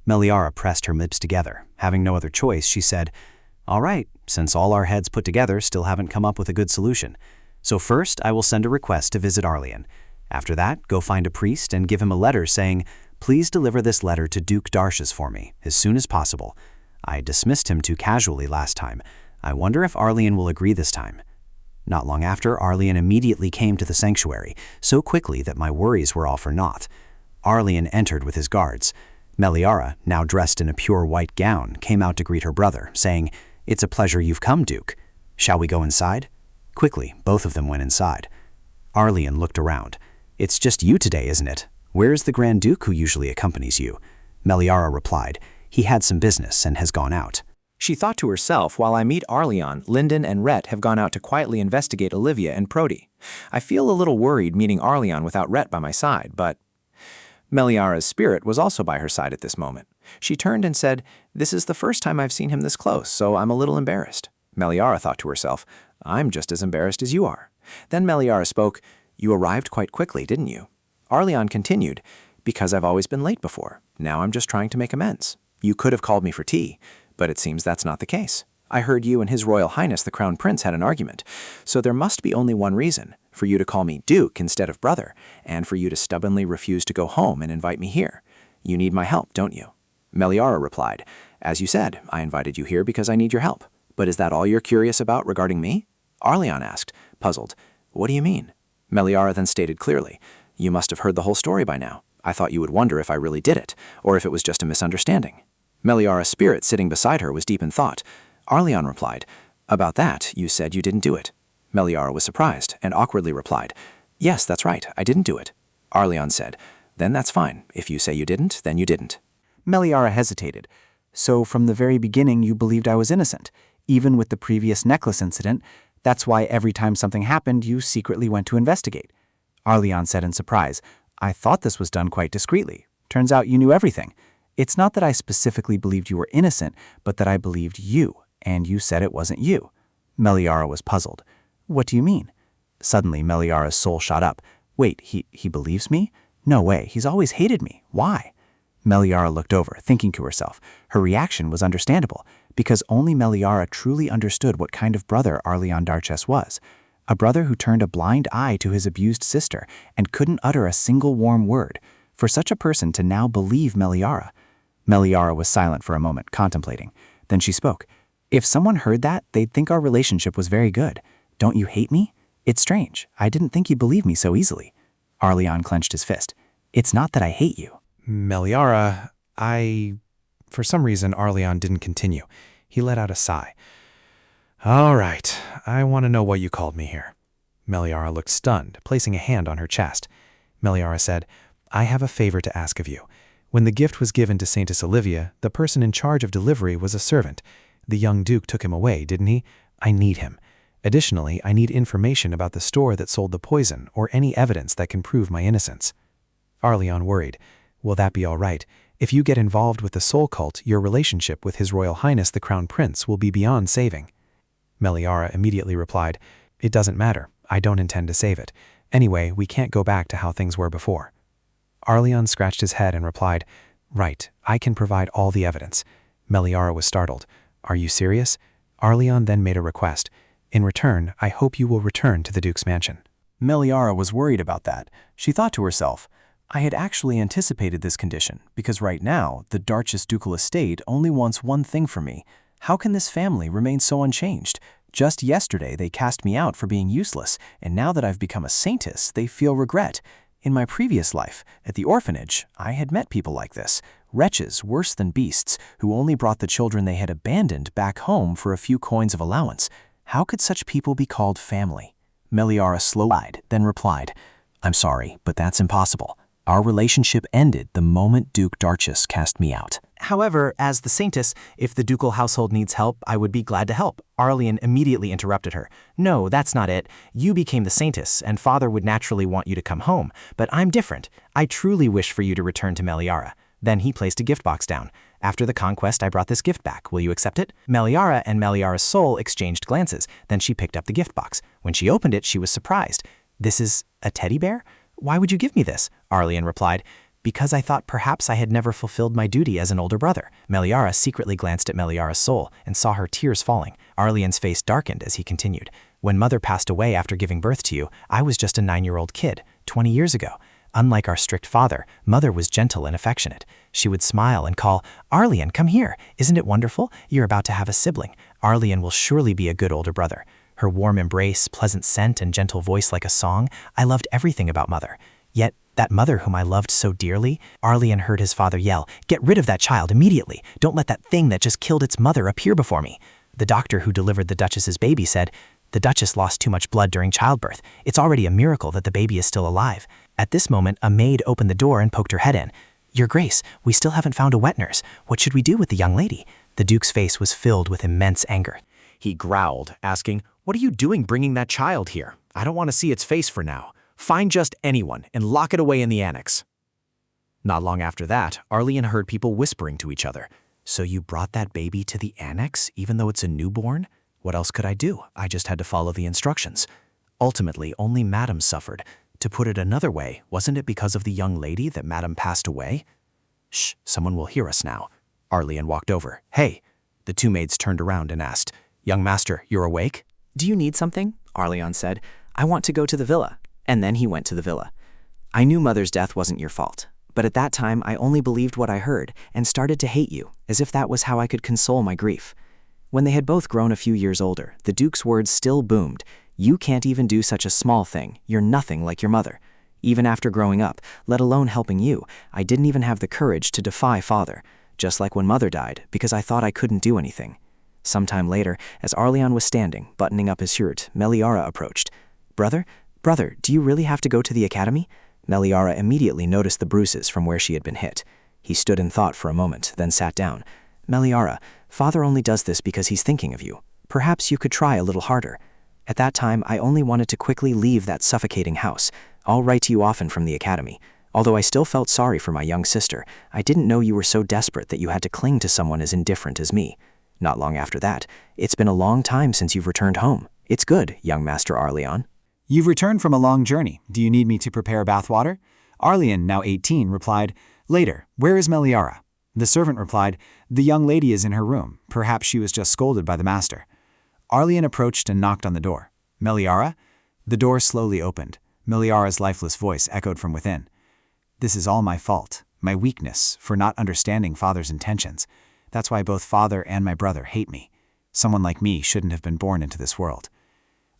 Speaker 6: Meliara pressed her lips together. Having no other choice, she said, "All right, since all our heads put together still haven't come up with a good solution. So first, I will send a request to visit Arlian. After that, go find a priest and give him a letter saying, 'Please deliver this letter to Duke Darcius for me, as soon as possible.' I dismissed him too casually last time. I wonder if Arlian will agree this time." Not long after, Arlian immediately came to the sanctuary, so quickly that my worries were all for naught. Arlian entered with his guards. Meliara, now dressed in a pure white gown, came out to greet her brother, saying, "It's a pleasure you've come, Duke. Shall we go inside?" Quickly, both of them went inside. Arlian looked around. "It's just you today, isn't it? Where is the Grand Duke who usually accompanies you?" Meliara replied, "He had some business and has gone out."
Speaker 1: She thought to herself, while I meet Arlian, Lyndon and Rhett have gone out to quietly investigate Olivia and Prody. I feel a little worried meeting Arlian without Rhett by my side, but... Meliara's spirit was also by her side at this moment. She turned and said, "This is the first time I've seen him this close, so I'm a little embarrassed." Meliara thought to herself, "I'm just as embarrassed as you are." Then Meliara spoke, "You arrived quite quickly, didn't you?" Arlian continued, "Because I've always been late before. Now I'm just trying to make amends. You could have called me for tea, but it seems that's not the case. I heard you and His Royal Highness the Crown Prince had an argument, so there must be only one reason, for you to call me Duke instead of brother, and for you to stubbornly refuse to go home and invite me here. You need my help, don't you?" Meliara replied, "As you said, I invited you here because I need your help. But is that all you're curious about regarding me?" Arlian asked, puzzled, "What do you mean?" Meliara then stated clearly, "You must have heard the whole story by now. I thought you would wonder if I really did it, or if it was just a misunderstanding." Meliara's spirit sitting beside her was deep in thought. Arlian replied, "About that, you said you didn't do it." Meliara was surprised and awkwardly replied, "Yes, that's right, I didn't do it." Arlian said, "Then that's fine. If you say you didn't, then you didn't."
Speaker 3: Meliara hesitated. "So from the very beginning you believed I was innocent, even with the previous necklace incident. That's why every time something happened, you secretly went to investigate." Arlian said in surprise, "I thought this was done quite discreetly. Turns out you knew everything. It's not that I specifically believed you were innocent, but that I believed you, and you said it wasn't you." Meliara was puzzled. "What do you mean?" Suddenly, Meliara's soul shot up. "Wait, he believes me?
Speaker 9: No way, he's always hated me. Why? Meliara looked over, thinking to herself. Her reaction was understandable, because only Meliara truly understood what kind of brother Arleon Darches was. A brother who turned a blind eye to his abused sister and couldn't utter a single warm word. For such a person to now believe Meliara. Meliara was silent for a moment, contemplating. Then she spoke. If someone heard that, they'd think our relationship was very good. Don't you hate me? It's strange. I didn't think you'd believe me so easily. Arleon clenched his fist. It's not that I hate you.
Speaker 3: Meliara, For some reason, Arleon didn't continue. He let out a sigh. All right, I want to know what you called me here. Meliara looked stunned, placing a hand on her chest. Meliara said, I have a favor to ask of you. When the gift was given to Saintess Olivia, the person in charge of delivery was a servant. The young duke took him away, didn't he? I need him. Additionally, I need information about the store that sold the poison or any evidence that can prove my innocence. Arleon worried. Will that be all right? If you get involved with the soul cult, your relationship with His Royal Highness the Crown Prince will be beyond saving. Meliara immediately replied, It doesn't matter. I don't intend to save it. Anyway, we can't go back to how things were before. Arleon scratched his head and replied, Right, I can provide all the evidence. Meliara was startled. Are you serious? Arleon then made a request. In return, I hope you will return to the Duke's mansion.
Speaker 9: Meliara was worried about that. She thought to herself, I had actually anticipated this condition, because right now, the Darches ducal estate only wants one thing from me. How can this family remain so unchanged? Just yesterday, they cast me out for being useless, and now that I've become a saintess, they feel regret. In my previous life, at the orphanage, I had met people like this, wretches worse than beasts, who only brought the children they had abandoned back home for a few coins of allowance. How could such people be called family? Meliara slowly then replied, I'm sorry, but that's impossible. Our relationship ended the moment Duke Darches cast me out.
Speaker 6: However, as the Saintess, if the ducal household needs help, I would be glad to help. Arleon immediately interrupted her. No, that's not it. You became the Saintess, and Father would naturally want you to come home. But I'm different. I truly wish for you to return to Meliara. Then he placed a gift box down. After the conquest, I brought this gift back. Will you accept it? Meliara and Meliara's soul exchanged glances. Then she picked up the gift box. When she opened it, she was surprised. This is a teddy bear? Why would you give me this? Arleon replied. Because I thought perhaps I had never fulfilled my duty as an older brother. Meliara secretly glanced at Meliara's soul and saw her tears falling. Arleon's face darkened as he continued. When Mother passed away after giving birth to you, I was just a 9-year-old kid, 20 years ago. Unlike our strict father, Mother was gentle and affectionate. She would smile and call, Arleon, come here. Isn't it wonderful? You're about to have a sibling. Arleon will surely be a good older brother. Her warm embrace, pleasant scent, and gentle voice like a song, I loved everything about Mother. Yet, that mother whom I loved so dearly, Arleon heard his father yell, Get rid of that child immediately. Don't let that thing that just killed its mother appear before me. The doctor who delivered the Duchess's baby said, The Duchess lost too much blood during childbirth. It's already a miracle that the baby is still alive. At this moment, a maid opened the door and poked her head in. Your Grace, we still haven't found a wet nurse. What should we do with the young lady? The Duke's face was filled with immense anger.
Speaker 1: He growled, asking, What are you doing bringing that child here? I don't want to see its face for now. Find just anyone and lock it away in the annex. Not long after that, Arleon heard people whispering to each other. So you brought that baby to the annex, even though it's a newborn? What else could I do? I just had to follow the instructions. Ultimately, only Madame suffered. To put it another way, wasn't it because of the young lady that Madame passed away? Shh, someone will hear us now. Arleon walked over. Hey. The two maids turned around and asked, Young master, you're awake?
Speaker 4: Do you need something? Arleon said. I want to go to the villa. And then he went to the villa. I knew Mother's death wasn't your fault, but at that time I only believed what I heard and started to hate you, as if that was how I could console my grief. When they had both grown a few years older, the Duke's words still boomed. You can't even do such a small thing. You're nothing like your mother. Even after growing up, let alone helping you, I didn't even have the courage to defy Father, just like when Mother died, because I thought I couldn't do anything. Sometime later, as Arleon was standing, buttoning up his shirt, Meliara approached. Brother, do you really have to go to the academy? Meliara immediately noticed the bruises from where she had been hit. He stood in thought for a moment, then sat down. Meliara, Father only does this because he's thinking of you. Perhaps you could try a little harder. At that time, I only wanted to quickly leave that suffocating house. I'll write to you often from the academy. Although I still felt sorry for my young sister, I didn't know you were so desperate that you had to cling to someone as indifferent as me. Not long after that, it's been a long time since you've returned home. It's good, young Master Arleon.
Speaker 2: You've returned from a long journey. Do you need me to prepare bathwater?
Speaker 9: Arlian, now 18, replied, "Later, where is Meliara?" The servant replied, "The young lady is in her room. Perhaps she was just scolded by the master." Arlian approached and knocked on the door. "Meliara?" The door slowly opened. Meliara's lifeless voice echoed from within. "This is all my fault, my weakness, for not understanding Father's intentions. That's why both Father and my brother hate me. Someone like me shouldn't have been born into this world."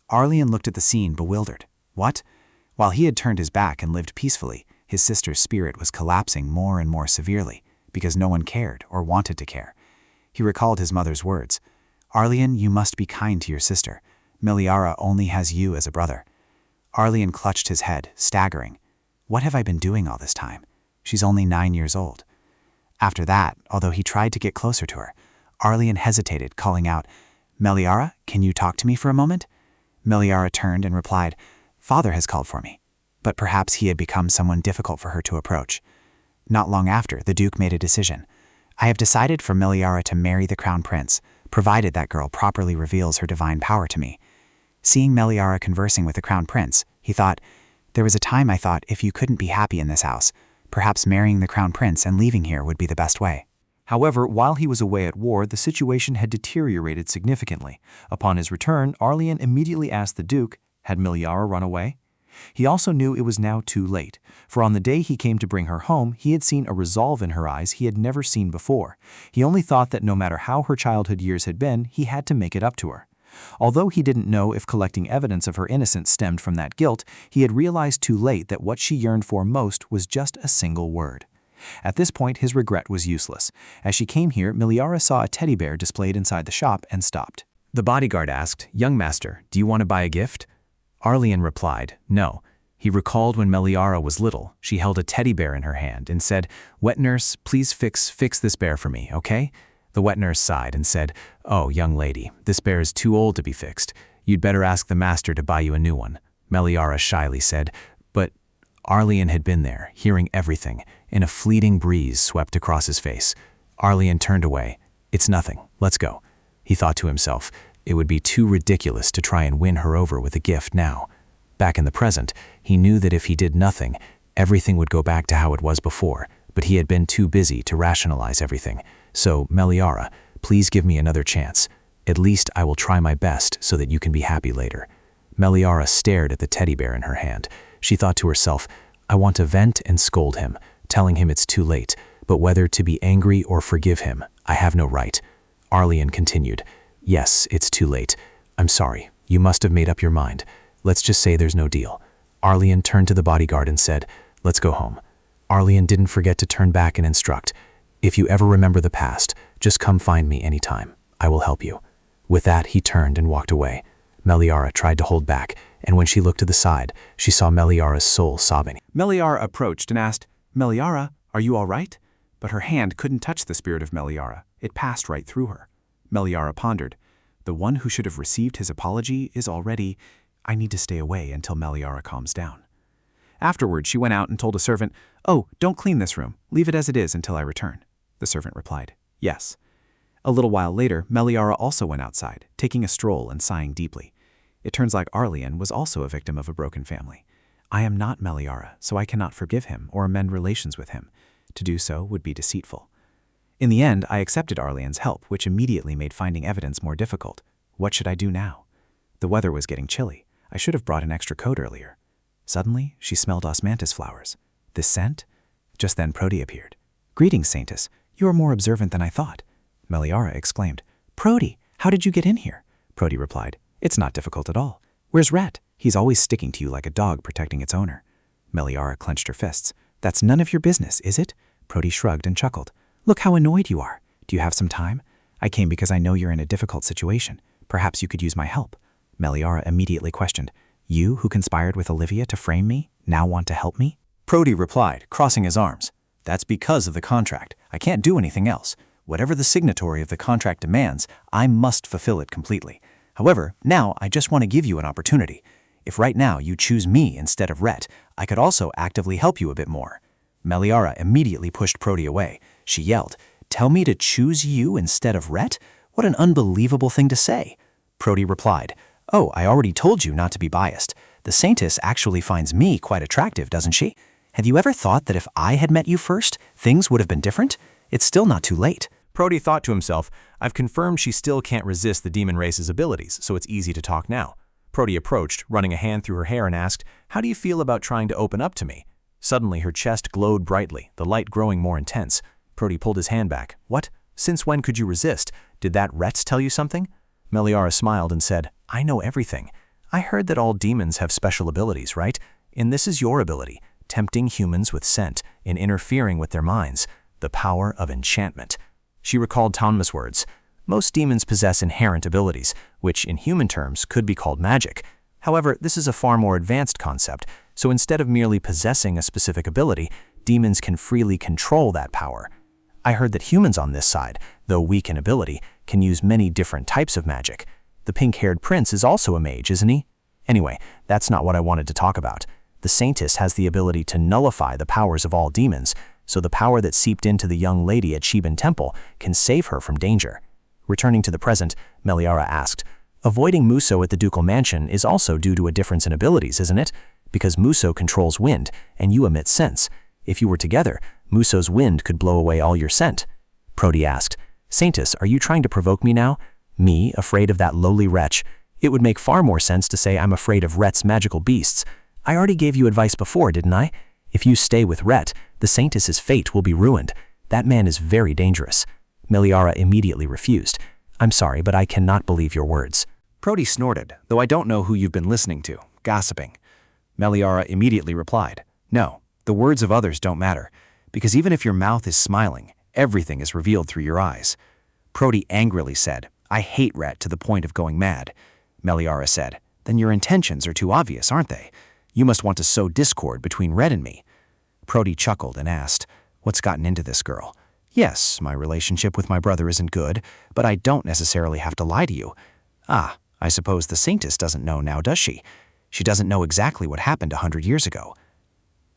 Speaker 9: Arlian looked at the scene, bewildered. What? While he had turned his back and lived peacefully, his sister's spirit was collapsing more and more severely, because no one cared or wanted to care. He recalled his mother's words. "Arlian, you must be kind to your sister. Meliara only has you as a brother." Arlian clutched his head, staggering. What have I been doing all this time? She's only 9 years old. After that, although he tried to get closer to her, Arlian hesitated, calling out, "Meliara, can you talk to me for a moment?" Meliara turned and replied, "Father has called for me." But perhaps he had become someone difficult for her to approach. Not long after, the Duke made a decision. "I have decided for Meliara to marry the Crown Prince, provided that girl properly reveals her divine power to me." Seeing Meliara conversing with the Crown Prince, he thought, "There was a time I thought if you couldn't be happy in this house, perhaps marrying the Crown Prince and leaving here would be the best way."
Speaker 1: However, while he was away at war, the situation had deteriorated significantly. Upon his return, Arlian immediately asked the Duke, had Meliara run away? He also knew it was now too late, for on the day he came to bring her home, he had seen a resolve in her eyes he had never seen before. He only thought that no matter how her childhood years had been, he had to make it up to her. Although he didn't know if collecting evidence of her innocence stemmed from that guilt, he had realized too late that what she yearned for most was just a single word. At this point, his regret was useless. As she came here, Meliara saw a teddy bear displayed inside the shop and stopped.
Speaker 8: The bodyguard asked, "Young master, do you want to buy a gift?" Arlian replied, "No." He recalled when Meliara was little, she held a teddy bear in her hand and said, "Wet nurse, please fix this bear for me, okay?" The wet nurse sighed and said, "Oh, young lady, this bear is too old to be fixed. You'd better ask the master to buy you a new one." Meliara shyly said, "But..." Arlian had been there, hearing everything, and a fleeting breeze swept across his face. Arlian turned away. "It's nothing, let's go." He thought to himself, it would be too ridiculous to try and win her over with a gift now. Back in the present, he knew that if he did nothing, everything would go back to how it was before, but he had been too busy to rationalize everything. "So, Meliara, please give me another chance. At least I will try my best so that you can be happy later." Meliara stared at the teddy bear in her hand. She thought to herself, "I want to vent and scold him, telling him it's too late, but whether to be angry or forgive him, I have no right." Arlian continued, "Yes, it's too late. I'm sorry. You must have made up your mind. Let's just say there's no deal." Arlian turned to the bodyguard and said, "Let's go home." Arlian didn't forget to turn back and instruct, "If you ever remember the past, just come find me anytime. I will help you." With that, he turned and walked away. Meliara tried to hold back, and when she looked to the side, she saw Meliara's soul sobbing.
Speaker 6: Meliara approached and asked, "Meliara, are you all right?" But her hand couldn't touch the spirit of Meliara. It passed right through her. Meliara pondered, "The one who should have received his apology is already... I need to stay away until Meliara calms down." Afterward, she went out and told a servant, "Oh, don't clean this room. Leave it as it is until I return." The servant replied, "Yes." A little while later, Meliara also went outside, taking a stroll and sighing deeply. It turns like Arlian was also a victim of a broken family. I am not Meliara, so I cannot forgive him or amend relations with him. To do so would be deceitful. In the end, I accepted Arlian's help, which immediately made finding evidence more difficult. What should I do now? The weather was getting chilly. I should have brought an extra coat earlier. Suddenly, she smelled osmanthus flowers. This scent? Just then Prody appeared. "Greetings, Saintess. You are more observant than I thought." Meliara exclaimed, "Prody, how did you get in here?" Prody replied, "It's not difficult at all. Where's Rhett? He's always sticking to you like a dog protecting its owner." Meliara clenched her fists. "That's none of your business, is it?" Prody shrugged and chuckled. "Look how annoyed you are. Do you have some time? I came because I know you're in a difficult situation. Perhaps you could use my help." Meliara immediately questioned, "You, who conspired with Olivia to frame me, now want to help me?"
Speaker 1: Prody replied, crossing his arms, "That's because of the contract. I can't do anything else. Whatever the signatory of the contract demands, I must fulfill it completely. However, now I just want to give you an opportunity. If right now you choose me instead of Rhett, I could also actively help you a bit more." Meliara immediately pushed Prody away. She yelled, "Tell me to choose you instead of Rhett? What an unbelievable thing to say." Prody replied, "Oh, I already told you not to be biased. The Saintess actually finds me quite attractive, doesn't she? Have you ever thought that if I had met you first, things would have been different? It's still not too late.
Speaker 2: Prody thought to himself, I've confirmed she still can't resist the demon race's abilities, so it's easy to talk now. Prody approached, running a hand through her hair and asked, how do you feel about trying to open up to me? Suddenly her chest glowed brightly, the light growing more intense. Prody pulled his hand back. What? Since when could you resist? Did that Retz tell you something? Meliara smiled and said, I know everything. I heard that all demons have special abilities, right? And this is your ability, tempting humans with scent and interfering with their minds, the power of enchantment. She recalled Tanma's words. Most demons possess inherent abilities, which in human terms could be called magic. However, this is a far more advanced concept, so instead of merely possessing a specific ability, demons can freely control that power. I heard that humans on this side, though weak in ability, can use many different types of magic. The pink-haired prince is also a mage, isn't he? Anyway, that's not what I wanted to talk about. The Saintess has the ability to nullify the powers of all demons, so the power that seeped into the young lady at Shiban Temple can save her from danger. Returning to the present, Meliara asked, avoiding Muso at the ducal mansion is also due to a difference in abilities, isn't it? Because Muso controls wind, and you emit scents. If you were together, Muso's wind could blow away all your scent. Prody asked, Saintess, are you trying to provoke me now? Me, afraid of that lowly wretch? It would make far more sense to say I'm afraid of Rhet's magical beasts. I already gave you advice before, didn't I? If you stay with Rhet, the Saintess's fate will be ruined. That man is very dangerous. Meliara immediately refused. I'm sorry, but I cannot believe your words.
Speaker 6: Prody snorted, though I don't know who you've been listening to, gossiping. Meliara immediately replied, no, the words of others don't matter, because even if your mouth is smiling, everything is revealed through your eyes. Prody angrily said, I hate Rhet to the point of going mad. Meliara said, then your intentions are too obvious, aren't they? You must want to sow discord between Rhet and me. Prody chuckled and asked, what's gotten into this girl? Yes, my relationship with my brother isn't good, but I don't necessarily have to lie to you. Ah, I suppose the Saintess doesn't know now, does she? She doesn't know exactly what happened 100 years ago.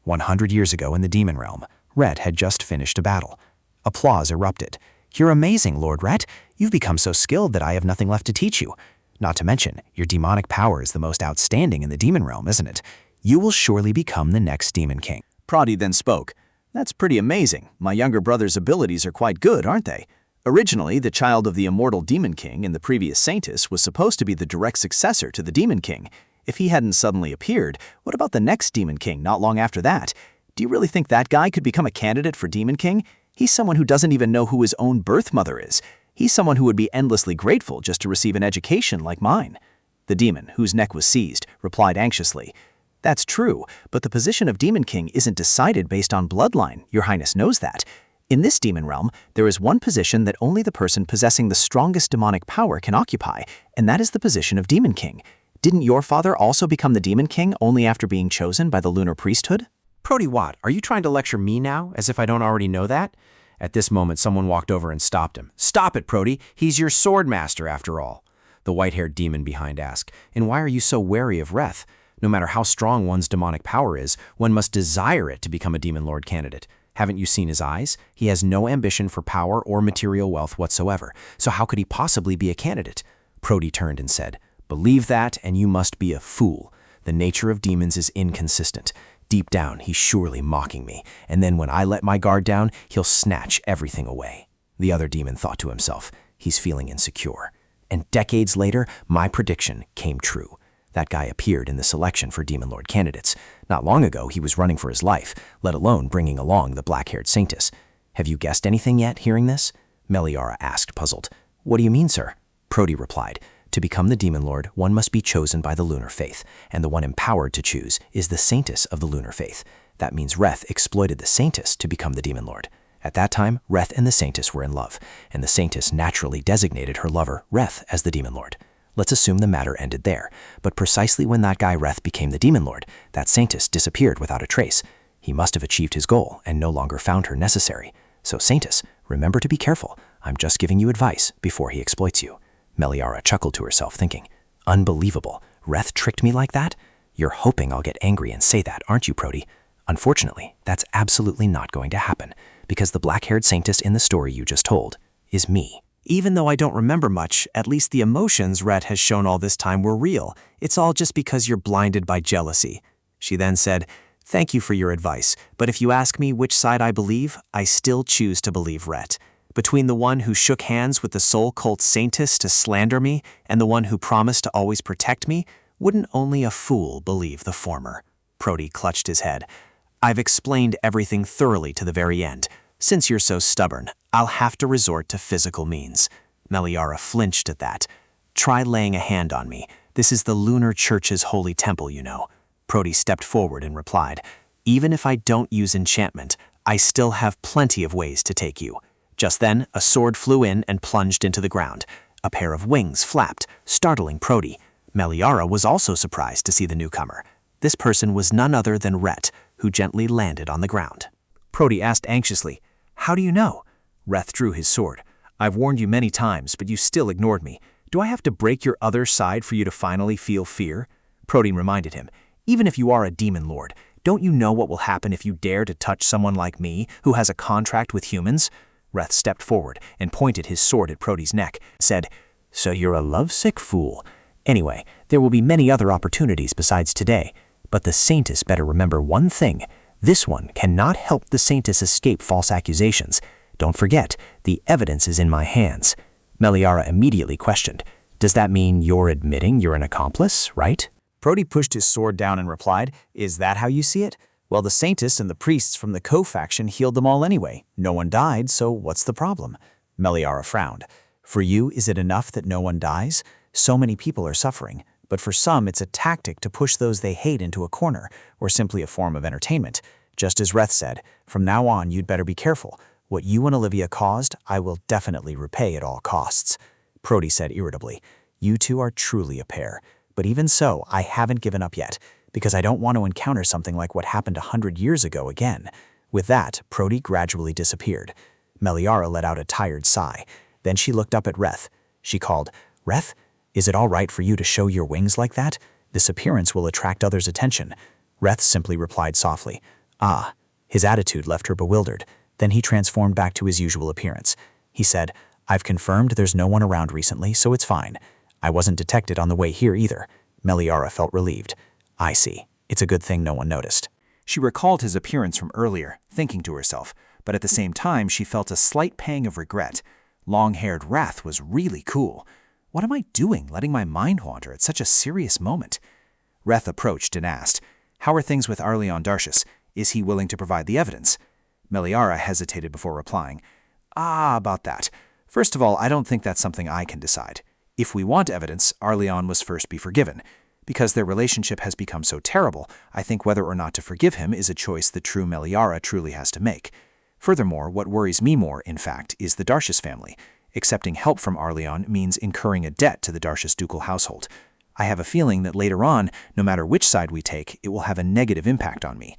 Speaker 6: 100 years ago in the demon realm, Rhet had just finished a battle. Applause erupted. You're amazing, Lord Rhet. You've become so skilled that I have nothing left to teach you. Not to mention, your demonic power is the most outstanding in the demon realm, isn't it? You will surely become the next demon king.
Speaker 12: Prody then spoke. That's pretty amazing. My younger brother's abilities are quite good, aren't they? Originally, the child of the immortal demon king in the previous Saintess was supposed to be the direct successor to the demon king. If he hadn't suddenly appeared, what about the next demon king not long after that? Do you really think that guy could become a candidate for demon king? He's someone who doesn't even know who his own birth mother is. He's someone who would be endlessly grateful just to receive an education like mine. The demon, whose neck was seized, replied anxiously, That's true, but the position of demon king isn't decided based on bloodline. Your Highness knows that. In this demon realm, there is one position that only the person possessing the strongest demonic power can occupy, and that is the position of demon king. Didn't your father also become the demon king only after being chosen by the lunar priesthood?
Speaker 1: Prody Watt, are you trying to lecture me now, as if I don't already know that? At this moment, someone walked over and stopped him. Stop it, Prody. He's your sword master, after all. The white-haired demon behind asked, and why are you so wary of Reth? No matter how strong one's demonic power is, one must desire it to become a demon lord candidate. Haven't you seen his eyes? He has no ambition for power or material wealth whatsoever, so how could he possibly be a candidate? Prody turned and said, believe that, and you must be a fool. The nature of demons is inconsistent. Deep down, he's surely mocking me, and then when I let my guard down, he'll snatch everything away. The other demon thought to himself, he's feeling insecure. And decades later, my prediction came true. That guy appeared in the selection for Demon Lord candidates. Not long ago, he was running for his life, let alone bringing along the black-haired Saintess. Have you guessed anything yet, hearing this? Meliara asked, puzzled. What do you mean, sir? Prody replied. To become the Demon Lord, one must be chosen by the lunar faith, and the one empowered to choose is the Saintess of the lunar faith. That means Reth exploited the Saintess to become the Demon Lord. At that time, Reth and the Saintess were in love, and the Saintess naturally designated her lover, Reth, as the Demon Lord. Let's assume the matter ended there, but precisely when that guy Reth became the Demon Lord, that Saintess disappeared without a trace. He must have achieved his goal and no longer found her necessary. So Saintess, remember to be careful. I'm just giving you advice before he exploits you. Meliara chuckled to herself, thinking, unbelievable, Reth tricked me like that? You're hoping I'll get angry and say that, aren't you, Prody? Unfortunately, that's absolutely not going to happen, because the black-haired Saintess in the story you just told is me. Even though I don't remember much, at least the emotions Rhet has shown all this time were real. It's all just because you're blinded by jealousy. She then said,
Speaker 6: Thank you for your advice, but if you ask me which side I believe, I still choose to believe Rhett. Between the one who shook hands with the soul cult Saintess to slander me and the one who promised to always protect me, wouldn't only a fool believe the former? Prody clutched his head. I've explained everything thoroughly to the very end. Since you're so stubborn, I'll have to resort to physical means. Meliara flinched at that. Try laying a hand on me. This is the Lunar Church's holy temple, you know. Prody stepped forward and replied, even if I don't use enchantment, I still have plenty of ways to take you. Just then, a sword flew in and plunged into the ground. A pair of wings flapped, startling Prody. Meliara was also surprised to see the newcomer. This person was none other than Rhett, who gently landed on the ground.
Speaker 12: Prody asked anxiously, "How do you know?" Reth drew his sword. "I've warned you many times, but you still ignored me. Do I have to break your other side for you to finally feel fear?" Prody reminded him, "Even if you are a demon lord, don't you know what will happen if you dare to touch someone like me, who has a contract with humans?" Reth stepped forward and pointed his sword at Prody's neck, said, "So you're a lovesick fool. Anyway, there will be many other opportunities besides today. But the Saintess better remember one thing. This one cannot help the Saintess escape false accusations. Don't forget, the evidence is in my hands." Meliara immediately questioned, "Does that mean you're admitting you're an accomplice, right?"
Speaker 9: Prody pushed his sword down and replied, "Is that how you see it? Well, the Saintess and the priests from the co-faction healed them all anyway. No one died, so what's the problem?" Meliara frowned. "For you, is it enough that no one dies? So many people are suffering. But for some, it's a tactic to push those they hate into a corner, or simply a form of entertainment. Just as Reth said, from now on you'd better be careful. What you and Olivia caused, I will definitely repay at all costs." Prody said irritably, "You two are truly a pair. But even so, I haven't given up yet, because I don't want to encounter something like what happened 100 years ago again." With that, Prody gradually disappeared. Meliara let out a tired sigh. Then she looked up at Reth. She called, "Reth? Is it all right for you to show your wings like that? This appearance will attract others' attention." Reth simply replied softly, "Ah." His attitude left her bewildered. Then he transformed back to his usual appearance. He said, "I've confirmed there's no one around recently, so it's fine. I wasn't detected on the way here either." Meliara felt relieved. "I see. It's a good thing no one noticed."
Speaker 6: She recalled his appearance from earlier, thinking to herself, but at the same time she felt a slight pang of regret. Long-haired Wrath was really cool. What am I doing, letting my mind wander at such a serious moment? Reth approached and asked, "How are things with Arleon Darcius? Is he willing to provide the evidence?" Meliara hesitated before replying, "About that. First of all, I don't think that's something I can decide. If we want evidence, Arleon must first be forgiven. Because their relationship has become so terrible, I think whether or not to forgive him is a choice the true Meliara truly has to make. Furthermore, what worries me more, in fact, is the Darcius family. Accepting help from Arleon means incurring a debt to the Darcius ducal household. I have a feeling that later on, no matter which side we take, it will have a negative impact on me."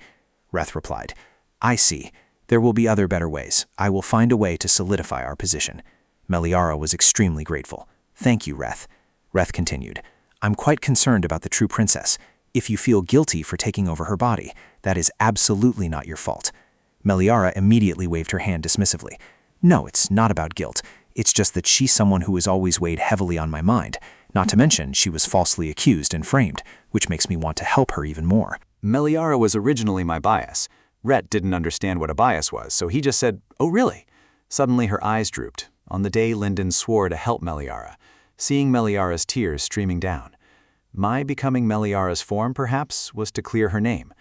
Speaker 6: Reth replied, "I see. There will be other better ways. I will find a way to solidify our position." Meliara was extremely grateful. "Thank you, Reth." Reth continued, "I'm quite concerned about the true princess. If you feel guilty for taking over her body, that is absolutely not your fault." Meliara immediately waved her hand dismissively. "No, it's not about guilt. It's just that she's someone who has always weighed heavily on my mind. Not to mention, she was falsely accused and framed, which makes me want to help her even more."
Speaker 8: Meliara was originally my bias. Rhett didn't understand what a bias was, so he just said, "Oh, really?" Suddenly her eyes drooped. On the day Lyndon swore to help Meliara, seeing Meliara's tears streaming down. My becoming Meliara's form, perhaps, was to clear her name.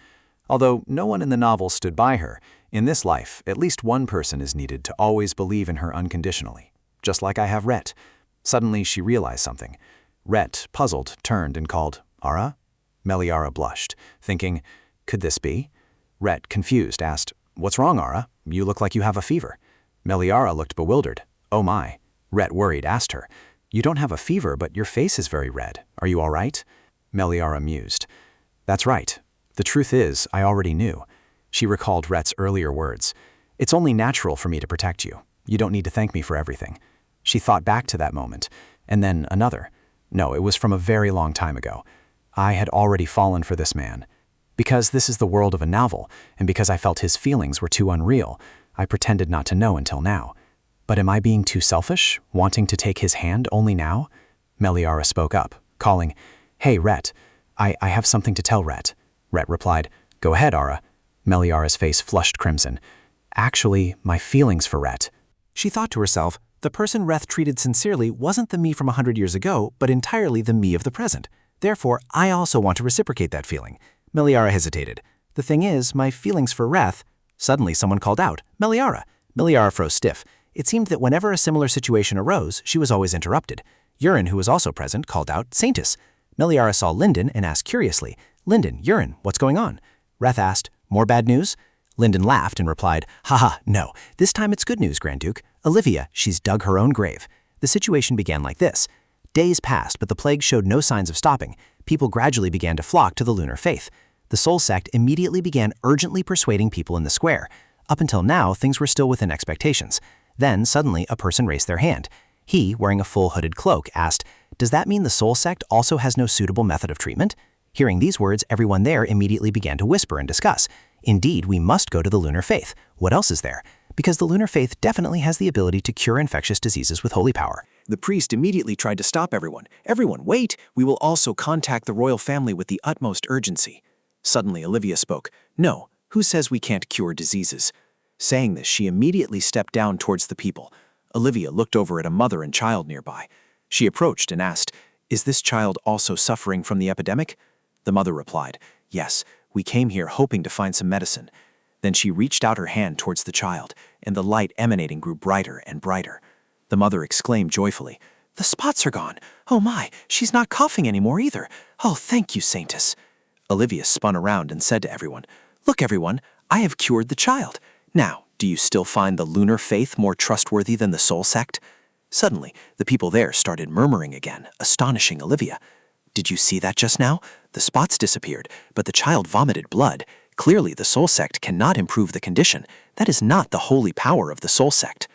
Speaker 8: Although no one in the novel stood by her, in this life, at least one person is needed to always believe in her unconditionally. Just like I have Rhett. Suddenly she realized something. Rhett, puzzled, turned and called, "Ara?" Meliara blushed, thinking, could this be? Rhett, confused, asked, "What's wrong, Ara? You look like you have a fever." Meliara looked bewildered. "Oh my." Rhett, worried, asked her, "You don't have a fever, but your face is very red. Are you all right?" Meliara mused. "That's right. The truth is, I already knew." She recalled Rhett's earlier words. "It's only natural for me to protect you. You don't need to thank me for everything." She thought back to that moment, and then another. No, it was from a very long time ago. I had already fallen for this man. Because this is the world of a novel, and because I felt his feelings were too unreal, I pretended not to know until now. But am I being too selfish, wanting to take his hand only now? Meliara spoke up, calling, "Hey, Rhett. I have something to tell Rhett." Rhett replied,
Speaker 6: Go ahead, Ara. Meliara's face flushed crimson. Actually, my feelings for Rhett.
Speaker 2: She thought to herself, the person Reth treated sincerely wasn't the me from 100 years ago, but entirely the me of the present. Therefore, I also want to reciprocate that feeling. Meliara hesitated. The thing is, my feelings for Reth... Suddenly, someone called out, Meliara. Meliara froze stiff. It seemed that whenever a similar situation arose, she was always interrupted. Urin, who was also present, called out, Saintess. Meliara saw Linden and asked curiously, Linden, Urin, what's going on? Reth asked, more bad news? Linden laughed and replied, haha, no. This time it's good news, Grand Duke. Olivia, she's dug her own grave. The situation began like this. Days passed, but the plague showed no signs of stopping. People gradually began to flock to the lunar faith. The Soul Sect immediately began urgently persuading people in the square. Up until now, things were still within expectations. Then, suddenly, a person raised their hand. He, wearing a full hooded cloak, asked, does that mean the Soul Sect also has no suitable method of treatment? Hearing these words, everyone there immediately began to whisper and discuss. Indeed, we must go to the lunar faith. What else is there? Because the lunar faith definitely has the ability to cure infectious diseases with holy power.
Speaker 3: The priest immediately tried to stop everyone. Everyone, wait! We will also contact the royal family with the utmost urgency. Suddenly, Olivia spoke. No, who says we can't cure diseases? Saying this, she immediately stepped down towards the people. Olivia looked over at a mother and child nearby. She approached and asked, is this child also suffering from the epidemic? The mother replied, yes, we came here hoping to find some medicine. Then she reached out her hand towards the child, and the light emanating grew brighter and brighter. The mother exclaimed joyfully, the spots are gone. Oh my, she's not coughing anymore either. Oh, thank you, Saintess. Olivia spun around and said to everyone, look everyone, I have cured the child. Now, do you still find the lunar faith more trustworthy than the Soul Sect? Suddenly, the people there started murmuring again, astonishing Olivia. Did you see that just now? The spots disappeared, but the child vomited blood. Clearly, the Soul Sect cannot improve the condition. That is not the holy power of the Soul Sect.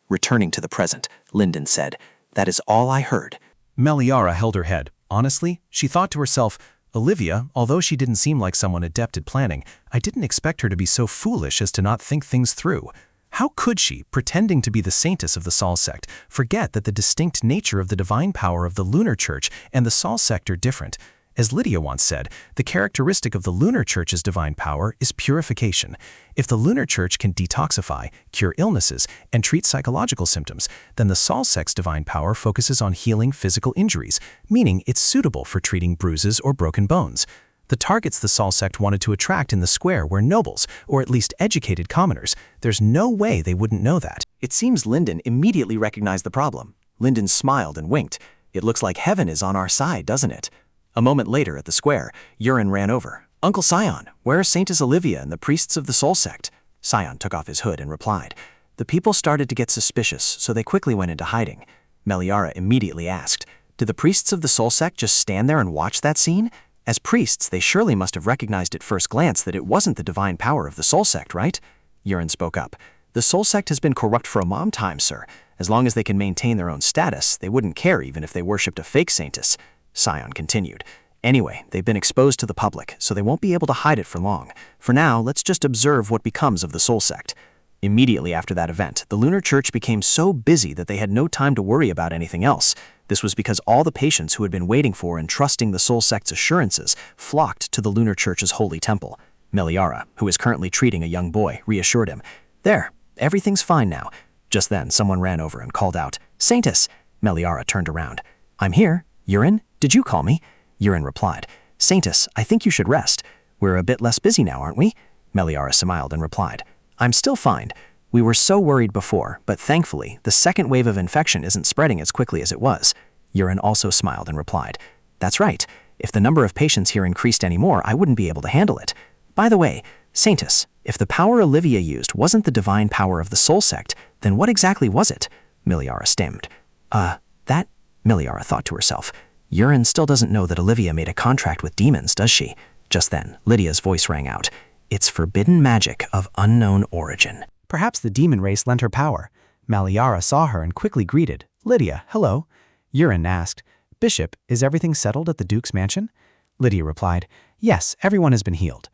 Speaker 3: Returning to the present, Linden said, that is all I heard.
Speaker 2: Meliara held her head. Honestly, she thought to herself, Olivia, although she didn't seem like someone adept at planning, I didn't expect her to be so foolish as to not think things through. How could she, pretending to be the Saintess of the Soul Sect, forget that the distinct nature of the divine power of the Lunar Church and the Soul Sect are different? As Lydia once said, the characteristic of the Lunar Church's divine power is purification. If the Lunar Church can detoxify, cure illnesses, and treat psychological symptoms, then the Soul Sect's divine power focuses on healing physical injuries, meaning it's suitable for treating bruises or broken bones. The targets the Soul Sect wanted to attract in the square were nobles, or at least educated commoners. There's no way they wouldn't know that.
Speaker 6: It seems Linden immediately recognized the problem. Linden smiled and winked. It looks like heaven is on our side, doesn't it? A moment later at the square, Urin ran over. Uncle Sion, where are Saintess Olivia and the priests of the Soul Sect? Sion took off his hood and replied. The people started to get suspicious, so they quickly went into hiding. Meliara immediately asked, did the priests of the Soul Sect just stand there and watch that scene? As priests, they surely must have recognized at first glance that it wasn't the divine power of the Soul Sect, right? Urin spoke up. The Soul Sect has been corrupt for a long time, sir. As long as they can maintain their own status, they wouldn't care even if they worshipped a fake Saintess. Sion continued. Anyway, they've been exposed to the public, so they won't be able to hide it for long. For now, let's just observe what becomes of the Soul Sect. Immediately after that event, the Lunar Church became so busy that they had no time to worry about anything else. This was because all the patients who had been waiting for and trusting the Soul Sect's assurances flocked to the Lunar Church's holy temple. Meliara, who is currently treating a young boy, reassured him. There, everything's fine now. Just then, someone ran over and called out, Saintess! Meliara turned around. I'm here. Urin, did you call me? Urin replied, Saintess, I think you should rest. We're a bit less busy now, aren't we? Meliara smiled and replied, I'm still fine. We were so worried before, but thankfully, the second wave of infection isn't spreading as quickly as it was. Urin also smiled and replied, that's right. If the number of patients here increased any more, I wouldn't be able to handle it. By the way, Saintess, if the power Olivia used wasn't the divine power of the Soul Sect, then what exactly was it? Meliara stammered. That, Meliara thought to herself. Urin still doesn't know that Olivia made a contract with demons, does she? Just then, Lydia's voice rang out. It's forbidden magic of unknown origin.
Speaker 3: Perhaps the demon race lent her power. Meliara saw her and quickly greeted. Lydia, hello. Urin asked, Bishop, is everything settled at the Duke's mansion? Lydia replied, yes, everyone has been healed.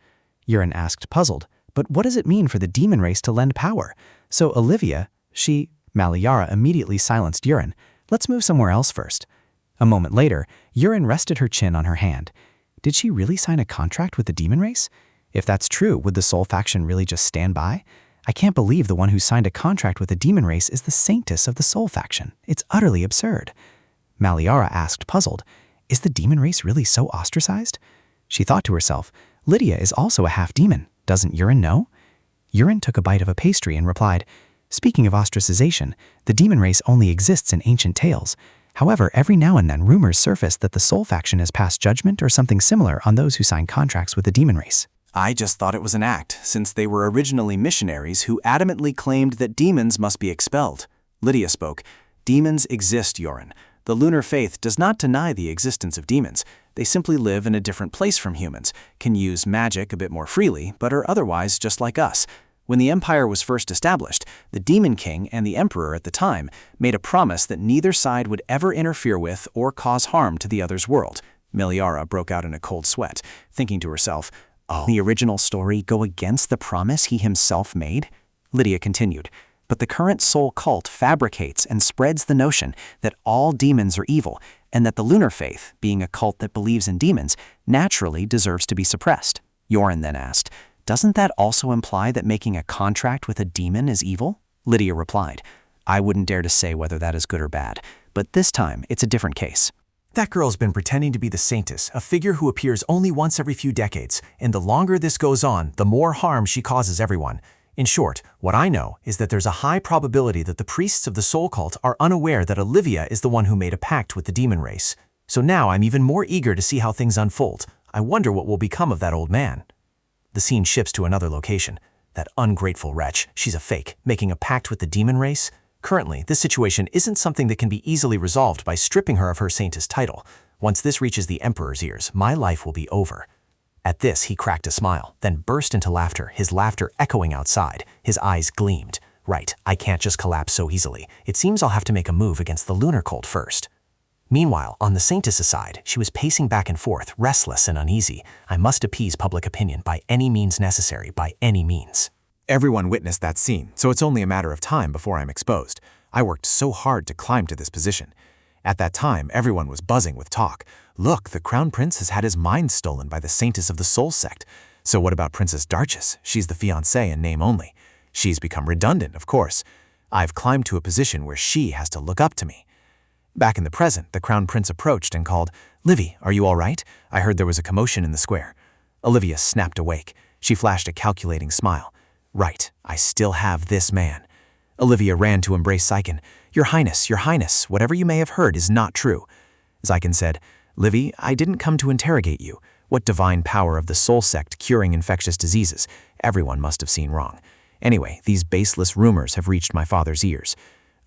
Speaker 3: Urin asked, puzzled, but what does it mean for the demon race to lend power? So Olivia, Meliara immediately silenced Urin. Let's move somewhere else first. A moment later, Urin rested her chin on her hand. Did she really sign a contract with the demon race?
Speaker 9: If that's true, would the Soul faction really just stand by? I can't believe the one who signed a contract with the demon race is the Saintess of the Soul faction. It's utterly absurd. Maliara asked, puzzled, is the demon race really so ostracized? She thought to herself, Lydia is also a half-demon. Doesn't Urine know? Urine took a bite of a pastry and replied, speaking of ostracization, the demon race only exists in ancient tales. However, every now and then rumors surface that the Soul faction has passed judgment or something similar on those who sign contracts with the demon race.
Speaker 6: I just thought it was an act, since they were originally missionaries who adamantly claimed that demons must be expelled. Lydia spoke. Demons exist, Yorin. The lunar faith does not deny the existence of demons. They simply live in a different place from humans, can use magic a bit more freely, but are otherwise just like us. When the Empire was first established, the Demon King and the Emperor at the time made a promise that neither side would ever interfere with or cause harm to the other's world. Meliara broke out in a cold sweat, thinking to herself, oh, the original story go against the promise he himself made? Lydia continued, but the current soul cult fabricates and spreads the notion that all demons are evil, and that the lunar faith, being a cult that believes in demons, naturally deserves to be suppressed. Yorin then asked, doesn't that also imply that making a contract with a demon is evil? Lydia replied, I wouldn't dare to say whether that is good or bad, but this time it's a different case.
Speaker 2: That girl's been pretending to be the Saintess, a figure who appears only once every few decades, and the longer this goes on, the more harm she causes everyone. In short, what I know is that there's a high probability that the priests of the soul cult are unaware that Olivia is the one who made a pact with the demon race. So now I'm even more eager to see how things unfold. I wonder what will become of that old man. The scene shifts to another location. That ungrateful wretch, she's a fake, making a pact with the demon race. Currently, this situation isn't something that can be easily resolved by stripping her of her Saintess title. Once this reaches the Emperor's ears, my life will be over. At this, he cracked a smile, then burst into laughter, his laughter echoing outside. His eyes gleamed. Right, I can't just collapse so easily. It seems I'll have to make a move against the lunar cult first. Meanwhile, on the Saintess' side, she was pacing back and forth, restless and uneasy. I must appease public opinion by any means necessary, by any means. Everyone witnessed that scene, so it's only a matter of time before I'm exposed. I worked so hard to climb to this position. At that time, everyone was buzzing with talk. Look, the Crown Prince has had his mind stolen by the Saintess of the Soul sect. So what about Princess Darchis? She's the fiancée in name only. She's become redundant, of course. I've climbed to a position where she has to look up to me. Back in the present, the Crown Prince approached and called, Livy, are you all right? I heard there was a commotion in the square. Olivia snapped awake. She flashed a calculating smile. Right, I still have this man. Olivia ran to embrace Zyken. Your Highness, whatever you may have heard is not true. Zyken said, Livy, I didn't come to interrogate you. What divine power of the Soul sect curing infectious diseases? Everyone must have seen wrong. Anyway, these baseless rumors have reached my father's ears.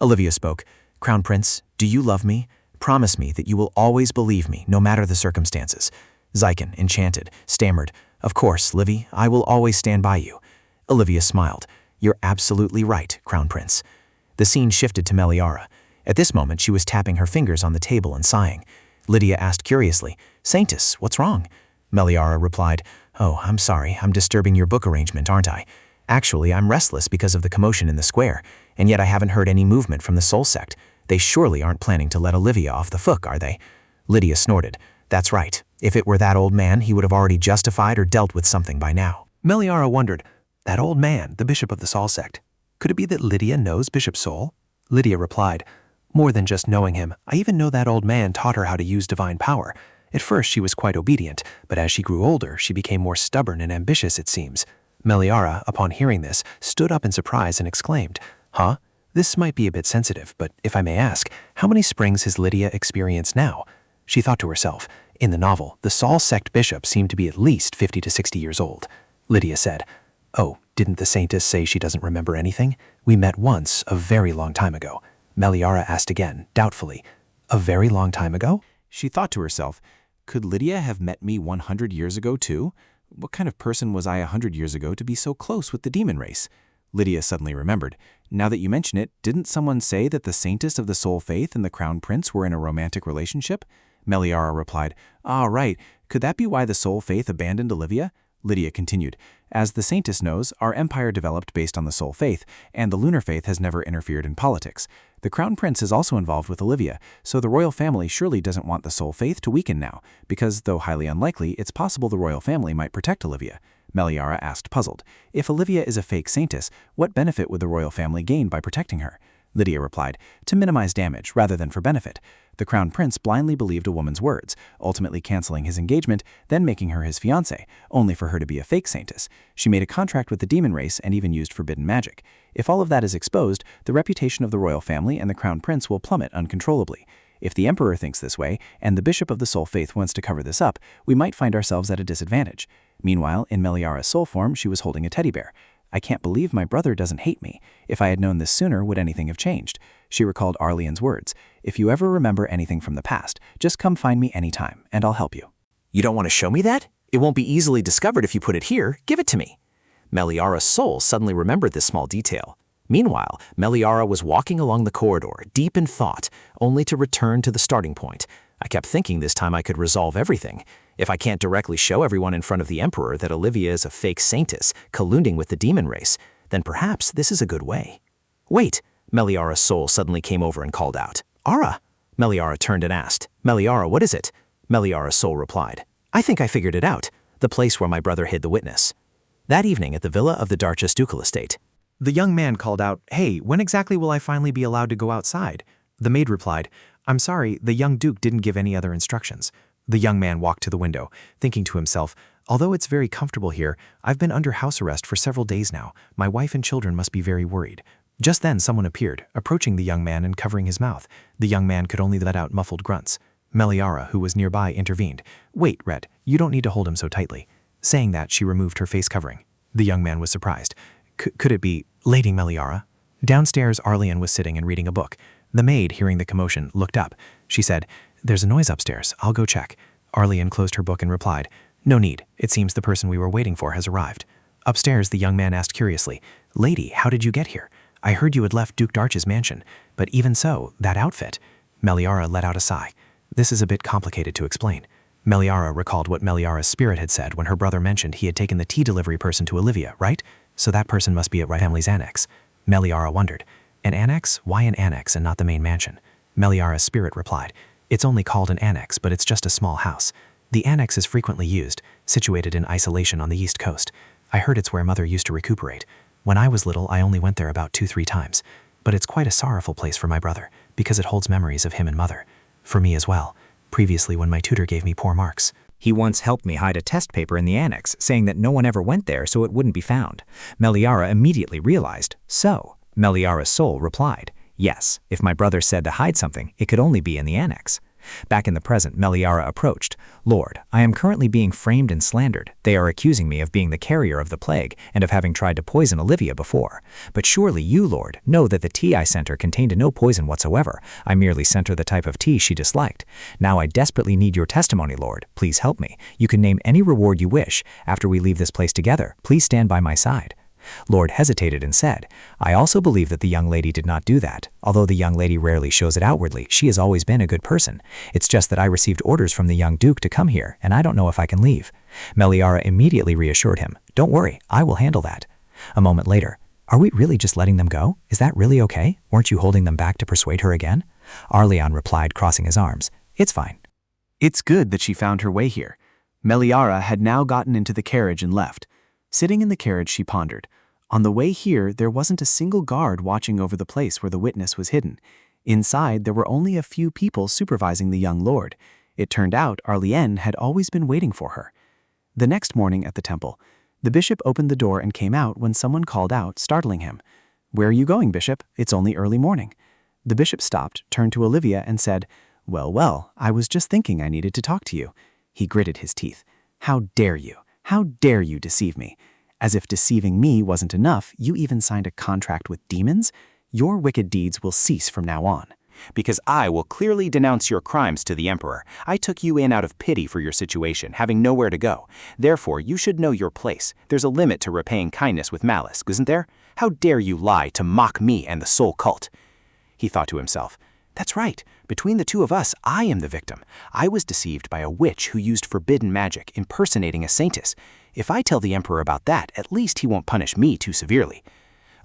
Speaker 2: Olivia spoke, Crown Prince, do you love me? Promise me that you will always believe me, no matter the circumstances. Zyken, enchanted, stammered, Of course, Livy, I will always stand by you. Olivia smiled. You're absolutely right, Crown Prince. The scene shifted to Meliara. At this moment, she was tapping her fingers on the table and sighing. Lydia asked curiously, Saintess, what's wrong? Meliara replied, Oh, I'm sorry, I'm disturbing your book arrangement, aren't I? Actually, I'm restless because of the commotion in the square, and yet I haven't heard any movement from the Soul sect. They surely aren't planning to let Olivia off the hook, are they? Lydia snorted. That's right. If it were that old man, he would have already justified or dealt with something by now.
Speaker 3: Meliara wondered, that old man, the bishop of the Soul sect, could it be that Lydia knows Bishop Soul? Lydia replied, More than just knowing him, I even know that old man taught her how to use divine power. At first she was quite obedient, but as she grew older, she became more stubborn and ambitious, it seems. Meliara, upon hearing this, stood up in surprise and exclaimed, Huh? This might be a bit sensitive, but if I may ask, how many springs has Lydia experienced now? She thought to herself, in the novel, the Soul sect bishop seemed to be at least 50 to 60 years old. Lydia said, Oh, didn't the Saintess say she doesn't remember anything? We met once, a very long time ago. Meliara asked again, doubtfully, A very long time ago?
Speaker 2: She thought to herself, could Lydia have met me 100 years ago too? What kind of person was I 100 years ago to be so close with the demon race? Lydia suddenly remembered. Now that you mention it, didn't someone say that the Saintess of the Soul Faith and the Crown Prince were in a romantic relationship? Meliara replied, right. Could that be why the Soul Faith abandoned Olivia? Lydia continued, As the Saintess knows, our empire developed based on the Soul Faith, and the Lunar Faith has never interfered in politics. The Crown Prince is also involved with Olivia, so the royal family surely doesn't want the Soul Faith to weaken now, because, though highly unlikely, it's possible the royal family might protect Olivia. Meliara asked, puzzled. If Olivia is a fake Saintess, what benefit would the royal family gain by protecting her? Lydia replied, to minimize damage rather than for benefit. The crown prince blindly believed a woman's words, ultimately canceling his engagement, then making her his fiancée, only for her to be a fake Saintess. She made a contract with the demon race and even used forbidden magic. If all of that is exposed, the reputation of the royal family and the crown prince will plummet uncontrollably. If the emperor thinks this way, and the bishop of the soul faith wants to cover this up, we might find ourselves at a disadvantage. Meanwhile, in Meliara's soul form, she was holding a teddy bear. I can't believe my brother doesn't hate me. If I had known this sooner, would anything have changed? She recalled Arleon's words. If you ever remember anything from the past, just come find me anytime, and I'll help you.
Speaker 1: You don't want to show me that? It won't be easily discovered if you put it here. Give it to me. Meliara's soul suddenly remembered this small detail. Meanwhile, Meliara was walking along the corridor, deep in thought, only to return to the starting point. I kept thinking this time I could resolve everything. If I can't directly show everyone in front of the Emperor that Olivia is a fake Saintess, colluding with the demon race, then perhaps this is a good way. Wait! Meliara's soul suddenly came over and called out. Ara! Meliara turned and asked, Meliara, what is it? Meliara's soul replied, I think I figured it out. The place where my brother hid the witness. That evening at the villa of the Duchess Ducal estate.
Speaker 3: The young man called out, Hey, when exactly will I finally be allowed to go outside? The maid replied, I'm sorry, the young duke didn't give any other instructions. The young man walked to the window, thinking to himself, although it's very comfortable here, I've been under house arrest for several days now. My wife and children must be very worried. Just then someone appeared, approaching the young man and covering his mouth. The young man could only let out muffled grunts. Meliara, who was nearby, intervened. Wait, Red, you don't need to hold him so tightly. Saying that, she removed her face covering. The young man was surprised. Could it be Lady Meliara? Downstairs, Arleon was sitting and reading a book. The maid, hearing the commotion, looked up. She said, There's a noise upstairs. I'll go check. Arleon closed her book and replied, No need. It seems the person we were waiting for has arrived. Upstairs, the young man asked curiously, Lady, how did you get here? I heard you had left Duke Darch's mansion, but even so, that outfit. Meliara let out a sigh. This is a bit complicated to explain. Meliara recalled what Meliara's spirit had said when her brother mentioned he had taken the tea delivery person to Olivia, right? So that person must be at my family's annex. Meliara wondered, An annex? Why an annex and not the main mansion? Meliara's spirit replied, It's only called an annex, but it's just a small house. The annex is frequently used, situated in isolation on the east coast. I heard it's where Mother used to recuperate. When I was little, I only went there about 2-3 times. But it's quite a sorrowful place for my brother, because it holds memories of him and Mother. For me as well, previously when my tutor gave me poor marks.
Speaker 8: He once helped me hide a test paper in the annex, saying that no one ever went there so it wouldn't be found. Meliara immediately realized, so. Meliara's soul replied, Yes, if my brother said to hide something, it could only be in the annex. Back in the present, Meliara approached. Lord, I am currently being framed and slandered. They are accusing me of being the carrier of the plague and of having tried to poison Olivia before. But surely you, Lord, know that the tea I sent her contained no poison whatsoever. I merely sent her the type of tea she disliked. Now I desperately need your testimony, Lord. Please help me. You can name any reward you wish. After we leave this place together, please stand by my side. Lord hesitated and said, I also believe that the young lady did not do that. Although the young lady rarely shows it outwardly, she has always been a good person. It's just that I received orders from the young duke to come here, and I don't know if I can leave. Meliara immediately reassured him, Don't worry, I will handle that. A moment later, Are we really just letting them go? Is that really okay? Weren't you holding them back to persuade her again? Arleon replied, crossing his arms, It's fine.
Speaker 6: It's good that she found her way here. Meliara had now gotten into the carriage and left. Sitting in the carriage, she pondered. On the way here, there wasn't a single guard watching over the place where the witness was hidden. Inside, there were only a few people supervising the young lord. It turned out Arleon had always been waiting for her. The next morning at the temple, the bishop opened the door and came out when someone called out, startling him. Where are you going, Bishop? It's only early morning. The bishop stopped, turned to Olivia and said, Well, I was just thinking I needed to talk to you. He gritted his teeth. How dare you? How dare you deceive me? As if deceiving me wasn't enough, you even signed a contract with demons? Your wicked deeds will cease from now on.
Speaker 13: Because I will clearly denounce your crimes to the Emperor. I took you in out of pity for your situation, having nowhere to go. Therefore, you should know your place. There's a limit to repaying kindness with malice, isn't there? How dare you lie to mock me and the soul cult? He thought to himself, That's right. Between the two of us, I am the victim. I was deceived by a witch who used forbidden magic, impersonating a Saintess. If I tell the Emperor about that, at least he won't punish me too severely.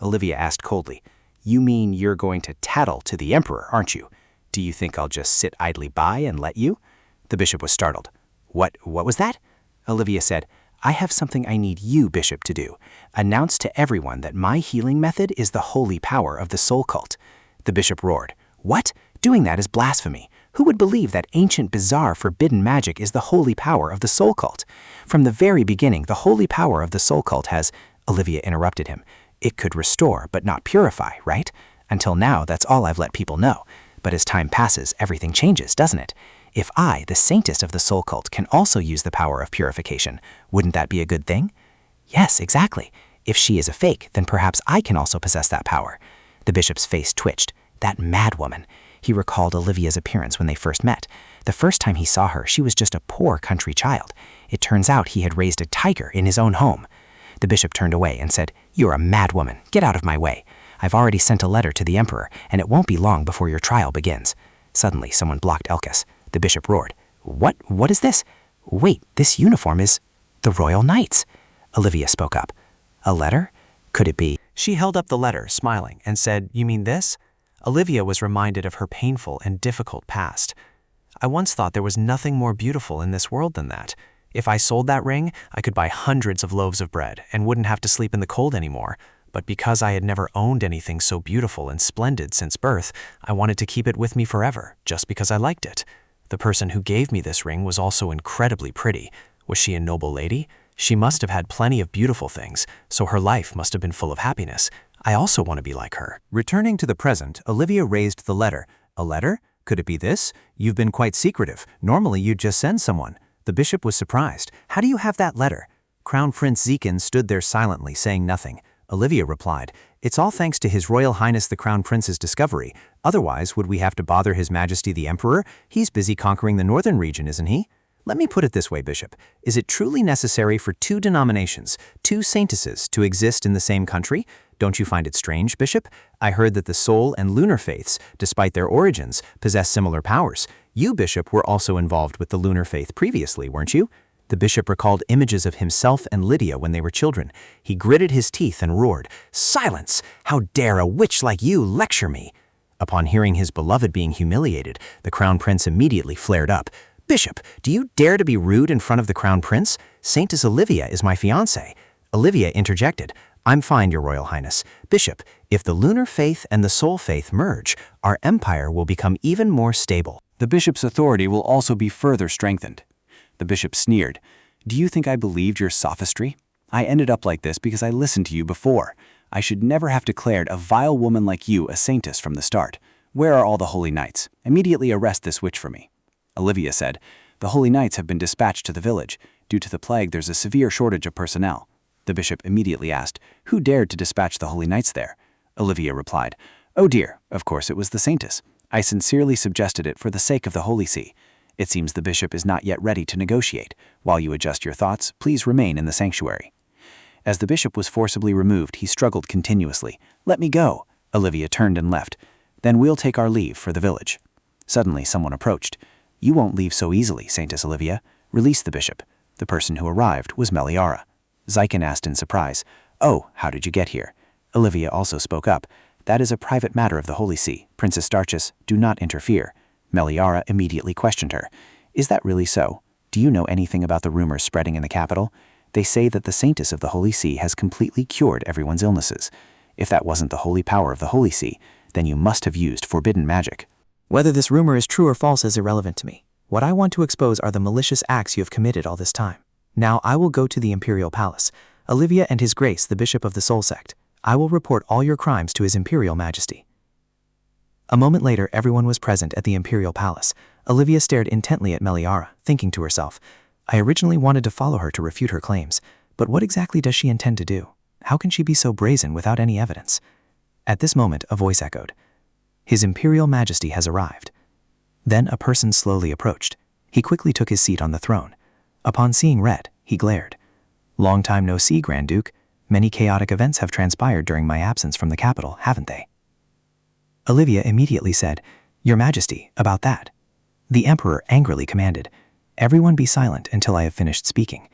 Speaker 13: Olivia asked coldly, You mean you're going to tattle to the Emperor, aren't you? Do you think I'll just sit idly by and let you? The bishop was startled. What was that? Olivia said, I have something I need you, Bishop, to do. Announce to everyone that my healing method is the holy power of the soul cult. The bishop roared. What? Doing that is blasphemy. Who would believe that ancient, bizarre, forbidden magic is the holy power of the soul cult? From the very beginning, the holy power of the soul cult has... Olivia interrupted him. It could restore, but not purify, right? Until now, that's all I've let people know. But as time passes, everything changes, doesn't it? If I, the Saintess of the soul cult, can also use the power of purification, wouldn't that be a good thing? Yes, exactly. If she is a fake, then perhaps I can also possess that power. The bishop's face twitched. That madwoman. He recalled Olivia's appearance when they first met. The first time he saw her, she was just a poor country child. It turns out he had raised a tiger in his own home. The bishop turned away and said, "You're a madwoman. Get out of my way. I've already sent a letter to the emperor, and it won't be long before your trial begins." Suddenly, someone blocked Elkis. The bishop roared, What is this? Wait, this uniform is the Royal Knights." Olivia spoke up. "A letter? Could it be?"
Speaker 3: She held up the letter, smiling, and said, "You mean this?" Olivia was reminded of her painful and difficult past. "I once thought there was nothing more beautiful in this world than that. If I sold that ring, I could buy hundreds of loaves of bread and wouldn't have to sleep in the cold anymore. But because I had never owned anything so beautiful and splendid since birth, I wanted to keep it with me forever, just because I liked it. The person who gave me this ring was also incredibly pretty. Was she a noble lady? She must have had plenty of beautiful things, so her life must have been full of happiness. I also want to be like her."
Speaker 2: Returning to the present, Olivia raised the letter. "A letter? Could it be this? You've been quite secretive. Normally you'd just send someone." The bishop was surprised. "How do you have that letter?" Crown Prince Zekin stood there silently, saying nothing. Olivia replied, "It's all thanks to His Royal Highness the Crown Prince's discovery. Otherwise, would we have to bother His Majesty the Emperor? He's busy conquering the northern region, isn't he? Let me put it this way, Bishop. Is it truly necessary for two denominations, two saintesses, to exist in the same country? Don't you find it strange, Bishop? I heard that the soul and lunar faiths, despite their origins, possess similar powers. You, Bishop, were also involved with the lunar faith previously, weren't you?" The bishop recalled images of himself and Lydia when they were children. He gritted his teeth and roared, "Silence! How dare a witch like you lecture me?" Upon hearing his beloved being humiliated, the Crown Prince immediately flared up. "Bishop, do you dare to be rude in front of the Crown Prince? Saintess Olivia is my fiancée." Olivia interjected, "I'm fine, Your Royal Highness. Bishop, if the lunar faith and the soul faith merge, our empire will become even more stable."
Speaker 6: The bishop's authority will also be further strengthened. The bishop sneered. "Do you think I believed your sophistry? I ended up like this because I listened to you before. I should never have declared a vile woman like you a saintess from the start. Where are all the holy knights? Immediately arrest this witch for me." Olivia said, "The holy knights have been dispatched to the village. Due to the plague, there's a severe shortage of personnel." The bishop immediately asked, "Who dared to dispatch the holy knights there?" Olivia replied, "Oh dear, of course it was the Saintess. I sincerely suggested it for the sake of the Holy See. It seems the bishop is not yet ready to negotiate. While you adjust your thoughts, please remain in the sanctuary." As the bishop was forcibly removed, he struggled continuously. "Let me go." Olivia turned and left. "Then we'll take our leave for the village." Suddenly someone approached. "You won't leave so easily, Saintess Olivia. Release the bishop." The person who arrived was Meliara. Zykin asked in surprise, "Oh, how did you get here?" Olivia also spoke up. "That is a private matter of the Holy See. Princess Starchus, do not interfere." Meliara immediately questioned her. "Is that really so? Do you know anything about the rumors spreading in the capital? They say that the Saintess of the Holy See has completely cured everyone's illnesses. If that wasn't the holy power of the Holy See, then you must have used forbidden magic."
Speaker 7: Whether this rumor is true or false is irrelevant to me. What I want to expose are the malicious acts you have committed all this time. Now I will go to the Imperial Palace. Olivia and His Grace, the Bishop of the Soul Sect. I will report all your crimes to His Imperial Majesty. A moment later, everyone was present at the Imperial Palace. Olivia stared intently at Meliara, thinking to herself, I originally wanted to follow her to refute her claims, but what exactly does she intend to do? How can she be so brazen without any evidence? At this moment, a voice echoed. His Imperial Majesty has arrived. Then a person slowly approached. He quickly took his seat on the throne. Upon seeing red, he glared. Long time no see, Grand Duke. Many chaotic events have transpired during my absence from the capital, haven't they? Olivia immediately said, Your Majesty, about that. The Emperor angrily commanded, Everyone be silent until I have finished speaking.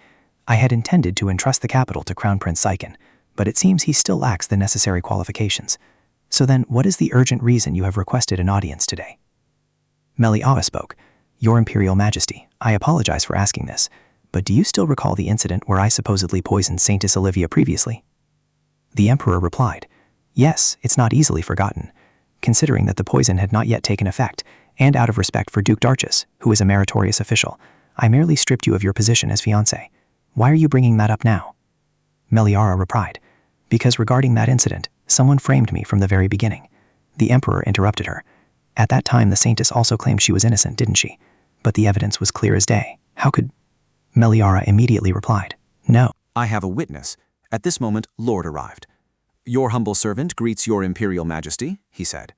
Speaker 7: I had intended to entrust the capital to Crown Prince Zykin, but it seems he still lacks the necessary qualifications. So then, what is the urgent reason you have requested an audience today? Meliara spoke. Your Imperial Majesty, I apologize for asking this, But do you still recall the incident where I supposedly poisoned Saintess Olivia previously? The Emperor replied, yes, it's not easily forgotten, considering that the poison had not yet taken effect, and out of respect for Duke Darchus, who is a meritorious official, I merely stripped you of your position as fiancé. Why are you bringing that up now? Meliara replied, because regarding that incident, someone framed me from the very beginning. The Emperor interrupted her. At that time, the Saintess also claimed she was innocent, didn't she? But the evidence was clear as day. How could... Meliara immediately replied, no.
Speaker 6: I have a witness. At this moment, Lord arrived. Your humble servant greets your Imperial Majesty, he said.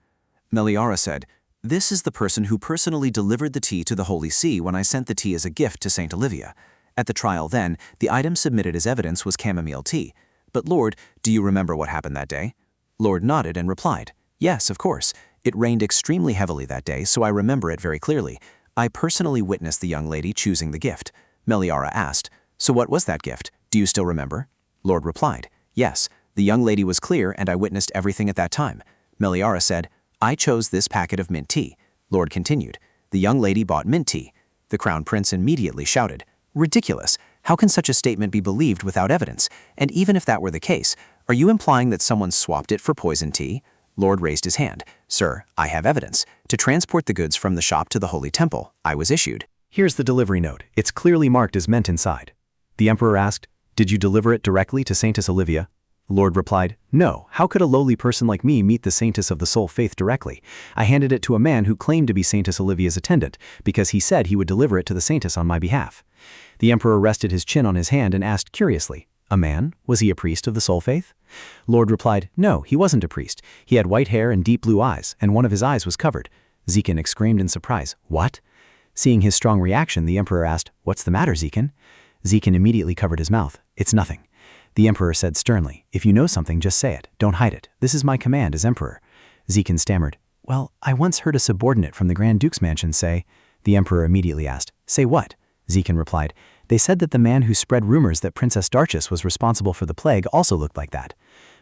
Speaker 6: Meliara said, this is the person who personally delivered the tea to the Holy See when I sent the tea as a gift to Saint Olivia. At the trial then, the item submitted as evidence was chamomile tea. But Lord, do you remember what happened that day? Lord nodded and replied, yes, of course. It rained extremely heavily that day, so I remember it very clearly. I personally witnessed the young lady choosing the gift. Meliara asked, so what was that gift? Do you still remember? Lord replied, yes, the young lady was clear and I witnessed everything at that time. Meliara said, I chose this packet of mint tea. Lord continued, the young lady bought mint tea. The Crown Prince immediately shouted, ridiculous! How can such a statement be believed without evidence? And even if that were the case, are you implying that someone swapped it for poison tea? Lord raised his hand. Sir, I have evidence. To transport the goods from the shop to the Holy Temple, I was issued.
Speaker 11: Here's the delivery note. It's clearly marked as meant inside. The Emperor asked, did you deliver it directly to Saintess Olivia? Lord replied, no, how could a lowly person like me meet the Saintess of the Soul Faith directly? I handed it to a man who claimed to be Saintess Olivia's attendant, because he said he would deliver it to the Saintess on my behalf. The Emperor rested his chin on his hand and asked curiously, a man? Was he a priest of the Soul Faith? Lord replied, no, he wasn't a priest. He had white hair and deep blue eyes, and one of his eyes was covered. Zikin exclaimed in surprise, what? Seeing his strong reaction, the Emperor asked, what's the matter, Zikin? Zikin immediately covered his mouth. It's nothing. The Emperor said sternly, if you know something, just say it. Don't hide it. This is my command as Emperor. Zikin stammered, well, I once heard a subordinate from the Grand Duke's mansion say... The Emperor immediately asked, say what? Zikin replied, they said that the man who spread rumors that Princess Darchus was responsible for the plague also looked like that.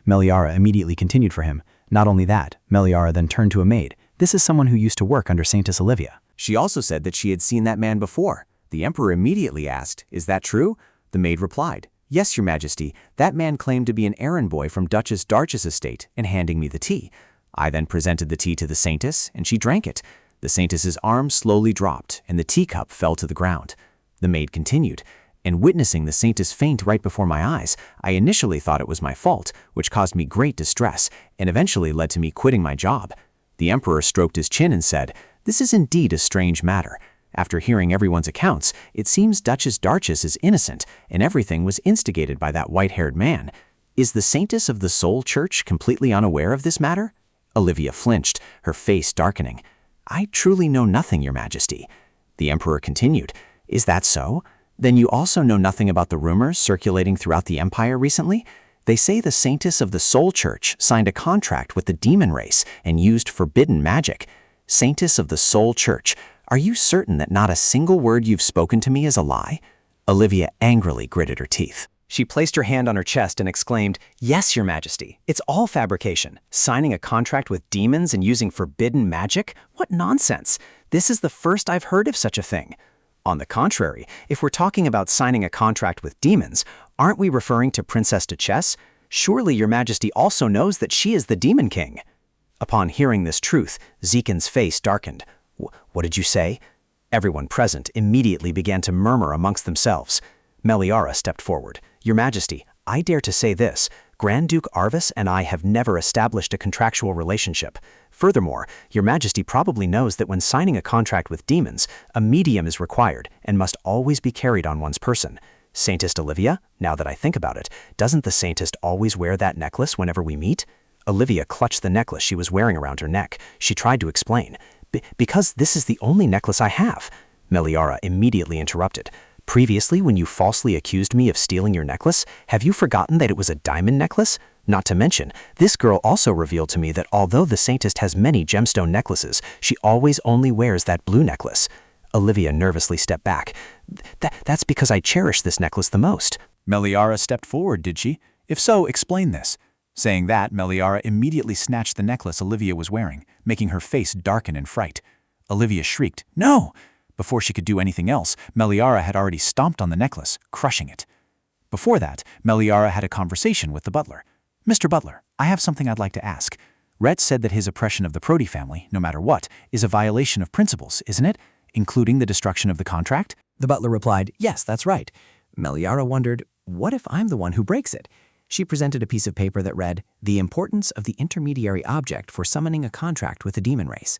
Speaker 11: Meliara immediately continued for him. Not only that, Meliara then turned to a maid. This is someone who used to work under Saintess Olivia.
Speaker 13: She also said that she had seen that man before. The Emperor immediately asked, is that true? The maid replied, yes, Your Majesty, that man claimed to be an errand boy from Duchess Darchus' estate and handing me the tea. I then presented the tea to the Saintess, and she drank it. The Saintess's arm slowly dropped, and the teacup fell to the ground. The maid continued, and witnessing the Saintess faint right before my eyes, I initially thought it was my fault, which caused me great distress, and eventually led to me quitting my job. The Emperor stroked his chin and said, this is indeed a strange matter. After hearing everyone's accounts, it seems Duchess Darchus is innocent, and everything was instigated by that white-haired man. Is the Saintess of the Soul Church completely unaware of this matter? Olivia flinched, her face darkening. I truly know nothing, Your Majesty. The Emperor continued, is that so? Then you also know nothing about the rumors circulating throughout the Empire recently? They say the Saintess of the Soul Church signed a contract with the demon race and used forbidden magic. Saintess of the Soul Church, are you certain that not a single word you've spoken to me is a lie? Olivia angrily gritted her teeth.
Speaker 1: She placed her hand on her chest and exclaimed, yes, Your Majesty, it's all fabrication. Signing a contract with demons and using forbidden magic? What nonsense! This is the first I've heard of such a thing. On the contrary, if we're talking about signing a contract with demons, aren't we referring to Princess Duchess? Surely Your Majesty also knows that she is the Demon King. Upon hearing this truth, Zikin's face darkened. What did you say? Everyone present immediately began to murmur amongst themselves. Meliara stepped forward. Your Majesty, I dare to say this. Grand Duke Arvis and I have never established a contractual relationship. Furthermore, Your Majesty probably knows that when signing a contract with demons, a medium is required and must always be carried on one's person. Saintess Olivia, now that I think about it, doesn't the Saintess always wear that necklace whenever we meet? Olivia clutched the necklace she was wearing around her neck. She tried to explain. Because this is the only necklace I have. Meliara immediately interrupted. Previously, when you falsely accused me of stealing your necklace, have you forgotten that it was a diamond necklace? Not to mention, this girl also revealed to me that although the Saintess has many gemstone necklaces, she always only wears that blue necklace. Olivia nervously stepped back. That's because I cherish this necklace the most.
Speaker 5: Meliara stepped forward, did she? If so, explain this. Saying that, Meliara immediately snatched the necklace Olivia was wearing, making her face darken in fright. Olivia shrieked, no!
Speaker 2: Before she could do anything else, Meliara had already stomped on the necklace, crushing it. Before that, Meliara had a conversation with the butler. "Mr. Butler, I have something I'd like to ask. Rhett said that his oppression of the Prody family, no matter what, is a violation of principles, isn't it? Including the destruction of the contract?"
Speaker 9: The butler replied, "Yes, that's right." Meliara wondered, what if I'm the one who breaks it? She presented a piece of paper that read, "The importance of the intermediary object for summoning a contract with the demon race."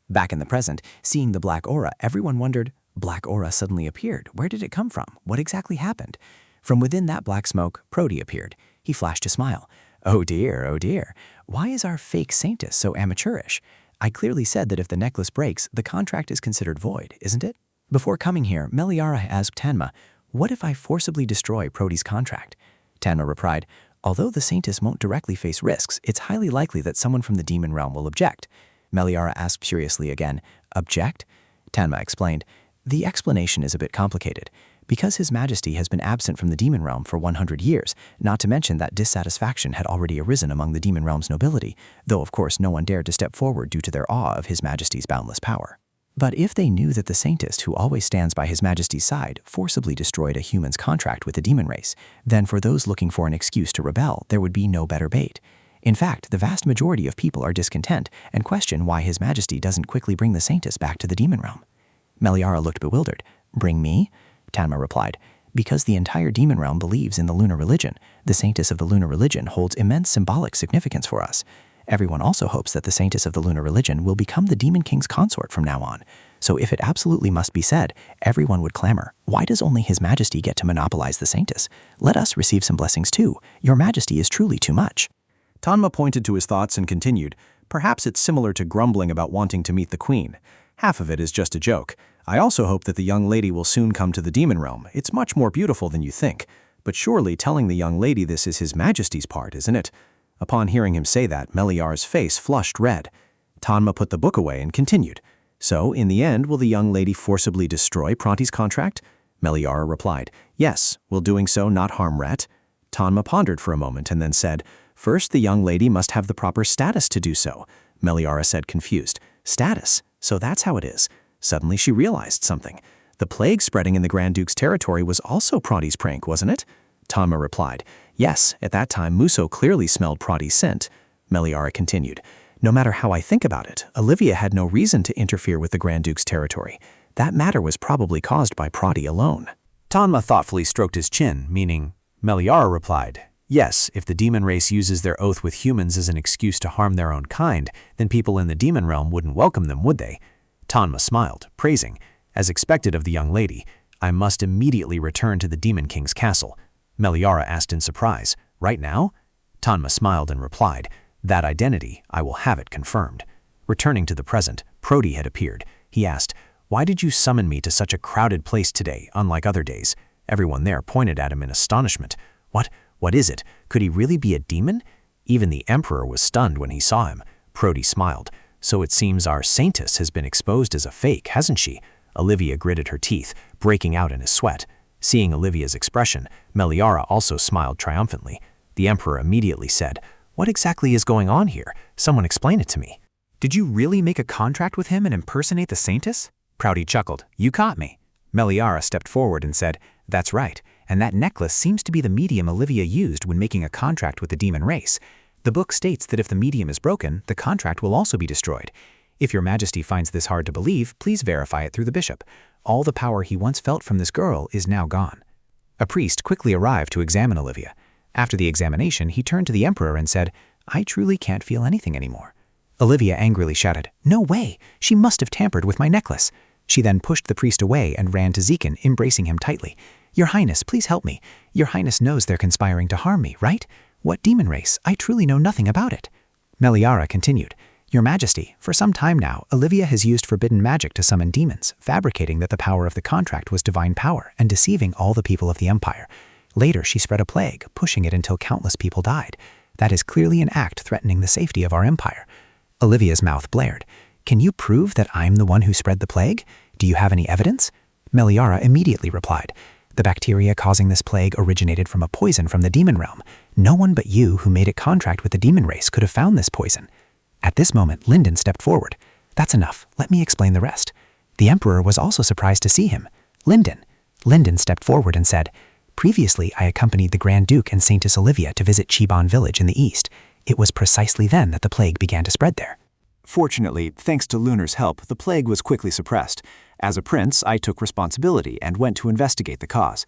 Speaker 9: Back in the present, seeing the black aura, everyone wondered, black aura suddenly appeared. Where did it come from? What exactly happened? From within that black smoke, Prody appeared. He flashed a smile. Oh dear. Why is our fake Saintess so amateurish? I clearly said that if the necklace breaks, the contract is considered void, isn't it? Before coming here, Meliara asked Tanma, what if I forcibly destroy Prody's contract? Tanma replied, although the Saintess won't directly face risks, it's highly likely that someone from the demon realm will object. Meliara asked curiously again, object? Tanma explained, the explanation is a bit complicated. Because His Majesty has been absent from the demon realm for 100 years, not to mention that dissatisfaction had already arisen among the demon realm's nobility, though of course no one dared to step forward due to their awe of His Majesty's boundless power. But if they knew that the Saintess, who always stands by His Majesty's side, forcibly destroyed a human's contract with the demon race, then for those looking for an excuse to rebel, there would be no better bait. In fact, the vast majority of people are discontent and question why His Majesty doesn't quickly bring the Saintess back to the demon realm. Meliara looked bewildered. Bring me? Tanma replied, because the entire demon realm believes in the lunar religion, the Saintess of the lunar religion holds immense symbolic significance for us. Everyone also hopes that the Saintess of the lunar religion will become the demon king's consort from now on. So if it absolutely must be said, everyone would clamor, why does only His Majesty get to monopolize the Saintess? Let us receive some blessings too. Your Majesty is truly too much.
Speaker 6: Tanma pointed to his thoughts and continued, perhaps it's similar to grumbling about wanting to meet the queen. Half of it is just a joke. I also hope that the young lady will soon come to the demon realm. It's much more beautiful than you think. But surely telling the young lady this is His Majesty's part, isn't it? Upon hearing him say that, Meliara's face flushed red. Tanma put the book away and continued. So, in the end, will the young lady forcibly destroy Pronti's contract? Meliara replied, yes, will doing so not harm Rhett? Tanma pondered for a moment and then said, first the young lady must have the proper status to do so. Meliara said confused, status? So that's how it is. Suddenly she realized something. The plague spreading in the Grand Duke's territory was also Pronti's prank, wasn't it? Tanma replied, yes, at that time Muso clearly smelled Pronti's scent. Meliara continued, no matter how I think about it, Olivia had no reason to interfere with the Grand Duke's territory. That matter was probably caused by Pronti alone.
Speaker 2: Tanma thoughtfully stroked his chin, meaning, Meliara replied, yes, if the demon race uses their oath with humans as an excuse to harm their own kind, then people in the demon realm wouldn't welcome them, would they? Tanma smiled, praising, as expected of the young lady, I must immediately return to the Demon King's castle. Meliara asked in surprise, right now? Tanma smiled and replied, that identity, I will have it confirmed. Returning to the present, Prody had appeared. He asked, why did you summon me to such a crowded place today, unlike other days? Everyone there pointed at him in astonishment. What is it? Could he really be a demon? Even the Emperor was stunned when he saw him. Prody smiled. So it seems our Saintess has been exposed as a fake, hasn't she? Olivia gritted her teeth, breaking out in a sweat. Seeing Olivia's expression, Meliara also smiled triumphantly. The Emperor immediately said, what exactly is going on here? Someone explain it to me.
Speaker 10: Did you really make a contract with him and impersonate the Saintess? Prody chuckled. You caught me. Meliara stepped forward and said, that's right, and that necklace seems to be the medium Olivia used when making a contract with the demon race. The book states that if the medium is broken, the contract will also be destroyed. If your Majesty finds this hard to believe, please verify it through the bishop. All the power he once felt from this girl is now gone. A priest quickly arrived to examine Olivia. After the examination, he turned to the Emperor and said, I truly can't feel anything anymore. Olivia angrily shouted, no way! She must have tampered with my necklace. She then pushed the priest away and ran to Zekin, embracing him tightly. Your Highness, please help me. Your Highness knows they're conspiring to harm me, right? What demon race? I truly know nothing about it. Meliara continued, Your Majesty, for some time now, Olivia has used forbidden magic to summon demons, fabricating that the power of the contract was divine power and deceiving all the people of the Empire. Later, she spread a plague, pushing it until countless people died. That is clearly an act threatening the safety of our empire. Olivia's mouth blared. Can you prove that I'm the one who spread the plague? Do you have any evidence? Meliara immediately replied, the bacteria causing this plague originated from a poison from the demon realm. No one but you who made a contract with the demon race could have found this poison. At this moment, Lyndon stepped forward. That's enough. Let me explain the rest.
Speaker 3: The Emperor was also surprised to see him. Linden stepped forward and said, "Previously, I accompanied the Grand Duke and Saintess Olivia to visit Chibon village in the east. It was precisely then that the plague began to spread there."
Speaker 6: Fortunately, thanks to Lunar's help, the plague was quickly suppressed. As a prince, I took responsibility and went to investigate the cause.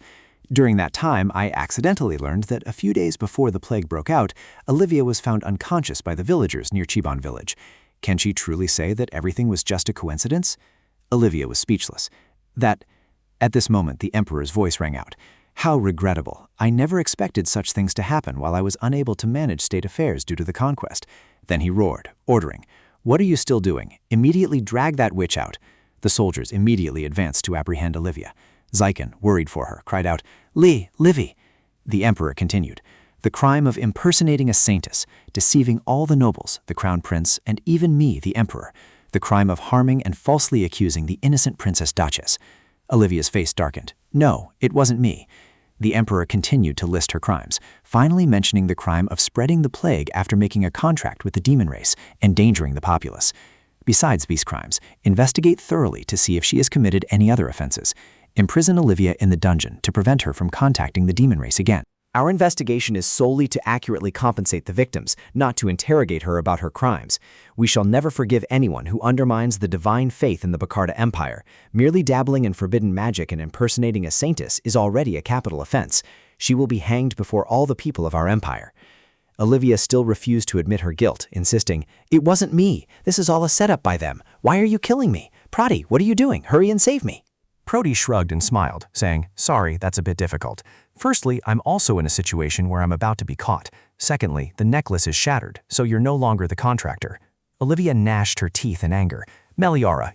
Speaker 6: During that time, I accidentally learned that a few days before the plague broke out, Olivia was found unconscious by the villagers near Chibon village. Can she truly say that everything was just a coincidence? Olivia was speechless. At this moment, the Emperor's voice rang out. How regrettable. I never expected such things to happen while I was unable to manage state affairs due to the conquest. Then he roared, ordering, "What are you still doing? Immediately drag that witch out." The soldiers immediately advanced to apprehend Olivia. Zykan, worried for her, cried out, "Livy!" The Emperor continued, "The crime of impersonating a Saintess, deceiving all the nobles, the Crown Prince, and even me, the Emperor. The crime of harming and falsely accusing the innocent Princess Duchess." Olivia's face darkened. "No, it wasn't me." The Emperor continued to list her crimes, finally mentioning the crime of spreading the plague after making a contract with the demon race, endangering the populace. Besides these crimes, investigate thoroughly to see if she has committed any other offenses. Imprison Olivia in the dungeon to prevent her from contacting the demon race again.
Speaker 1: Our investigation is solely to accurately compensate the victims, not to interrogate her about her crimes. We shall never forgive anyone who undermines the divine faith in the Bacarda Empire. Merely dabbling in forbidden magic and impersonating a Saintess is already a capital offense. She will be hanged before all the people of our empire. Olivia still refused to admit her guilt, insisting, "It wasn't me. This is all a setup by them. Why are you killing me? Prati, what are you doing? Hurry and save me."
Speaker 10: Proti shrugged and smiled, saying, "Sorry, that's a bit difficult. Firstly, I'm also in a situation where I'm about to be caught. Secondly, the necklace is shattered, so you're no longer the contractor." Olivia gnashed her teeth in anger. "Meliara,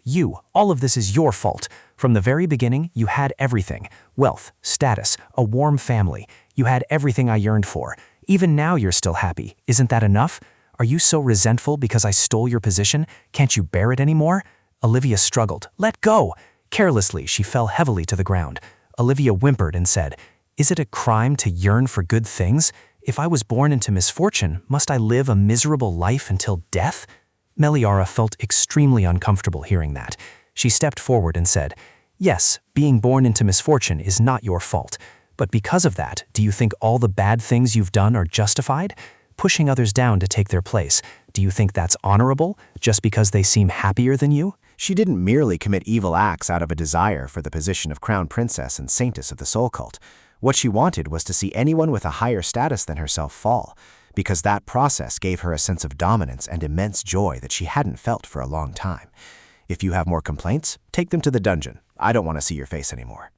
Speaker 10: all of this is your fault. From the very beginning, you had everything. Wealth, status, a warm family. You had everything I yearned for. Even now you're still happy. Isn't that enough? Are you so resentful because I stole your position? Can't you bear it anymore?" Olivia struggled. "Let go!" Carelessly, she fell heavily to the ground. Olivia whimpered and said, "Is it a crime to yearn for good things? If I was born into misfortune, must I live a miserable life until death?" Meliara felt extremely uncomfortable hearing that. She stepped forward and said, "Yes, being born into misfortune is not your fault. But because of that, do you think all the bad things you've done are justified? Pushing others down to take their place, do you think that's honorable, just because they seem happier than you?"
Speaker 12: She didn't merely commit evil acts out of a desire for the position of Crown Princess and Saintess of the Soul Cult. What she wanted was to see anyone with a higher status than herself fall, because that process gave her a sense of dominance and immense joy that she hadn't felt for a long time. If you have more complaints, take them to the dungeon. I don't want to see your face anymore.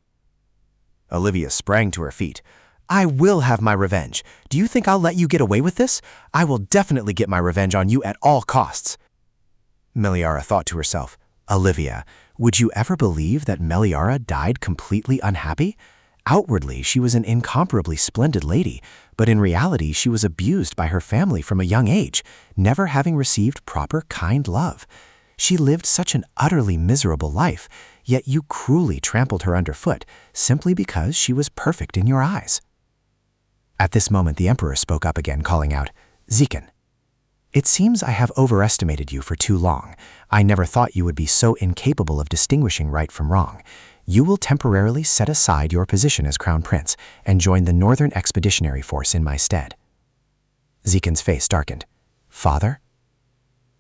Speaker 12: Olivia sprang to her feet. "I will have my revenge. Do you think I'll let you get away with this? I will definitely get my revenge on you at all costs." Meliara thought to herself, "Olivia, would you ever believe that Meliara died completely unhappy? Outwardly, she was an incomparably splendid lady, but in reality, she was abused by her family from a young age, never having received proper, kind love. She lived such an utterly miserable life, yet you cruelly trampled her underfoot simply because she was perfect in your eyes." At this moment, the Emperor spoke up again, calling out, "Zykan, it seems I have overestimated you for too long. I never thought you would be so incapable of distinguishing right from wrong. You will temporarily set aside your position as Crown Prince and join the Northern Expeditionary Force in my stead." Zykan's face darkened. "Father?"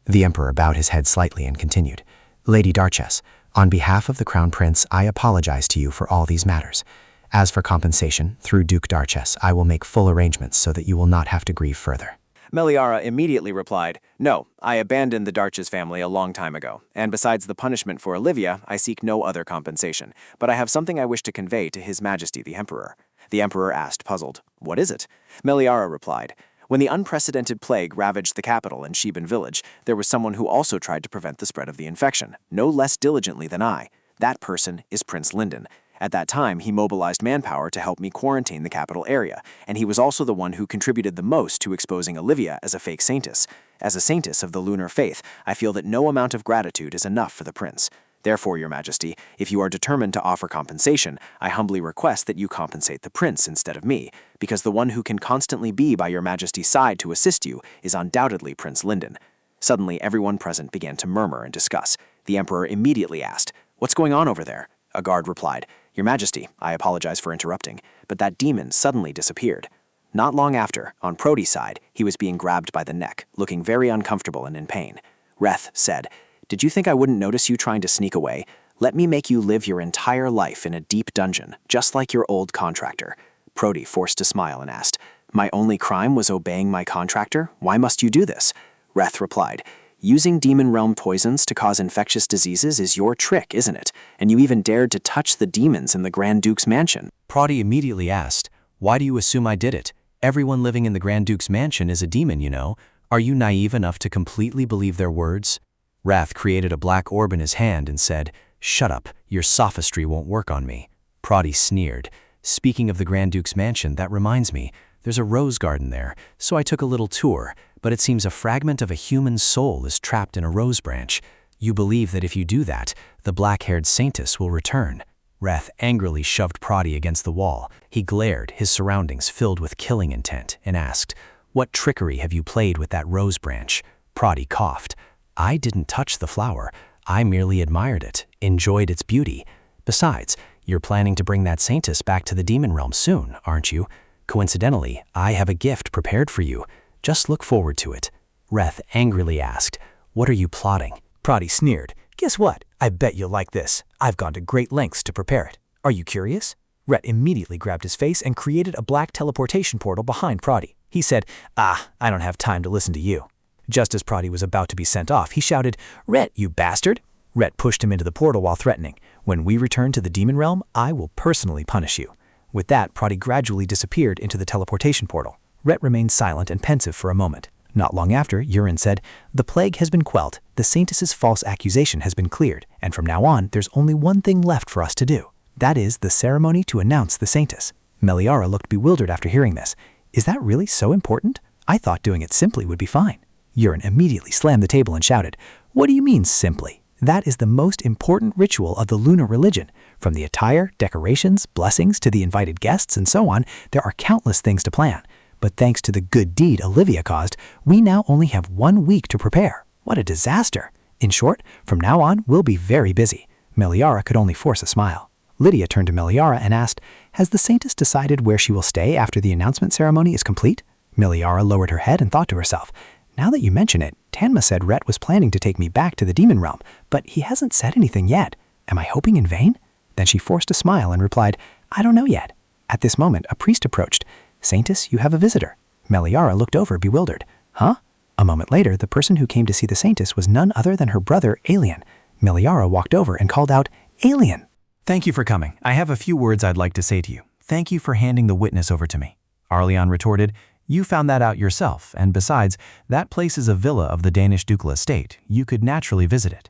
Speaker 12: The Emperor bowed his head slightly and continued, "Lady Darchess, on behalf of the Crown Prince, I apologize to you for all these matters. As for compensation, through Duke Darchess, I will make full arrangements so that you will not have to grieve further."
Speaker 6: Meliara immediately replied, "No, I abandoned the Darchess family a long time ago, and besides the punishment for Olivia, I seek no other compensation, but I have something I wish to convey to His Majesty the Emperor." The Emperor asked, puzzled, "What is it?" Meliara replied, "When the unprecedented plague ravaged the capital and Shiban village, there was someone who also tried to prevent the spread of the infection, no less diligently than I. That person is Prince Linden. At that time, he mobilized manpower to help me quarantine the capital area, and he was also the one who contributed the most to exposing Olivia as a fake Saintess. As a Saintess of the lunar faith, I feel that no amount of gratitude is enough for the prince. Therefore, Your Majesty, if you are determined to offer compensation, I humbly request that you compensate the prince instead of me, because the one who can constantly be by Your Majesty's side to assist you is undoubtedly Prince Linden." Suddenly, everyone present began to murmur and discuss. The Emperor immediately asked,
Speaker 1: What's going on over there? A guard replied. Your Majesty, I apologize for interrupting, but that demon suddenly disappeared. Not long after, on Prody's side, he was being grabbed by the neck, looking very uncomfortable and in pain. Reth said, Did you think I wouldn't notice you trying to sneak away? Let me make you live your entire life in a deep dungeon, just like your old contractor. Prody forced a smile and asked, My only crime was obeying my contractor? Why must you do this? Reth replied, Using demon realm poisons to cause infectious diseases is your trick, isn't it? And you even dared to touch the demons in the Grand Duke's mansion.
Speaker 6: Prody immediately asked, Why do you assume I did it? Everyone living in the Grand Duke's mansion is a demon, you know. Are you naive enough to completely believe their words? Wrath created a black orb in his hand and said, Shut up, your sophistry won't work on me. Prody sneered. Speaking of the Grand Duke's mansion, that reminds me, there's a rose garden there, so I took a little tour, but it seems a fragment of a human soul is trapped in a rose branch. You believe that if you do that, the black-haired Saintess will return. Wrath angrily shoved Prody against the wall. He glared, his surroundings filled with killing intent, and asked, What trickery have you played with that rose branch? Prody coughed. I didn't touch the flower. I merely admired it, enjoyed its beauty. Besides, you're planning to bring that Saintess back to the demon realm soon, aren't you? Coincidentally, I have a gift prepared for you. Just look forward to it. Wrath angrily asked, What are you plotting?
Speaker 10: Prody sneered. Guess what? I bet you'll like this. I've gone to great lengths to prepare it. Are you curious? Rhett immediately grabbed his face and created a black teleportation portal behind Prody. He said, I don't have time to listen to you. Just as Prody was about to be sent off, he shouted, Rhett, you bastard! Rhett pushed him into the portal while threatening, When we return to the demon realm, I will personally punish you. With that, Prody gradually disappeared into the teleportation portal. Rhett remained silent and pensive for a moment. Not long after, Urin said, The plague has been quelled, the Saintess's false accusation has been cleared, and from now on, there's only one thing left for us to do. That is the ceremony to announce the Saintess. Meliara looked bewildered after hearing this. Is that really so important? I thought doing it simply would be fine. Urin immediately slammed the table and shouted, What do you mean simply? That is the most important ritual of the lunar religion. From the attire, decorations, blessings, to the invited guests, and so on, there are countless things to plan. But thanks to the good deed Olivia caused, we now only have 1 week to prepare. What a disaster! In short, from now on, we'll be very busy. Meliara could only force a smile. Lydia turned to Meliara and asked, Has the Saintess decided where she will stay after the announcement ceremony is complete? Meliara lowered her head and thought to herself, Now that you mention it, Tanma said Rhett was planning to take me back to the demon realm, but he hasn't said anything yet. Am I hoping in vain? Then she forced a smile and replied, I don't know yet. At this moment, a priest approached. Saintess, you have a visitor. Meliara looked over, bewildered. Huh? A moment later, the person who came to see the Saintess was none other than her brother, Alien. Meliara walked over and called out, Alien!
Speaker 6: Thank you for coming. I have a few words I'd like to say to you. Thank you for handing the witness over to me. Arleon retorted, You found that out yourself, and besides, that place is a villa of the Danish ducal estate. You could naturally visit it.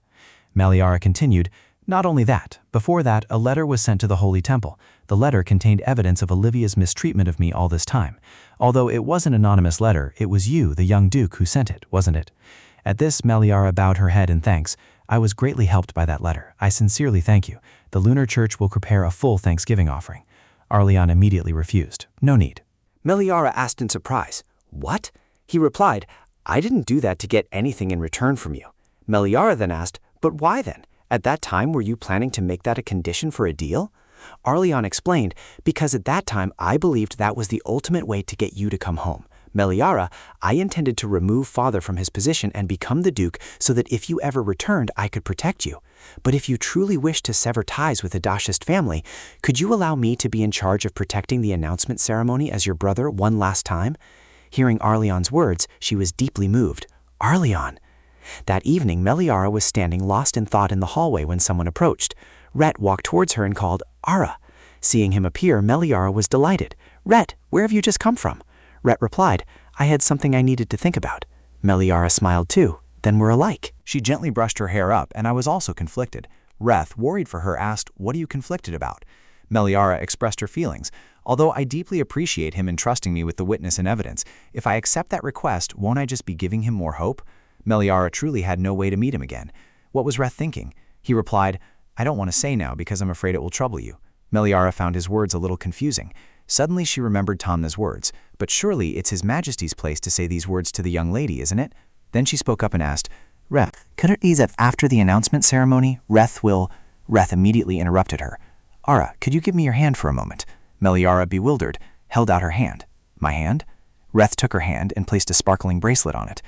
Speaker 6: Meliara continued, Not only that, before that, a letter was sent to the Holy Temple. The letter contained evidence of Olivia's mistreatment of me all this time. Although it was an anonymous letter, it was you, the young duke, who sent it, wasn't it? At this, Meliara bowed her head in thanks. I was greatly helped by that letter. I sincerely thank you. The Lunar Church will prepare a full Thanksgiving offering. Arleon immediately refused. No need.
Speaker 8: Meliara asked in surprise, What? He replied, I didn't do that to get anything in return from you. Meliara then asked, But why then? At that time, were you planning to make that a condition for a deal? Arleon explained, Because at that time, I believed that was the ultimate way to get you to come home. Meliara, I intended to remove father from his position and become the duke so that if you ever returned, I could protect you. But if you truly wish to sever ties with the Dashist family, could you allow me to be in charge of protecting the announcement ceremony as your brother one last time? Hearing Arleon's words, she was deeply moved. Arleon! That evening, Meliara was standing lost in thought in the hallway when someone approached. Rhett walked towards her and called, Ara. Seeing him appear, Meliara was delighted. Rhett, where have you just come from? Rhett replied, I had something I needed to think about. Meliara smiled too. Then we're alike.
Speaker 2: She gently brushed her hair up, and I was also conflicted. Reth, worried for her, asked, What are you conflicted about? Meliara expressed her feelings. Although I deeply appreciate him entrusting me with the witness and evidence, if I accept that request, won't I just be giving him more hope? Meliara truly had no way to meet him again. What was Reth thinking? He replied, I don't want to say now because I'm afraid it will trouble you. Meliara found his words a little confusing. Suddenly she remembered Tamna's words. But surely it's His Majesty's place to say these words to the young lady, isn't it? Then she spoke up and asked, Reth, could it be that after the announcement ceremony, Reth will...
Speaker 6: Reth immediately interrupted her. Ara, could you give me your hand for a moment? Meliara, bewildered, held out her hand. My hand? Reth took her hand and placed a sparkling bracelet on it.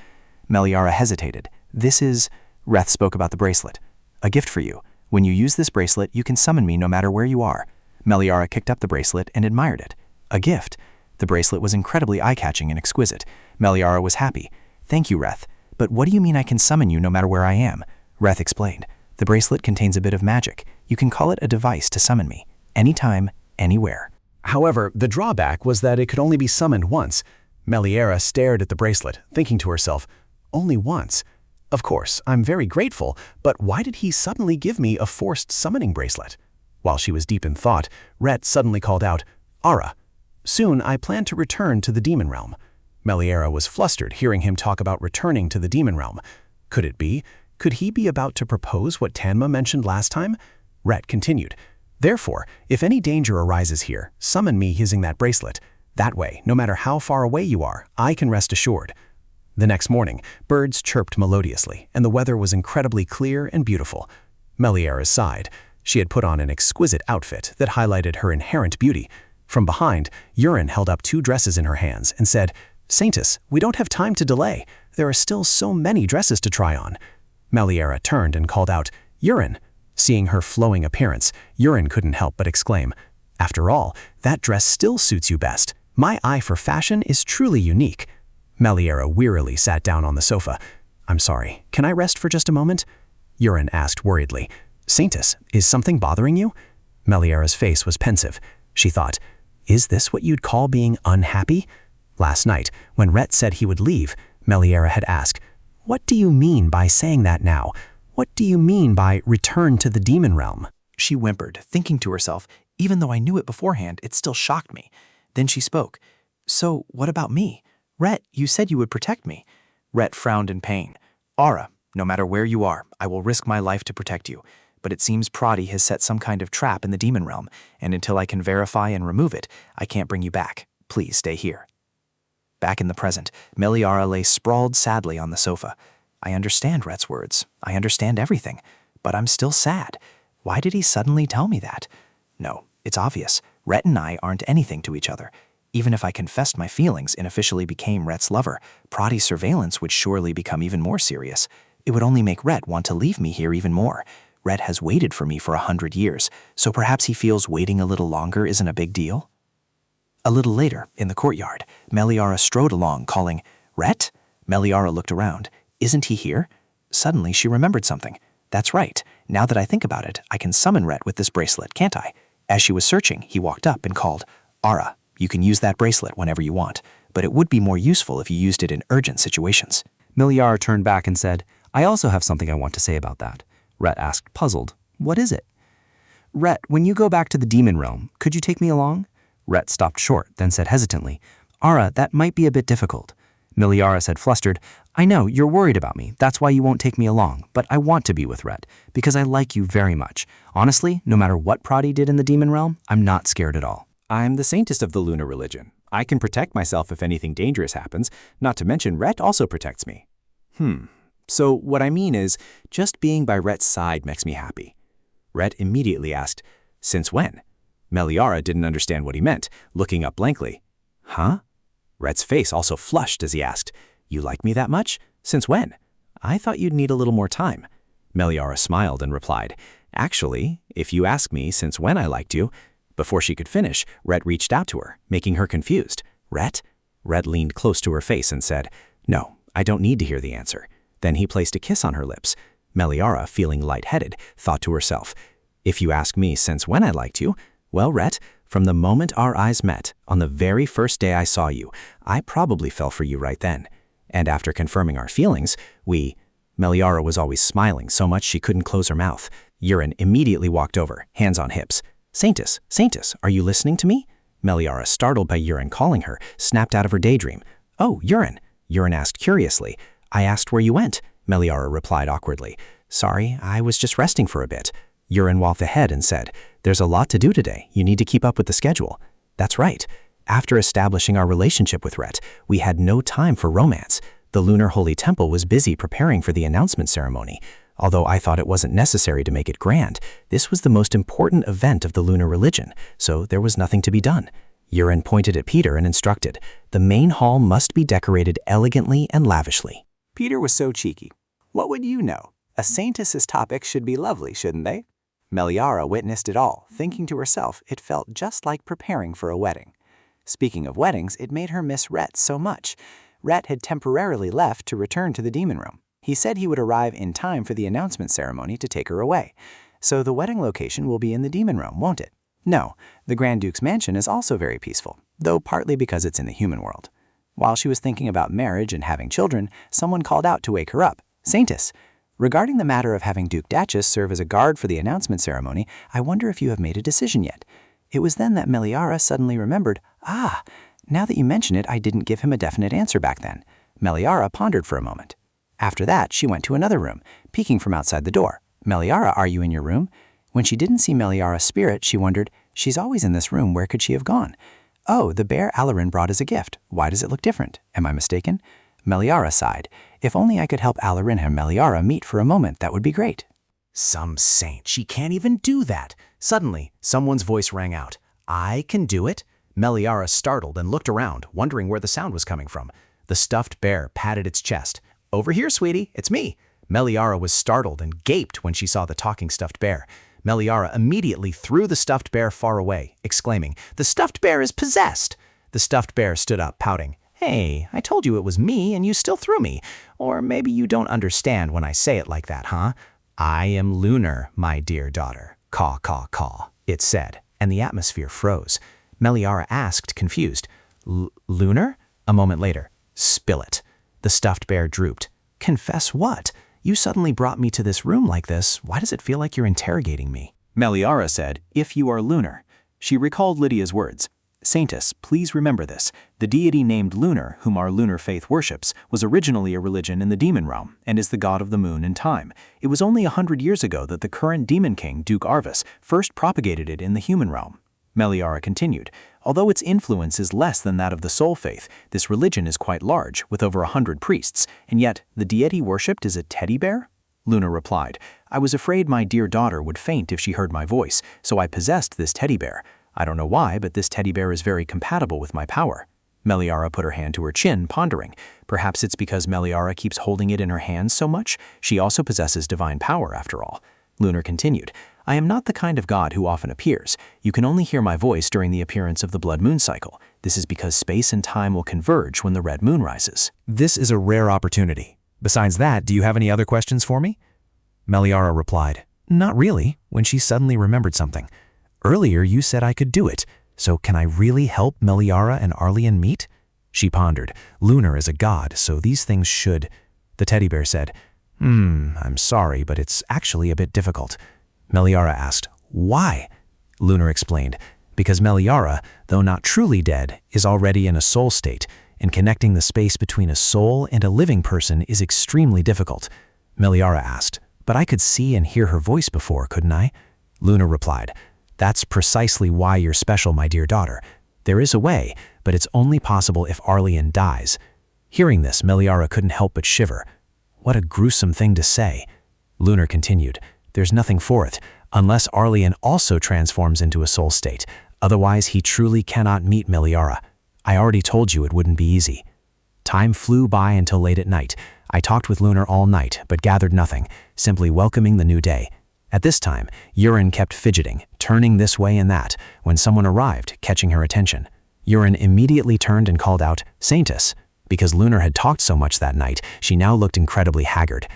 Speaker 6: Meliara hesitated. This is... Reth spoke about the bracelet. A gift for you. When you use this bracelet, you can summon me no matter where you are. Meliara kicked up the bracelet and admired it. A gift. The bracelet was incredibly eye-catching and exquisite. Meliara was happy. Thank you, Reth. But what do you mean I can summon you no matter where I am? Reth explained. The bracelet contains a bit of magic. You can call it a device to summon me. Anytime, anywhere.
Speaker 2: However, the drawback was that it could only be summoned once. Meliara stared at the bracelet, thinking to herself, only once. Of course, I'm very grateful, but why did he suddenly give me a forced summoning bracelet? While she was deep in thought, Rhett suddenly called out, Ara. Soon I plan to return to the demon realm. Meliara was flustered hearing him talk about returning to the demon realm. Could it be? Could he be about to propose what Tanma mentioned last time? Rhett continued, Therefore, if any danger arises here, summon me using that bracelet. That way, no matter how far away you are, I can rest assured. The next morning, birds chirped melodiously, and the weather was incredibly clear and beautiful. Meliara sighed. She had put on an exquisite outfit that highlighted her inherent beauty. From behind, Urine held up 2 dresses in her hands and said, Saintess, we don't have time to delay. There are still so many dresses to try on. Meliara turned and called out, Urine. Seeing her flowing appearance, Urine couldn't help but exclaim, After all, that dress still suits you best. My eye for fashion is truly unique. Meliara wearily sat down on the sofa. I'm sorry, can I rest for just a moment? Urine asked worriedly. Saintess, is something bothering you? Meliara's face was pensive. She thought, is this what you'd call being unhappy? Last night, when Rhett said he would leave, Meliara had asked, What do you mean by saying that now? What do you mean by return to the demon realm?
Speaker 6: She whimpered, thinking to herself, even though I knew it beforehand, it still shocked me. Then she spoke. So, what about me? Rhett, you said you would protect me. Rhett frowned in pain. Ara, no matter where you are, I will risk my life to protect you. But it seems Prati has set some kind of trap in the demon realm, and until I can verify and remove it, I can't bring you back. Please stay here. Back in the present, Meliara lay sprawled sadly on the sofa. I understand Rhett's words. I understand everything. But I'm still sad. Why did he suddenly tell me that? No, it's obvious. Rhett and I aren't anything to each other. Even if I confessed my feelings and officially became Rhett's lover, Prati's surveillance would surely become even more serious. It would only make Rhett want to leave me here even more. Rhett has waited for me for 100 years, so perhaps he feels waiting a little longer isn't a big deal? A little later, in the courtyard, Meliara strode along, calling, Rhett? Meliara looked around. Isn't he here? Suddenly, she remembered something. That's right. Now that I think about it, I can summon Rhett with this bracelet, can't I? As she was searching, he walked up and called, Ara, you can use that bracelet whenever you want, but it would be more useful if you used it in urgent situations.
Speaker 8: Meliara turned back and said, I also have something I want to say about that. Rhett asked, puzzled, What is it? Rhett, when you go back to the demon realm, could you take me along? Rhett stopped short, then said hesitantly, Ara, that might be a bit difficult. Meliara said flustered, I know, you're worried about me, that's why you won't take me along, but I want to be with Rhett, because I like you very much. Honestly, no matter what Prati did in the demon realm, I'm not scared at all.
Speaker 13: I'm the Saintess of the lunar religion. I can protect myself if anything dangerous happens, not to mention Rhett also protects me. So what I mean is, just being by Rhett's side makes me happy. Rhett immediately asked, Since when? Meliara didn't understand what he meant, looking up blankly. Huh? Rhett's face also flushed as he asked, You like me that much? Since when? I thought you'd need a little more time. Meliara smiled and replied, Actually, if you ask me since when I liked you. Before she could finish, Rhett reached out to her, making her confused. Rhett? Rhett leaned close to her face and said, No, I don't need to hear the answer. Then he placed a kiss on her lips. Meliara, feeling lightheaded, thought to herself, If you ask me since when I liked you, well, Rhett, from the moment our eyes met, on the very first day I saw you, I probably fell for you right then. And after confirming our feelings, Meliara was always smiling so much she couldn't close her mouth. Urine immediately walked over, hands on hips. Saintess, Saintess, are you listening to me? Meliara, startled by Urine calling her, snapped out of her daydream. Oh, Urine. Urine asked curiously. I asked where you went. Meliara replied awkwardly. Sorry, I was just resting for a bit. Urine waved ahead and said, There's a lot to do today. You need to keep up with the schedule. That's right. After establishing our relationship with Rhett, we had no time for romance. The Lunar Holy Temple was busy preparing for the announcement ceremony.
Speaker 2: Although I thought it wasn't necessary to make it grand, this was the most important event of the lunar religion, so there was nothing to be done. Urin pointed at Peter and instructed, "The main hall must be decorated elegantly and lavishly."
Speaker 13: Peter was so cheeky. What would you know? A saintess's topics should be lovely, shouldn't they? Meliara witnessed it all, thinking to herself it felt just like preparing for a wedding. Speaking of weddings, it made her miss Rhett so much. Rhett had temporarily left to return to the demon room. He said he would arrive in time for the announcement ceremony to take her away. So the wedding location will be in the demon room, won't it? No, the Grand Duke's mansion is also very peaceful, though partly because it's in the human world. While she was thinking about marriage and having children, someone called out to wake her up. Saintess, regarding the matter of having Duke Duchess serve as a guard for the announcement ceremony, I wonder if you have made a decision yet. It was then that Meliara suddenly remembered, now that you mention it, I didn't give him a definite answer back then. Meliara pondered for a moment. After that, she went to another room, peeking from outside the door. Meliara, are you in your room? When she didn't see Meliara's spirit, she wondered, she's always in this room, where could she have gone? Oh, the bear Alarin brought as a gift. Why does it look different? Am I mistaken? Meliara sighed. If only I could help Alarin and Meliara meet for a moment, that would be great.
Speaker 2: Some saint, she can't even do that. Suddenly, someone's voice rang out. I can do it? Meliara startled and looked around, wondering where the sound was coming from. The stuffed bear patted its chest. Over here, sweetie, it's me. Meliara was startled and gaped when she saw the talking stuffed bear. Meliara immediately threw the stuffed bear far away, exclaiming, "The stuffed bear is possessed!" The stuffed bear stood up, pouting. Hey, I told you it was me and you still threw me. Or maybe you don't understand when I say it like that, huh? I am lunar, my dear daughter. Caw, caw, caw, it said, and the atmosphere froze. Meliara asked, confused, Lunar? A moment later, spill it. The stuffed bear drooped. Confess what? You suddenly brought me to this room like this. Why does it feel like you're interrogating me?
Speaker 6: Meliara said, if you are lunar. She recalled Lydia's words. Saintess, please remember this. The deity named Lunar, whom our lunar faith worships, was originally a religion in the demon realm and is the god of the moon and time. It was only 100 years ago that the current demon king, Duke Arvis, first propagated it in the human realm. Meliara continued, although its influence is less than that of the soul faith, this religion is quite large, with over 100 priests, and yet the deity worshipped is a teddy bear? Lunar replied, I was afraid my dear daughter would faint if she heard my voice, so I possessed this teddy bear. I don't know why, but this teddy bear is very compatible with my power. Meliara put her hand to her chin, pondering. Perhaps it's because Meliara keeps holding it in her hands so much. She also possesses divine power, after all. Lunar continued, I am not the kind of god who often appears. You can only hear my voice during the appearance of the blood moon cycle. This is because space and time will converge when the red moon rises.
Speaker 11: This is a rare opportunity. Besides that, do you have any other questions for me? Meliara replied, Not really, when she suddenly remembered something. Earlier you said I could do it, so can I really help Meliara and Arlian meet? She pondered. Lunar is a god, so these things should... The teddy bear said, I'm sorry, but it's actually a bit difficult. Meliara asked, Why? Lunar explained, because Meliara, though not truly dead, is already in a soul state, and connecting the space between a soul and a living person is extremely difficult. Meliara asked, But I could see and hear her voice before, couldn't I? Lunar replied, That's precisely why you're special, my dear daughter. There is a way, but it's only possible if Arlian dies. Hearing this, Meliara couldn't help but shiver. What a gruesome thing to say. Lunar continued, There's nothing for it, unless Arlian also transforms into a soul state. Otherwise, he truly cannot meet Meliara. I already told you it wouldn't be easy. Time flew by until late at night. I talked with Lunar all night, but gathered nothing, simply welcoming the new day. At this time, Urin kept fidgeting, turning this way and that, when someone arrived, catching her attention. Urin immediately turned and called out, Saintess. Because Lunar had talked so much that night, she now looked incredibly haggard.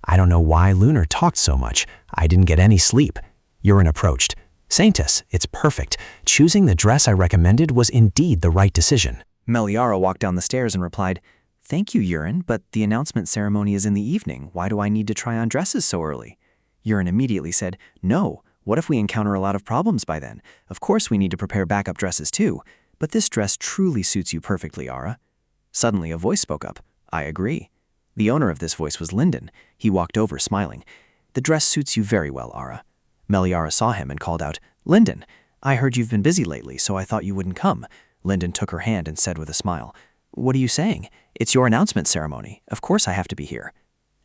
Speaker 11: I don't know why Lunar talked so much. I didn't get any sleep. Urin approached. Saintess, it's perfect. Choosing the dress I recommended was indeed the right decision.
Speaker 7: Meliara walked down the stairs and replied, Thank you, Urin, but the announcement ceremony is in the evening. Why do I need to try on dresses so early? Urin immediately said, No, what if we encounter a lot of problems by then? Of course we need to prepare backup dresses too, but this dress truly suits you perfectly, Ara. Suddenly a voice spoke up. I agree. The owner of this voice was Lyndon. He walked over, smiling. The dress suits you very well, Ara. Meliara saw him and called out, Lyndon, I heard you've been busy lately, so I thought you wouldn't come. Lyndon took her hand and said with a smile, What are you saying? It's your announcement ceremony. Of course I have to be here.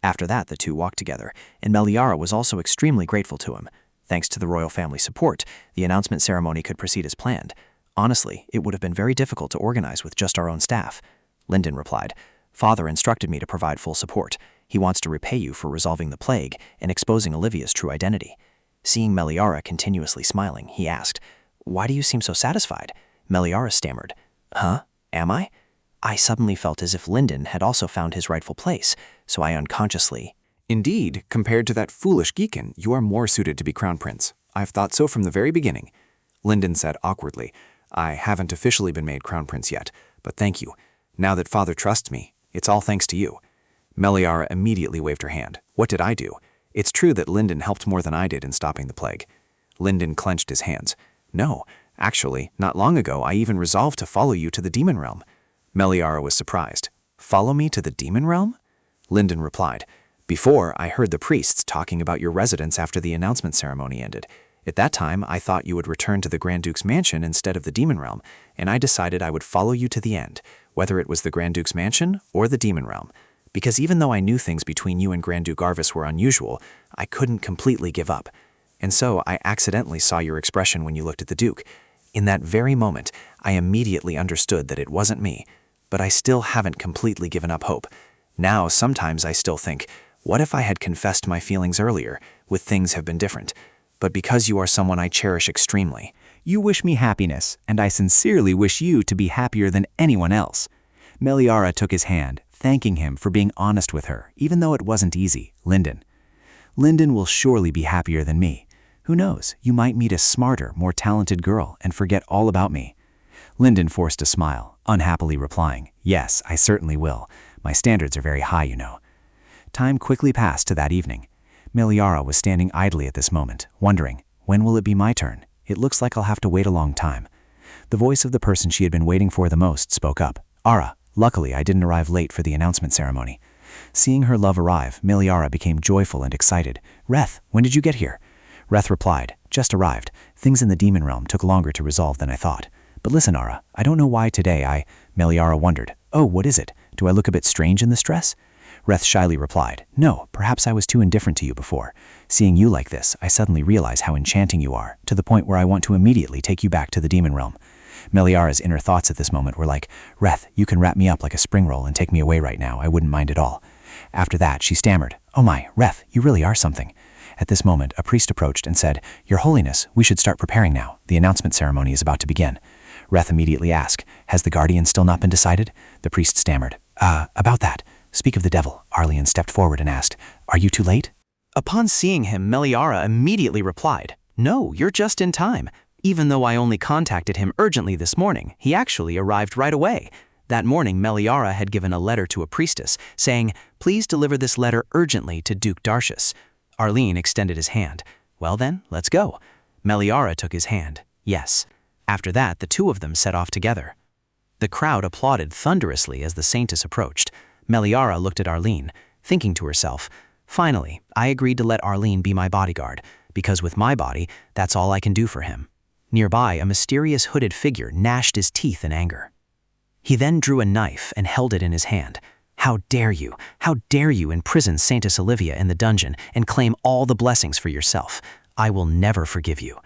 Speaker 6: After that, the two walked together, and Meliara was also extremely grateful to him. Thanks to the royal family support, the announcement ceremony could proceed as planned. Honestly, it would have been very difficult to organize with just our own staff. Linden replied, "Father instructed me to provide full support. He wants to repay you for resolving the plague and exposing Olivia's true identity." Seeing Meliara continuously smiling, he asked, "Why do you seem so satisfied?" Meliara stammered, "Huh? Am I?" I suddenly felt as if Linden had also found his rightful place, so I unconsciously,
Speaker 1: Indeed, compared to that foolish Geekin, you are more suited to be crown prince. I've thought so from the very beginning. Linden said awkwardly, "I haven't officially been made crown prince yet, but thank you. Now that father trusts me, it's all thanks to you." Meliara immediately waved her hand. What did I do? It's true that Linden helped more than I did in stopping the plague. Linden clenched his hands. "No, actually, not long ago I even resolved to follow you to the demon realm." Meliara was surprised. "Follow me to the demon realm?" Linden replied, "Before, I heard the priests talking about your residence after the announcement ceremony ended. At that time, I thought you would return to the Grand Duke's mansion instead of the demon realm, and I decided I would follow you to the end, whether it was the Grand Duke's mansion or the demon realm. Because even though I knew things between you and Grand Duke Arvis were unusual, I couldn't completely give up. And so I accidentally saw your expression when you looked at the Duke. In that very moment, I immediately understood that it wasn't me, but I still haven't completely given up hope. Now, sometimes I still think, what if I had confessed my feelings earlier, would things have been different? But because you are someone I cherish extremely."
Speaker 13: You wish me happiness, and I sincerely wish you to be happier than anyone else. Meliara took his hand, thanking him for being honest with her, even though it wasn't easy. Linden will surely be happier than me. Who knows, you might meet a smarter, more talented girl and forget all about me. Linden forced a smile, unhappily replying, "Yes, I certainly will. My standards are very high, you know." Time quickly passed to that evening. Meliara was standing idly at this moment, wondering, when will it be my turn? It looks like I'll have to wait a long time. The voice of the person she had been waiting for the most spoke up. "Ara, luckily I didn't arrive late for the announcement ceremony." Seeing her love arrive, Meliara became joyful and excited. "Reth, when did you get here?" Reth replied, "Just arrived. Things in the demon realm took longer to resolve than I thought. But listen, Ara, I don't know why today Meliara wondered, "Oh, what is it? Do I look a bit strange in this dress?" Reth shyly replied, "No, perhaps I was too indifferent to you before. Seeing you like this, I suddenly realize how enchanting you are, to the point where I want to immediately take you back to the demon realm." Meliara's inner thoughts at this moment were like, "Reth, you can wrap me up like a spring roll and take me away right now. I wouldn't mind at all." After that, she stammered, "Oh my, Reth, you really are something." At this moment, a priest approached and said, "Your Holiness, we should start preparing now. The announcement ceremony is about to begin." Reth immediately asked, "Has the guardian still not been decided?" The priest stammered, About that. Speak of the devil." Arlian stepped forward and asked, "Are you too late?"
Speaker 6: Upon seeing him, Meliara immediately replied, "No, you're just in time. Even though I only contacted him urgently this morning, he actually arrived right away." That morning, Meliara had given a letter to a priestess, saying, "Please deliver this letter urgently to Duke Darcius." Arlian extended his hand. "Well then, let's go." Meliara took his hand. Yes. After that, the two of them set off together. The crowd applauded thunderously as the Saintess approached. Meliara looked at Arlian, thinking to herself, "Finally, I agreed to let Arlian be my bodyguard, because with my body, that's all I can do for him." Nearby, a mysterious hooded figure gnashed his teeth in anger. He then drew a knife and held it in his hand. How dare you imprison Saintess Olivia in the dungeon and claim all the blessings for yourself? I will never forgive you."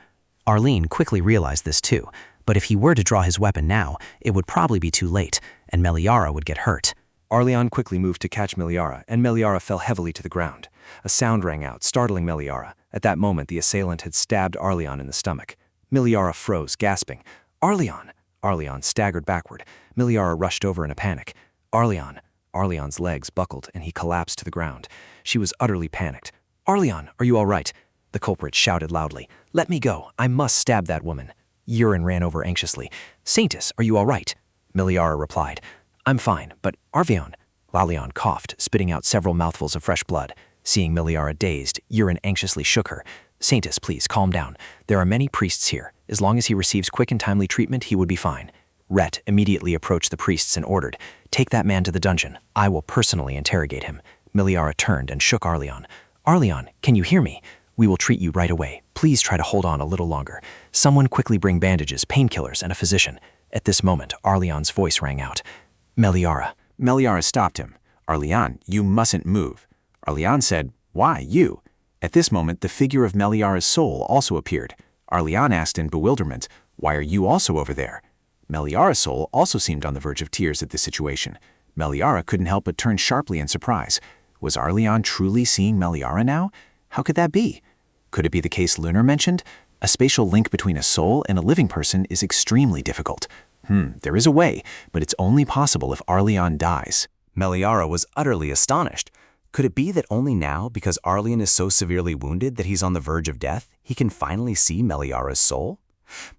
Speaker 6: Arlian quickly realized this too, but if he were to draw his weapon now, it would probably be too late, and Meliara would get hurt.
Speaker 1: Arlian quickly moved to catch Meliara, and Meliara fell heavily to the ground. A sound rang out, startling Meliara. At that moment, the assailant had stabbed Arlian in the stomach. Meliara froze, gasping, "Arlian!" Arlian staggered backward. Meliara rushed over in a panic. "Arlian!" Arlian's legs buckled, and he collapsed to the ground. She was utterly panicked. "Arlian, are you all right?" The culprit shouted loudly. "Let me go. I must stab that woman." Urine ran over anxiously. "Saintess, are you all right?" Meliara replied, "I'm fine, but Arvion." Lalion coughed, spitting out several mouthfuls of fresh blood. Seeing Meliara dazed, Urine anxiously shook her. "Saintess, please, calm down. There are many priests here. As long as he receives quick and timely treatment, he would be fine." Rhett immediately approached the priests and ordered, "Take that man to the dungeon. I will personally interrogate him." Meliara turned and shook Arlian. "Arlian, can you hear me? We will treat you right away. Please try to hold on a little longer. Someone quickly bring bandages, painkillers, and a physician." At this moment, Arlian's voice rang out. "Meliara."
Speaker 13: Meliara stopped him. "Arlian, you mustn't move."
Speaker 6: Arlian said, "Why, you?" At this moment, the figure of Meliara's soul also appeared. Arlian asked in bewilderment, "Why are you also over there?" Meliara's soul also seemed on the verge of tears at this situation. Meliara couldn't help but turn sharply in surprise. Was Arlian truly seeing Meliara now? How could that be? Could it be the case Lunar mentioned? A spatial link between a soul and a living person is extremely difficult. There is a way, but it's only possible if Arlian dies.
Speaker 8: Meliara was utterly astonished. Could it be that only now, because Arlian is so severely wounded that he's on the verge of death, he can finally see Meliara's soul?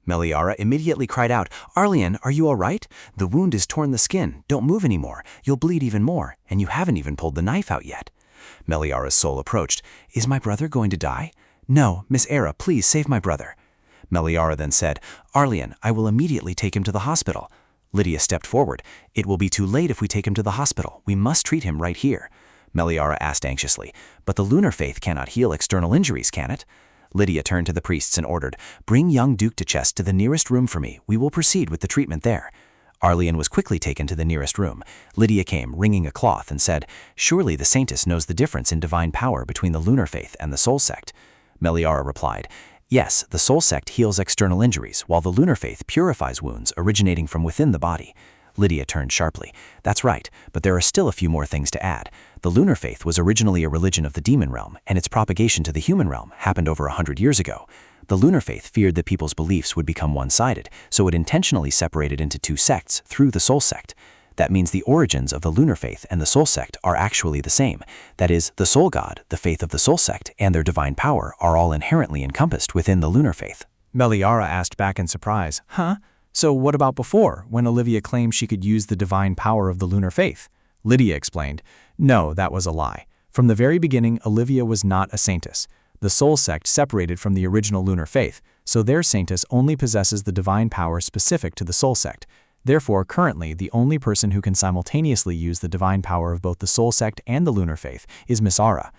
Speaker 8: Meliara immediately cried out, "Arlian, are you all right? The wound has torn the skin. Don't move anymore. You'll bleed even more, and you haven't even pulled the knife out yet." Meliara's soul approached. "Is my brother going to die?" "No, Miss Era, please save my brother." Meliara then said, "Arlian, I will immediately take him to the hospital." Lydia stepped forward. "It will be too late if we take him to the hospital. We must treat him right here." Meliara asked anxiously, "But the lunar faith cannot heal external injuries, can it?" Lydia turned to the priests and ordered, "Bring young Duke de Chest to the nearest room for me. We will proceed with the treatment there." Arlian was quickly taken to the nearest room. Lydia came, wringing a cloth, and said, "Surely the Saintess knows the difference in divine power between the lunar faith and the soul sect." Meliara replied, "Yes, the soul sect heals external injuries, while the lunar faith purifies wounds originating from within the body." Lydia turned sharply. "That's right, but there are still a few more things to add. The lunar faith was originally a religion of the demon realm, and its propagation to the human realm happened over 100 years ago. The lunar faith feared that people's beliefs would become one-sided, so it intentionally separated into two sects through the soul sect. That means the origins of the lunar faith and the soul sect are actually the same. That is, the soul god, the faith of the soul sect, and their divine power are all inherently encompassed within the lunar faith."
Speaker 10: Meliara asked back in surprise, "Huh? So what about before, when Olivia claimed she could use the divine power of the lunar faith?" Lydia explained, "No, that was a lie. From the very beginning, Olivia was not a Saintess. The soul sect separated from the original lunar faith, so their Saintess only possesses the divine power specific to the soul sect. Therefore, currently, the only person who can simultaneously use the divine power of both the soul sect and the lunar faith is Miss Ara."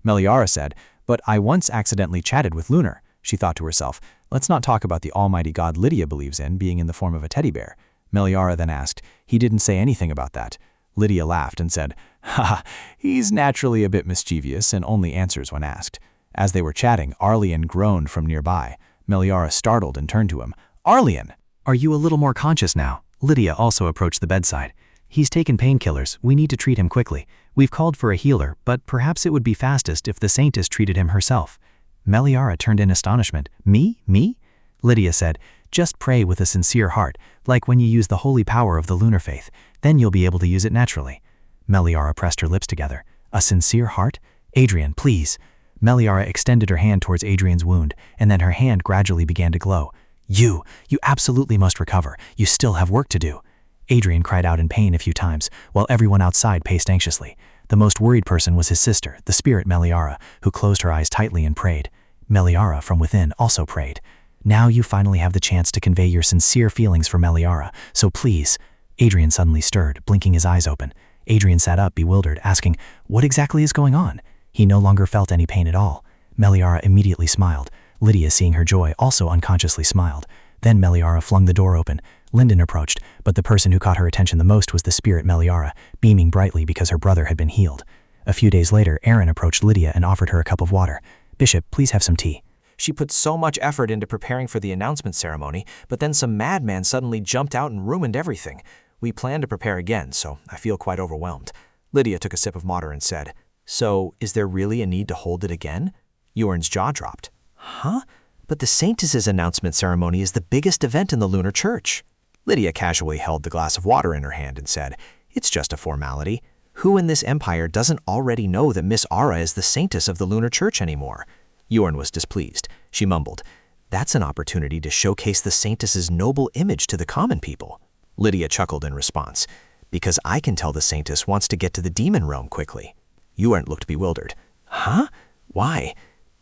Speaker 10: Meliara said, "But I once accidentally chatted with Lunar." She thought to herself, "Let's not talk about the almighty god Lydia believes in being in the form of a teddy bear." Meliara then asked, "He didn't say anything about that." Lydia laughed and said, "Ha, he's naturally a bit mischievous and only answers when asked." As they were chatting, Arlian groaned from nearby. Meliara startled and turned to him. "Arlian!
Speaker 7: Are you a little more conscious now?" Lydia also approached the bedside. "He's taken painkillers. We need to treat him quickly. We've called for a healer, but perhaps it would be fastest if the Saintess treated him herself." Meliara turned in astonishment. "Me? Me?" Lydia said, "Just pray with a sincere heart, like when you use the holy power of the lunar faith. Then you'll be able to use it naturally." Meliara pressed her lips together. "A sincere heart? Adrian, please." Meliara extended her hand towards Adrian's wound, and then her hand gradually began to glow. You absolutely must recover. You still have work to do." Adrian cried out in pain a few times, while everyone outside paced anxiously. The most worried person was his sister, the spirit Meliara, who closed her eyes tightly and prayed. Meliara, from within, also prayed. "Now you finally have the chance to convey your sincere feelings for Meliara, so please." Adrian suddenly stirred, blinking his eyes open. Adrian sat up, bewildered, asking, "What exactly is going on?" He no longer felt any pain at all. Meliara immediately smiled. Lydia, seeing her joy, also unconsciously smiled. Then Meliara flung the door open. Linden approached, but the person who caught her attention the most was the spirit Meliara, beaming brightly because her brother had been healed. A few days later, Aaron approached Lydia and offered her a cup of water. "Bishop, please have some tea."
Speaker 1: She put so much effort into preparing for the announcement ceremony, but then some madman suddenly jumped out and ruined everything. We plan to prepare again, so I feel quite overwhelmed. Lydia took a sip of water and said, "So, is there really a need to hold it again?" Yorn's jaw dropped. "Huh? But the Saintess's announcement ceremony is the biggest event in the lunar church." Lydia casually held the glass of water in her hand and said, "It's just a formality. Who in this empire doesn't already know that Miss Ara is the Saintess of the lunar church anymore?" Yorn was displeased. She mumbled, "That's an opportunity to showcase the Saintess's noble image to the common people." Lydia chuckled in response, "Because I can tell the Saintess wants to get to the demon realm quickly." Yorn looked bewildered. "Huh? Why?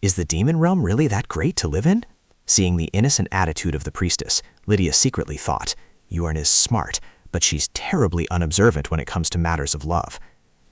Speaker 1: Is the demon realm really that great to live in?" Seeing the innocent attitude of the priestess, Lydia secretly thought, Yorn is smart, but she's terribly unobservant when it comes to matters of love.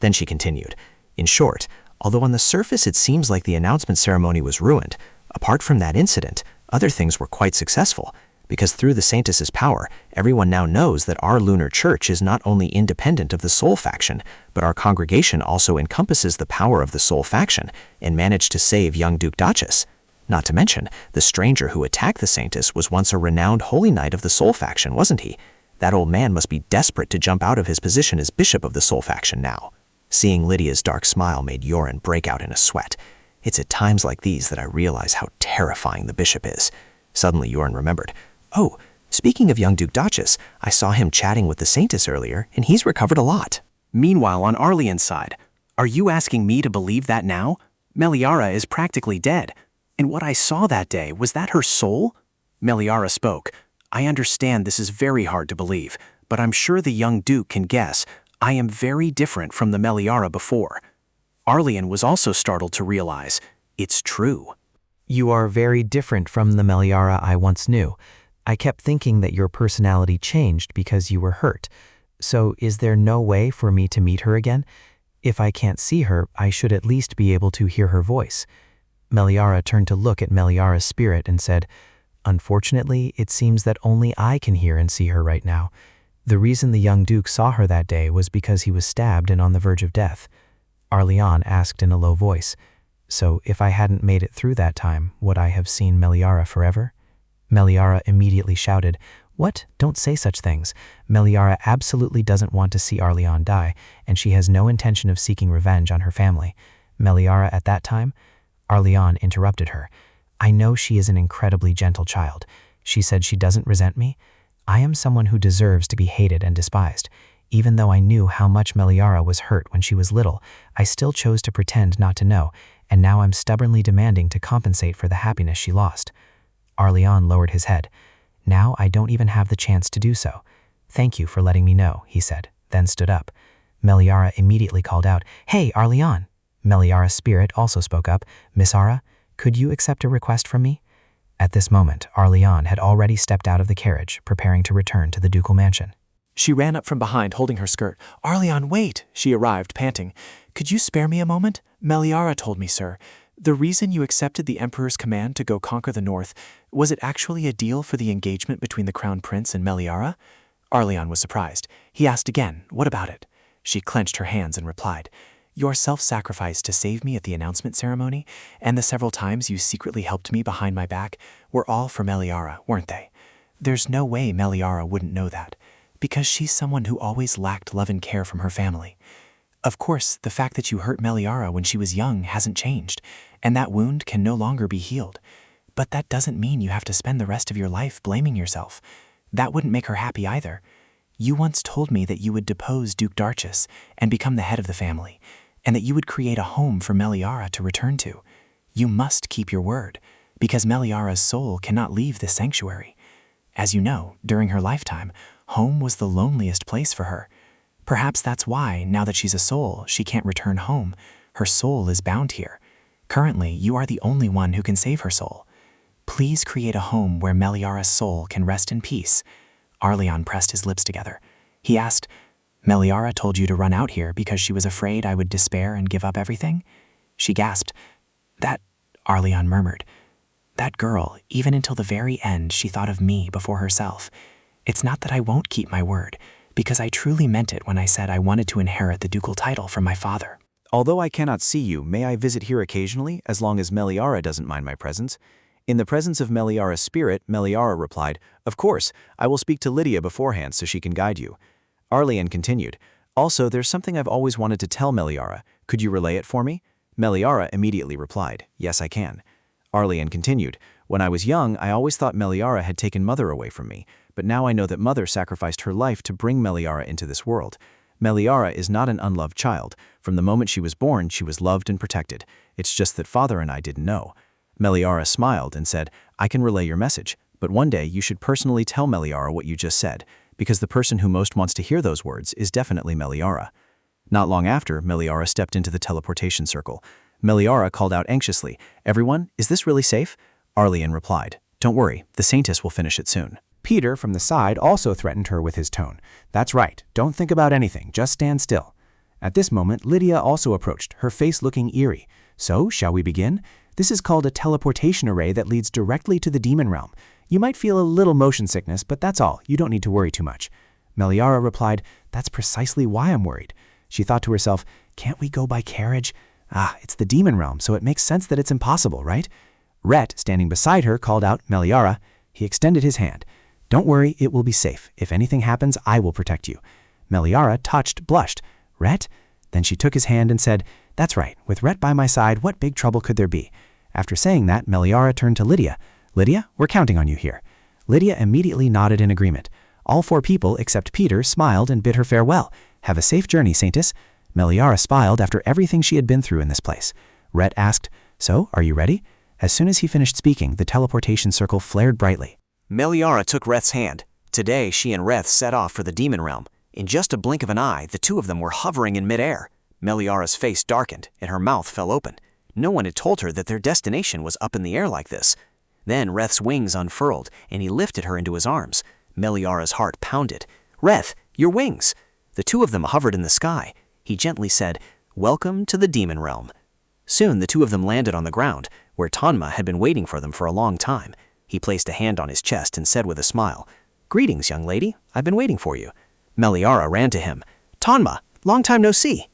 Speaker 1: Then she continued, "In short, although on the surface it seems like the announcement ceremony was ruined, apart from that incident, other things were quite successful.
Speaker 6: because through the Saintess's power, everyone now knows that our lunar church is not only independent of the Soul faction, but our congregation also encompasses the power of the Soul faction and managed to save young Duke Duchess. Not to mention, the stranger who attacked the Saintess was once a renowned holy knight of the Soul faction, wasn't he? That old man must be desperate to jump out of his position as bishop of the Soul faction now. Seeing Lydia's dark smile made Yoren break out in a sweat. It's at times like these that I realize how terrifying the bishop is. Suddenly Yoren remembered. Oh, speaking of young Duke Duchess, I saw him chatting with the Saintess earlier, and he's recovered a lot.
Speaker 1: Meanwhile, on Arlian's side, are you asking me to believe that now? Meliara is practically dead. And what I saw that day, was that her soul? Meliara spoke. I understand this is very hard to believe, but I'm sure the young Duke can guess. I am very different from the Meliara before. Arlian was also startled to realize it's true.
Speaker 7: You are very different from the Meliara I once knew. I kept thinking that your personality changed because you were hurt. So is there no way for me to meet her again? If I can't see her, I should at least be able to hear her voice. Meliara turned to look at Meliara's spirit and said, Unfortunately, it seems that only I can hear and see her right now. The reason the young Duke saw her that day was because he was stabbed and on the verge of death. Arlian asked in a low voice, So if I hadn't made it through that time, would I have seen Meliara forever? Meliara immediately shouted, What? Don't say such things. Meliara absolutely doesn't want to see Arlian die, and she has no intention of seeking revenge on her family. Meliara at that time? Arlian interrupted her. I know she is an incredibly gentle child. She said she doesn't resent me. I am someone who deserves to be hated and despised. Even though I knew how much Meliara was hurt when she was little, I still chose to pretend not to know, and now I'm stubbornly demanding to compensate for the happiness she lost. Arlian lowered his head. Now I don't even have the chance to do so. Thank you for letting me know, he said, then stood up. Meliara immediately called out, Hey, Arlian! Meliara's spirit also spoke up, Miss Ara, could you accept a request from me? At this moment, Arlian had already stepped out of the carriage, preparing to return to the ducal mansion.
Speaker 3: She ran up from behind, holding her skirt. Arlian, wait! She arrived, panting. Could you spare me a moment? Meliara told me, sir. The reason you accepted the Emperor's command to go conquer the North, was it actually a deal for the engagement between the Crown Prince and Meliara? Arlian was surprised. He asked again, what about it? She clenched her hands and replied, Your self-sacrifice to save me at the announcement ceremony, and the several times you secretly helped me behind my back, were all for Meliara, weren't they? There's no way Meliara wouldn't know that, because she's someone who always lacked love and care from her family. Of course, the fact that you hurt Meliara when she was young hasn't changed, and that wound can no longer be healed. But that doesn't mean you have to spend the rest of your life blaming yourself. That wouldn't make her happy either. You once told me that you would depose Duke Duchess and become the head of the family, and that you would create a home for Meliara to return to. You must keep your word, because Meliara's soul cannot leave this sanctuary. As you know, during her lifetime, home was the loneliest place for her. Perhaps that's why, now that she's a soul, she can't return home. Her soul is bound here. Currently, you are the only one who can save her soul. Please create a home where Meliara's soul can rest in peace. Arlian pressed his lips together. He asked, Meliara told you to run out here because she was afraid I would despair and give up everything? She gasped. That, Arlian murmured. That girl, even until the very end, she thought of me before herself. It's not that I won't keep my word, because I truly meant it when I said I wanted to inherit the ducal title from my father.
Speaker 6: Although I cannot see you, may I visit here occasionally, as long as Meliara doesn't mind my presence? In the presence of Meliara's spirit, Meliara replied, Of course, I will speak to Lydia beforehand so she can guide you. Arlian continued, Also, there's something I've always wanted to tell Meliara. Could you relay it for me? Meliara immediately replied, Yes, I can. Arlian continued, When I was young, I always thought Meliara had taken Mother away from me, but now I know that Mother sacrificed her life to bring Meliara into this world. Meliara is not an unloved child. From the moment she was born, she was loved and protected. It's just that Father and I didn't know. Meliara smiled and said, I can relay your message, but one day you should personally tell Meliara what you just said, because the person who most wants to hear those words is definitely Meliara. Not long after, Meliara stepped into the teleportation circle. Meliara called out anxiously, Everyone, is this really safe? Arlian replied, Don't worry, the Saintess will finish it soon.
Speaker 2: Peter, from the side, also threatened her with his tone. That's right, don't think about anything, just stand still. At this moment, Lydia also approached, her face looking eerie. So, shall we begin? This is called a teleportation array that leads directly to the demon realm. You might feel a little motion sickness, but that's all. You don't need to worry too much. Meliara replied, That's precisely why I'm worried. She thought to herself, Can't we go by carriage? It's the demon realm, so it makes sense that it's impossible, right? Rhett, standing beside her, called out, Meliara. He extended his hand. Don't worry, it will be safe. If anything happens, I will protect you. Meliara, touched, blushed. Rhett? Then she took his hand and said, That's right. With Rhett by my side, what big trouble could there be? After saying that, Meliara turned to Lydia. Lydia, we're counting on you here. Lydia immediately nodded in agreement. All 4 people, except Peter, smiled and bid her farewell. Have a safe journey, Saintess. Meliara smiled after everything she had been through in this place. Rhett asked, So, are you ready? As soon as he finished speaking, the teleportation circle flared brightly.
Speaker 6: Meliara took Reth's hand. Today, she and Reth set off for the demon realm. In just a blink of an eye, the 2 of them were hovering in midair. Meliara's face darkened, and her mouth fell open. No one had told her that their destination was up in the air like this. Then Reth's wings unfurled, and he lifted her into his arms. Meliara's heart pounded. Reth, your wings! The 2 of them hovered in the sky. He gently said, Welcome to the demon realm. Soon the 2 of them landed on the ground, where Tanma had been waiting for them for a long time. He placed a hand on his chest and said with a smile, Greetings, young lady. I've been waiting for you. Meliara ran to him. Tanma, long time no see.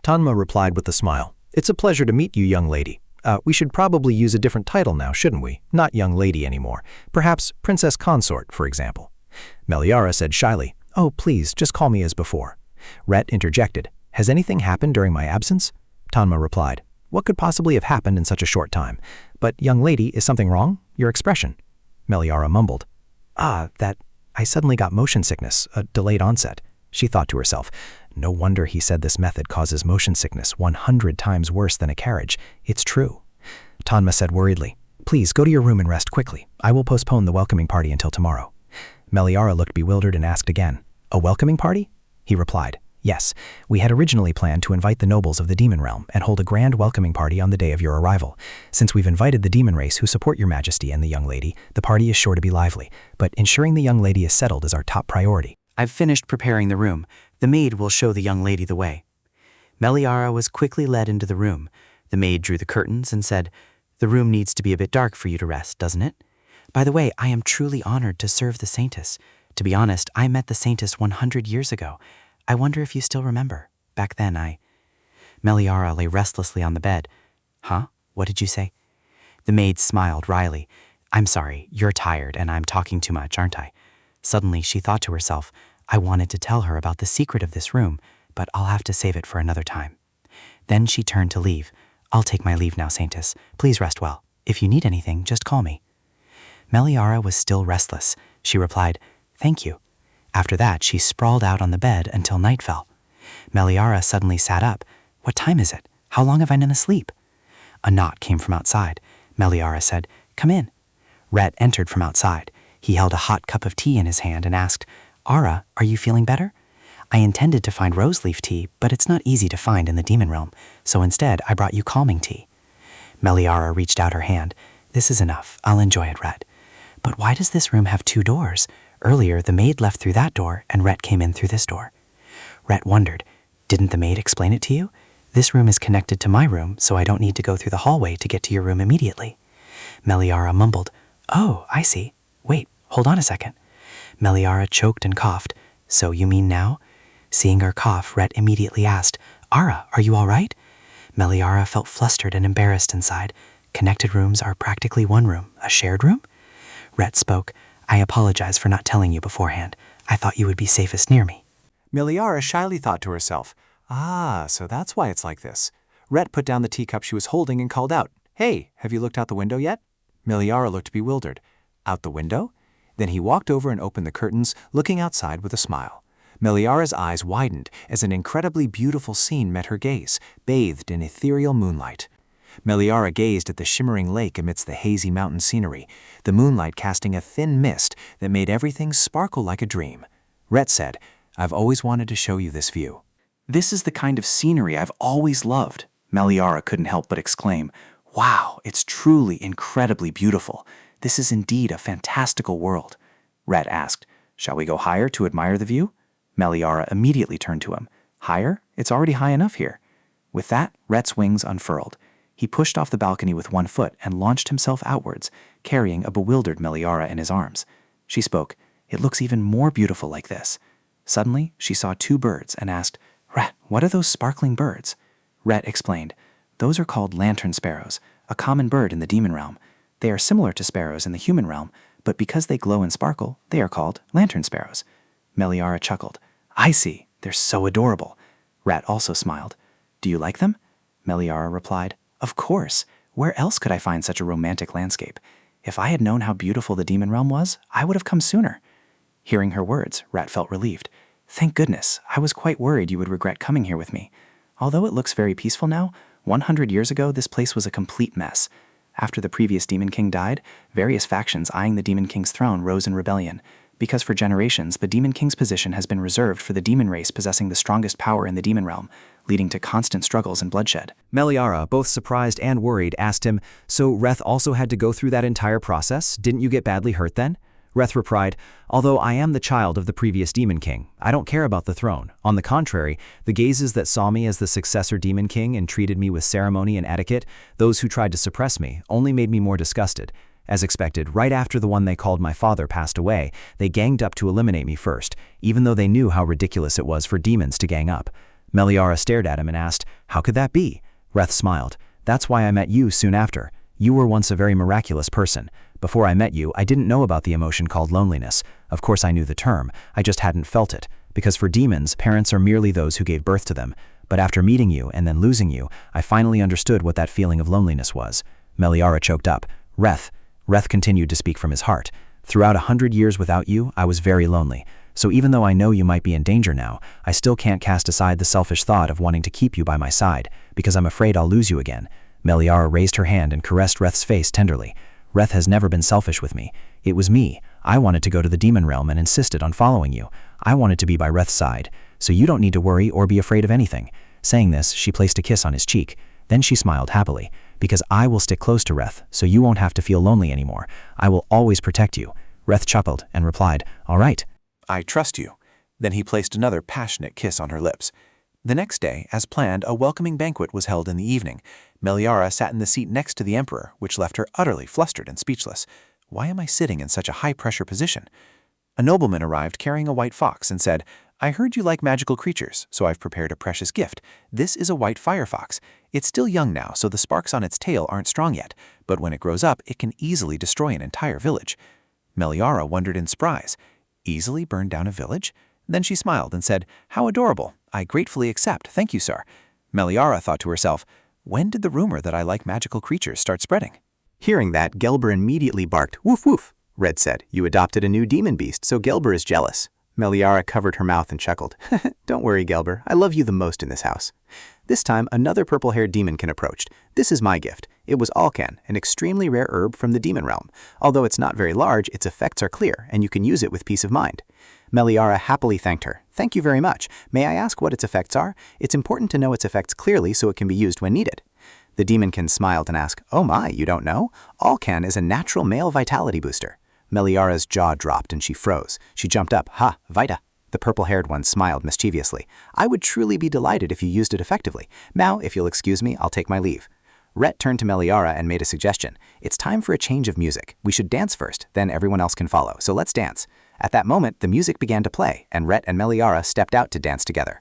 Speaker 11: Tanma replied with a smile. It's a pleasure to meet you, young lady. We should probably use a different title now, shouldn't we? Not young lady anymore. Perhaps princess consort, for example. Meliara said shyly, Oh, please, just call me as before. Rhett interjected, Has anything happened during my absence? Tanma replied, What could possibly have happened in such a short time? But, young lady, is something wrong? Your expression. Meliara mumbled, That I suddenly got motion sickness, a delayed onset. She thought to herself, No wonder he said this method causes motion sickness 100 times worse than a carriage. It's true. Tanma said worriedly, Please go to your room and rest quickly. I will postpone the welcoming party until tomorrow. Meliara looked bewildered and asked again, A welcoming party? He replied, Yes, we had originally planned to invite the nobles of the demon realm and hold a grand welcoming party on the day of your arrival. Since we've invited the demon race who support your majesty and the young lady, the party is sure to be lively, but ensuring the young lady is settled is our top priority.
Speaker 7: I've finished preparing the room. The maid will show the young lady the way. Meliara was quickly led into the room. The maid drew the curtains and said, The room needs to be a bit dark for you to rest, doesn't it? By the way, I am truly honored to serve the Saintess. To be honest, I met the Saintess 100 years ago. I wonder if you still remember. Back then, Meliara lay restlessly on the bed. Huh? What did you say? The maid smiled wryly. I'm sorry, you're tired and I'm talking too much, aren't I? Suddenly, she thought to herself, I wanted to tell her about the secret of this room, but I'll have to save it for another time. Then she turned to leave. I'll take my leave now, Saintess. Please rest well. If you need anything, just call me. Meliara was still restless. She replied, Thank you. After that, she sprawled out on the bed until night fell. Meliara suddenly sat up. What time is it? How long have I been asleep? A knock came from outside. Meliara said, Come in. Rhett entered from outside. He held a hot cup of tea in his hand and asked, Ara, are you feeling better? I intended to find rose leaf tea, but it's not easy to find in the demon realm, so instead I brought you calming tea. Meliara reached out her hand. This is enough. I'll enjoy it, Rhett. But why does this room have 2 doors? Earlier, the maid left through that door, and Rhett came in through this door. Rhett wondered, Didn't the maid explain it to you? This room is connected to my room, so I don't need to go through the hallway to get to your room immediately. Meliara mumbled, Oh, I see. Wait, hold on a second. Meliara choked and coughed. So you mean now? Seeing her cough, Rhett immediately asked, Ara, are you all right? Meliara felt flustered and embarrassed inside. Connected rooms are practically one room, a shared room? Rhett spoke, I apologize for not telling you beforehand. I thought you would be safest near me.
Speaker 2: Meliara shyly thought to herself, so that's why it's like this. Rhett put down the teacup she was holding and called out, Hey, have you looked out the window yet? Meliara looked bewildered. Out the window? Then he walked over and opened the curtains, looking outside with a smile. Meliara's eyes widened as an incredibly beautiful scene met her gaze, bathed in ethereal moonlight. Meliara gazed at the shimmering lake amidst the hazy mountain scenery, the moonlight casting a thin mist that made everything sparkle like a dream. Rhett said, I've always wanted to show you this view.
Speaker 6: This is the kind of scenery I've always loved. Meliara couldn't help but exclaim, Wow, it's truly incredibly beautiful. This is indeed a fantastical world. Rhett asked, Shall we go higher to admire the view? Meliara immediately turned to him. Higher? It's already high enough here. With that, Rhett's wings unfurled.
Speaker 7: He pushed off the balcony with one foot and launched himself outwards, carrying a bewildered Meliara in his arms. She spoke, "It looks even more beautiful like this." Suddenly, she saw two birds and asked, "Ret, what are those sparkling birds?" Ret explained, "Those are called lantern sparrows, a common bird in the demon realm. They are similar to sparrows in the human realm, but because they glow and sparkle, they are called lantern sparrows." Meliara chuckled. "I see. They're so adorable." Rat also smiled. "Do you like them?" Meliara replied, "Of course. Where else could I find such a romantic landscape? If I had known how beautiful the demon realm was, I would have come sooner." Hearing her words, Rat felt relieved. "Thank goodness. I was quite worried you would regret coming here with me. Although it looks very peaceful now, 100 years ago this place was a complete mess. After the previous Demon King died, various factions eyeing the Demon King's throne rose in rebellion. Because for generations, the Demon King's position has been reserved for the demon race possessing the strongest power in the demon realm, leading to constant struggles and bloodshed."
Speaker 9: Meliara, both surprised and worried, asked him, "So Reth also had to go through that entire process? Didn't you get badly hurt then?" Reth replied, "Although I am the child of the previous Demon King, I don't care about the throne. On the contrary, the gazes that saw me as the successor Demon King and treated me with ceremony and etiquette, those who tried to suppress me, only made me more disgusted. As expected, right after the one they called my father passed away, they ganged up to eliminate me first, even though they knew how ridiculous it was for demons to gang up." Meliara stared at him and asked, "How could that be?" Reth smiled. "That's why I met you soon after. You were once a very miraculous person. Before I met you, I didn't know about the emotion called loneliness. Of course I knew the term, I just hadn't felt it. Because for demons, parents are merely those who gave birth to them. But after meeting you and then losing you, I finally understood what that feeling of loneliness was." Meliara choked up. Reth continued to speak from his heart. "Throughout 100 years without you, I was very lonely. So even though I know you might be in danger now, I still can't cast aside the selfish thought of wanting to keep you by my side, because I'm afraid I'll lose you again." Meliara raised her hand and caressed Reth's face tenderly. "Reth has never been selfish with me. It was me. I wanted to go to the demon realm and insisted on following you. I wanted to be by Reth's side, so you don't need to worry or be afraid of anything." Saying this, she placed a kiss on his cheek. Then she smiled happily. "Because I will stick close to Reth, so you won't have to feel lonely anymore. I will always protect you." Reth chuckled and replied, "All right."
Speaker 5: "I trust you." Then he placed another passionate kiss on her lips. The next day, as planned, a welcoming banquet was held in the evening. Meliara sat in the seat next to the emperor, which left her utterly flustered and speechless. Why am I sitting in such a high-pressure position? A nobleman arrived carrying a white fox and said, "I heard you like magical creatures, so I've prepared a precious gift. This is a white fire fox. It's still young now, so the sparks on its tail aren't strong yet, but when it grows up, it can easily destroy an entire village." Meliara wondered in surprise. Easily burn down a village? Then she smiled and said, "How adorable. I gratefully accept, thank you, sir." Meliara thought to herself, when did the rumor that I like magical creatures start spreading?
Speaker 13: Hearing that, Gelber immediately barked, "Woof woof." Red said, "You adopted a new demon beast, so Gelber is jealous." Meliara covered her mouth and chuckled. "Don't worry, Gelber. I love you the most in this house." This time, another purple-haired demonkin approached. "This is my gift. It was Alcan, an extremely rare herb from the demon realm. Although it's not very large, its effects are clear, and you can use it with peace of mind." Meliara happily thanked her. "Thank you very much. May I ask what its effects are? It's important to know its effects clearly so it can be used when needed." The demonkin smiled and asked, "Oh my, you don't know? Alcan is a natural male vitality booster." Meliara's jaw dropped and she froze. She jumped up. "Ha, Vita." The purple-haired one smiled mischievously. "I would truly be delighted if you used it effectively. Now, if you'll excuse me, I'll take my leave." Rhett turned to Meliara and made a suggestion. "It's time for a change of music. We should dance first, then everyone else can follow. So let's dance." At that moment, the music began to play, and Rhett and Meliara stepped out to dance together.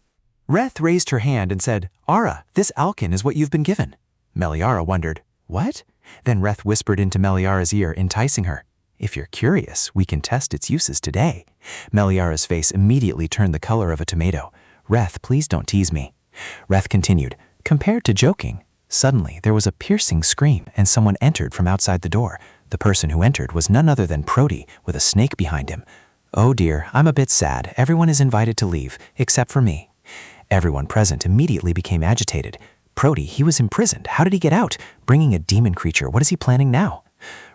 Speaker 3: Reth raised her hand and said, "Ara, this Alcan is what you've been given." Meliara wondered, "What?" Then Reth whispered into Meliara's ear, enticing her. "If you're curious, we can test its uses today." Meliara's face immediately turned the color of a tomato. "Reth, please don't tease me." Reth continued, "Compared to joking." Suddenly, there was a piercing scream, and someone entered from outside the door. The person who entered was none other than Prody, with a snake behind him. "Oh dear, I'm a bit sad. Everyone is invited to leave, except for me." Everyone present immediately became agitated. Prody, he was imprisoned. How did he get out? Bringing a demon creature, what is he planning now?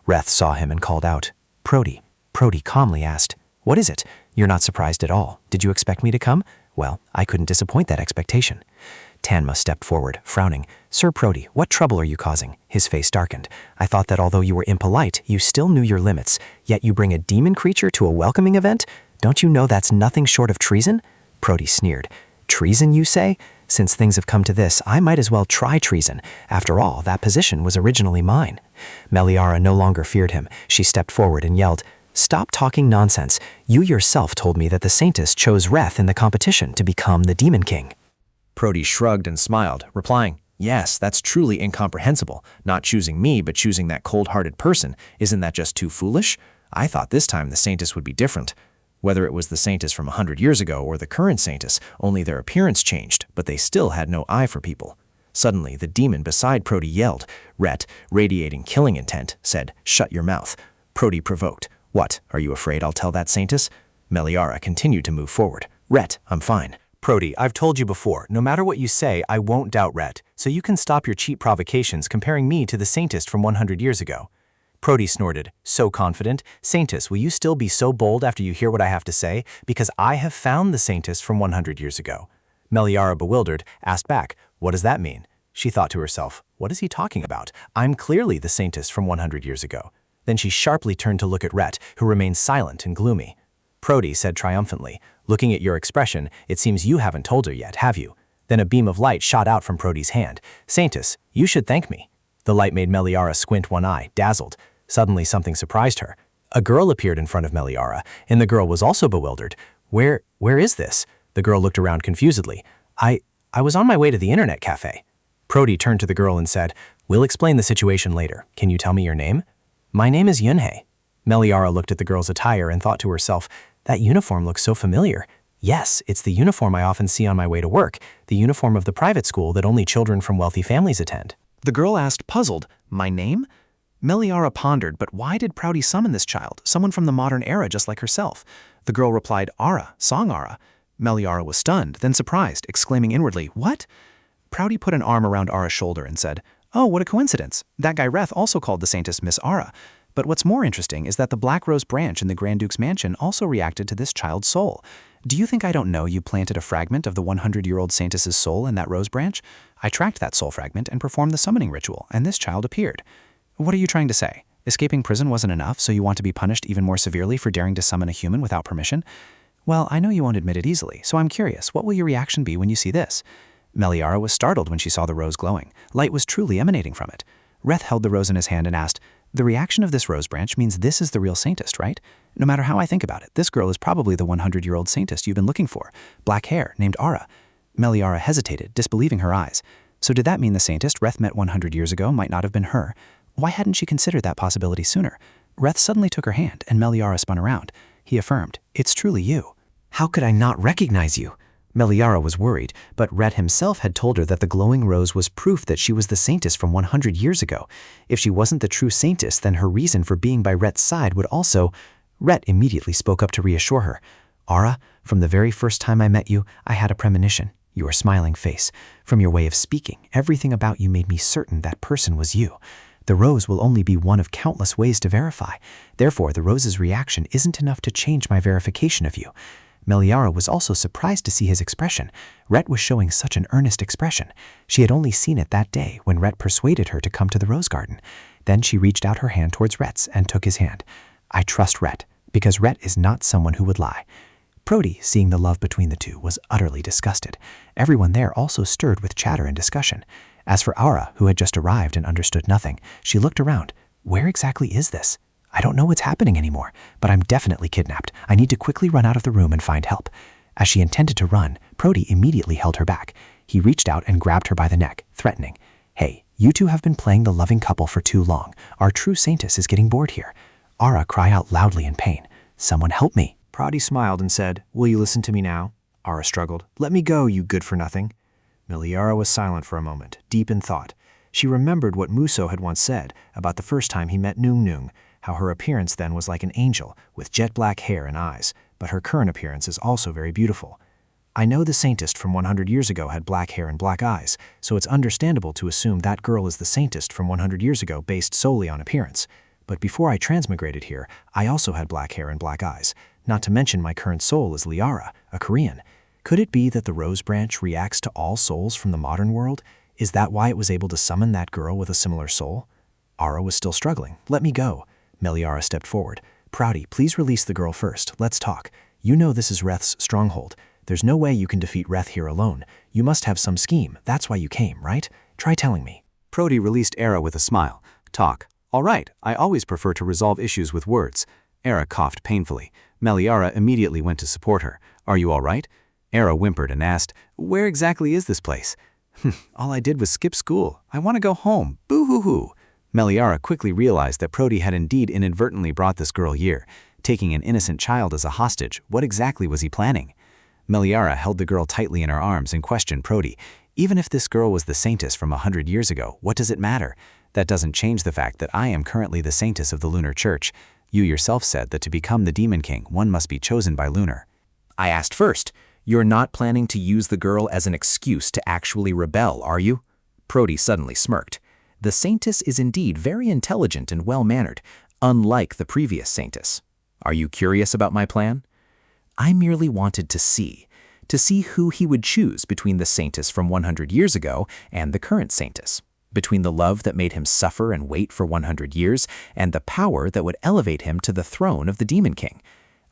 Speaker 3: Reth saw him and called out, "Prody." Prody calmly asked, "What is it? You're not surprised at all. Did you expect me to come?" Well, I couldn't disappoint that expectation. Tanma stepped forward, frowning. "Sir Prody, what trouble are you causing?" His face darkened. "I thought that although you were impolite, you still knew your limits, yet you bring a demon creature to a welcoming event? Don't you know that's nothing short of treason?" Prody sneered. "Treason, you say?
Speaker 7: Since things have come to this, I might as well try treason. After all, that position was originally mine. Meliara no longer feared him. She stepped forward and yelled, "Stop talking nonsense. You yourself told me that the Saintess chose Reth in the competition to become the Demon King."
Speaker 1: Prody shrugged and smiled, replying, "Yes, that's truly incomprehensible. Not choosing me, but choosing that cold-hearted person. Isn't that just too foolish? I thought this time the Saintess would be different. Whether it was the Saintess from 100 years ago or the current Saintess, only their appearance changed, but they still had no eye for people." Suddenly, the demon beside Prody yelled. Rhett, radiating killing intent, said, "Shut your mouth." Prody provoked, "What, are you afraid I'll tell that Saintess?" Meliara continued to move forward. "Rhett, I'm fine."
Speaker 2: Prody, I've told you before, no matter what you say, I won't doubt Rhett, so you can stop your cheap provocations comparing me to the Saintess from 100 years ago. Prody snorted, so confident. "Saintess, will you still be so bold after you hear what I have to say? Because I have found the Saintess from 100 years ago." Meliara, bewildered, asked back, "What does that mean?" She thought to herself, "What is he talking about? I'm clearly the Saintess from 100 years ago." Then she sharply turned to look at Rhett, who remained silent and gloomy. Prody said triumphantly, "Looking at your expression, it seems you haven't told her yet, have you?" Then a beam of light shot out from Prody's hand. "Saintess, you should thank me." The light made Meliara squint one eye, dazzled. Suddenly something surprised her. A girl appeared in front of Meliara, and the girl was also bewildered. Where is this?" The girl looked around confusedly. I was on my way to the internet cafe." Prody turned to the girl and said, "We'll explain the situation later. Can you tell me your name?" "My name is Yunhei." Meliara looked at the girl's attire and thought to herself, "That uniform looks so familiar. Yes, it's the uniform I often see on my way to work, the uniform of the private school that only children from wealthy families attend."
Speaker 3: The girl asked, puzzled, "My name?" Meliara pondered, but why did Prody summon this child, someone from the modern era just like herself? The girl replied, "Ara, Song Ara." Meliara was stunned, then surprised, exclaiming inwardly, "What?" Prody put an arm around Ara's shoulder and said, "Oh, what a coincidence. That guy Reth also called the Saintess Miss Ara. But what's more interesting is that the Black Rose branch in the Grand Duke's mansion also reacted to this child's soul. Do you think I don't know you planted a fragment of the 100-year-old Saintess's soul in that rose branch? I tracked that soul fragment and performed the summoning ritual, and this child appeared. What are you trying to say? Escaping prison wasn't enough, so you want to be punished even more severely for daring to summon a human without permission? Well, I know you won't admit it easily, so I'm curious, what will your reaction be when you see this?" Meliara was startled when she saw the rose glowing. Light was truly emanating from it. Reth held the rose in his hand and asked, "The reaction of this rose branch means this is the real Saintess, right? No matter how I think about it, this girl is probably the 100-year-old Saintess you've been looking for. Black hair, named Ara." Meliara hesitated, disbelieving her eyes. So did that mean the Saintess Reth met 100 years ago might not have been her? Why hadn't she considered that possibility sooner? Reth suddenly took her hand, and Meliara spun around. He affirmed, "It's truly you."
Speaker 7: "How could I not recognize you?" Meliara was worried, but Rhett himself had told her that the glowing rose was proof that she was the Saintess from 100 years ago. If she wasn't the true Saintess, then her reason for being by Rhett's side would also... Rhett immediately spoke up to reassure her. "Ara, from the very first time I met you, I had a premonition. Your smiling face. From your way of speaking, everything about you made me certain that person was you. The rose will only be one of countless ways to verify. Therefore, the rose's reaction isn't enough to change my verification of you." Meliara was also surprised to see his expression. Rhett was showing such an earnest expression. She had only seen it that day when Rhett persuaded her to come to the rose garden. Then she reached out her hand towards Rhett's and took his hand. "I trust Rhett, because Rhett is not someone who would lie." Prody, seeing the love between the two, was utterly disgusted. Everyone there also stirred with chatter and discussion. As for Ara, who had just arrived and understood nothing, she looked around. Where exactly is this? I don't know what's happening anymore, but I'm definitely kidnapped. I need to quickly run out of the room and find help. As she intended to run, Prody immediately held her back. He reached out and grabbed her by the neck, threatening, "Hey, you two have been playing the loving couple for too long. Our true Saintess is getting bored here." Ara cried out loudly in pain. "Someone help me."
Speaker 1: Prody smiled and said, "Will you listen to me now?" Ara struggled. "Let me go, you good-for-nothing." Meliara was silent for a moment, deep in thought. She remembered what Muso had once said about the first time he met Nung Nung, how her appearance then was like an angel, with jet-black hair and eyes, but her current appearance is also very beautiful. I know the Saintess from 100 years ago had black hair and black eyes, so it's understandable to assume that girl is the Saintess from 100 years ago based solely on appearance. But before I transmigrated here, I also had black hair and black eyes, not to mention my current soul is Liara, a Korean. Could it be that the Rose Branch reacts to all souls from the modern world? Is that why it was able to summon that girl with a similar soul? Ara was still struggling. "Let me go." Meliara stepped forward. "Prouty, please release the girl first. Let's talk. You know this is Reth's stronghold.
Speaker 2: There's no way you can defeat Reth here alone. You must have some scheme. That's why you came, right? Try telling me.
Speaker 6: Prody released Era with a smile. Talk. All right, I always prefer to resolve issues with words. Era coughed painfully. Meliara immediately went to support her. Are you all right? Era whimpered and asked, where exactly is this place? All I did was skip school. I want to go home. Boo-hoo-hoo. Meliara quickly realized that Prody had indeed inadvertently brought this girl here. Taking an innocent child as a hostage, what exactly was he planning? Meliara held the girl tightly in her arms and questioned Prody. Even if this girl was the Saintess from 100 years ago, what does it matter? That doesn't change the fact that I am currently the Saintess of the Lunar Church. You yourself said that to become the Demon King, one must be chosen by Lunar.
Speaker 11: I asked first. You're not planning to use the girl as an excuse to actually rebel, are you? Prody suddenly smirked. The Saintess is indeed very intelligent and well-mannered, unlike the previous Saintess. Are you curious about my plan? I merely wanted to see who he would choose between the Saintess from 100 years ago and the current Saintess, between the love that made him suffer and wait for 100 years and the power that would elevate him to the throne of the Demon King.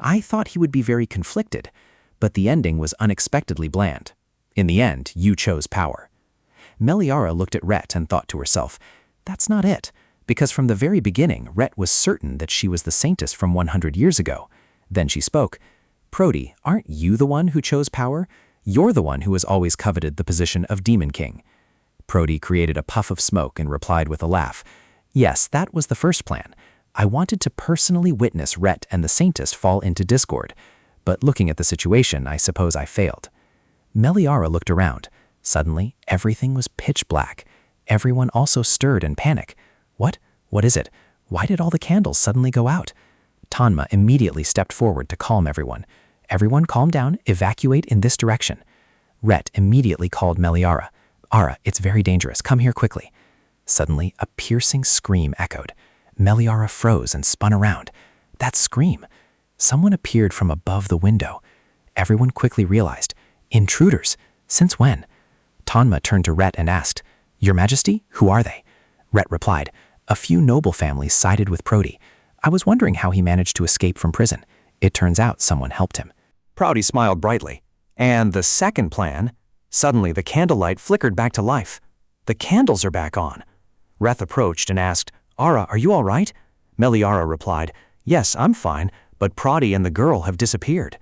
Speaker 11: I thought he would be very conflicted, but the ending was unexpectedly bland. In the end, you chose power. Meliara looked at Rhett and thought to herself, that's not it, because from the very beginning, Rhett was certain that she was the Saintess from 100 years ago. Then she spoke, Prody, aren't you the one who chose power? You're the one who has always coveted the position of Demon King. Prody created a puff of smoke and replied with a laugh. Yes, that was the first plan. I wanted to personally witness Rhett and the Saintess fall into discord. But looking at the situation, I suppose I failed. Meliara looked around. Suddenly, everything was pitch black. Everyone also stirred in panic. What? What is it? Why did all the candles suddenly go out? Tanma immediately stepped forward to calm everyone. Everyone calm down, evacuate in this direction. Rhett immediately called Meliara. Ara, it's very dangerous, come here quickly. Suddenly, a piercing scream echoed. Meliara froze and spun around. That scream! Someone appeared from above the window. Everyone quickly realized. Intruders! Since when? Tanma turned to Rhett and asked, Your Majesty, who are they? Rhett replied, A few noble families sided with Prody. I was wondering how he managed to escape from prison. It turns out someone helped him.
Speaker 8: Prody smiled brightly. And the second plan? Suddenly the candlelight flickered back to life. The candles are back on. Reth approached and asked, Ara, are you all right? Meliara replied, Yes, I'm fine, but Prody and the girl have disappeared.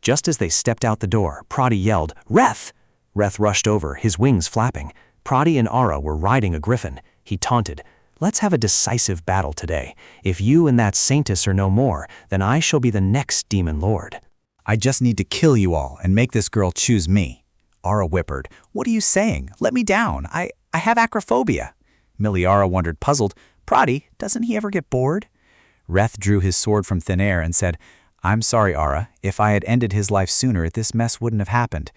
Speaker 8: Just as they stepped out the door, Prody yelled, Reth! Reth rushed over, his wings flapping. Prody and Ara were riding a griffin. He taunted, Let's have a decisive battle today. If you and that Saintess are no more, then I shall be the next Demon Lord.
Speaker 2: I just need to kill you all and make this girl choose me. Ara whimpered, What are you saying? Let me down. I have acrophobia. Meliara wondered, puzzled, Prody, doesn't he ever get bored? Reth drew his sword from thin air and said, I'm sorry, Ara. If I had ended his life sooner, this mess wouldn't have happened.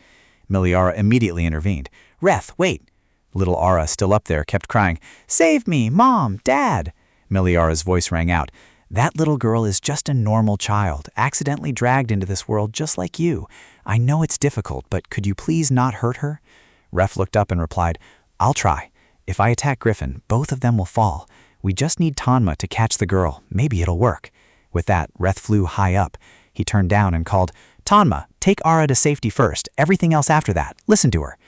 Speaker 2: Meliara immediately intervened. Reth, wait. Little Ara, still up there, kept crying, Save me, Mom, Dad. Meliara's voice rang out. That little girl is just a normal child, accidentally dragged into this world just like you. I know it's difficult, but could you please not hurt her? Ref looked up and replied, I'll try. If I attack Griffin, both of them will fall. We just need Tanma to catch the girl. Maybe it'll work. With that, Reth flew high up. He turned down and called, Tanma, take Ara to safety first, everything else after that. Listen to her.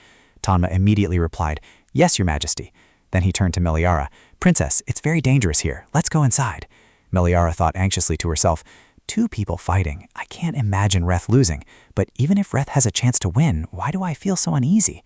Speaker 2: Tanma immediately replied, Yes, Your Majesty. Then he turned to Meliara. Princess, it's very dangerous here. Let's go inside. Meliara thought anxiously to herself, 2 people fighting. I can't imagine Reth losing. But even if Reth has a chance to win, why do I feel so uneasy?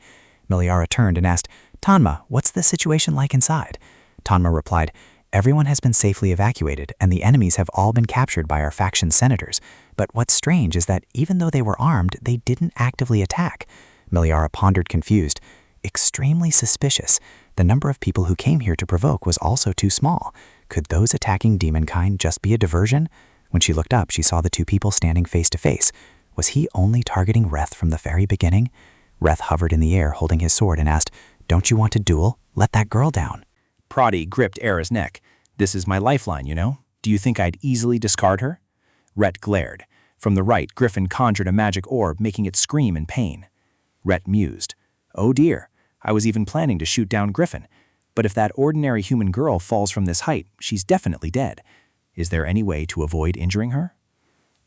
Speaker 2: Meliara turned and asked, Tanma, what's the situation like inside? Tanma replied, Everyone has been safely evacuated, and the enemies have all been captured by our faction senators. But what's strange is that even though they were armed, they didn't actively attack. Meliara pondered confused. Extremely suspicious. The number of people who came here to provoke was also too small. Could those attacking demonkind just be a diversion? When she looked up, she saw the 2 people standing face to face. Was he only targeting Reth from the very beginning? Reth hovered in the air, holding his sword, and asked, Don't you want to duel? Let that girl down.
Speaker 3: Prody gripped Era's neck. This is my lifeline, you know? Do you think I'd easily discard her? Rhett glared. From the right, Griffin conjured a magic orb, making it scream in pain. Rhett mused. Oh dear, I was even planning to shoot down Griffin. But if that ordinary human girl falls from this height, she's definitely dead. Is there any way to avoid injuring her?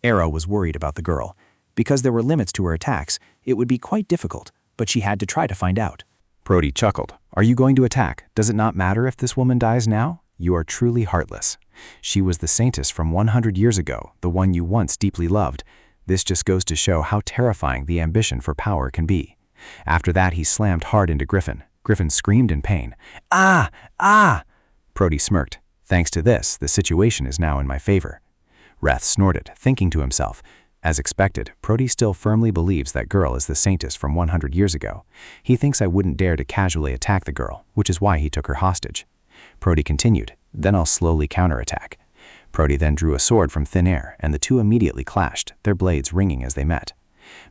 Speaker 3: Era was worried about the girl.
Speaker 2: Because there were limits to her attacks, it would be quite difficult, but she had to try to find out.
Speaker 10: Brody chuckled. Are you going to attack? Does it not matter if this woman dies now? You are truly heartless. She was the Saintess from 100 years ago, the one you once deeply loved. This just goes to show how terrifying the ambition for power can be. After that, he slammed hard into Griffin. Griffin screamed in pain. Ah! Ah! Brody smirked. Thanks to this, the situation is now in my favor. Reth snorted, thinking to himself, as expected, Brody still firmly believes that girl is the Saintess from 100 years ago. He thinks I wouldn't dare to casually attack the girl, which is why he took her hostage. Brody continued, then I'll slowly counterattack. Brody then drew a sword from thin air, and the two immediately clashed, their blades ringing as they met.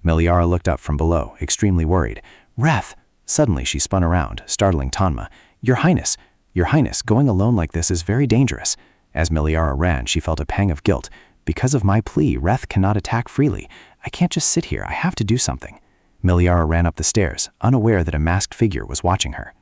Speaker 10: Meliara looked up from below, extremely worried. Reth! Suddenly she spun around, startling Tanma. Your Highness, going alone like this is very dangerous. As Meliara ran, she felt a pang of guilt. Because of my plea, Reth cannot attack freely. I can't just sit here, I have to do something. Meliara ran up the stairs, unaware that a masked figure was watching her.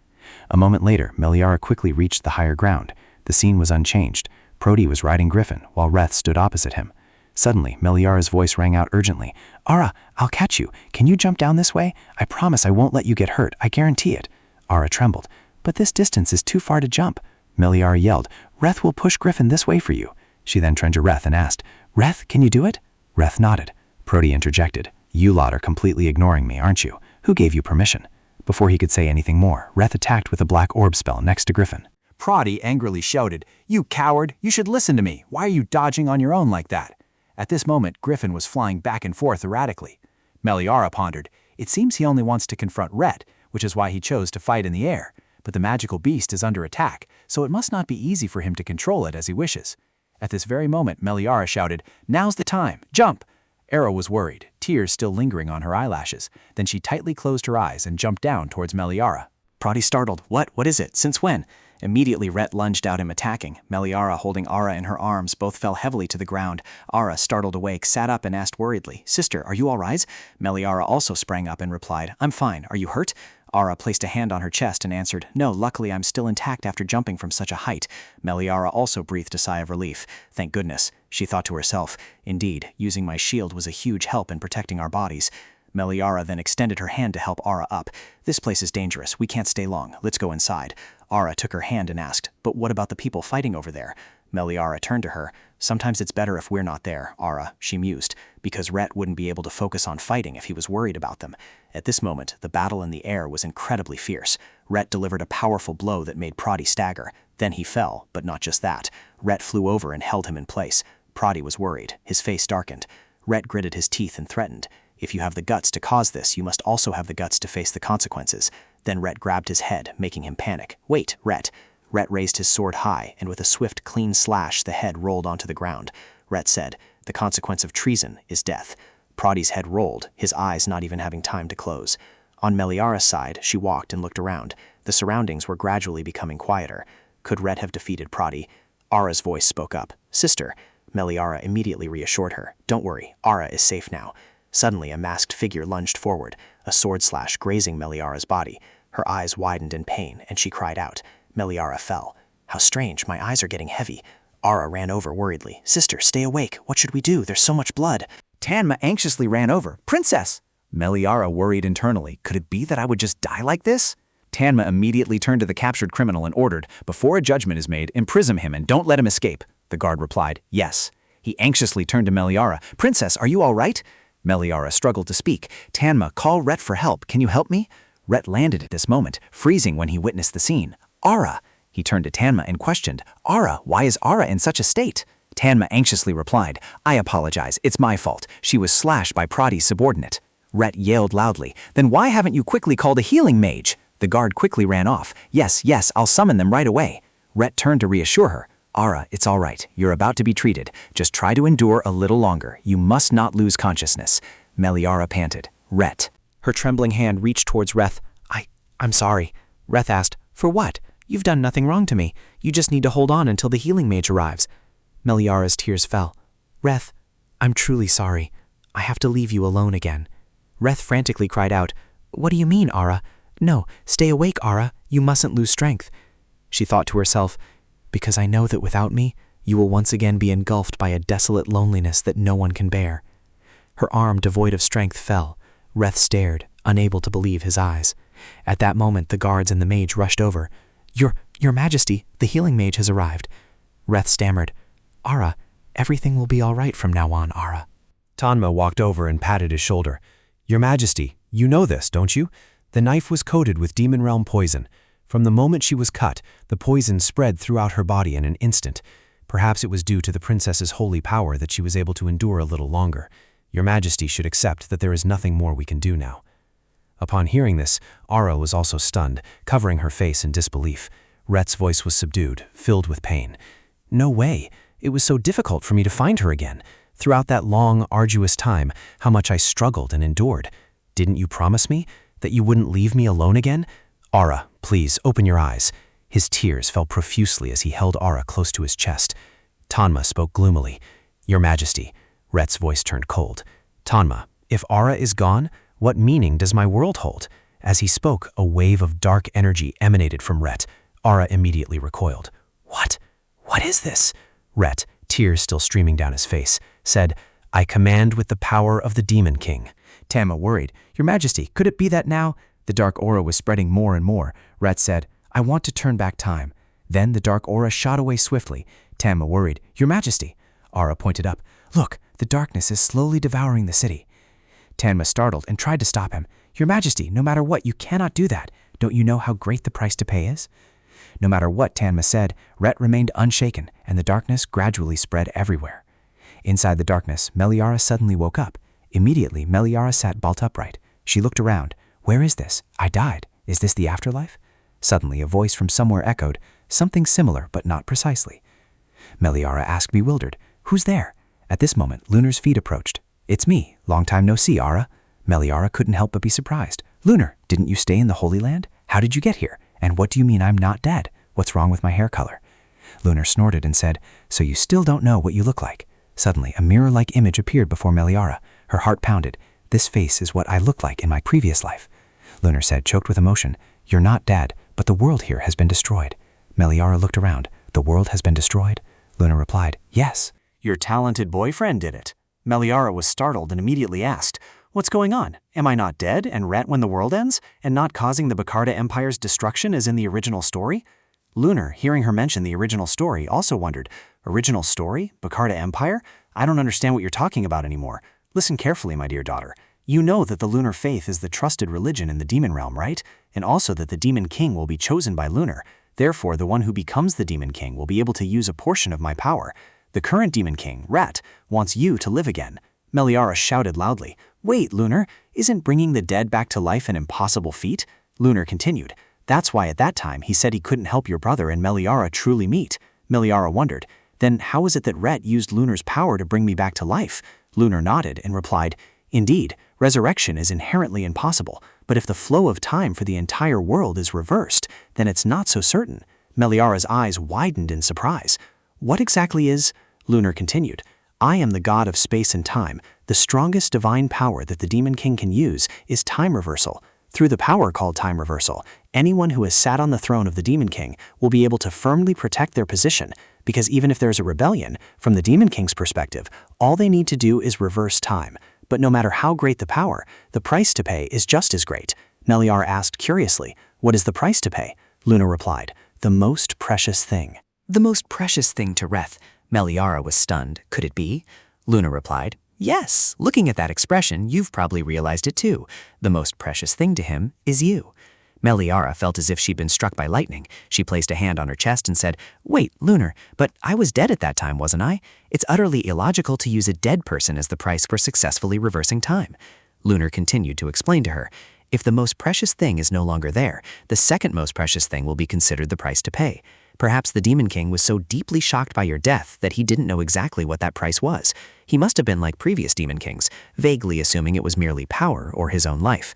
Speaker 10: A moment later, Meliara quickly reached the higher ground. The scene was unchanged. Brody was riding Griffin, while Reth stood opposite him. Suddenly, Meliara's voice rang out urgently. Ara, I'll catch you. Can you jump down this way? I promise I won't let you get hurt, I guarantee it. Ara trembled. But this distance is too far to jump. Meliara yelled, Reth will push Griffin this way for you. She then turned to Reth and asked, Reth, can you do it? Reth nodded. Brody interjected. You lot are completely ignoring me, aren't you? Who gave you permission? Before he could say anything more, Reth attacked with a black orb spell next to Griffin.
Speaker 2: Brody angrily shouted, You coward! You should listen to me! Why are you dodging on your own like that? At this moment, Griffin was flying back and forth erratically. Meliara pondered, It seems he only wants to confront Rhett, which is why he chose to fight in the air. But the magical beast is under attack, so it must not be easy for him to control it as he wishes. At this very moment, Meliara shouted, Now's the time! Jump! Era was worried, tears still lingering on her eyelashes. Then she tightly closed her eyes and jumped down towards Meliara.
Speaker 6: Brody startled. What? What is it? Since when? Immediately, Rhett lunged out him attacking. Meliara, holding Ara in her arms, both fell heavily to the ground. Ara, startled awake, sat up and asked worriedly, Sister, are you all right? Meliara also sprang up and replied, I'm fine. Are you hurt? Ara placed a hand on her chest and answered, No, luckily I'm still intact after jumping from such a height. Meliara also breathed a sigh of relief. Thank goodness, she thought to herself. Indeed, using my shield was a huge help in protecting our bodies. Meliara then extended her hand to help Ara up. This place is dangerous. We can't stay long. Let's go inside. Ara took her hand and asked, But what about the people fighting over there? Meliara turned to her. Sometimes it's better if we're not there, Ara, she mused, because Rhett wouldn't be able to focus on fighting if he was worried about them. At this moment, the battle in the air was incredibly fierce. Rhett delivered a powerful blow that made Prodi stagger. Then he fell, but not just that. Rhett flew over and held him in place. Prodi was worried. His face darkened. Rhett gritted his teeth and threatened, If you have the guts to cause this, you must also have the guts to face the consequences. Then Rhett grabbed his head, making him panic. Wait, Rhett. Rhett raised his sword high, and with a swift, clean slash, the head rolled onto the ground. Rhett said, The consequence of treason is death. Prodi's head rolled, his eyes not even having time to close. On Meliara's side, she walked and looked around. The surroundings were gradually becoming quieter. Could Rhett have defeated Prodi? Ara's voice spoke up. Sister. Meliara immediately reassured her. Don't worry, Ara is safe now. Suddenly, a masked figure lunged forward, a sword slash grazing Meliara's body. Her eyes widened in pain, and she cried out. Meliara fell. How strange, my eyes are getting heavy. Ara ran over worriedly. Sister, stay awake. What should we do? There's so much blood.
Speaker 2: Tanma anxiously ran over. Princess! Meliara worried internally. Could it be that I would just die like this? Tanma immediately turned to the captured criminal and ordered, Before a judgment is made, imprison him and don't let him escape. The guard replied, Yes. He anxiously turned to Meliara. Princess, are you all right? Meliara struggled to speak. Tanma, call Rhett for help. Can you help me? Rhett landed at this moment, freezing when he witnessed the scene. Ara! He turned to Tanma and questioned, Ara, why is Ara in such a state? Tanma anxiously replied, I apologize, it's my fault. She was slashed by Prodi's subordinate. Rhett yelled loudly, Then why haven't you quickly called a healing mage? The guard quickly ran off. Yes, I'll summon them right away. Rhett turned to reassure her. Ara, it's all right. You're about to be treated. Just try to endure a little longer. You must not lose consciousness. Meliara panted. Rhett. Her trembling hand reached towards Reth. I'm sorry. Reth asked, For what? You've done nothing wrong to me. You just need to hold on until the healing mage arrives. Meliara's tears fell. Reth, I'm truly sorry. I have to leave you alone again. Reth frantically cried out, What do you mean, Ara? No, stay awake, Ara. You mustn't lose strength. She thought to herself, Because I know that without me, you will once again be engulfed by a desolate loneliness that no one can bear.
Speaker 9: Her arm, devoid of strength, fell. Reth stared, unable to believe his eyes. At that moment, the guards and the mage rushed over. Your Majesty, the healing mage has arrived. Reth stammered, Ara, everything will be all right from now on, Ara.
Speaker 2: Tanma walked over and patted his shoulder. Your Majesty, you know this, don't you? The knife was coated with demon realm poison. From the moment she was cut, the poison spread throughout her body in an instant. Perhaps it was due to the princess's holy power that she was able to endure a little longer. Your Majesty should accept that there is nothing more we can do now. Upon hearing this, Ara was also stunned, covering her face in disbelief. Reth's voice was subdued, filled with pain. No way. It was so difficult for me to find her again. Throughout that long, arduous time, how much I struggled and endured. Didn't you promise me that you wouldn't leave me alone again? Ara, please, open your eyes. His tears fell profusely as he held Ara close to his chest. Tanma spoke gloomily. Your Majesty. Reth's voice turned cold. Tanma, if Ara is gone, what meaning does my world hold? As he spoke, a wave of dark energy emanated from Reth. Ara immediately recoiled. What? What is this? Reth, tears still streaming down his face, said, I command with the power of the Demon King.
Speaker 9: Tanma worried. Your Majesty, could it be that now? The dark aura was spreading more and more. Reth said, I want to turn back time. Then the dark aura shot away swiftly. Tanma worried. Your Majesty. Ara pointed up. Look, the darkness is slowly devouring the city. Tanma startled and tried to stop him. Your Majesty, no matter what, you cannot do that. Don't you know how great the price to pay is? No matter what Tanma said, Reth remained unshaken, and the darkness gradually spread everywhere. Inside the darkness, Meliara suddenly woke up. Immediately, Meliara sat bolt upright. She looked around. Where is this? I died. Is this the afterlife? Suddenly, a voice from somewhere echoed, something similar, but not precisely. Meliara asked, bewildered, Who's there? At this moment, Lunar's feet approached. It's me. Long time no see, Ara. Meliara couldn't help but be surprised. Lunar, didn't you stay in the Holy Land? How did you get here? And what do you mean I'm not dead? What's wrong with my hair color? Lunar snorted and said, So you still don't know what you look like. Suddenly, a mirror-like image appeared before Meliara. Her heart pounded. This face is what I looked like in my previous life. Lunar said, choked with emotion, You're not dead, but the world here has been destroyed. Meliara looked around. The world has been destroyed? Lunar replied, Yes.
Speaker 6: Your talented boyfriend did it. Meliara was startled and immediately asked, What's going on? Am I not dead and Rhett when the world ends, and not causing the Bacarda Empire's destruction as in the original story? Lunar, hearing her mention the original story, also wondered, Original story? Bacarda Empire? I don't understand what you're talking about anymore. Listen carefully, my dear daughter. You know that the Lunar faith is the trusted religion in the demon realm, right? And also that the Demon King will be chosen by Lunar. Therefore, the one who becomes the Demon King will be able to use a portion of my power. The current Demon King, Rat, wants you to live again. Meliara shouted loudly, Wait, Lunar, isn't bringing the dead back to life an impossible feat? Lunar continued, That's why at that time he said he couldn't help your brother and Meliara truly meet. Meliara wondered, Then how is it that Rhett used Lunar's power to bring me back to life? Lunar nodded and replied, Indeed, resurrection is inherently impossible, but if the flow of time for the entire world is reversed, then it's not so certain. Meliara's eyes widened in surprise. What exactly is? Lunar continued, I am the god of space and time. The strongest divine power that the Demon King can use is time reversal. Through the power called time reversal, anyone who has sat on the throne of the Demon King will be able to firmly protect their position, because even if there's a rebellion, from the Demon King's perspective, all they need to do is reverse time. But no matter how great the power, the price to pay is just as great. Meliara asked curiously, What is the price to pay? Lunar replied, The most precious thing.
Speaker 4: The most precious thing to Reth. Meliara was stunned. Could it be? Lunar replied, Yes, looking at that expression, you've probably realized it too. The most precious thing to him is you. Meliara felt as if she'd been struck by lightning. She placed a hand on her chest and said, Wait, Lunar, but I was dead at that time, wasn't I? It's utterly illogical to use a dead person as the price for successfully reversing time. Lunar continued to explain to her, If the most precious thing is no longer there, the second most precious thing will be considered the price to pay. Perhaps the Demon King was so deeply shocked by your death that he didn't know exactly what that price was. He must have been like previous Demon Kings, vaguely assuming it was merely power or his own life.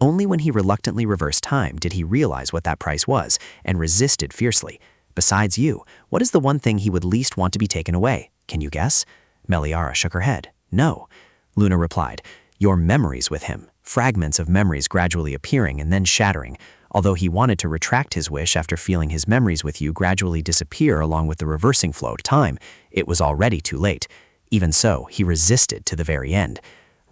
Speaker 4: Only when he reluctantly reversed time did he realize what that price was and resisted fiercely. Besides you, what is the one thing he would least want to be taken away? Can you guess? Meliara shook her head. No. Luna replied, Your memories with him, fragments of memories gradually appearing and then shattering. Although he wanted to retract his wish after feeling his memories with you gradually disappear along with the reversing flow of time, it was already too late. Even so, he resisted to the very end.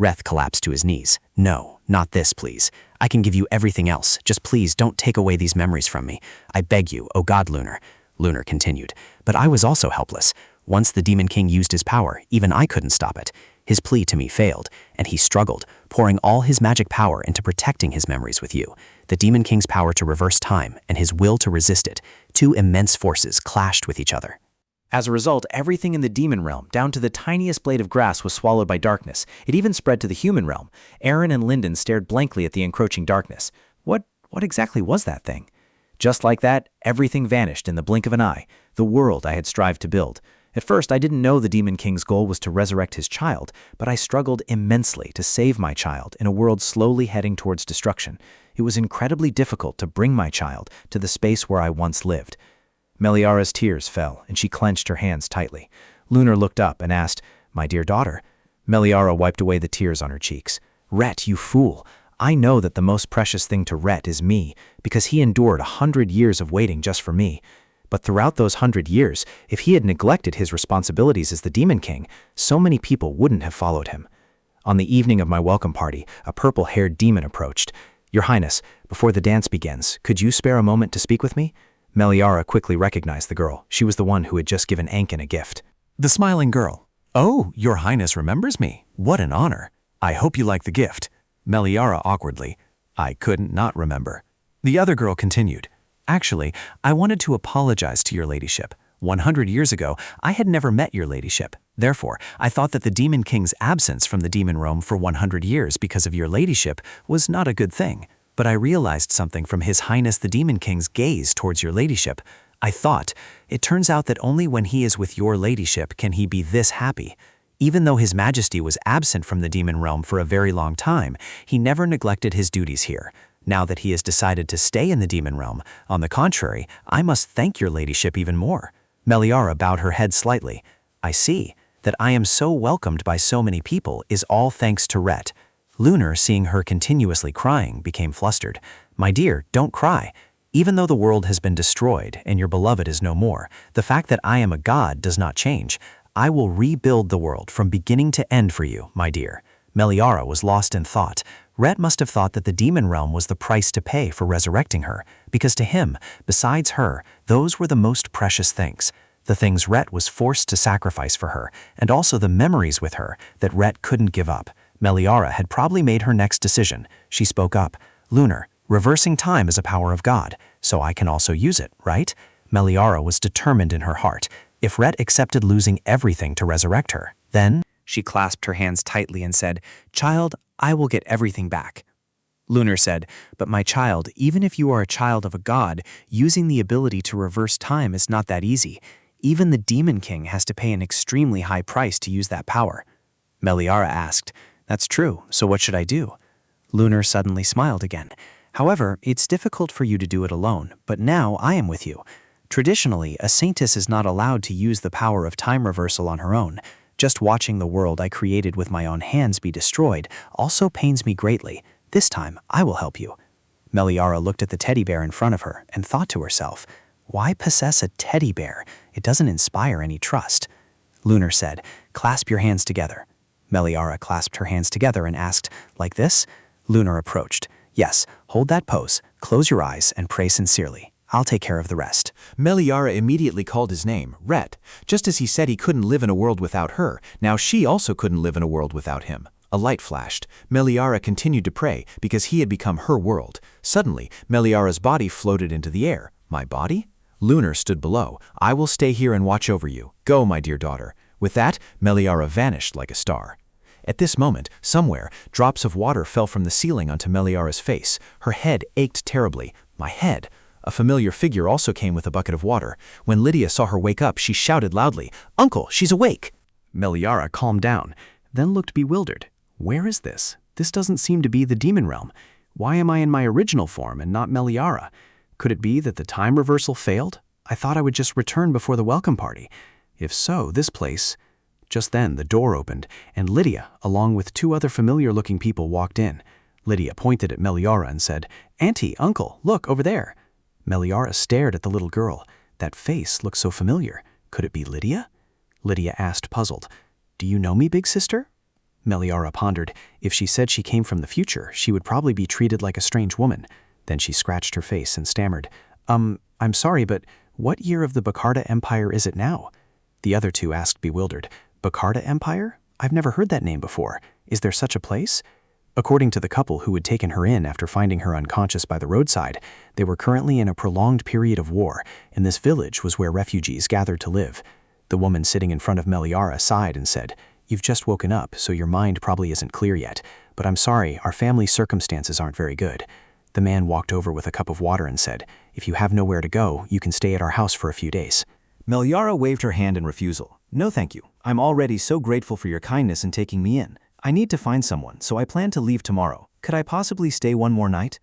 Speaker 1: Reth collapsed to his knees. No, not this, please. I can give you everything else. Just please don't take away these memories from me. I beg you, oh God, Lunar. Lunar continued. But I was also helpless. Once the Demon King used his power, even I couldn't stop it. His plea to me failed, and he struggled, pouring all his magic power into protecting his memories with you. The Demon King's power to reverse time and his will to resist it, two immense forces clashed with each other.
Speaker 9: As a result, everything in the demon realm, down to the tiniest blade of grass, was swallowed by darkness. It even spread to the human realm. Aaron and Lyndon stared blankly at the encroaching darkness. What exactly was that thing? Just like that, everything vanished in the blink of an eye, the world I had strived to build. At first, I didn't know the Demon King's goal was to resurrect his child, but I struggled immensely to save my child in a world slowly heading towards destruction. It was incredibly difficult to bring my child to the space where I once lived. Meliara's tears fell, and she clenched her hands tightly. Lunar looked up and asked, "My dear daughter?" Meliara wiped away the tears on her cheeks. "Rhett, you fool! I know that the most precious thing to Rhett is me, because he endured 100 years of waiting just for me. But throughout those 100 years, if he had neglected his responsibilities as the Demon King, so many people wouldn't have followed him." On the evening of my welcome party, a purple-haired demon approached. "Your Highness, before the dance begins, could you spare a moment to speak with me?" Meliara quickly recognized the girl. She was the one who had just given Ankin a gift.
Speaker 5: The smiling girl. "Oh, your highness remembers me. What an honor. I hope you like the gift." Meliara awkwardly. "I couldn't not remember." The other girl continued. "Actually, I wanted to apologize to your ladyship. 100 years ago, I had never met your ladyship. Therefore, I thought that the Demon King's absence from the demon realm for 100 years because of your ladyship was not a good thing. But I realized something from His Highness the Demon King's gaze towards your ladyship. I thought, it turns out that only when he is with your ladyship can he be this happy. Even though His Majesty was absent from the demon realm for a very long time, he never neglected his duties here. Now that he has decided to stay in the demon realm, on the contrary, I must thank your ladyship even more." Meliara bowed her head slightly. "I see. That I am so welcomed by so many people is all thanks to Rhett." Lunar, seeing her continuously crying, became flustered. "My dear, don't cry. Even though the world has been destroyed and your beloved is no more, the fact that I am a god does not change. I will rebuild the world from beginning to end for you, my dear." Meliara was lost in thought. Rhett must have thought that the demon realm was the price to pay for resurrecting her, because to him, besides her, those were the most precious things. The things Rhett was forced to sacrifice for her, and also the memories with her that Rhett couldn't give up. Meliara had probably made her next decision. She spoke up. "Lunar, reversing time is a power of God, so I can also use it, right?" Meliara was determined in her heart. If Rhett accepted losing everything to resurrect her, then...
Speaker 7: She clasped her hands tightly and said, "Child, I will get everything back." Lunar said, "But my child, even if you are a child of a god, using the ability to reverse time is not that easy. Even the Demon King has to pay an extremely high price to use that power." Meliara asked, "That's true, so what should I do?" Lunar suddenly smiled again. "However, it's difficult for you to do it alone, but now I am with you. Traditionally, a Saintess is not allowed to use the power of time reversal on her own. Just watching the world I created with my own hands be destroyed also pains me greatly. This time, I will help you." Meliara looked at the teddy bear in front of her and thought to herself, "Why possess a teddy bear? It doesn't inspire any trust." Lunar said, "Clasp your hands together." Meliara clasped her hands together and asked, "Like this?" Lunar approached. "Yes, hold that pose, close your eyes, and pray sincerely. I'll take care of the rest."
Speaker 2: Meliara immediately called his name, Rhett. Just as he said he couldn't live in a world without her, now she also couldn't live in a world without him. A light flashed. Meliara continued to pray because he had become her world. Suddenly, Meliara's body floated into the air. "My body?" Lunar stood below. "I will stay here and watch over you. Go, my dear daughter." With that, Meliara vanished like a star. At this moment, somewhere, drops of water fell from the ceiling onto Meliara's face. Her head ached terribly. "My head!" A familiar figure also came with a bucket of water. When Lydia saw her wake up, she shouted loudly, "Uncle, she's awake!"
Speaker 1: Meliara calmed down, then looked bewildered. "Where is this? This doesn't seem to be the demon realm. Why am I in my original form and not Meliara? Could it be that the time reversal failed? I thought I would just return before the welcome party. If so, this place..." Just then, the door opened, and Lydia, along with two other familiar-looking people, walked in. Lydia pointed at Meliara and said, "Auntie, uncle, look, over there." Meliara stared at the little girl. That face looked so familiar. Could it be Lydia? Lydia asked, puzzled, "Do you know me, big sister?"
Speaker 3: Meliara pondered. If she said she came from the future, she would probably be treated like a strange woman. Then she scratched her face and stammered, I'm sorry, but what year of the Bacarda Empire is it now? The other two asked bewildered. Bacarda Empire? I've never heard that name before. Is there such a place? According to the couple who had taken her in after finding her unconscious by the roadside, they were currently in a prolonged period of war, and this village was where refugees gathered to live. The woman sitting in front of Meliara sighed and said, You've just woken up, so your mind probably isn't clear yet, but I'm sorry, our family circumstances aren't very good. The man walked over with a cup of water and said, If you have nowhere to go, you can stay at our house for a few days.
Speaker 6: Meliara waved her hand in refusal. No thank you. I'm already so grateful for your kindness in taking me in. I need to find someone, so I plan to leave tomorrow. Could I possibly stay one more night?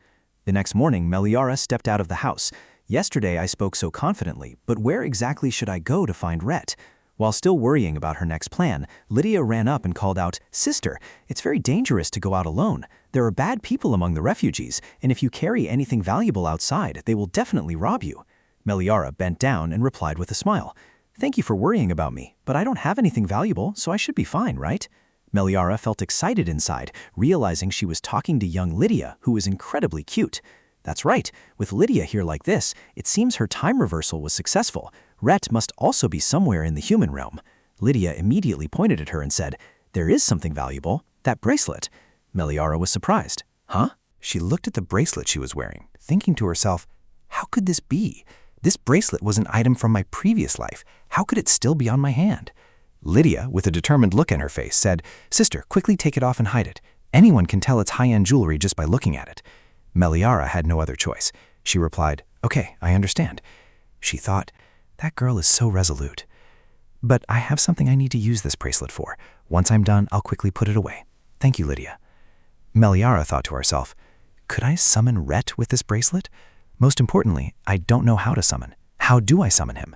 Speaker 6: The next morning, Meliara stepped out of the house. Yesterday I spoke so confidently, but where exactly should I go to find Rhett? While still worrying about her next plan, Lydia ran up and called out, Sister, it's very dangerous to go out alone. There are bad people among the refugees, and if you carry anything valuable outside, they will definitely rob you. Meliara bent down and replied with a smile. Thank you for worrying about me, but I don't have anything valuable, so I should be fine, right? Meliara felt excited inside, realizing she was talking to young Lydia, who was incredibly cute. That's right, with Lydia here like this, it seems her time reversal was successful. Rhett must also be somewhere in the human realm. Lydia immediately pointed at her and said, There is something valuable, that bracelet. Meliara was surprised. Huh?
Speaker 2: She looked at the bracelet she was wearing, thinking to herself, how could this be? This bracelet was an item from my previous life. How could it still be on my hand? Lydia, with a determined look in her face, said, Sister, quickly take it off and hide it. Anyone can tell it's high-end jewelry just by looking at it. Meliara had no other choice. She replied, Okay, I understand. She thought, that girl is so resolute. But I have something I need to use this bracelet for. Once I'm done, I'll quickly put it away. Thank you, Lydia. Meliara thought to herself, could I summon Rhett with this bracelet? Most importantly, I don't know how to summon. How do I summon him?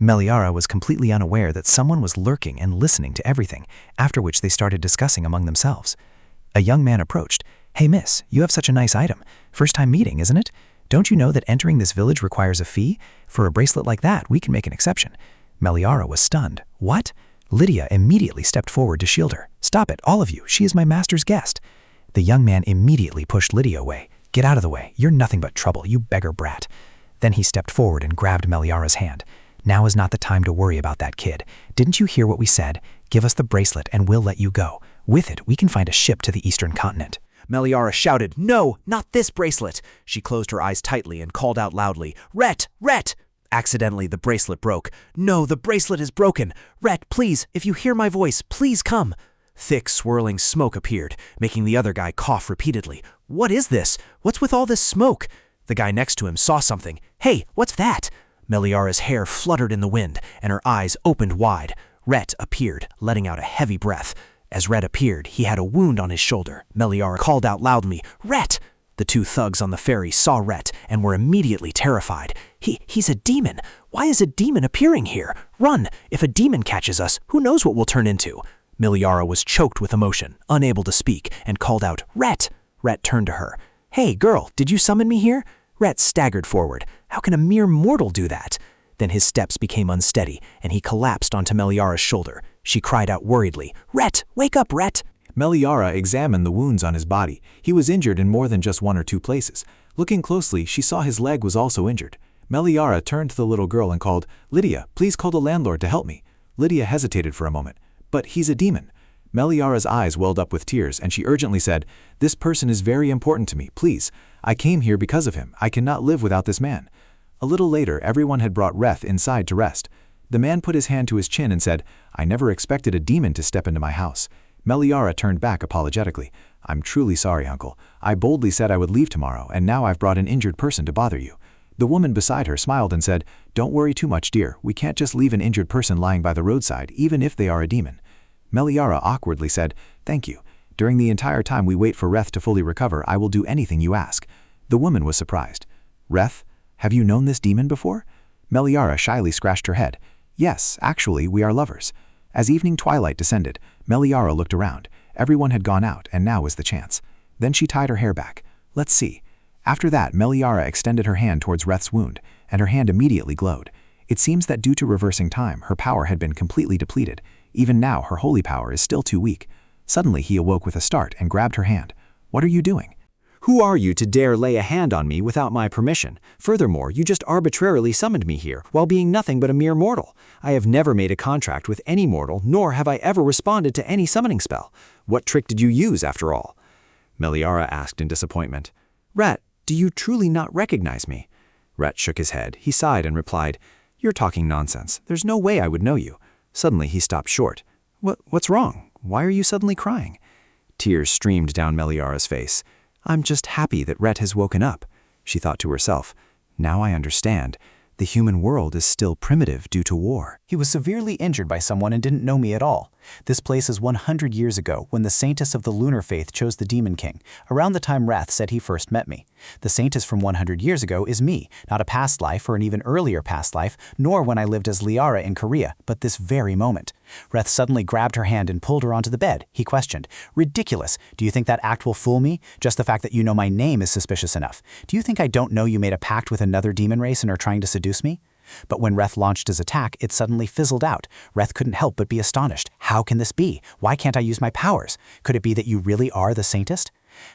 Speaker 2: Meliara was completely unaware that someone was lurking and listening to everything, after which they started discussing among themselves. A young man approached. Hey miss, you have such a nice item. First time meeting, isn't it? Don't you know that entering this village requires a fee? For a bracelet like that, we can make an exception. Meliara was stunned. What? Lydia immediately stepped forward to shield her. Stop it, all of you, she is my master's guest. The young man immediately pushed Lydia away. Get out of the way, you're nothing but trouble, you beggar brat. Then he stepped forward and grabbed Meliara's hand. Now is not the time to worry about that kid. Didn't you hear what we said? Give us the bracelet and we'll let you go. With it, we can find a ship to the eastern continent.
Speaker 6: Meliara shouted, No, not this bracelet. She closed her eyes tightly and called out loudly, Rhett, Rhett! Accidentally, the bracelet broke. No, the bracelet is broken. Rhett, please, if you hear my voice, please come. Thick, swirling smoke appeared, making the other guy cough repeatedly. What is this? What's with all this smoke? The guy next to him saw something. Hey, what's that? Meliara's hair fluttered in the wind, and her eyes opened wide. Rhett appeared, letting out a heavy breath. As Rhett appeared, he had a wound on his shoulder. Meliara called out loudly, Rhett! The two thugs on the ferry saw Rhett and were immediately terrified. He's a demon. Why is a demon appearing here? Run! If a demon catches us, who knows what we'll turn into? Meliara was choked with emotion, unable to speak, and called out, Rhett! Rhett turned to her. Hey, girl, did you summon me here? Rhett staggered forward. How can a mere mortal do that? Then his steps became unsteady, and he collapsed onto Meliara's shoulder. She cried out worriedly, Rhett, wake up, Rhett!
Speaker 5: Meliara examined the wounds on his body. He was injured in more than just one or two places. Looking closely, she saw his leg was also injured. Meliara turned to the little girl and called, Lydia, please call the landlord to help me. Lydia hesitated for a moment. But he's a demon. Meliara's eyes welled up with tears, and she urgently said, This person is very important to me, please. I came here because of him. I cannot live without this man. A little later, everyone had brought Reth inside to rest. The man put his hand to his chin and said, I never expected a demon to step into my house. Meliara turned back apologetically. I'm truly sorry, uncle. I boldly said I would leave tomorrow, and now I've brought an injured person to bother you. The woman beside her smiled and said, Don't worry too much, dear. We can't just leave an injured person lying by the roadside, even if they are a demon. Meliara awkwardly said, Thank you. During the entire time we wait for Reth to fully recover, I will do anything you ask. The woman was surprised. Reth, have you known this demon before? Meliara shyly scratched her head. Yes, actually, we are lovers. As evening twilight descended, Meliara looked around. Everyone had gone out, and now was the chance. Then she tied her hair back. Let's see. After that, Meliara extended her hand towards Reth's wound, and her hand immediately glowed. It seems that due to reversing time, her power had been completely depleted. Even now, her holy power is still too weak.
Speaker 2: Suddenly he awoke with a start and grabbed her hand. "What are you doing?"
Speaker 8: Who are you to dare lay a hand on me without my permission? Furthermore, you just arbitrarily summoned me here, while being nothing but a mere mortal. I have never made a contract with any mortal, nor have I ever responded to any summoning spell. What trick did you use, after all?" Meliara asked in disappointment. "Rat, do you truly not recognize me?" Rat shook his head. He sighed and replied, "You're talking nonsense. There's no way I would know you." Suddenly he stopped short. What's wrong? Why are you suddenly crying?" Tears streamed down Meliara's face. "I'm just happy that Ret has woken up," she thought to herself. "Now I understand. The human world is still primitive due to war."
Speaker 2: He was severely injured by someone and didn't know me at all. This place is 100 years ago, when the Saintess of the Lunar Faith chose the Demon King, around the time Wrath said he first met me. The Saintess from 100 years ago is me, not a past life or an even earlier past life, nor when I lived as Liara in Korea, but this very moment. Wrath suddenly grabbed her hand and pulled her onto the bed. He questioned, "Ridiculous. Do you think that act will fool me? Just the fact that you know my name is suspicious enough. Do you think I don't know you made a pact with another demon race and are trying to seduce me?" But when Reth launched his attack, it suddenly fizzled out. Reth couldn't help but be astonished. How can this be? Why can't I use my powers? Could it be that you really are the Saintess?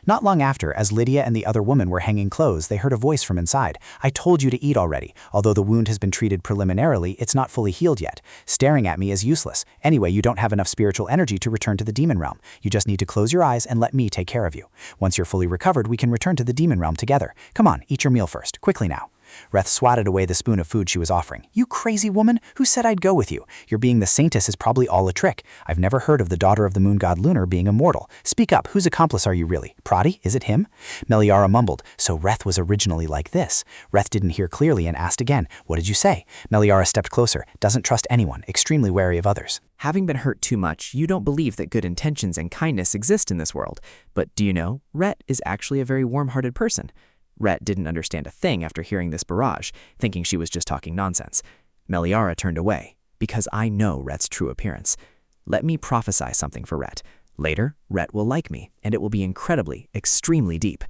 Speaker 2: Not long after, as Lydia and the other woman were hanging clothes, they heard a voice from inside. "I told you to eat already. Although the wound has been treated preliminarily, it's not fully healed yet. Staring at me is useless. Anyway, you don't have enough spiritual energy to return to the demon realm. You just need to close your eyes and let me take care of you. Once you're fully recovered, we can return to the demon realm together. Come on, eat your meal first. Quickly now." Reth swatted away the spoon of food she was offering. "You crazy woman! Who said I'd go with you? Your being the Saintess is probably all a trick. I've never heard of the daughter of the moon god Lunar being immortal. Speak up, whose accomplice are you really? Prati, is it him?" Meliara mumbled, "So Reth was originally like this." Reth didn't hear clearly and asked again, "What did you say?" Meliara stepped closer, doesn't trust anyone, extremely wary of others.
Speaker 7: Having been hurt too much, you don't believe that good intentions and kindness exist in this world. But do you know, Rhett is actually a very warm-hearted person. Rhett didn't understand a thing after hearing this barrage, thinking she was just talking nonsense. Meliara turned away, "Because I know Rhett's true appearance. Let me prophesy something for Rhett. Later, Rhett will like me, and it will be incredibly, extremely deep."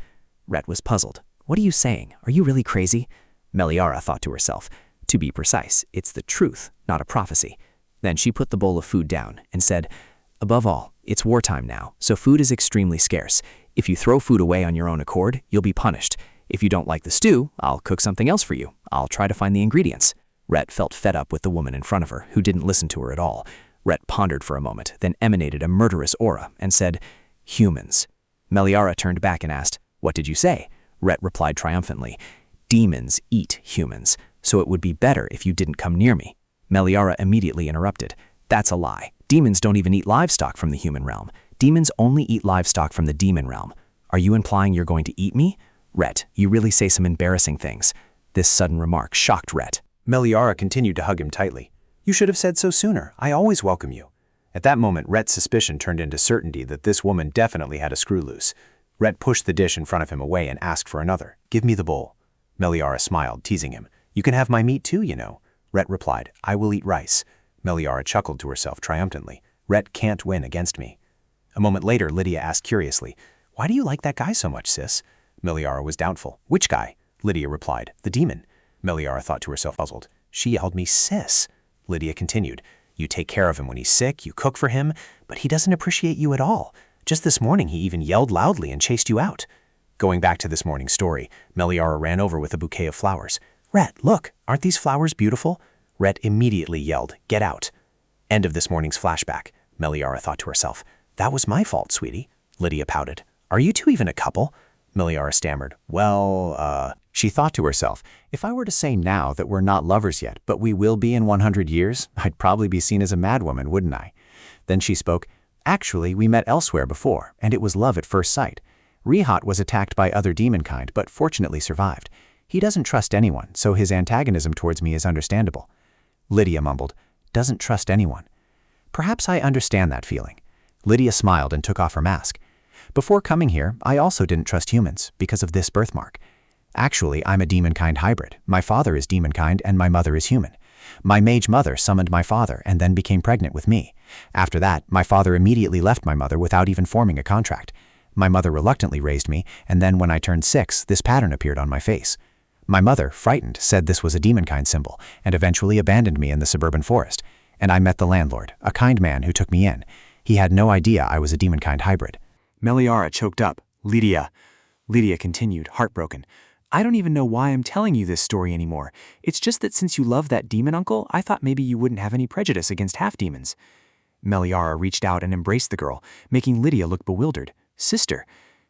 Speaker 7: Rhett was puzzled. "What are you saying? Are you really crazy?" Meliara thought to herself, "To be precise, it's the truth, not a prophecy." Then she put the bowl of food down and said, "Above all, it's wartime now, so food is extremely scarce. If you throw food away on your own accord, you'll be punished. If you don't like the stew, I'll cook something else for you. I'll try to find the ingredients." Rhett felt fed up with the woman in front of her, who didn't listen to her at all. Rhett pondered for a moment, then emanated a murderous aura and said, "Humans." Meliara turned back and asked, "What did you say?" Rhett replied triumphantly, "Demons eat humans, so it would be better if you didn't come near me." Meliara immediately interrupted, "That's a lie. Demons don't even eat livestock from the human realm. Demons only eat livestock from the demon realm. Are you implying you're going to eat me?" "Rhett, you really say some embarrassing things." This sudden remark shocked Rhett.
Speaker 2: Meliara continued to hug him tightly. "You should have said so sooner. I always welcome you." At that moment, Rhett's suspicion turned into certainty that this woman definitely had a screw loose. Rhett pushed the dish in front of him away and asked for another. "Give me the bowl." Meliara smiled, teasing him. "You can have my meat too, you know." Rhett replied, "I will eat rice." Meliara chuckled to herself triumphantly. "Rhett can't win against me." A moment later, Lydia asked curiously, "Why do you like that guy so much, sis?" Meliara was doubtful. "Which guy?" Lydia replied, "The demon." Meliara thought to herself, puzzled. "She yelled me sis." Lydia continued, "You take care of him when he's sick, you cook for him, but he doesn't appreciate you at all. Just this morning he even yelled loudly and chased you out." Going back to this morning's story, Meliara ran over with a bouquet of flowers. "Rhett, look, aren't these flowers beautiful?" Rhett immediately yelled, "Get out." End of this morning's flashback. Meliara thought to herself, "That was my fault, sweetie." Lydia pouted. "Are you two even a couple?" Meliara stammered, She thought to herself, "If I were to say now that we're not lovers yet, but we will be in 100 years, I'd probably be seen as a madwoman, wouldn't I?" Then she spoke, "Actually, we met elsewhere before, and it was love at first sight. Rihat was attacked by other demonkind, but fortunately survived. He doesn't trust anyone, so his antagonism towards me is understandable." Lydia mumbled, "Doesn't trust anyone." "Perhaps I understand that feeling." Lydia smiled and took off her mask. "Before coming here, I also didn't trust humans because of this birthmark. Actually, I'm a demonkind hybrid. My father is demonkind and my mother is human. My mage mother summoned my father and then became pregnant with me. After that, my father immediately left my mother without even forming a contract. My mother reluctantly raised me, and then when I turned 6, this pattern appeared on my face. My mother, frightened, said this was a demonkind symbol and eventually abandoned me in the suburban forest. And I met the landlord, a kind man who took me in. He had no idea I was a demonkind hybrid.
Speaker 3: Meliara choked up. Lydia continued, heartbroken. I don't even know why I'm telling you this story anymore. It's just that since you love that demon uncle, I thought maybe you wouldn't have any prejudice against half-demons. Meliara reached out and embraced the girl, making Lydia look bewildered. Sister.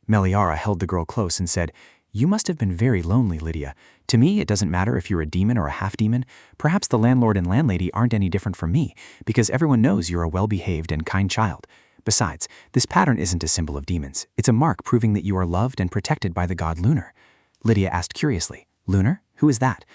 Speaker 3: Meliara held the girl close and said, You must have been very lonely, Lydia. To me, it doesn't matter if you're a demon or a half-demon. Perhaps the landlord and landlady aren't any different from me, because everyone knows you're a well-behaved and kind child. Besides, this pattern isn't a symbol of demons. It's a mark proving that you are loved and protected by the god Lunar. Lydia asked curiously, Lunar? Who is that?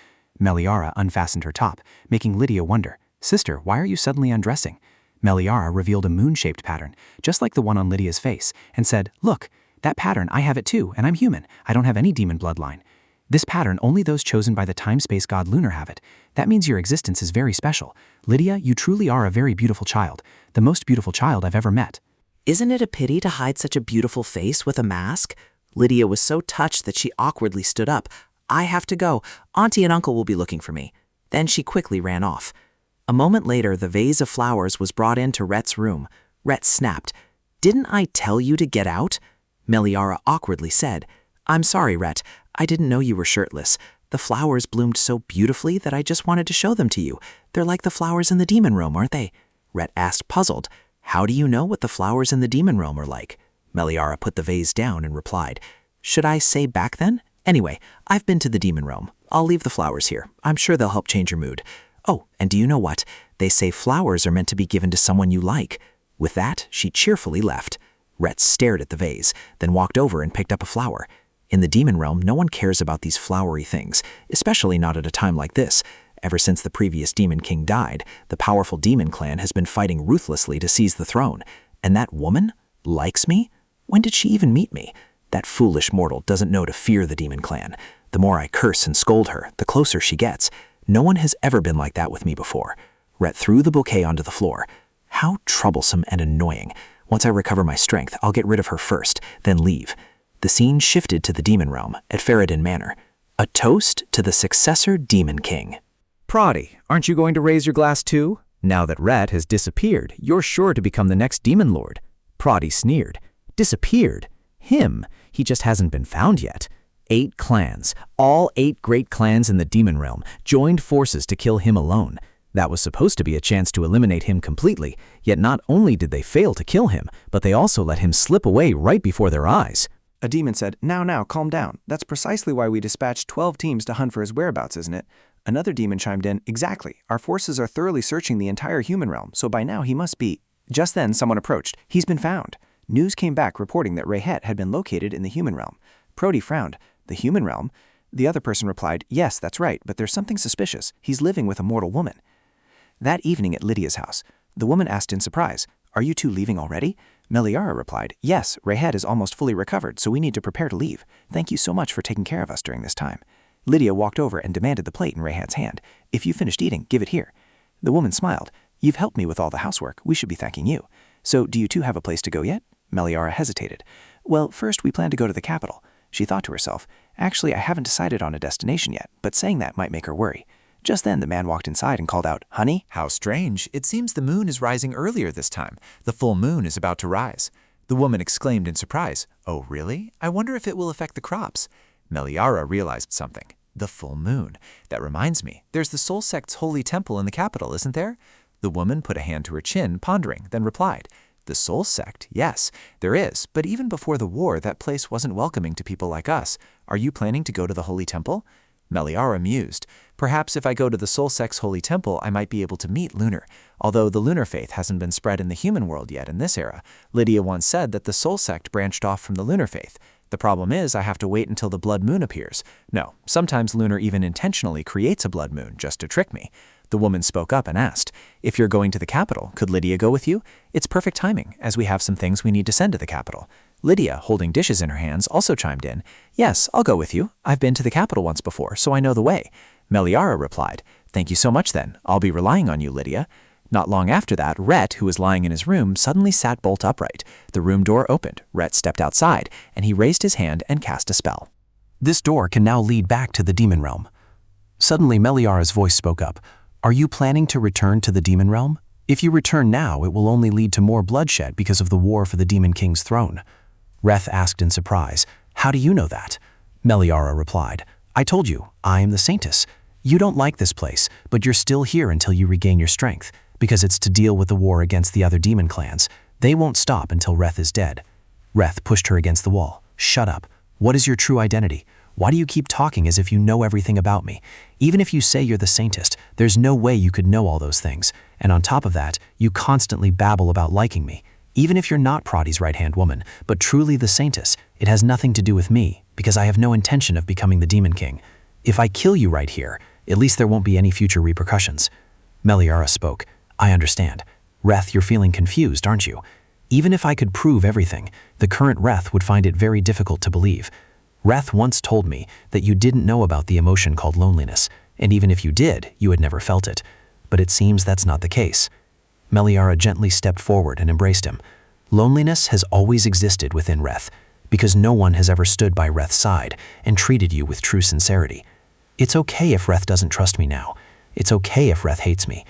Speaker 3: Meliara unfastened her top, making Lydia wonder, Sister, why are you suddenly undressing? Meliara revealed a moon-shaped pattern, just like the one on Lydia's face, and said, Look, that pattern, I have it too, and I'm human. I don't have any demon bloodline. This pattern, only those chosen by the time-space god Lunar have it. That means your existence is very special. Lydia, you truly are a very beautiful child. The most beautiful child I've ever met.
Speaker 4: Isn't it a pity to hide such a beautiful face with a mask? Lydia was so touched that she awkwardly stood up. I have to go. Auntie and Uncle will be looking for me. Then she quickly ran off. A moment later, the vase of flowers was brought into Rhett's room. Rhett snapped. Didn't I tell you to get out? Meliara awkwardly said, I'm sorry, Rhett. I didn't know you were shirtless. The flowers bloomed so beautifully that I just wanted to show them to you. They're like the flowers in the demon realm, aren't they? Rhett asked, puzzled. How do you know what the flowers in the demon realm are like? Meliara put the vase down and replied, Should I say back then? Anyway, I've been to the demon realm. I'll leave the flowers here. I'm sure they'll help change your mood. Oh, and do you know what? They say flowers are meant to be given to someone you like. With that, she cheerfully left. Rhett stared at the vase, then walked over and picked up a flower. In the demon realm, no one cares about these flowery things, especially not at a time like this. Ever since the previous demon king died, the powerful demon clan has been fighting ruthlessly to seize the throne. And that woman likes me? When did she even meet me? That foolish mortal doesn't know to fear the demon clan. The more I curse and scold her, the closer she gets. No one has ever been like that with me before. Rhett threw the bouquet onto the floor. How troublesome and annoying. Once I recover my strength, I'll get rid of her first, then leave. The scene shifted to the demon realm at Faradin Manor. A toast to the successor demon king.
Speaker 2: Proddy, aren't you going to raise your glass too? Now that Rhett has disappeared, you're sure to become the next demon lord. Proddy sneered. Disappeared? Him? He just hasn't been found yet. 8 clans, all 8 great clans in the demon realm, joined forces to kill him alone. That was supposed to be a chance to eliminate him completely, yet not only did they fail to kill him, but they also let him slip away right before their eyes.
Speaker 3: A demon said, Now, calm down. That's precisely why we dispatched 12 teams to hunt for his whereabouts, isn't it? Another demon chimed in, Exactly. Our forces are thoroughly searching the entire human realm, so by now he must be. Just then, someone approached. He's been found. News came back reporting that Rayhet had been located in the human realm. Proddy frowned. The human realm? The other person replied, Yes, that's right, but there's something suspicious. He's living with a mortal woman. That evening at Lydia's house, the woman asked in surprise, Are you two leaving already? Meliara replied, Yes, Rayhet is almost fully recovered, so we need to prepare to leave. Thank you so much for taking care of us during this time. Lydia walked over and demanded the plate in Rayhet's hand. If you finished eating, give it here. The woman smiled. You've helped me with all the housework. We should be thanking you. So do you two have a place to go yet? Meliara hesitated. Well, first we plan to go to the capital. She thought to herself, Actually, I haven't decided on a destination yet, but saying that might make her worry. Just then, the man walked inside and called out, Honey?
Speaker 5: How strange. It seems the moon is rising earlier this time. The full moon is about to rise. The woman exclaimed in surprise, Oh, really? I wonder if it will affect the crops. Meliara realized something. The full moon. That reminds me, there's the Soul Sect's holy temple in the capital, isn't there? The woman put a hand to her chin, pondering, then replied, The Soul Sect? Yes, there is, but even before the war, that place wasn't welcoming to people like us. Are you planning to go to the holy temple? Meliara mused. Perhaps if I go to the Soul Sect's holy temple, I might be able to meet Lunar. Although the Lunar faith hasn't been spread in the human world yet in this era. Lydia once said that the Soul Sect branched off from the Lunar faith. The problem is I have to wait until the blood moon appears. No, sometimes Lunar even intentionally creates a blood moon just to trick me. The woman spoke up and asked, If you're going to the capital, could Lydia go with you? It's perfect timing, as we have some things we need to send to the capital. Lydia, holding dishes in her hands, also chimed in, Yes, I'll go with you. I've been to the capital once before, so I know the way. Meliara replied, Thank you so much then. I'll be relying on you, Lydia. Not long after that, Rhett, who was lying in his room, suddenly sat bolt upright. The room door opened. Rhett stepped outside, and he raised his hand and cast a spell.
Speaker 14: This door can now lead back to the demon realm. Suddenly, Meliara's voice spoke up. Are you planning to return to the demon realm? If you return now, it will only lead to more bloodshed because of the war for the Demon King's throne. Reth asked in surprise, "How do you know that?" Meliara replied, "I told you, I am the Saintess. You don't like this place, but you're still here until you regain your strength, because it's to deal with the war against the other demon clans. They won't stop until Reth is dead." Reth pushed her against the wall. "Shut up. What is your true identity? Why do you keep talking as if you know everything about me? Even if you say you're the Saintess, there's no way you could know all those things. And on top of that, you constantly babble about liking me. Even if you're not Pradi's right-hand woman, but truly the Saintess, it has nothing to do with me, because I have no intention of becoming the Demon King. If I kill you right here, at least there won't be any future repercussions." Meliara spoke. "I understand. Reth, you're feeling confused, aren't you? Even if I could prove everything, the current Reth would find it very difficult to believe. Reth once told me that you didn't know about the emotion called loneliness, and even if you did, you had never felt it. But it seems that's not the case." Meliara gently stepped forward and embraced him. "Loneliness has always existed within Reth, because no one has ever stood by Reth's side and treated you with true sincerity. It's okay if Reth doesn't trust me now. It's okay if Reth hates me.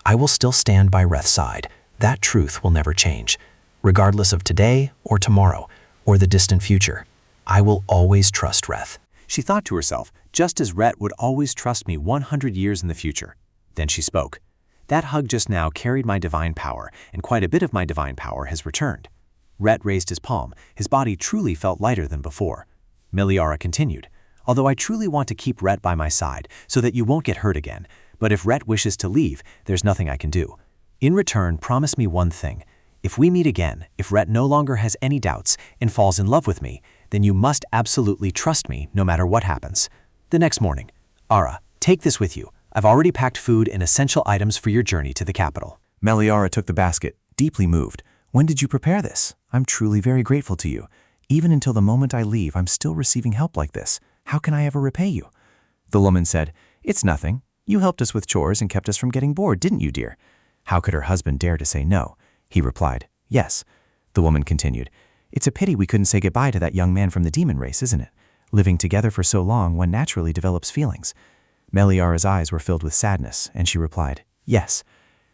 Speaker 14: I will still stand by Reth's side. That truth will never change. Regardless of today or tomorrow or the distant future, I will always trust Reth."
Speaker 2: She thought to herself, just as Reth would always trust me 100 years in the future. Then she spoke. "That hug just now carried my divine power, and quite a bit of my divine power has returned." Reth raised his palm. His body truly felt lighter than before. Meliara continued, "Although I truly want to keep Reth by my side so that you won't get hurt again, but if Reth wishes to leave, there's nothing I can do. In return, promise me one thing. If we meet again, if Reth no longer has any doubts and falls in love with me, then you must absolutely trust me no matter what happens." The next morning, "Ara, take this with you. I've already packed food and essential items for your journey to the capital."
Speaker 10: Meliara took the basket, deeply moved. "When did you prepare this? I'm truly very grateful to you. Even until the moment I leave, I'm still receiving help like this. How can I ever repay you?" The woman said, "It's nothing. You helped us with chores and kept us from getting bored, didn't you, dear?" How could her husband dare to say no? He replied, "Yes." The woman continued, "It's a pity we couldn't say goodbye to that young man from the demon race, isn't it? Living together for so long, one naturally develops feelings." Meliara's eyes were filled with sadness, and she replied, "Yes."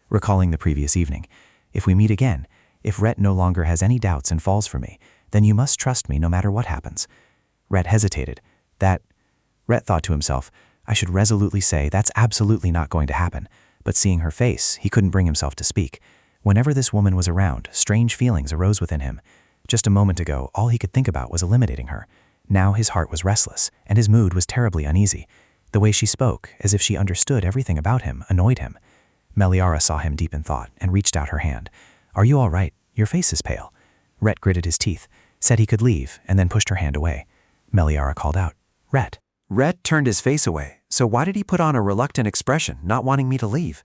Speaker 10: Recalling the previous evening, "If we meet again, if Reth no longer has any doubts and falls for me, then you must trust me no matter what happens." Reth hesitated. Reth thought to himself, "I should resolutely say that's absolutely not going to happen." But seeing her face, he couldn't bring himself to speak. Whenever this woman was around, strange feelings arose within him. Just a moment ago, all he could think about was eliminating her. Now his heart was restless, and his mood was terribly uneasy. The way she spoke, as if she understood everything about him, annoyed him. Meliara saw him deep in thought and reached out her hand. "Are you all right? Your face is pale." Reth gritted his teeth, said he could leave, and then pushed her hand away. Meliara called out, "Reth."
Speaker 3: Reth turned his face away, so why did he put on a reluctant expression, not wanting me to leave?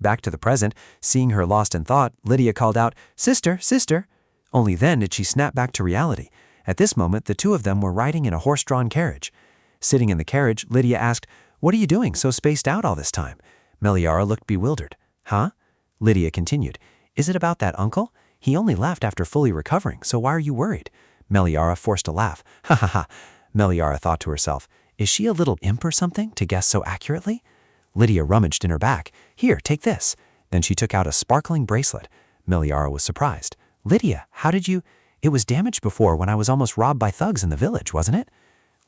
Speaker 3: Back to the present, seeing her lost in thought, Lydia called out, "Sister, sister!" Only then did she snap back to reality. At this moment, the two of them were riding in a horse-drawn carriage. Sitting in the carriage, Lydia asked, "What are you doing so spaced out all this time?" Meliara looked bewildered. "Huh?" Lydia continued, "Is it about that uncle? He only left after fully recovering, so why are you worried?" Meliara forced a laugh. "Ha ha ha." Meliara thought to herself, "Is she a little imp or something to guess so accurately?" Lydia rummaged in her back. "Here, take this." Then she took out a sparkling bracelet. Meliara was surprised. "Lydia, how did you—" "It was damaged before when I was almost robbed by thugs in the village, wasn't it?"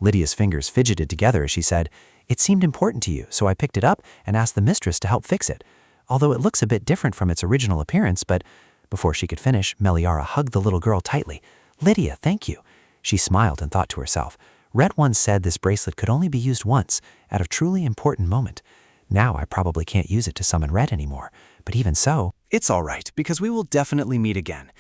Speaker 3: Lydia's fingers fidgeted together as she said, "It seemed important to you, so I picked it up and asked the mistress to help fix it. Although it looks a bit different from its original appearance, but—" Before she could finish, Meliara hugged the little girl tightly. "Lydia, thank you." She smiled and thought to herself, "Reth once said this bracelet could only be used once, at a truly important moment. Now I probably can't use it to summon Reth anymore, but even so—"
Speaker 2: "It's all right, because we will definitely meet again."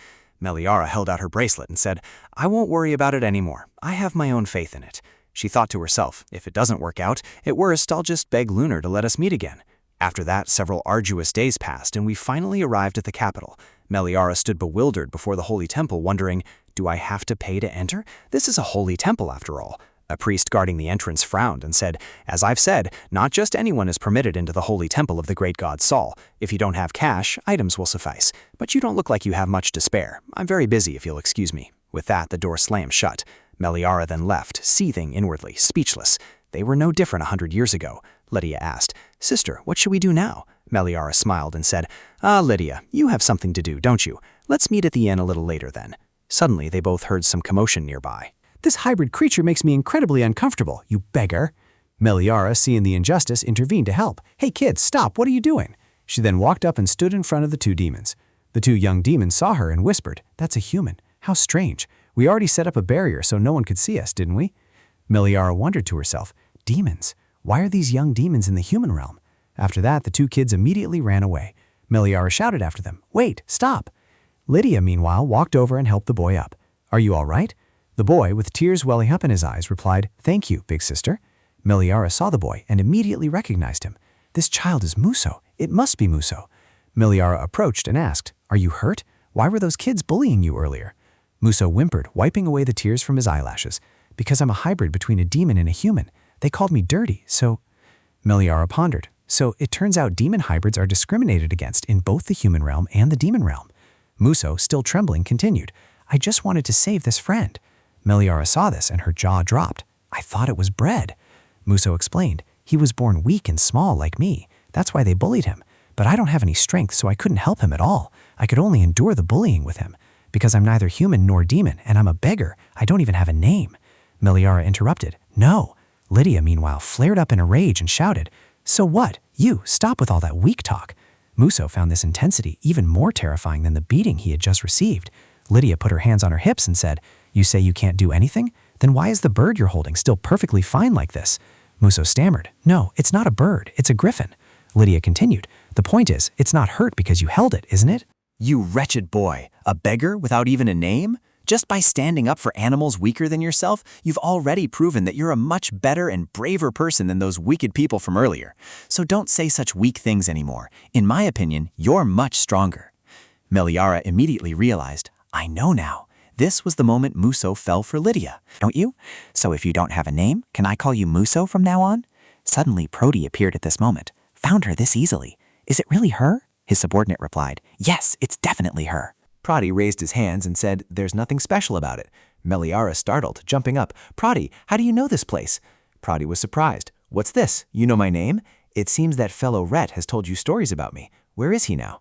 Speaker 2: Meliara held out her bracelet and said, "I won't worry about it anymore. I have my own faith in it." She thought to herself, if it doesn't work out, at worst I'll just beg Lunar to let us meet again. After that, several arduous days passed, and we finally arrived at the capital. Meliara stood bewildered before the holy temple, wondering, "Do I have to pay to enter? This is a holy temple after all." A priest guarding the entrance frowned and said, "As I've said, not just anyone is permitted into the holy temple of the great god Sol. If you don't have cash, items will suffice. But you don't look like you have much to spare. I'm very busy, if you'll excuse me." With that, the door slammed shut. Meliara then left, seething inwardly, speechless. They were no different 100 years ago. Lydia asked, "Sister, what should we do now?"
Speaker 3: Meliara smiled and said, "Ah, Lydia, you have something to do, don't you? Let's meet at the inn a little later then." Suddenly, they both heard some commotion nearby. "This hybrid creature makes me incredibly uncomfortable, you beggar." Meliara, seeing the injustice, intervened to help. "Hey kids, stop, what are you doing?" She then walked up and stood in front of the two demons. The two young demons saw her and whispered, "That's a human. How strange. We already set up a barrier so no one could see us, didn't we?" Meliara wondered to herself, "Demons? Why are these young demons in the human realm?" After that, the two kids immediately ran away. Meliara shouted after them, "Wait, stop!" Lydia, meanwhile, walked over and helped the boy up. "Are you all right?" The boy, with tears welling up in his eyes, replied, "Thank you, big sister." Meliara saw the boy and immediately recognized him. "This child is Muso. It must be Muso." Meliara approached and asked, "Are you hurt? Why were those kids bullying you earlier?" Muso whimpered, wiping away the tears from his eyelashes. "Because I'm a hybrid between a demon and a human. They called me dirty, so—" Meliara pondered. "So it turns out demon hybrids are discriminated against in both the human realm and the demon realm." Muso, still trembling, continued, "I just wanted to save this friend." Meliara saw this and her jaw dropped. "I thought it was bread." Muso explained, "He was born weak and small like me. That's why they bullied him. But I don't have any strength, so I couldn't help him at all. I could only endure the bullying with him. Because I'm neither human nor demon, and I'm a beggar, I don't even have a name." Meliara interrupted, "No." Lydia, meanwhile, flared up in a rage and shouted, "So what? You, stop with all that weak talk." Muso found this intensity even more terrifying than the beating he had just received. Lydia put her hands on her hips and said, "You say you can't do anything? Then why is the bird you're holding still perfectly fine like this?" Muso stammered, "No, it's not a bird, it's a griffin." Lydia continued, "The point is, it's not hurt because you held it, isn't it?"
Speaker 6: You wretched boy, a beggar without even a name? Just by standing up for animals weaker than yourself, you've already proven that you're a much better and braver person than those wicked people from earlier. So don't say such weak things anymore. In my opinion, you're much stronger." Meliara immediately realized, "I know now. This was the moment Muso fell for Lydia, don't you? So if you don't have a name, can I call you Muso from now on?" Suddenly, Prody appeared at this moment. "Found her this easily. Is it really her?" His subordinate replied, "Yes, it's definitely her."
Speaker 8: Prody raised his hands and said, "There's nothing special about it." Meliara startled, jumping up. "Prody, how do you know this place?" Prody was surprised. "What's this? You know my name? It seems that fellow Rhett has told you stories about me. Where is he now?"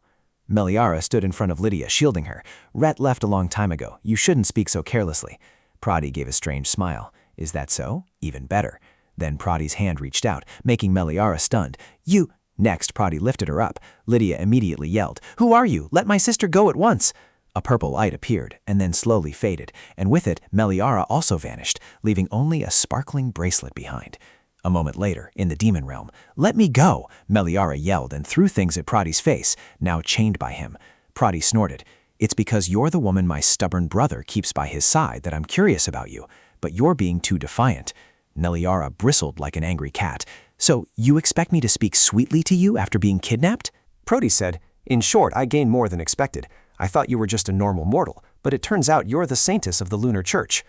Speaker 8: Meliara stood in front of Lydia, shielding her. "Rhett left a long time ago. You shouldn't speak so carelessly." Prody gave a strange smile. "Is that so? Even better." Then Prody's hand reached out, making Meliara stunned. "You—" Next, Prody lifted her up. Lydia immediately yelled, "Who are you? Let my sister go at once!" A purple light appeared, and then slowly faded, and with it, Meliara also vanished, leaving only a sparkling bracelet behind. A moment later, in the demon realm, "Let me go!" Meliara yelled and threw things at Prody's face, now chained by him. Prody snorted, "It's because you're the woman my stubborn brother keeps by his side that I'm curious about you, but you're being too defiant." Meliara bristled like an angry cat. "So, you expect me to speak sweetly to you after being kidnapped?"
Speaker 11: Prody said, "In short, I gained more than expected. I thought you were just a normal mortal, but it turns out you're the Saintess of the Lunar Church."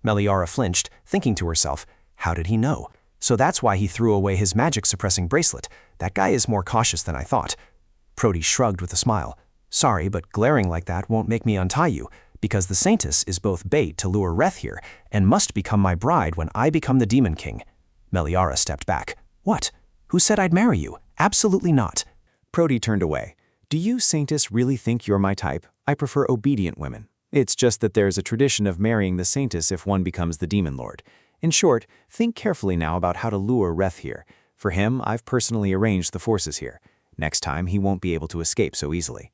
Speaker 11: Meliara flinched, thinking to herself, "How did he know? So that's why he threw away his magic-suppressing bracelet. That guy is more cautious than I thought." Prody shrugged with a smile. "Sorry, but glaring like that won't make me untie you, because the Saintess is both bait to lure Reth here and must become my bride when I become the Demon King." Meliara stepped back. "What? Who said I'd marry you? Absolutely not."
Speaker 8: Prody turned away. "Do you, Saintess, really think you're my type? I prefer obedient women. It's just that there's a tradition of marrying the Saintess if one becomes the Demon Lord. In short, think carefully now about how to lure Reth here. For him, I've personally arranged the forces here. Next time, he won't be able to escape so easily."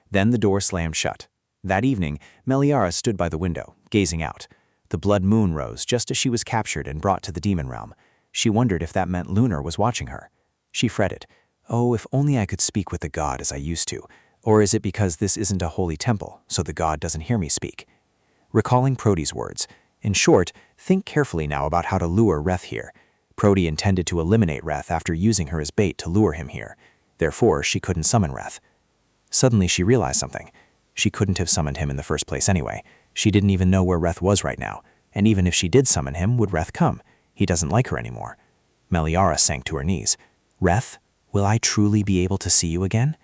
Speaker 8: Then the door slammed shut. That evening, Meliara stood by the window, gazing out. The blood moon rose just as she was captured and brought to the demon realm. She wondered if that meant Lunar was watching her. She fretted, "Oh, if only I could speak with the god as I used to. Or is it because this isn't a holy temple, so the god doesn't hear me speak?" Recalling Prody's words, "In short, think carefully now about how to lure Reth here." Prody intended to eliminate Reth after using her as bait to lure him here. Therefore, she couldn't summon Reth. Suddenly, she realized something. She couldn't have summoned him in the first place anyway. She didn't even know where Reth was right now. And even if she did summon him, would Reth come? He doesn't like her anymore. Meliara sank to her knees. "Reth, will I truly be able to see you again?"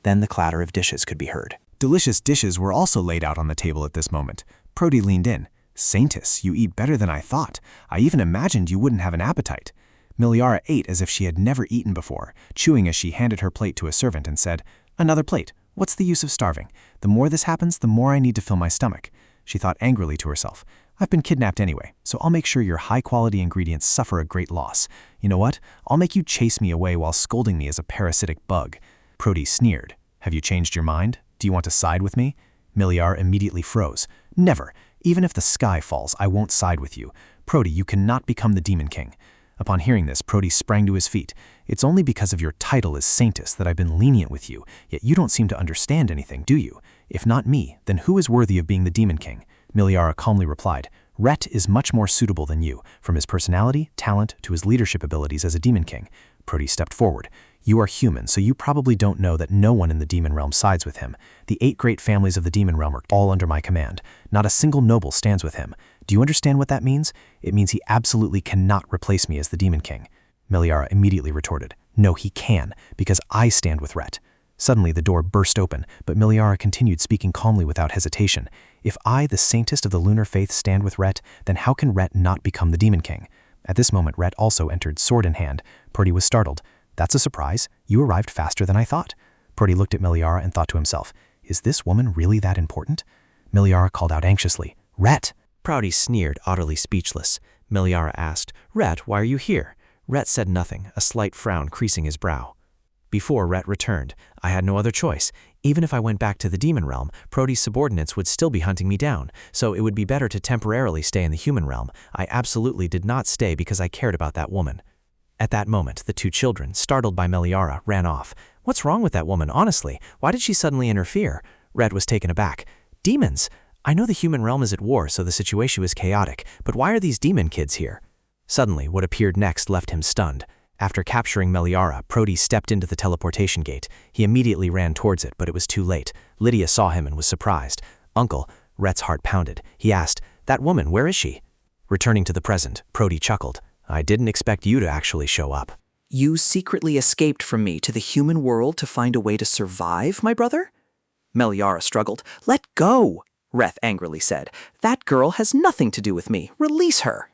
Speaker 8: Then the clatter of dishes could be heard.
Speaker 2: Delicious dishes were also laid out on the table at this moment. Prody leaned in. "Saintess, you eat better than I thought. I even imagined you wouldn't have an appetite." Miliara ate as if she had never eaten before, chewing as she handed her plate to a servant and said, "Another plate. What's the use of starving? The more this happens, the more I need to fill my stomach." She thought angrily to herself, "I've been kidnapped anyway, so I'll make sure your high-quality ingredients suffer a great loss. You know what? I'll make you chase me away while scolding me as a parasitic bug." Prody sneered. "Have you changed your mind? Do you want to side with me?" Miliara immediately froze. "Never. Even if the sky falls, I won't side with you. Prody, you cannot become the Demon King." Upon hearing this, Prody sprang to his feet. "It's only because of your title as Saintess that I've been lenient with you, yet you don't seem to understand anything, do you? If not me, then who is worthy of being the Demon King?" Miliara calmly replied, "Rhett is much more suitable than you, from his personality, talent, to his leadership abilities as a Demon King." Prody stepped forward. "You are human, so you probably don't know that no one in the Demon Realm sides with him. The 8 great families of the Demon Realm are all under my command. Not a single noble stands with him. Do you understand what that means? It means he absolutely cannot replace me as the Demon King." Miliara immediately retorted, "No, he can, because I stand with Rhett." Suddenly the door burst open, but Miliara continued speaking calmly without hesitation. "If I, the Saintess of the Lunar Faith, stand with Rhett, then how can Rhett not become the Demon King?" At this moment Rhett also entered, sword in hand. Prody was startled. "That's a surprise. You arrived faster than I thought." Prody looked at Miliara and thought to himself, "Is this woman really that important?" Miliara called out anxiously, "Rhett!"
Speaker 8: Prody sneered, utterly speechless. Miliara asked, "Rhett, why are you here?" Rhett said nothing, a slight frown creasing his brow. Before Rhett returned, I had no other choice. Even if I went back to the demon realm, Prody's subordinates would still be hunting me down, so it would be better to temporarily stay in the human realm. I absolutely did not stay because I cared about that woman. At that moment, the 2 children, startled by Miliara, ran off. What's wrong with that woman, honestly? Why did she suddenly interfere? Rhett was taken aback. Demons! I know the human realm is at war, so the situation was chaotic, but why are these demon kids here? Suddenly, what appeared next left him stunned. After capturing Miliara, Prody stepped into the teleportation gate. He immediately ran towards it, but it was too late. Lydia saw him and was surprised. "Uncle," Rhett's heart pounded. He asked, "That woman, where is she?" Returning to the present, Prody chuckled. "I didn't expect you to actually show up."
Speaker 6: "You secretly escaped from me to the human world to find a way to survive, my brother?" Miliara struggled. "Let go!" Reth angrily said. "That girl has nothing to do with me. Release her."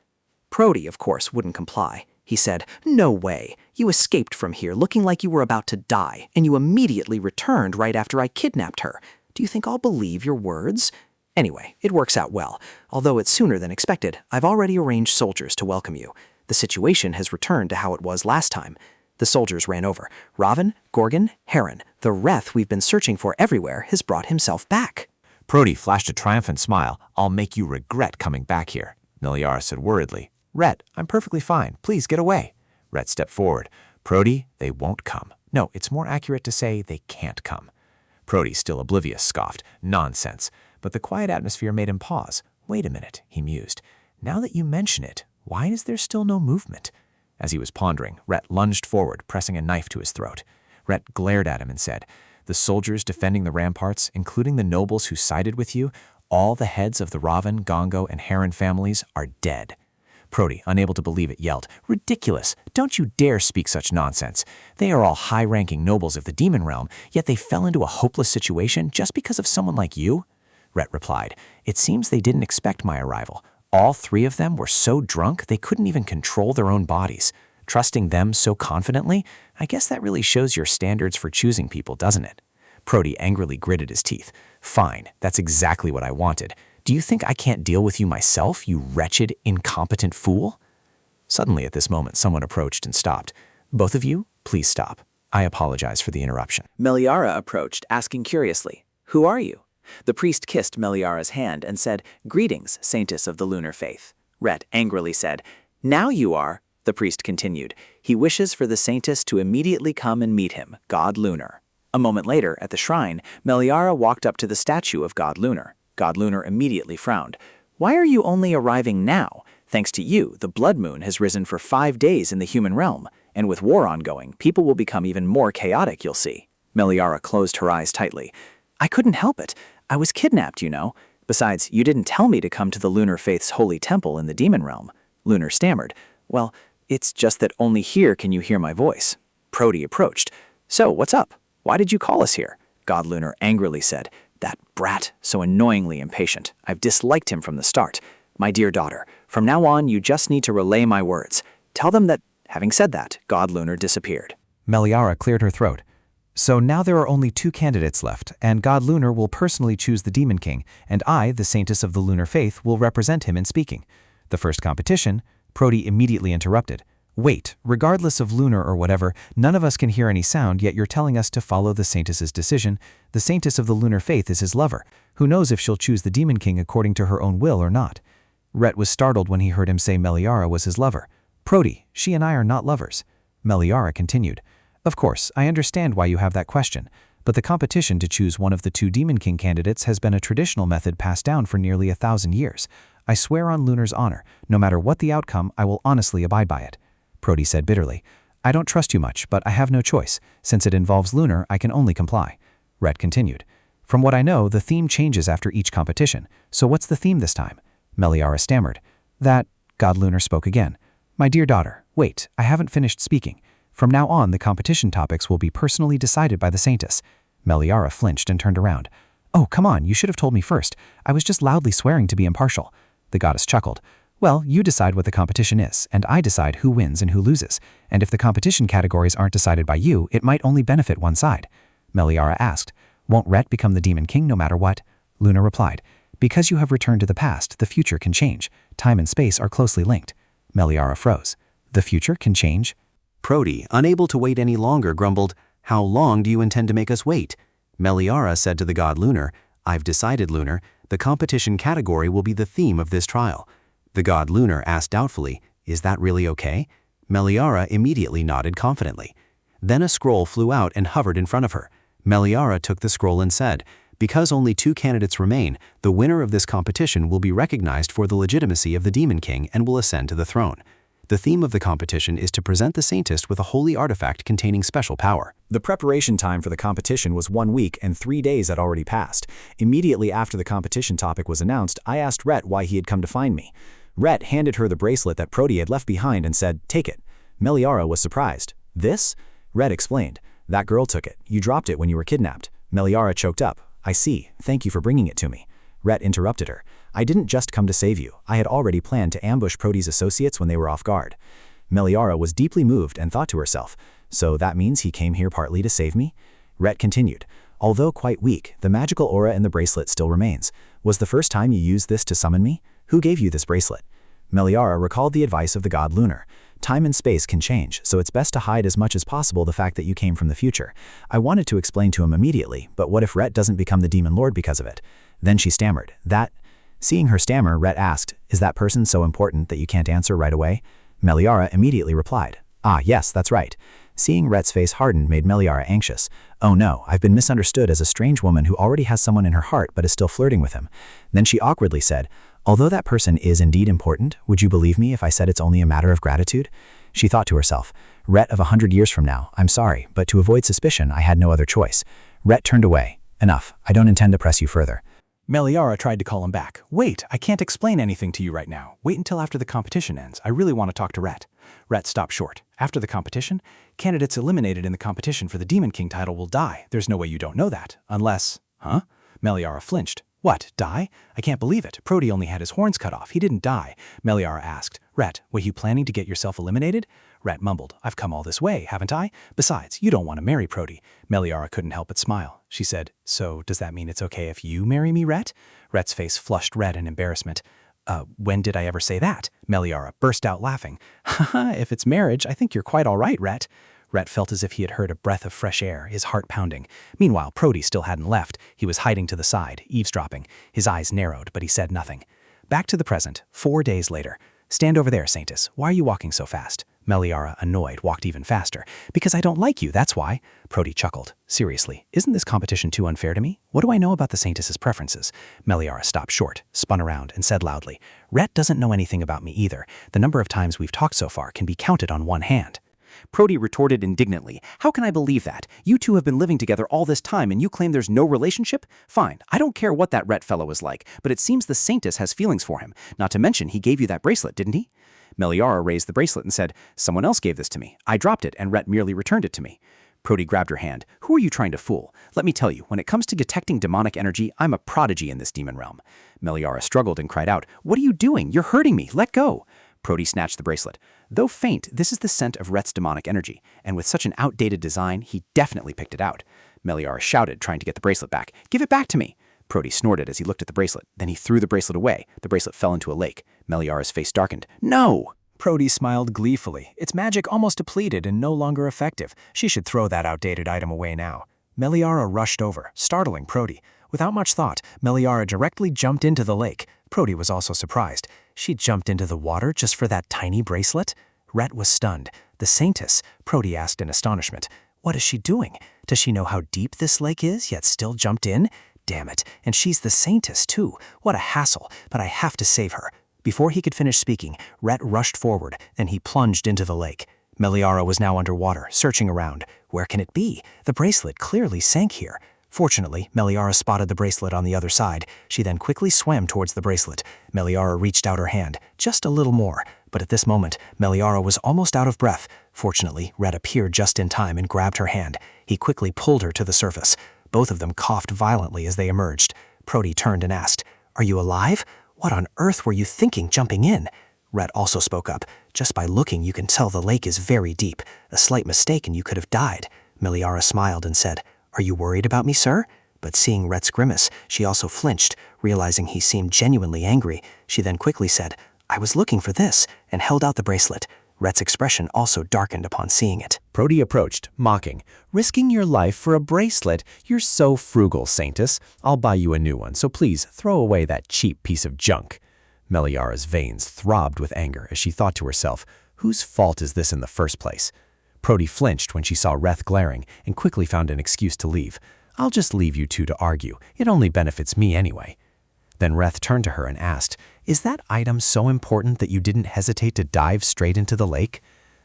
Speaker 6: Prody, of course, wouldn't comply. He said, "No way. You escaped from here looking like you were about to die, and you immediately returned right after I kidnapped her. Do you think I'll believe your words? Anyway, it works out well. Although it's sooner than expected, I've already arranged soldiers to welcome you. The situation has returned to how it was last time." The soldiers ran over. "Raven, Gorgon, Heron, the Reth we've been searching for everywhere has brought himself back."
Speaker 13: Prody flashed a triumphant smile. "I'll make you regret coming back here," Miliara said worriedly. "Rhett, I'm perfectly fine. Please get away." Rhett stepped forward. "Prody, they won't come. No, it's more accurate to say they can't come." Prody, still oblivious, scoffed. "Nonsense." But the quiet atmosphere made him pause. "Wait a minute," he mused. "Now that you mention it, why is there still no movement?" As he was pondering, Rhett lunged forward, pressing a knife to his throat. Rhett glared at him and said, "The soldiers defending the ramparts, including the nobles who sided with you, all the heads of the Raven, Gongo, and Heron families are dead." Prody, unable to believe it, yelled, "Ridiculous! Don't you dare speak such nonsense. They are all high-ranking nobles of the demon realm, yet they fell into a hopeless situation just because of someone like you?" Rhett replied, "It seems they didn't expect my arrival. All 3 of them were so drunk they couldn't even control their own bodies. Trusting them so confidently? I guess that really shows your standards for choosing people, doesn't it?" Prody angrily gritted his teeth. "Fine, that's exactly what I wanted. Do you think I can't deal with you myself, you wretched, incompetent fool?" Suddenly at this moment, someone approached and stopped. "Both of you, please stop. I apologize for the interruption."
Speaker 6: Miliara approached, asking curiously, "Who are you?" The priest kissed Miliara's hand and said, "Greetings, Saintess of the Lunar Faith." Rhett angrily said, "Now you are." The priest continued, "He wishes for the Saintess to immediately come and meet him, God Lunar." A moment later, at the shrine, Miliara walked up to the statue of God Lunar. God Lunar immediately frowned. "Why are you only arriving now? Thanks to you, the blood moon has risen for 5 days in the human realm, and with war ongoing, people will become even more chaotic, you'll see." Miliara closed her eyes tightly. "I couldn't help it. I was kidnapped, you know. Besides, you didn't tell me to come to the Lunar Faith's holy temple in the demon realm." Lunar stammered. "Well, it's just that only here can you hear my voice." Prody approached. "So, what's up? Why did you call us here?" God Lunar angrily said, "That brat, so annoyingly impatient. I've disliked him from the start. My dear daughter, from now on you just need to relay my words. Tell them that Having said that, God Lunar disappeared.
Speaker 2: Meliara cleared her throat. So now there are only 2 candidates left, and God Lunar will personally choose the Demon King, and I, the Saintess of the Lunar Faith, will represent him in speaking. The first competition, Prody immediately interrupted. Wait, regardless of lunar or whatever, none of us can hear any sound, yet you're telling us to follow the Saintess's decision. The Saintess of the Lunar Faith is his lover. Who knows if she'll choose the Demon King according to her own will or not? Rhett was startled when he heard him say Meliara was his lover. Prody, she and I are not lovers. Meliara continued. Of course, I understand why you have that question, but the competition to choose one of the 2 Demon King candidates has been a traditional method passed down for nearly 1,000 years. I swear on Lunar's honor, no matter what the outcome, I will honestly abide by it. Prody said bitterly. I don't trust you much, but I have no choice. Since it involves Lunar, I can only comply. Rhett continued. From what I know, the theme changes after each competition. So what's the theme this time? Meliara stammered. God Lunar spoke again. My dear daughter, wait, I haven't finished speaking. From now on, the competition topics will be personally decided by the Saintess. Meliara flinched and turned around. Oh, come on, you should have told me first. I was just loudly swearing to be impartial. The goddess chuckled. Well, you decide what the competition is, and I decide who wins and who loses. And if the competition categories aren't decided by you, it might only benefit one side. Meliara asked. Won't Rhett become the Demon King no matter what? Luna replied. Because you have returned to the past, the future can change. Time and space are closely linked. Meliara froze. The future can change?
Speaker 6: Prody, unable to wait any longer, grumbled, How long do you intend to make us wait? Meliara said to the god Lunar, I've decided, Lunar, the competition category will be the theme of this trial. The god Lunar asked doubtfully, Is that really okay? Meliara immediately nodded confidently. Then a scroll flew out and hovered in front of her. Meliara took the scroll and said, Because only 2 candidates remain, the winner of this competition will be recognized for the legitimacy of the Demon King and will ascend to the throne. The theme of the competition is to present the Saintess with a holy artifact containing special power.
Speaker 2: The preparation time for the competition was 1 week and 3 days had already passed. Immediately after the competition topic was announced, I asked Rhett why he had come to find me. Rhett handed her the bracelet that Prody had left behind and said, Take it. Meliara was surprised. This? Rhett explained. That girl took it. You dropped it when you were kidnapped. Meliara choked up. I see. Thank you for bringing it to me. Rhett interrupted her. I didn't just come to save you. I had already planned to ambush Prody's associates when they were off guard. Meliara was deeply moved and thought to herself, So that means he came here partly to save me? Rhett continued. Although quite weak, the magical aura in the bracelet still remains. Was the first time you used this to summon me? Who gave you this bracelet? Meliara recalled the advice of the god Lunar. Time and space can change, so it's best to hide as much as possible the fact that you came from the future. I wanted to explain to him immediately, but what if Rhett doesn't become the Demon Lord because of it? Then she stammered. Seeing her stammer, Rhett asked, Is that person so important that you can't answer right away? Meliara immediately replied, Ah, yes, that's right. Seeing Rhett's face harden made Meliara anxious. Oh no, I've been misunderstood as a strange woman who already has someone in her heart but is still flirting with him. Then she awkwardly said, Although that person is indeed important, would you believe me if I said it's only a matter of gratitude? She thought to herself, Rhett of 100 years from now, I'm sorry, but to avoid suspicion, I had no other choice. Rhett turned away. Enough, I don't intend to press you further.
Speaker 3: Meliara tried to call him back. Wait, I can't explain anything to you right now. Wait until after the competition ends. I really want to talk to Rhett. Rhett stopped short. After the competition, candidates eliminated in the competition for the Demon King title will die. There's no way you don't know that. Unless… Huh? Meliara flinched. What, die? I can't believe it. Prody only had his horns cut off. He didn't die. Meliara asked. Rhett, were you planning to get yourself eliminated? Rhett mumbled. I've come all this way, haven't I? Besides, you don't want to marry Prody. Meliara couldn't help but smile. She said, So does that mean it's okay if you marry me, Rhett? Rhett's face flushed red in embarrassment. When did I ever say that? Meliara burst out laughing. Haha, if it's marriage, I think you're quite all right, Rhett. Rhett felt as if he had heard a breath of fresh air, his heart pounding. Meanwhile, Prody still hadn't left. He was hiding to the side, eavesdropping. His eyes narrowed, but he said nothing. Back to the present, 4 days later. Stand over there, Saintess. Why are you walking so fast? Meliara, annoyed, walked even faster. Because I don't like you, that's why. Prody chuckled. Seriously, isn't this competition too unfair to me? What do I know about the Saintess's preferences? Meliara stopped short, spun around, and said loudly, Rhett doesn't know anything about me either. The number of times we've talked so far can be counted on one hand.
Speaker 6: Prody retorted indignantly, How can I believe that? You two have been living together all this time and you claim there's no relationship? Fine, I don't care what that Rhett fellow is like, but it seems the Saintess has feelings for him. Not to mention he gave you that bracelet, didn't he? Meliara raised the bracelet and said, Someone else gave this to me. I dropped it and Rhett merely returned it to me. Prody grabbed her hand. Who are you trying to fool? Let me tell you, when it comes to detecting demonic energy, I'm a prodigy in this demon realm. Meliara struggled and cried out, What are you doing? You're hurting me. Let go. Prody snatched the bracelet. Though faint, this is the scent of Rhett's demonic energy, and with such an outdated design, he definitely picked it out. Meliara shouted, trying to get the bracelet back. "Give it back to me!" Prody snorted as he looked at the bracelet. Then he threw the bracelet away. The bracelet fell into a lake. Meliara's face darkened. "No!"
Speaker 3: Prody smiled gleefully. Its magic almost depleted and no longer effective. She should throw that outdated item away now. Meliara rushed over, startling Prody. Without much thought, Meliara directly jumped into the lake. Prody was also surprised. She jumped into the water just for that tiny bracelet? Rhett was stunned. The Saintess? Prody asked in astonishment. What is she doing? Does she know how deep this lake is, yet still jumped in? Damn it, and she's the Saintess too. What a hassle, but I have to save her. Before he could finish speaking, Rhett rushed forward, then he plunged into the lake. Meliara was now underwater, searching around. Where can it be? The bracelet clearly sank here. Fortunately, Meliara spotted the bracelet on the other side. She then quickly swam towards the bracelet. Meliara reached out her hand, just a little more. But at this moment, Meliara was almost out of breath. Fortunately, Rhett appeared just in time and grabbed her hand. He quickly pulled her to the surface. Both of them coughed violently as they emerged. Prody turned and asked, "Are you alive? What on earth were you thinking jumping in?" Rhett also spoke up. "Just by looking, you can tell the lake is very deep. A slight mistake and you could have died." Meliara smiled and said, "Are you worried about me, sir?" But seeing Rhett's grimace, she also flinched, realizing he seemed genuinely angry. She then quickly said, "I was looking for this," and held out the bracelet. Rhett's expression also darkened upon seeing it.
Speaker 11: Prody approached, mocking. "Risking your life for a bracelet? You're so frugal, Saintess. I'll buy you a new one, so please throw away that cheap piece of junk." Meliara's veins throbbed with anger as she thought to herself, whose fault is this in the first place? Prody flinched when she saw Reth glaring and quickly found an excuse to leave. "I'll just leave you two to argue. It only benefits me anyway." Then Reth turned to her and asked, "Is that item so important that you didn't hesitate to dive straight into the lake?"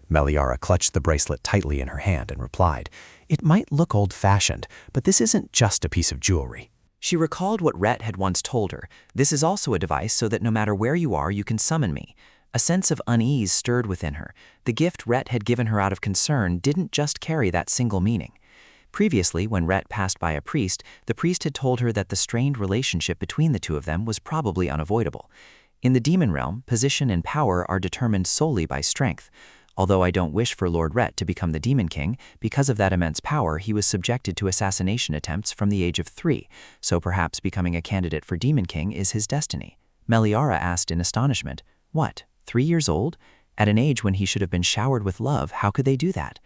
Speaker 11: Meliara clutched the bracelet tightly in her hand and replied, "It might look old-fashioned, but this isn't just a piece of jewelry."
Speaker 8: She recalled what Rhett had once told her. This is also a device so that no matter where you are, you can summon me. A sense of unease stirred within her. The gift Rhett had given her out of concern didn't just carry that single meaning. Previously, when Rhett passed by a priest, the priest had told her that the strained relationship between the two of them was probably unavoidable. In the demon realm, position and power are determined solely by strength. Although I don't wish for Lord Rhett to become the Demon King, because of that immense power, he was subjected to assassination attempts from the age of 3, so perhaps becoming a candidate for Demon King is his destiny. Meliara asked in astonishment, "What, 3 years old? At an age when he should have been showered with love, how could they do that?"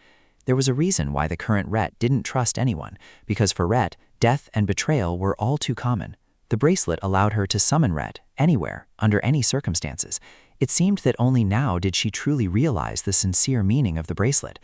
Speaker 8: There was a reason why the current Rhett didn't trust anyone, because for Rhett, death and betrayal were all too common. The bracelet allowed her to summon Rhett, anywhere, under any circumstances. It seemed that only now did she truly realize the sincere meaning of the bracelet.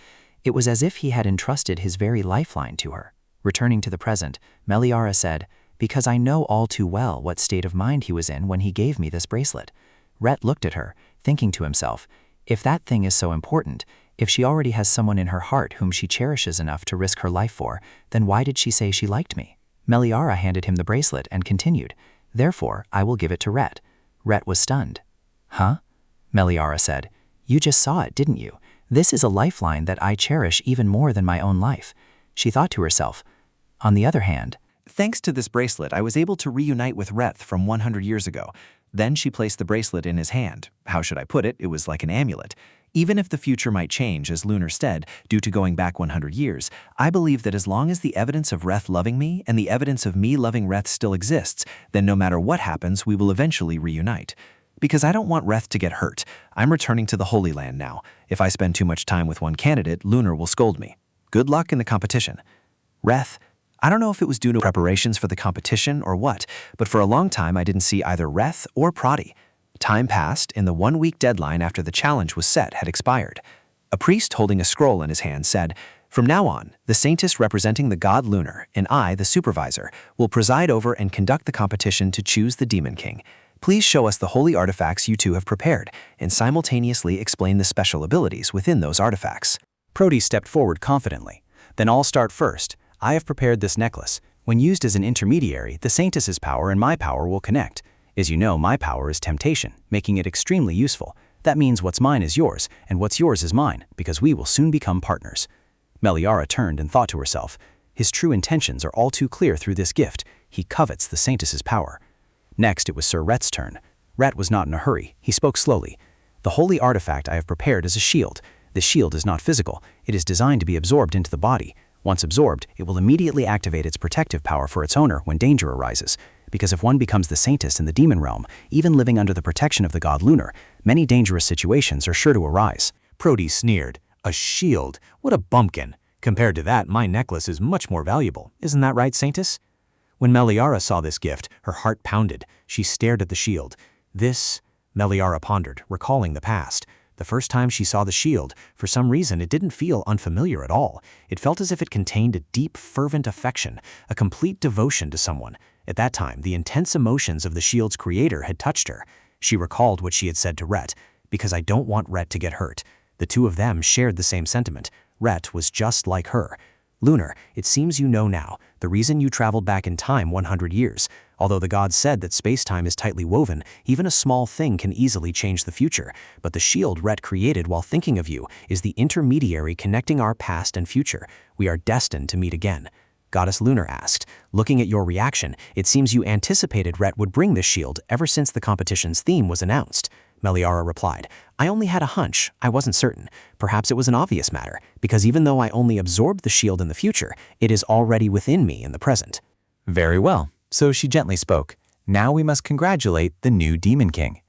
Speaker 8: It was as if he had entrusted his very lifeline to her. Returning to the present, Meliara said, "Because I know all too well what state of mind he was in when he gave me this bracelet." Rhett looked at her, thinking to himself, if that thing is so important, if she already has someone in her heart whom she cherishes enough to risk her life for, then why did she say she liked me? Meliara handed him the bracelet and continued, "Therefore, I will give it to Rhett." Rhett was stunned. "Huh?" Meliara said, "You just saw it, didn't you? This is a lifeline that I cherish even more than my own life." She thought to herself, "On the other hand,
Speaker 6: thanks to this bracelet, I was able to reunite with Reth from 100 years ago." Then she placed the bracelet in his hand. How should I put it? It was like an amulet. Even if the future might change, as Lunar said, due to going back 100 years, I believe that as long as the evidence of Reth loving me and the evidence of me loving Reth still exists, then no matter what happens, we will eventually reunite. Because I don't want Reth to get hurt. I'm returning to the Holy Land now. If I spend too much time with one candidate, Lunar will scold me. Good luck in the competition. Reth, I don't know if it was due to preparations for the competition or what, but for a long time I didn't see either Reth or Prody. Time passed, and the 1-week deadline after the challenge was set had expired. A priest holding a scroll in his hand said, "From now on, the Saintess representing the god Lunar, and I, the supervisor, will preside over and conduct the competition to choose the Demon King. Please show us the holy artifacts you two have prepared, and simultaneously explain the special abilities within those artifacts."
Speaker 2: Prody stepped forward confidently. "Then I'll start first. I have prepared this necklace. When used as an intermediary, the Saintess's power and my power will connect. As you know, my power is temptation, making it extremely useful. That means what's mine is yours, and what's yours is mine, because we will soon become partners." Meliara turned and thought to herself, his true intentions are all too clear through this gift. He covets the Saintess's power. Next, it was Sir Rhett's turn. Rhett was not in a hurry. He spoke slowly. The holy artifact I have prepared is a shield. This shield is not physical. It is designed to be absorbed into the body. Once absorbed, it will immediately activate its protective power for its owner when danger arises. Because if one becomes the Saintess in the demon realm, even living under the protection of the god Lunar, many dangerous situations are sure to arise.
Speaker 1: Prody sneered. A shield? What a bumpkin. Compared to that, my necklace is much more valuable. Isn't that right, Saintess? When Meliara saw this gift, her heart pounded. She stared at the shield. This, Meliara pondered, recalling the past. The first time she saw the shield, for some reason it didn't feel unfamiliar at all. It felt as if it contained a deep, fervent affection, a complete devotion to someone. At that time, the intense emotions of the shield's creator had touched her. She recalled what she had said to Rhett, "Because I don't want Rhett to get hurt." The two of them shared the same sentiment. Rhett was just like her. Lunar, it seems you know now, the reason you traveled back in time 100 years. Although the gods said that space-time is tightly woven, even a small thing can easily change the future. But the shield Rhett created while thinking of you is the intermediary connecting our past and future. We are destined to meet again. Goddess Lunar asked, "Looking at your reaction, it seems you anticipated Rhett would bring this shield ever since the competition's theme was announced." Meliara replied, "I only had a hunch. I wasn't certain. Perhaps it was an obvious matter, because even though I only absorbed the shield in the future, it is already within me in the present."
Speaker 10: Very well. So she gently spoke. Now we must congratulate the new Demon King.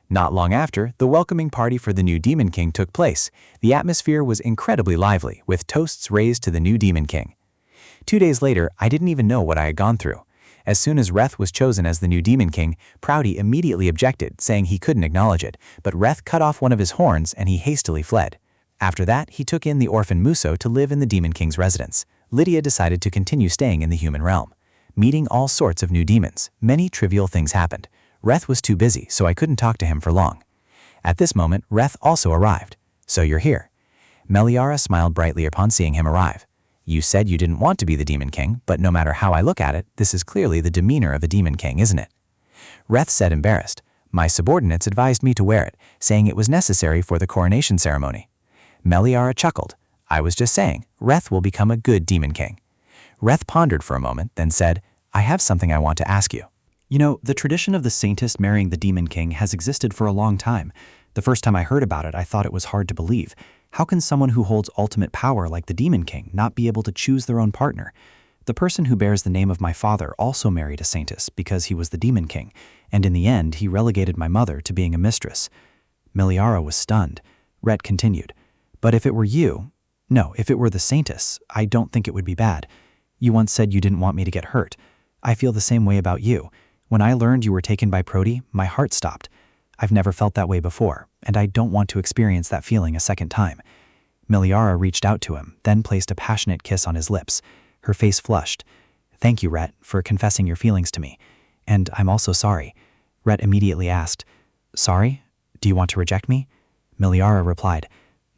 Speaker 10: Not long after, the welcoming party for the new Demon King took place. The atmosphere was incredibly lively, with toasts raised to the new Demon King. 2 days later, I didn't even know what I had gone through. As soon as Reth was chosen as the new Demon King, Proudy immediately objected, saying he couldn't acknowledge it, but Reth cut off one of his horns and he hastily fled. After that, he took in the orphan Muso to live in the Demon King's residence. Lydia decided to continue staying in the human realm. Meeting all sorts of new demons, many trivial things happened. Reth was too busy, so I couldn't talk to him for long. At this moment, Reth also arrived. "So you're here." Meliara smiled brightly upon seeing him arrive. "You said you didn't want to be the Demon King, but no matter how I look at it, this is clearly the demeanor of a Demon King, isn't it?" Reth said embarrassed. "My subordinates advised me to wear it, saying it was necessary for the coronation ceremony." Meliara chuckled. "I was just saying, Reth will become a good Demon King." Reth pondered for a moment, then said, "I have something I want to ask you."
Speaker 7: You know, the tradition of the Saintess marrying the Demon King has existed for a long time. The first time I heard about it, I thought it was hard to believe. How can someone who holds ultimate power like the Demon King not be able to choose their own partner? The person who bears the name of my father also married a Saintess because he was the Demon King, and in the end, he relegated my mother to being a mistress. Meliara was stunned. Rhett continued, "But if it were you, no, if it were the Saintess, I don't think it would be bad. You once said you didn't want me to get hurt. I feel the same way about you. When I learned you were taken by Prody, my heart stopped. I've never felt that way before, and I don't want to experience that feeling a second time." Meliara reached out to him, then placed a passionate kiss on his lips. Her face flushed. "Thank you, Rhett, for confessing your feelings to me. And I'm also sorry." Rhett immediately asked, "Sorry? Do you want to reject me?" Meliara replied,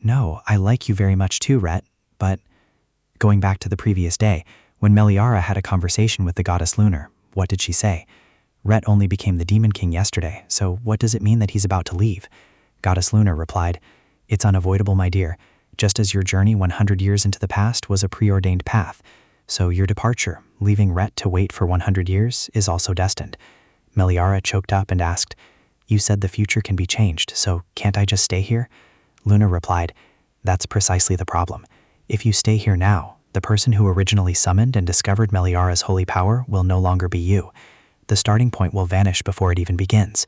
Speaker 7: "No, I like you very much too, Rhett, but..." Going back to the previous day, when Meliara had a conversation with the goddess Lunar, what did she say? Rhett only became the Demon King yesterday, so what does it mean that he's about to leave? Goddess Lunar replied, "It's unavoidable, my dear. Just as your journey 100 years into the past was a preordained path, so your departure, leaving Rhett to wait for 100 years, is also destined." Meliara choked up and asked, "You said the future can be changed, so can't I just stay here?" Lunar replied, "That's precisely the problem. If you stay here now, the person who originally summoned and discovered Meliara's holy power will no longer be you. The starting point will vanish before it even begins."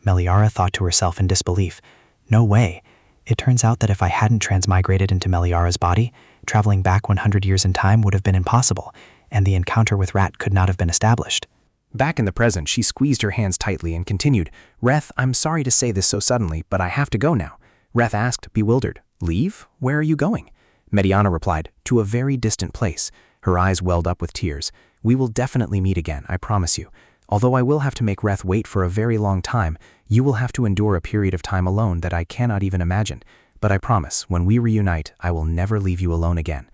Speaker 7: Meliara thought to herself in disbelief, "No way. It turns out that if I hadn't transmigrated into Meliara's body, traveling back 100 years in time would have been impossible, and the encounter with Rat could not have been established."
Speaker 10: Back in the present, she squeezed her hands tightly and continued, "Reth, I'm sorry to say this so suddenly, but I have to go now." Reth asked, bewildered, "Leave? Where are you going?" Mediana replied, "To a very distant place." Her eyes welled up with tears. "We will definitely meet again, I promise you. Although I will have to make Reth wait for a very long time, you will have to endure a period of time alone that I cannot even imagine. But I promise, when we reunite, I will never leave you alone again."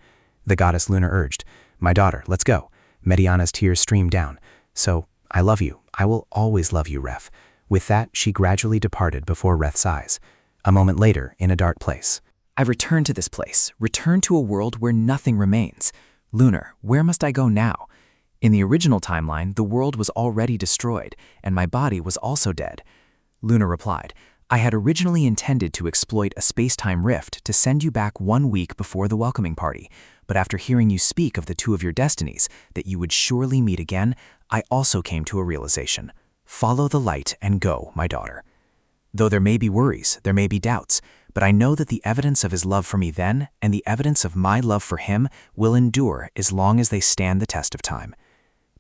Speaker 10: The goddess Lunar urged, "My daughter, let's go." Mediana's tears streamed down. "So, I love you. I will always love you, Reth." With that, she gradually departed before Reth's eyes. A moment later, in a dark place.
Speaker 15: "I've returned to this place, returned to a world where nothing remains. Lunar, where must I go now? In the original timeline, the world was already destroyed, and my body was also dead." Lunar replied, I had originally intended to exploit a space-time rift to send you back 1 week before the welcoming party, but after hearing you speak of the two of your destinies, that you would surely meet again, I also came to a realization. Follow the light and go, my daughter. Though there may be worries, there may be doubts, but I know that the evidence of his love for me then and the evidence of my love for him will endure as long as they stand the test of time.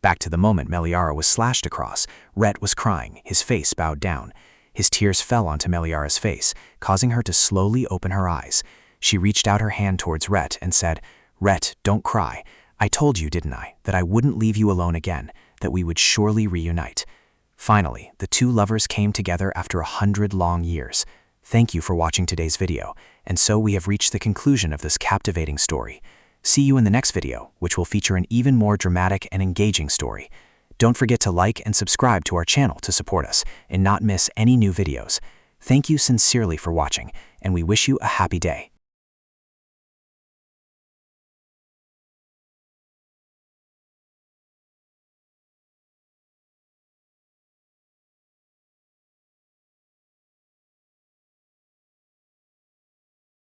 Speaker 15: Back to the moment Meliara was slashed across, Rhett was crying, his face bowed down. His tears fell onto Meliara's face, causing her to slowly open her eyes. She reached out her hand towards Rhett and said, "Rhett, don't cry. I told you, didn't I, that I wouldn't leave you alone again, that we would surely reunite." Finally, the two lovers came together after 100 long years. Thank you for watching today's video, and so we have reached the conclusion of this captivating story. See you in the next video, which will feature an even more dramatic and engaging story. Don't forget to like and subscribe to our channel to support us and not miss any new videos. Thank you sincerely for watching, and we wish you a happy day.